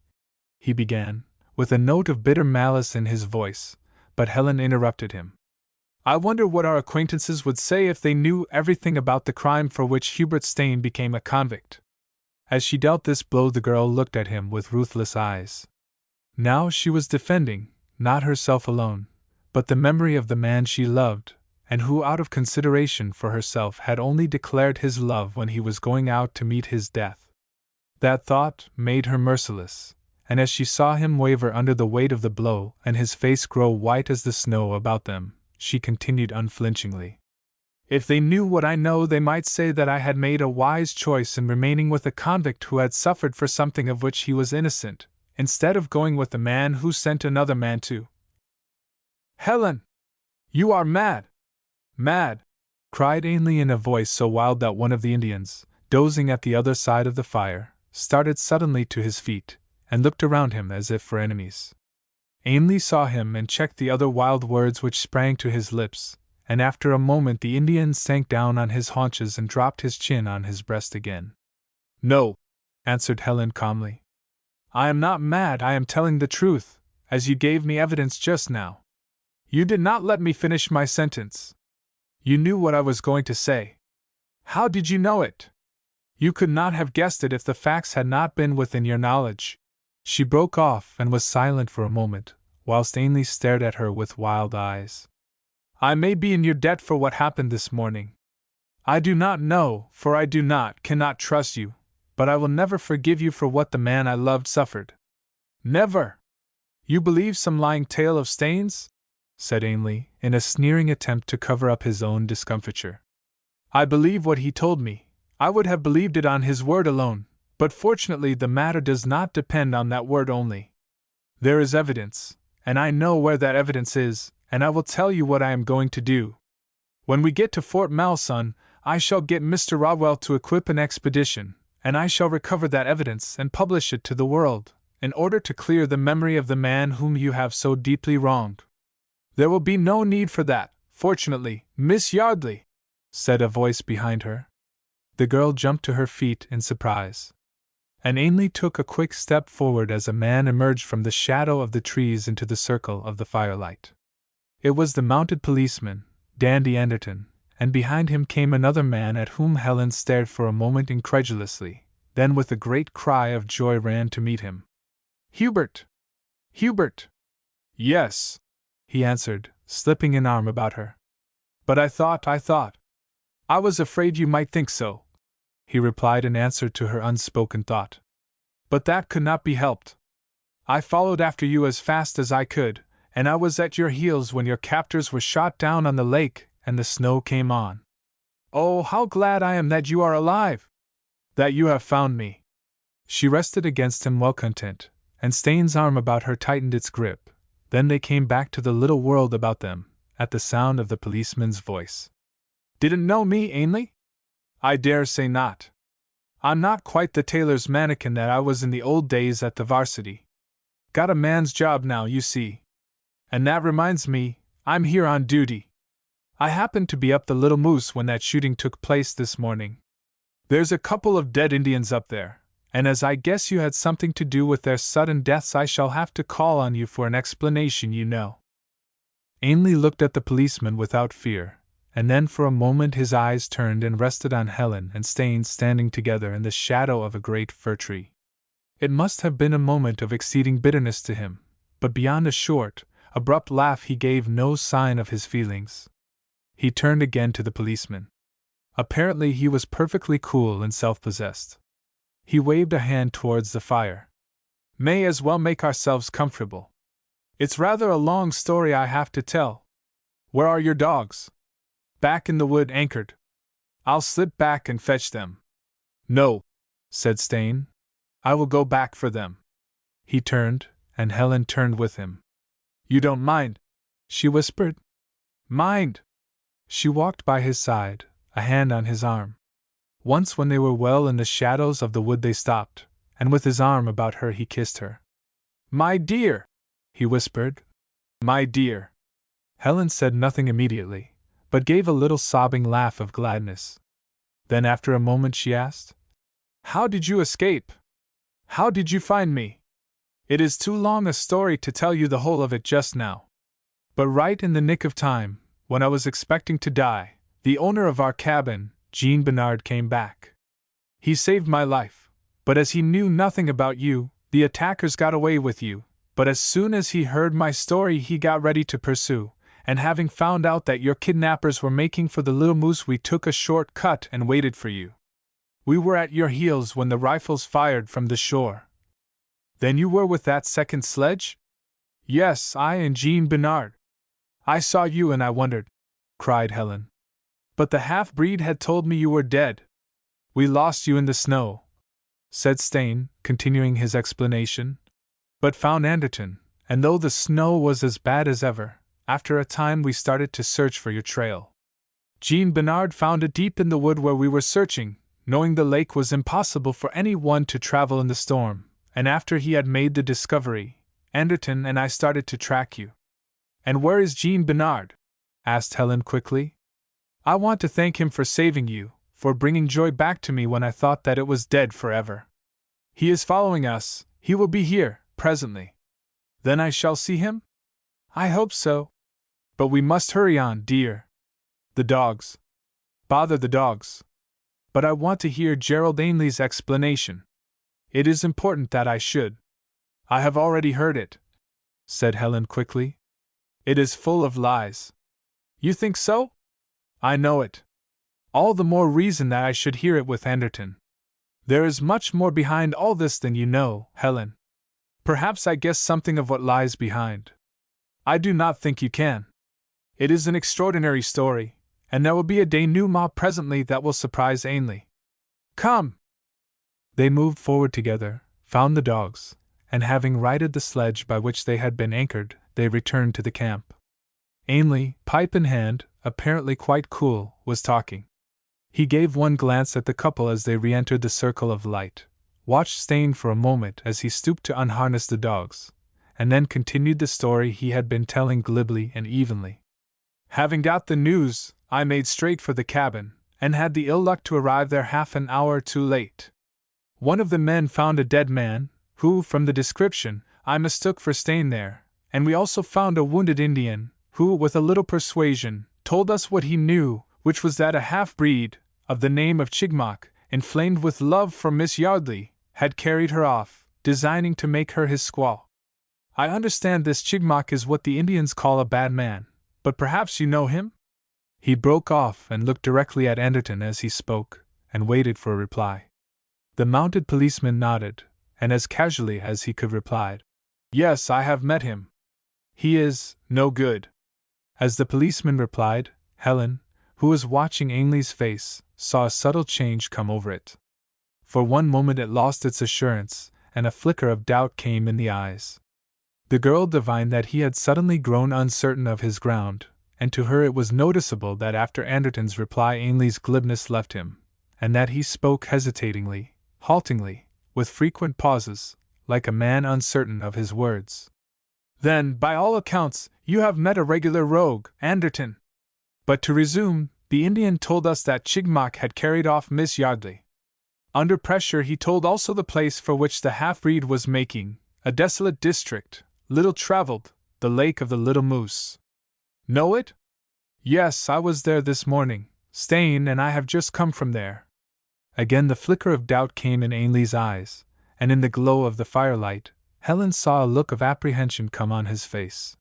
[SPEAKER 1] he began, with a note of bitter malice in his voice, but Helen interrupted him. I wonder what our acquaintances would say if they knew everything about the crime for which Hubert Stain became a convict. As she dealt this blow, the girl looked at him with ruthless eyes. Now she was defending, not herself alone, but the memory of the man she loved, and who out of consideration for herself had only declared his love when he was going out to meet his death. That thought made her merciless, and as she saw him waver under the weight of the blow and his face grow white as the snow about them, she continued unflinchingly. If they knew what I know, they might say that I had made a wise choice in remaining with a convict who had suffered for something of which he was innocent, instead of going with the man who sent another man to. Helen! You are mad! Mad! Cried Ainley in a voice so wild that one of the Indians, dozing at the other side of the fire, started suddenly to his feet, and looked around him as if for enemies. Ainley saw him and checked the other wild words which sprang to his lips, and after a moment the Indian sank down on his haunches and dropped his chin on his breast again. "No," answered Helen calmly. "I am not mad, I am telling the truth, as you gave me evidence just now." "You did not let me finish my sentence. You knew what I was going to say." "How did you know it?" "You could not have guessed it if the facts had not been within your knowledge." She broke off and was silent for a moment, whilst Ainley stared at her with wild eyes. "I may be in your debt for what happened this morning. I do not know, for I cannot trust you, but I will never forgive you for what the man I loved suffered." "Never!" "You believe some lying tale of Staines?" said Ainley, in a sneering attempt to cover up his own discomfiture. "I believe what he told me. I would have believed it on his word alone, but fortunately the matter does not depend on that word only. There is evidence, and I know where that evidence is, and I will tell you what I am going to do. When we get to Fort Malsun, I shall get Mr. Rodwell to equip an expedition, and I shall recover that evidence and publish it to the world, in order to clear the memory of the man whom you have so deeply wronged." "There will be no need for that, fortunately, Miss Yardley," said a voice behind her. The girl jumped to her feet in surprise, and Ainley took a quick step forward as a man emerged from the shadow of the trees into the circle of the firelight. It was the mounted policeman, Dandy Anderton, and behind him came another man at whom Helen stared for a moment incredulously, then with a great cry of joy ran to meet him. "Hubert! Hubert!" "Yes," he answered, slipping an arm about her. "But I thought. I was afraid you might think so," he replied in answer to her unspoken thought. "But that could not be helped. I followed after you as fast as I could, and I was at your heels when your captors were shot down on the lake and the snow came on. Oh, how glad I am that you are alive! That you have found me." She rested against him well content, and Staines' arm about her tightened its grip. Then they came back to the little world about them, at the sound of the policeman's voice. "Didn't know me, Ainley?" "I dare say not. I'm not quite the tailor's mannequin that I was in the old days at the Varsity. Got a man's job now, you see. And that reminds me, I'm here on duty. I happened to be up the Little Moose when that shooting took place this morning. There's a couple of dead Indians up there, and as I guess you had something to do with their sudden deaths, I shall have to call on you for an explanation, you know." Ainley looked at the policeman without fear, and then for a moment his eyes turned and rested on Helen and Staines standing together in the shadow of a great fir tree. It must have been a moment of exceeding bitterness to him, but beyond a short, abrupt laugh he gave no sign of his feelings. He turned again to the policeman. Apparently he was perfectly cool and self-possessed. He waved a hand towards the fire. "May as well make ourselves comfortable. It's rather a long story I have to tell. Where are your dogs?" "Back in the wood, anchored. I'll slip back and fetch them." "No," said Staines. "I will go back for them." He turned, and Helen turned with him. "You don't mind?" she whispered. "Mind?" She walked by his side, a hand on his arm. Once when they were well in the shadows of the wood they stopped, and with his arm about her he kissed her. "My dear!" he whispered. "My dear!" Helen said nothing immediately, but gave a little sobbing laugh of gladness. Then after a moment she asked, "How did you escape? How did you find me? It is too long a story to tell you the whole of it just now. But right in the nick of time, when I was expecting to die, the owner of our cabin, Jean Bernard, came back. He saved my life, but as he knew nothing about you, the attackers got away with you, but as soon as he heard my story he got ready to pursue, and having found out that your kidnappers were making for the Little Moose, we took a short cut and waited for you. We were at your heels when the rifles fired from the shore." "Then you were with that second sledge?" "Yes, I and Jean Bernard. I saw you and I wondered," cried Helen. "But the half-breed had told me you were dead. We lost you in the snow," said Staines, continuing his explanation, "but found Anderton, and though the snow was as bad as ever, after a time we started to search for your trail. Jean Bernard found it deep in the wood where we were searching, knowing the lake was impossible for any one to travel in the storm, and after he had made the discovery, Anderton and I started to track you." "And where is Jean Bernard?" asked Helen quickly. I want to thank him for saving you, for bringing joy back to me when I thought that it was dead forever. He is following us, he will be here, presently. Then I shall see him? I hope so. But we must hurry on, dear. The dogs. Bother the dogs. But I want to hear Gerald Ainley's explanation. It is important that I should. I have already heard it, said Helen quickly. It is full of lies. You think so? I know it. All the more reason that I should hear it with Anderton. There is much more behind all this than you know, Helen. Perhaps I guess something of what lies behind. I do not think you can. It is an extraordinary story, and there will be a denouement presently that will surprise Ainley. Come! They moved forward together, found the dogs, and having righted the sledge by which they had been anchored, they returned to the camp. Ainley, pipe in hand, apparently quite cool, was talking. He gave one glance at the couple as they re-entered the circle of light, watched Stain for a moment as he stooped to unharness the dogs, and then continued the story he had been telling glibly and evenly. Having got the news, I made straight for the cabin, and had the ill luck to arrive there half an hour too late. One of the men found a dead man, who, from the description, I mistook for Stain there, and we also found a wounded Indian, who, with a little persuasion, told us what he knew, which was that a half-breed, of the name of Chigmok, inflamed with love for Miss Yardley, had carried her off, designing to make her his squaw. I understand this Chigmok is what the Indians call a bad man, but perhaps you know him? He broke off and looked directly at Anderton as he spoke, and waited for a reply. The mounted policeman nodded, and as casually as he could replied, Yes, I have met him. He is no good. As the policeman replied, Helen, who was watching Ainley's face, saw a subtle change come over it. For one moment it lost its assurance, and a flicker of doubt came in the eyes. The girl divined that he had suddenly grown uncertain of his ground, and to her it was noticeable that after Anderton's reply Ainley's glibness left him, and that he spoke hesitatingly, haltingly, with frequent pauses, like a man uncertain of his words. Then, by all accounts, you have met a regular rogue, Anderton. But to resume, the Indian told us that Chigmok had carried off Miss Yardley. Under pressure he told also the place for which the half-breed was making, a desolate district, little traveled, the Lake of the Little Moose. Know it? Yes, I was there this morning, Stain and I have just come from there. Again the flicker of doubt came in Ainley's eyes, and in the glow of the firelight, Helen saw a look of apprehension come on his face.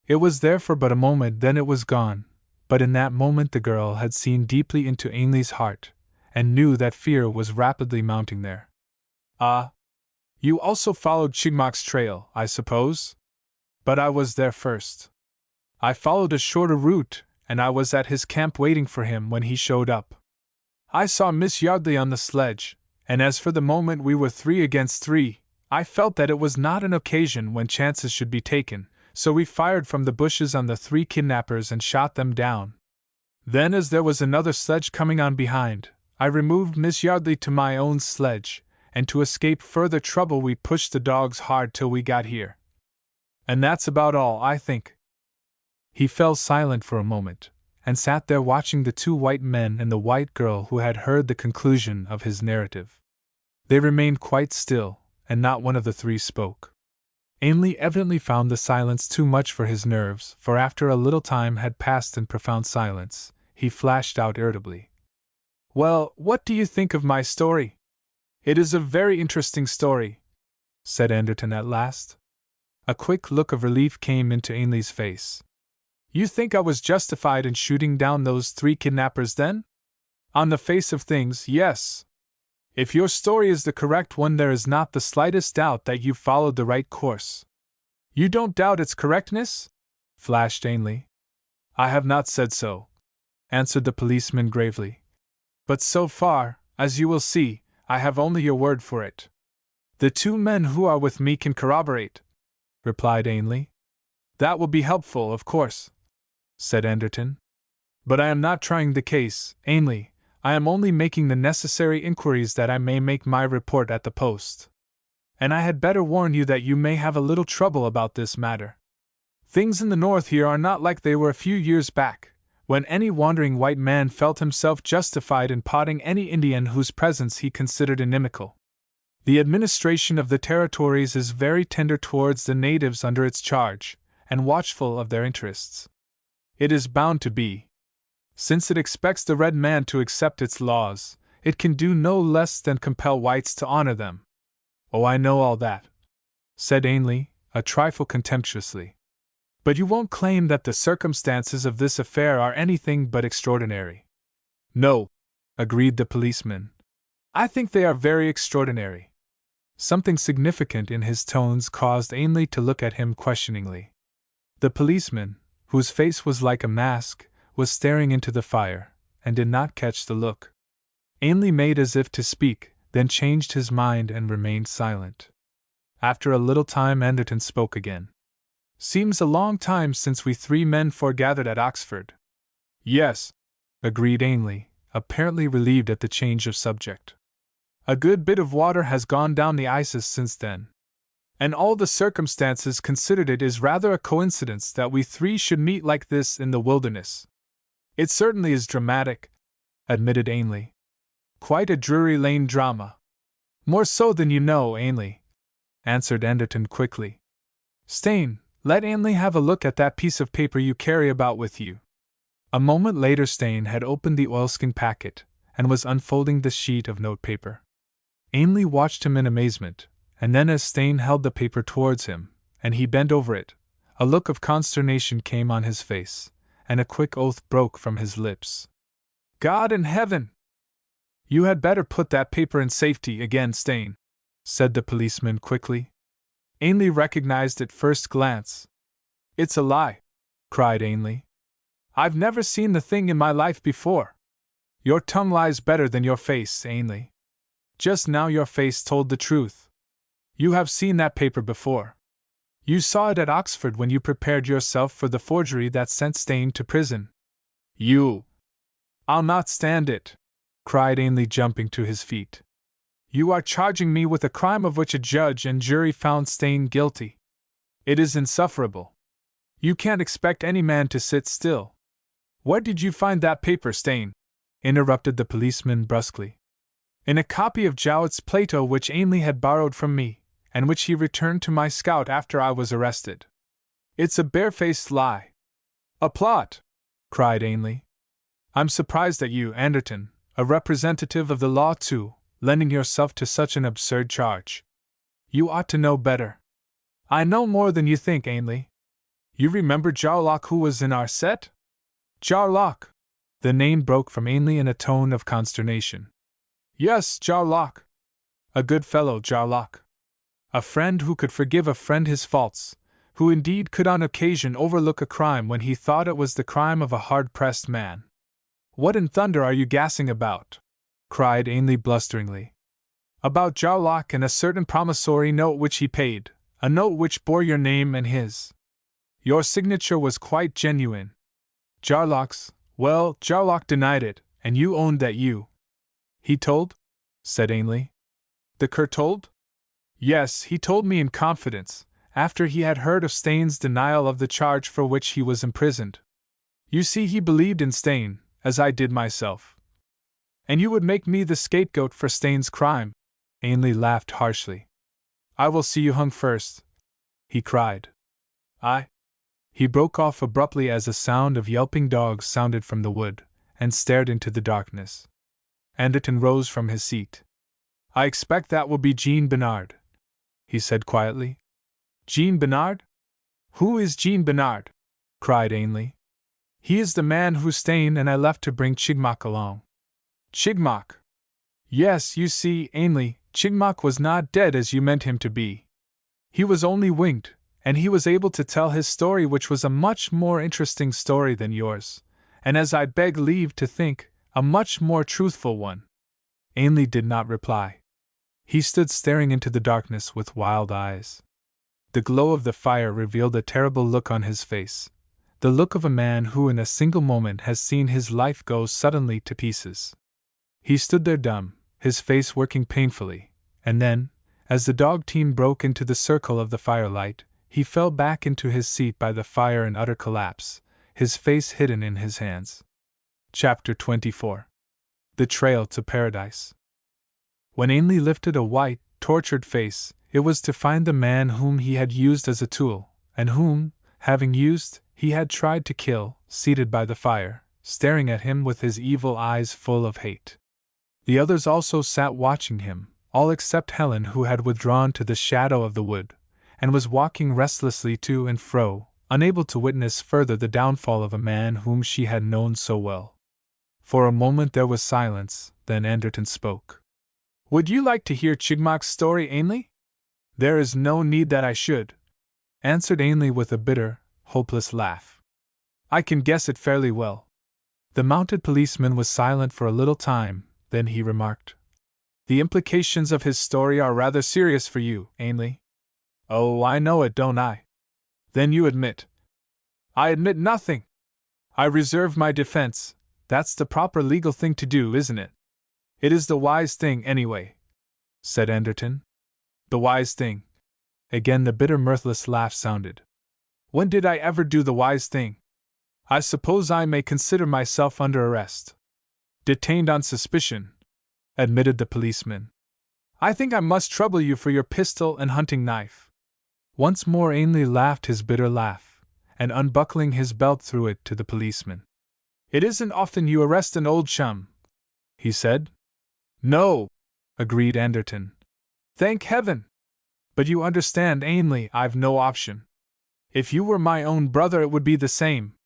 [SPEAKER 1] It was there for but a moment, then it was gone, but in that moment the girl had seen deeply into Ainley's heart, and knew that fear was rapidly mounting there. Ah! You also followed Chigmok's trail, I suppose? But I was there first. I followed a shorter route, and I was at his camp waiting for him when he showed up. I saw Miss Yardley on the sledge, and as for the moment we were 3 against 3, I felt that it was not an occasion when chances should be taken, so we fired from the bushes on the 3 kidnappers and shot them down. Then, as there was another sledge coming on behind, I removed Miss Yardley to my own sledge, and to escape further trouble we pushed the dogs hard till we got here. And that's about all, I think. He fell silent for a moment, and sat there watching the 2 white men and the white girl who had heard the conclusion of his narrative. They remained quite still, and not one of the 3 spoke. Ainley evidently found the silence too much for his nerves, for after a little time had passed in profound silence, he flashed out irritably. Well, what do you think of my story? It is a very interesting story, said Anderton at last. A quick look of relief came into Ainley's face. You think I was justified in shooting down those 3 kidnappers then? On the face of things, yes. If your story is the correct one, there is not the slightest doubt that you followed the right course. You don't doubt its correctness? Flashed Ainley. I have not said so, answered the policeman gravely. But so far, as you will see, I have only your word for it. The 2 men who are with me can corroborate, replied Ainley. That will be helpful, of course, said Anderton. But I am not trying the case, Ainley. I am only making the necessary inquiries that I may make my report at the post. And I had better warn you that you may have a little trouble about this matter. Things in the north here are not like they were a few years back, when any wandering white man felt himself justified in potting any Indian whose presence he considered inimical. The administration of the territories is very tender towards the natives under its charge, and watchful of their interests. It is bound to be. Since it expects the red man to accept its laws, it can do no less than compel whites to honor them. Oh, I know all that, said Ainley, a trifle contemptuously. But you won't claim that the circumstances of this affair are anything but extraordinary. No, agreed the policeman. I think they are very extraordinary. Something significant in his tones caused Ainley to look at him questioningly. The policeman, whose face was like a mask, was staring into the fire, and did not catch the look. Ainley made as if to speak, then changed his mind and remained silent. After a little time Anderton spoke again. Seems a long time since we three men foregathered at Oxford. Yes, agreed Ainley, apparently relieved at the change of subject. A good bit of water has gone down the ices since then. And all the circumstances considered, it is rather a coincidence that we three should meet like this in the wilderness. It certainly is dramatic, admitted Ainley. Quite a Drury Lane drama. More so than you know, Ainley, answered Anderton quickly. Stain, let Ainley have a look at that piece of paper you carry about with you. A moment later Stain had opened the oilskin packet, and was unfolding the sheet of notepaper. Ainley watched him in amazement, and then as Stain held the paper towards him, and he bent over it, a look of consternation came on his face, and a quick oath broke from his lips. God in heaven! You had better put that paper in safety again, Stain, said the policeman quickly. Ainley recognized at first glance. It's a lie, cried Ainley. I've never seen the thing in my life before. Your tongue lies better than your face, Ainley. Just now your face told the truth. You have seen that paper before. You saw it at Oxford when you prepared yourself for the forgery that sent Stain to prison. You! I'll not stand it, cried Ainley, jumping to his feet. You are charging me with a crime of which a judge and jury found Stain guilty. It is insufferable. You can't expect any man to sit still. Where did you find that paper, Stain? Interrupted the policeman brusquely. In a copy of Jowett's Plato which Ainley had borrowed from me, and which he returned to my scout after I was arrested. It's a barefaced lie. A plot, cried Ainley. I'm surprised at you, Anderton, a representative of the law too, lending yourself to such an absurd charge. You ought to know better. I know more than you think, Ainley. You remember Jarlock, who was in our set? Jarlock! The name broke from Ainley in a tone of consternation. Yes, Jarlock. A good fellow, Jarlock. A friend who could forgive a friend his faults, who indeed could on occasion overlook a crime when he thought it was the crime of a hard-pressed man. What in thunder are you gassing about? Cried Ainley blusteringly. About Jarlock and a certain promissory note which he paid, a note which bore your name and his. Your signature was quite genuine. Jarlock's, well, Jarlock denied it, and you owned that you. He told? Said Ainley. The cur told? Yes, he told me in confidence, after he had heard of Stain's denial of the charge for which he was imprisoned. You see, he believed in Stain, as I did myself. And you would make me the scapegoat for Stain's crime? Ainley laughed harshly. I will see you hung first, he cried. He broke off abruptly as a sound of yelping dogs sounded from the wood, and stared into the darkness. Anderton rose from his seat. I expect that will be Jean Bernard, he said quietly. Jean Bernard? Who is Jean Bernard? Cried Ainley. He is the man who Stain and I left to bring Chigmok along. Chigmok? Yes, you see, Ainley, Chigmok was not dead as you meant him to be. He was only winged, and he was able to tell his story, which was a much more interesting story than yours, and as I beg leave to think, a much more truthful one. Ainley did not reply. He stood staring into the darkness with wild eyes. The glow of the fire revealed a terrible look on his face, the look of a man who in a single moment has seen his life go suddenly to pieces. He stood there dumb, his face working painfully, and then, as the dog team broke into the circle of the firelight, He fell back into his seat by the fire in utter collapse, his face hidden in his hands. Chapter 24. The Trail to Paradise. When Ainley lifted a white, tortured face, it was to find the man whom he had used as a tool, and whom, having used, he had tried to kill, seated by the fire, staring at him with his evil eyes full of hate. The others also sat watching him, all except Helen, who had withdrawn to the shadow of the wood, and was walking restlessly to and fro, unable to witness further the downfall of a man whom she had known so well. For a moment there was silence, then Anderton spoke. "Would you like to hear Chigmok's story, Ainley?" "There is no need that I should," answered Ainley with a bitter, hopeless laugh. "I can guess it fairly well." The mounted policeman was silent for a little time, then he remarked, "The implications of his story are rather serious for you, Ainley." "Oh, I know it, don't I?" "Then you admit—" "I admit nothing. I reserve my defense. That's the proper legal thing to do, isn't it?" "It is the wise thing, anyway," said Anderton. "The wise thing." Again the bitter, mirthless laugh sounded. "When did I ever do the wise thing? I suppose I may consider myself under arrest." "Detained on suspicion," admitted the policeman. "I think I must trouble you for your pistol and hunting knife." Once more Ainley laughed his bitter laugh, and unbuckling his belt threw it to the policeman. "It isn't often you arrest an old chum," he said. "No," agreed Anderton. "Thank heaven! But you understand, Ainley, I've no option. If you were my own brother it would be the same.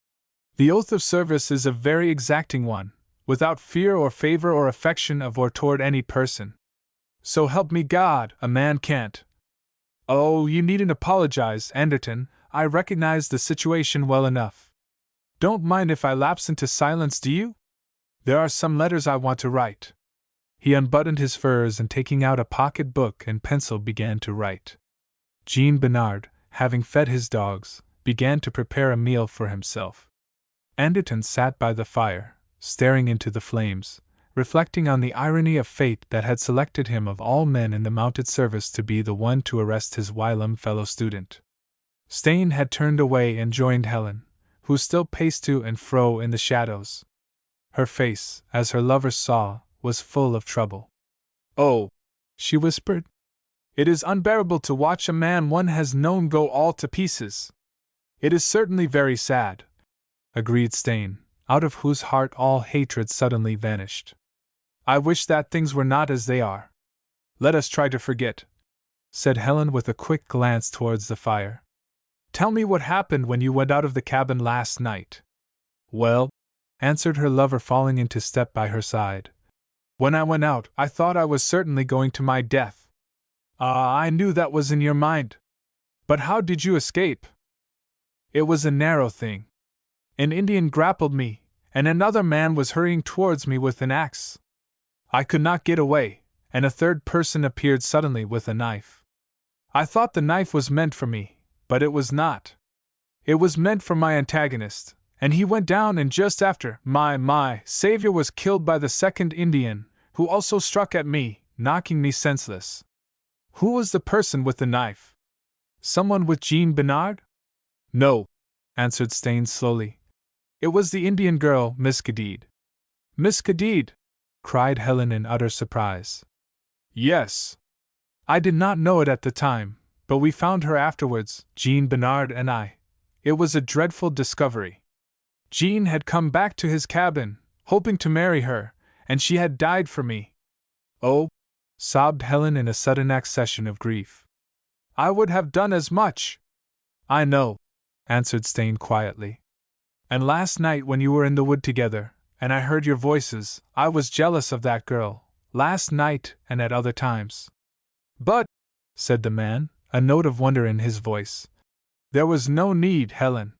[SPEAKER 1] The oath of service is a very exacting one, without fear or favor or affection of or toward any person. So help me God, a man can't. Oh, you needn't apologize, Anderton, I recognize the situation well enough. Don't mind if I lapse into silence, do you? There are some letters I want to write." He unbuttoned his furs and taking out a pocket book and pencil began to write. Jean Bernard, having fed his dogs, began to prepare a meal for himself. Anderton sat by the fire, staring into the flames, reflecting on the irony of fate that had selected him of all men in the mounted service to be the one to arrest his whilom fellow-student. Stain had turned away and joined Helen, who still paced to and fro in the shadows. Her face, as her lover saw, was full of trouble. "Oh," she whispered, "it is unbearable to watch a man one has known go all to pieces." "It is certainly very sad," agreed Stain, out of whose heart all hatred suddenly vanished. "I wish that things were not as they are. Let us try to forget," said Helen with a quick glance towards the fire. "Tell me what happened when you went out of the cabin last night." "Well," answered her lover, falling into step by her side, "when I went out, I thought I was certainly going to my death." "Ah, I knew that was in your mind. But how did you escape?" "It was a narrow thing. An Indian grappled me, and another man was hurrying towards me with an axe. I could not get away, and a third person appeared suddenly with a knife. I thought the knife was meant for me, but it was not. It was meant for my antagonist, and he went down, and just after, my savior was killed by the second Indian, who also struck at me, knocking me senseless." "Who was the person with the knife? Someone with Jean Bernard?" "No," answered Stain slowly. "It was the Indian girl, Miss Cadide." "Miss Cadide!" cried Helen in utter surprise. "Yes. I did not know it at the time, but we found her afterwards, Jean Bernard and I. It was a dreadful discovery. Jean had come back to his cabin, hoping to marry her, and she had died for me." "Oh," sobbed Helen in a sudden accession of grief. "I would have done as much." "I know," answered Stain quietly. "And last night when you were in the wood together, and I heard your voices, I was jealous of that girl, last night and at other times." "But," said the man, a note of wonder in his voice, "there was no need, Helen.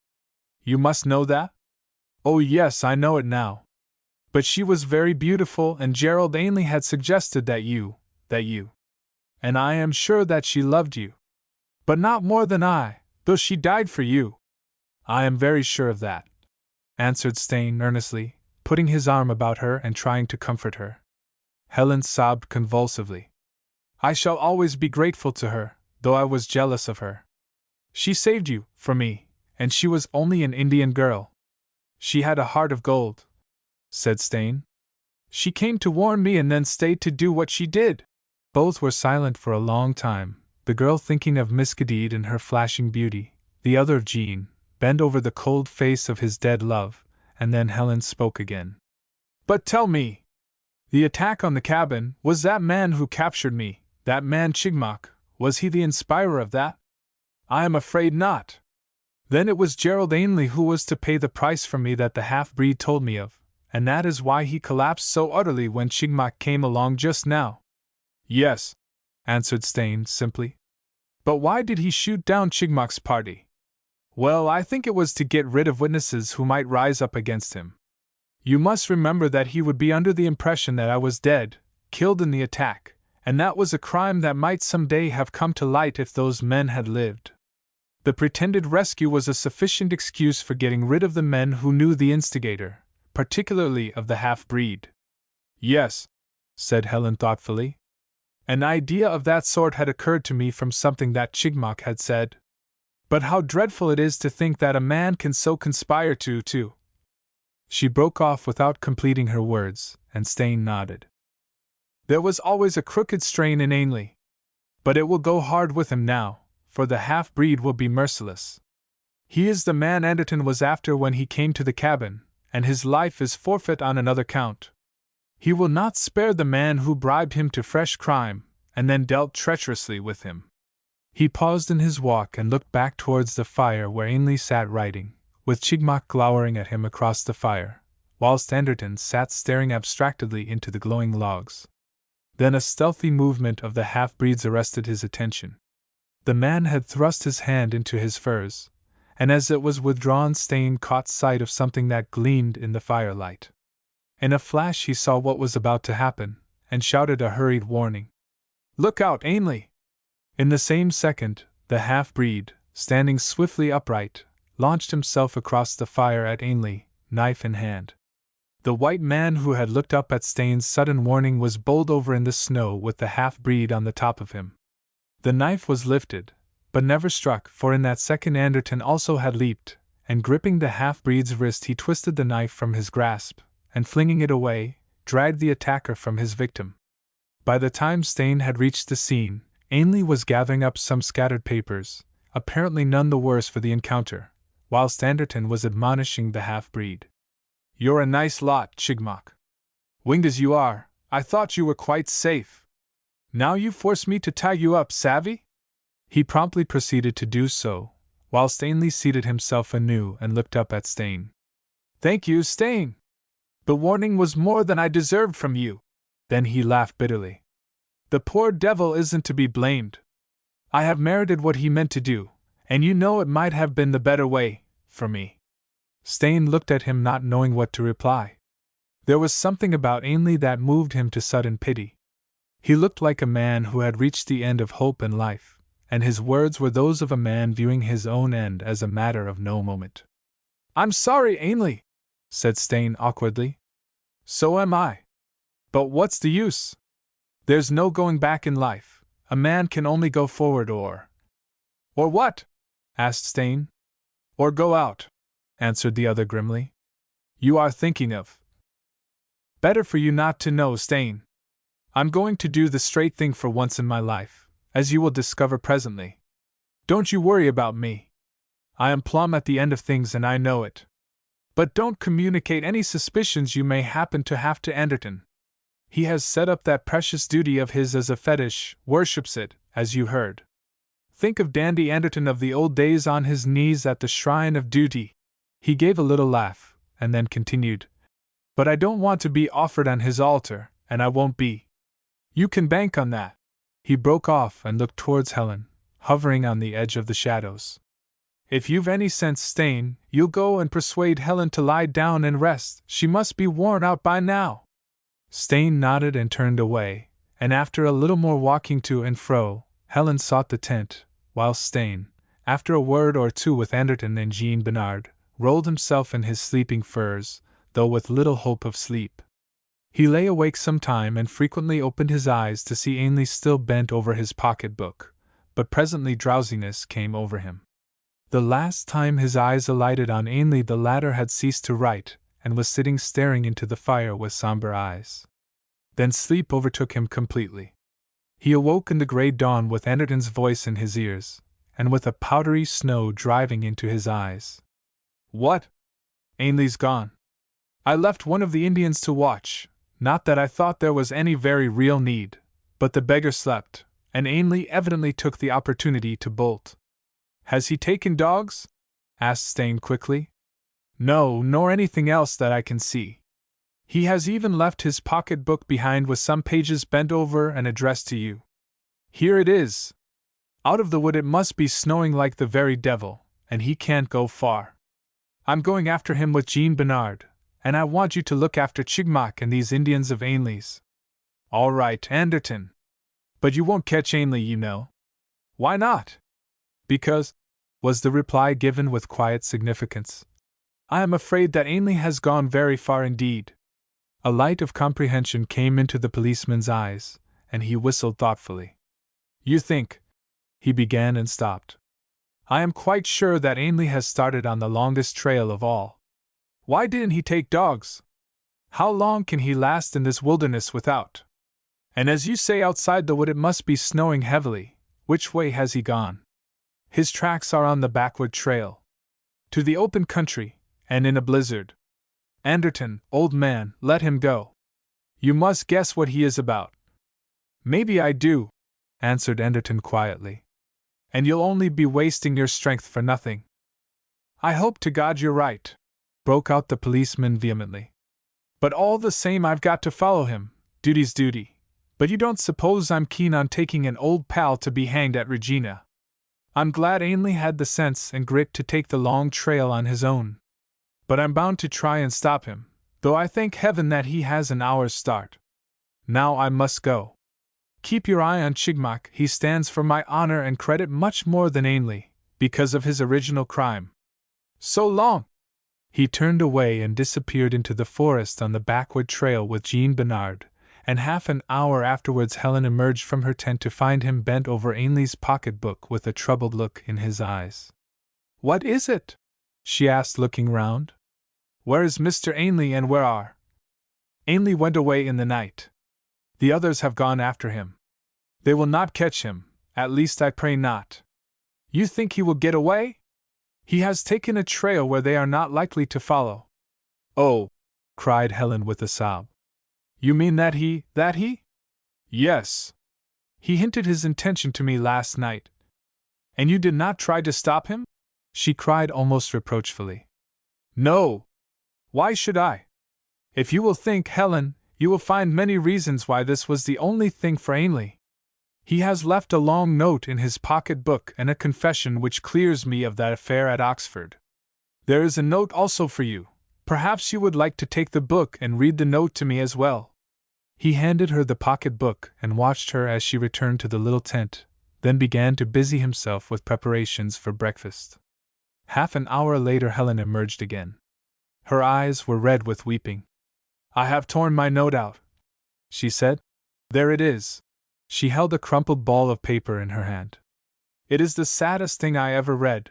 [SPEAKER 1] You must know that?" "Oh yes, I know it now. But she was very beautiful, and Gerald Ainley had suggested that you. And I am sure that she loved you. But not more than I, though she died for you." "I am very sure of that," answered Stain earnestly, putting his arm about her and trying to comfort her. Helen sobbed convulsively. "I shall always be grateful to her, though I was jealous of her." She saved you, for me, and she was only an Indian girl. She had a heart of gold," said Stain. "She came to warn me and then stayed to do what she did." Both were silent for a long time, the girl thinking of Miss Cadide and her flashing beauty, the other of Jean, bent over the cold face of his dead love, and then Helen spoke again. "But tell me, the attack on the cabin, was that man who captured me, that man Chigmok, was he the inspirer of that?" "I am afraid not." "Then it was Gerald Ainley who was to pay the price for me that the half-breed told me of, and that is why he collapsed so utterly when Chigmok came along just now." "Yes," answered Stain simply. "But why did he shoot down Chigmok's party?" "Well, I think it was to get rid of witnesses who might rise up against him. You must remember that he would be under the impression that I was dead, killed in the attack, and that was a crime that might some day have come to light if those men had lived. The pretended rescue was a sufficient excuse for getting rid of the men who knew the instigator, particularly of the half-breed." "Yes," said Helen thoughtfully. "An idea of that sort had occurred to me from something that Chigmok had said. But how dreadful it is to think that a man can so conspire to. She broke off without completing her words, and Stain nodded. "There was always a crooked strain in Ainley. But it will go hard with him now, for the half-breed will be merciless. He is the man Anderton was after when he came to the cabin, and his life is forfeit on another count. He will not spare the man who bribed him to fresh crime, and then dealt treacherously with him." He paused in his walk and looked back towards the fire where Ainley sat writing, with Chigmok glowering at him across the fire, whilst Anderton sat staring abstractedly into the glowing logs. Then a stealthy movement of the half-breeds arrested his attention. The man had thrust his hand into his furs, and as it was withdrawn Stain caught sight of something that gleamed in the firelight. In a flash he saw what was about to happen, and shouted a hurried warning. "Look out, Ainley!" In the same second, the half-breed, standing swiftly upright, launched himself across the fire at Ainley, knife in hand. The white man who had looked up at Stain's sudden warning was bowled over in the snow with the half-breed on the top of him. The knife was lifted, but never struck, for in that second Anderton also had leaped, and gripping the half-breed's wrist he twisted the knife from his grasp, and flinging it away, dragged the attacker from his victim. By the time Stain had reached the scene, Ainley was gathering up some scattered papers, apparently none the worse for the encounter, whilst Anderton was admonishing the half-breed. "You're a nice lot, Chigmok. Winged as you are, I thought you were quite safe. Now you force me to tie you up, savvy?" He promptly proceeded to do so, whilst Ainley seated himself anew and looked up at Stain. "Thank you, Stain. The warning was more than I deserved from you." Then he laughed bitterly. "The poor devil isn't to be blamed. I have merited what he meant to do, and you know it might have been the better way, for me." Stain looked at him, not knowing what to reply. There was something about Ainley that moved him to sudden pity. He looked like a man who had reached the end of hope in life, and his words were those of a man viewing his own end as a matter of no moment. "I'm sorry, Ainley," said Stain awkwardly. "So am I. But what's the use? There's no going back in life. A man can only go forward or what?" asked Stain. "Or go out," answered the other grimly. "You are thinking of. Better for you not to know, Stain. I'm going to do the straight thing for once in my life, as you will discover presently. Don't you worry about me. I am plumb at the end of things and I know it. But don't communicate any suspicions you may happen to have to Anderton. He has set up that precious duty of his as a fetish, worships it, as you heard. Think of Dandy Anderton of the old days on his knees at the shrine of duty." He gave a little laugh, and then continued, "But I don't want to be offered on his altar, and I won't be. You can bank on that." He broke off and looked towards Helen, hovering on the edge of the shadows. "If you've any sense, Stain, you'll go and persuade Helen to lie down and rest. She must be worn out by now." Stain nodded and turned away, and after a little more walking to and fro, Helen sought the tent, while Stain, after a word or two with Anderton and Jean Bernard, rolled himself in his sleeping furs, though with little hope of sleep. He lay awake some time and frequently opened his eyes to see Ainley still bent over his pocket-book, but presently drowsiness came over him. The last time his eyes alighted on Ainley, the latter had ceased to write, and was sitting staring into the fire with somber eyes. Then sleep overtook him completely. He awoke in the grey dawn with Anderton's voice in his ears, and with a powdery snow driving into his eyes. What? Ainley's gone. I left one of the Indians to watch, not that I thought there was any very real need, but the beggar slept, and Ainley evidently took the opportunity to bolt. Has he taken dogs? Asked Stain quickly. No, nor anything else that I can see. He has even left his pocket-book behind with some pages bent over and addressed to you. Here it is. Out of the wood it must be snowing like the very devil, and he can't go far. I'm going after him with Jean Bernard, and I want you to look after Chigmok and these Indians of Ainley's. All right, Anderton. But you won't catch Ainley, you know. Why not? Because, was the reply given with quiet significance. I am afraid that Ainley has gone very far indeed. A light of comprehension came into the policeman's eyes, and he whistled thoughtfully. You think, he began and stopped. I am quite sure that Ainley has started on the longest trail of all. Why didn't he take dogs? How long can he last in this wilderness without? And as you say, outside the wood it must be snowing heavily. Which way has he gone? His tracks are on the backward trail. To the open country, and in a blizzard. Anderton, old man, let him go. You must guess what he is about. Maybe I do, answered Anderton quietly. And you'll only be wasting your strength for nothing. I hope to God you're right, broke out the policeman vehemently. But all the same I've got to follow him, duty's duty. But you don't suppose I'm keen on taking an old pal to be hanged at Regina. I'm glad Ainley had the sense and grit to take the long trail on his own. But I'm bound to try and stop him, though I thank heaven that he has an hour's start. Now I must go. Keep your eye on Chigmok, he stands for my honor and credit much more than Ainley, because of his original crime. So long! He turned away and disappeared into the forest on the backward trail with Jean Bernard, and half an hour afterwards Helen emerged from her tent to find him bent over Ainley's pocket-book with a troubled look in his eyes. What is it? She asked, looking round. Where is Mr. Ainley and where are? Ainley went away in the night. The others have gone after him. They will not catch him, at least I pray not. You think he will get away? He has taken a trail where they are not likely to follow. Oh, cried Helen with a sob. You mean that he? Yes. He hinted his intention to me last night. And you did not try to stop him? She cried almost reproachfully. No. Why should I? If you will think, Helen, you will find many reasons why this was the only thing for Ainley. He has left a long note in his pocket-book and a confession which clears me of that affair at Oxford. There is a note also for you. Perhaps you would like to take the book and read the note to me as well. He handed her the pocket-book and watched her as she returned to the little tent, then began to busy himself with preparations for breakfast. Half an hour later Helen emerged again. Her eyes were red with weeping. I have torn my note out, she said. There it is. She held a crumpled ball of paper in her hand. It is the saddest thing I ever read.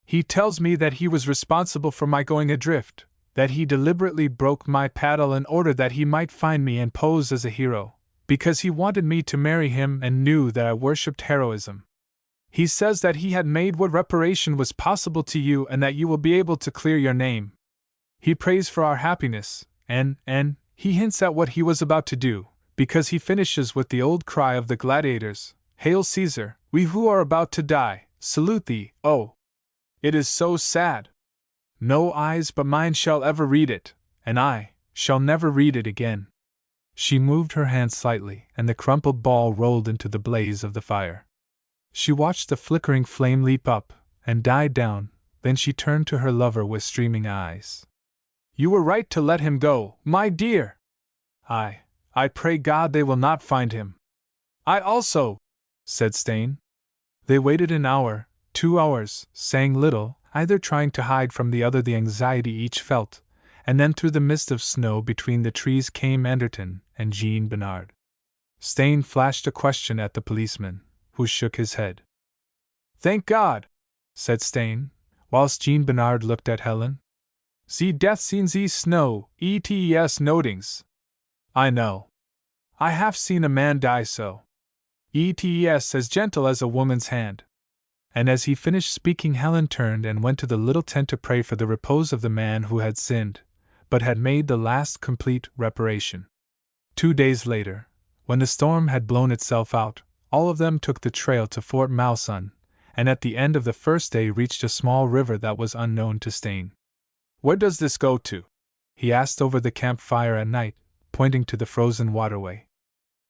[SPEAKER 1] He tells me that he was responsible for my going adrift, that he deliberately broke my paddle in order that he might find me and pose as a hero, because he wanted me to marry him and knew that I worshipped heroism. He says that he had made what reparation was possible to you and that you will be able to clear your name. He prays for our happiness, and he hints at what he was about to do, because he finishes with the old cry of the gladiators, Hail Caesar, we who are about to die, salute thee, oh! It is so sad. No eyes but mine shall ever read it, and I shall never read it again. She moved her hand slightly, and the crumpled ball rolled into the blaze of the fire. She watched the flickering flame leap up and die down, then she turned to her lover with streaming eyes. You were right to let him go, my dear. I pray God they will not find him. I also, said Stain. They waited an hour, 2 hours, saying little, either trying to hide from the other the anxiety each felt, and then through the mist of snow between the trees came Anderton and Jean Bernard. Stain flashed a question at the policeman, who shook his head. Thank God! said Stain, whilst Jean Bernard looked at Helen. "Ze death scene ze snow, ETS notings. I know. I have seen a man die so. ETS as gentle as a woman's hand." And as he finished speaking, Helen turned and went to the little tent to pray for the repose of the man who had sinned, but had made the last complete reparation. 2 days later, when the storm had blown itself out, all of them took the trail to Fort Malsun, and at the end of the first day reached a small river that was unknown to Stain. "Where does this go to?" he asked over the campfire at night, pointing to the frozen waterway.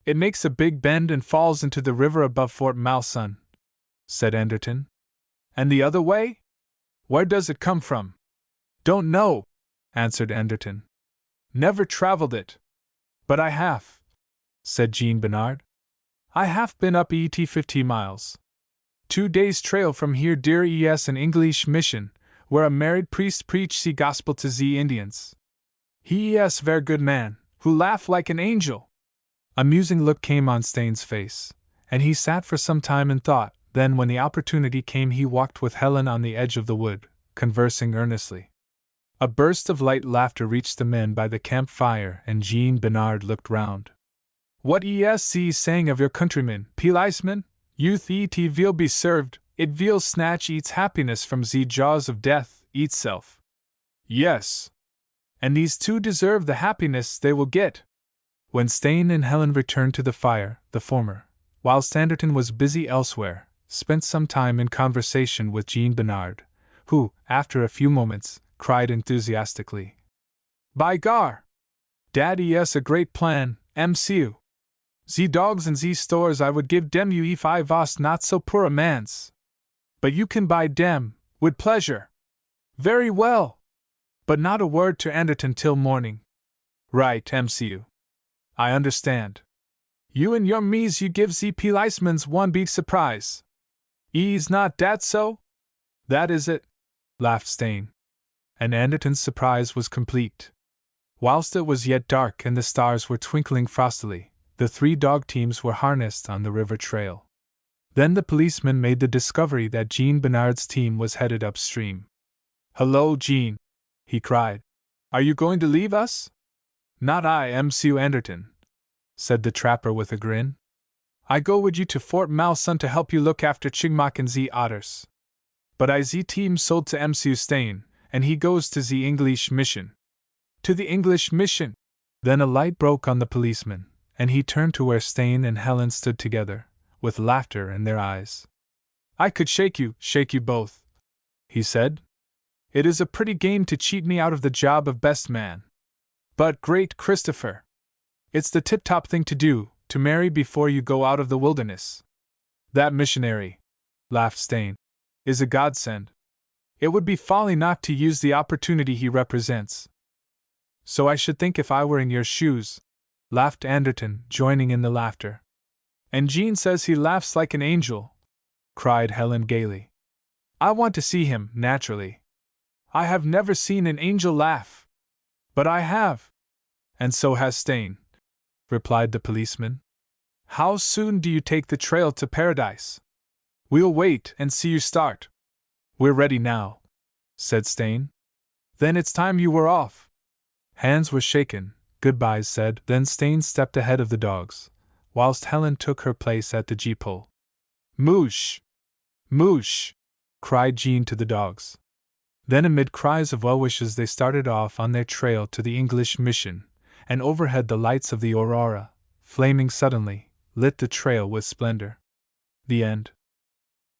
[SPEAKER 1] "It makes a big bend and falls into the river above Fort Malsun," said Anderton. "And the other way? Where does it come from?" "Don't know," answered Anderton. "Never traveled it." "But I have," said Jean Bernard. "I have been up it 50 miles. 2 days' trail from here dear es an English mission, where a married priest preach the gospel to ze Indians. He is ver good man, who laugh like an angel." A musing look came on Stain's face, and he sat for some time in thought. Then when the opportunity came he walked with Helen on the edge of the wood, conversing earnestly. A burst of light laughter reached the men by the campfire, and Jean Bernard looked round. "What is saying of your countrymen, policeman? Youth et vil be served, it vil snatch its happiness from ze jaws of death, itself." "Yes. And these two deserve the happiness they will get." When Stain and Helen returned to the fire, the former, whilst Anderton was busy elsewhere, spent some time in conversation with Jean Bernard, who, after a few moments, cried enthusiastically, "By gar! Dat is a great plan, MCU. Ze dogs and ze stores I would give dem you if I was not so poor a mans. But you can buy dem, with pleasure." "Very well. But not a word to Anderton till morning." "Right, MCU. I understand. You and your mees you give ze policemans one big surprise. Is not dat so?" "That is it," laughed Stain. And Anderton's surprise was complete. Whilst it was yet dark and the stars were twinkling frostily, the 3 dog teams were harnessed on the river trail. Then the policeman made the discovery that Jean Bernard's team was headed upstream. "Hello, Jean," he cried. "Are you going to leave us?" "Not I, MCU Anderton," said the trapper with a grin. "I go with you to Fort Malsun to help you look after Chigmok and ze otters. But I ze team sold to MCU Stain, and he goes to the English mission." "To the English mission?" Then a light broke on the policeman, and he turned to where Stain and Helen stood together, with laughter in their eyes. "I could shake you both," he said. "It is a pretty game to cheat me out of the job of best man. But, great Christopher, it's the tip-top thing to do, to marry before you go out of the wilderness." "That missionary," laughed Stain, "is a godsend. It would be folly not to use the opportunity he represents." "So I should think if I were in your shoes," laughed Anderton, joining in the laughter. "And Jean says he laughs like an angel," cried Helen gaily. "I want to see him, naturally. I have never seen an angel laugh." "But I have." "And so has Stain," replied the policeman. "How soon do you take the trail to paradise?" "We'll wait and see you start." "We're ready now," said Stain. "Then it's time you were off." Hands were shaken, goodbyes said, then Stain stepped ahead of the dogs, whilst Helen took her place at the gee-pole. "Moosh! Moosh!" cried Jean to the dogs. Then amid cries of well-wishes they started off on their trail to the English mission, and overhead the lights of the aurora, flaming suddenly, lit the trail with splendor. The end.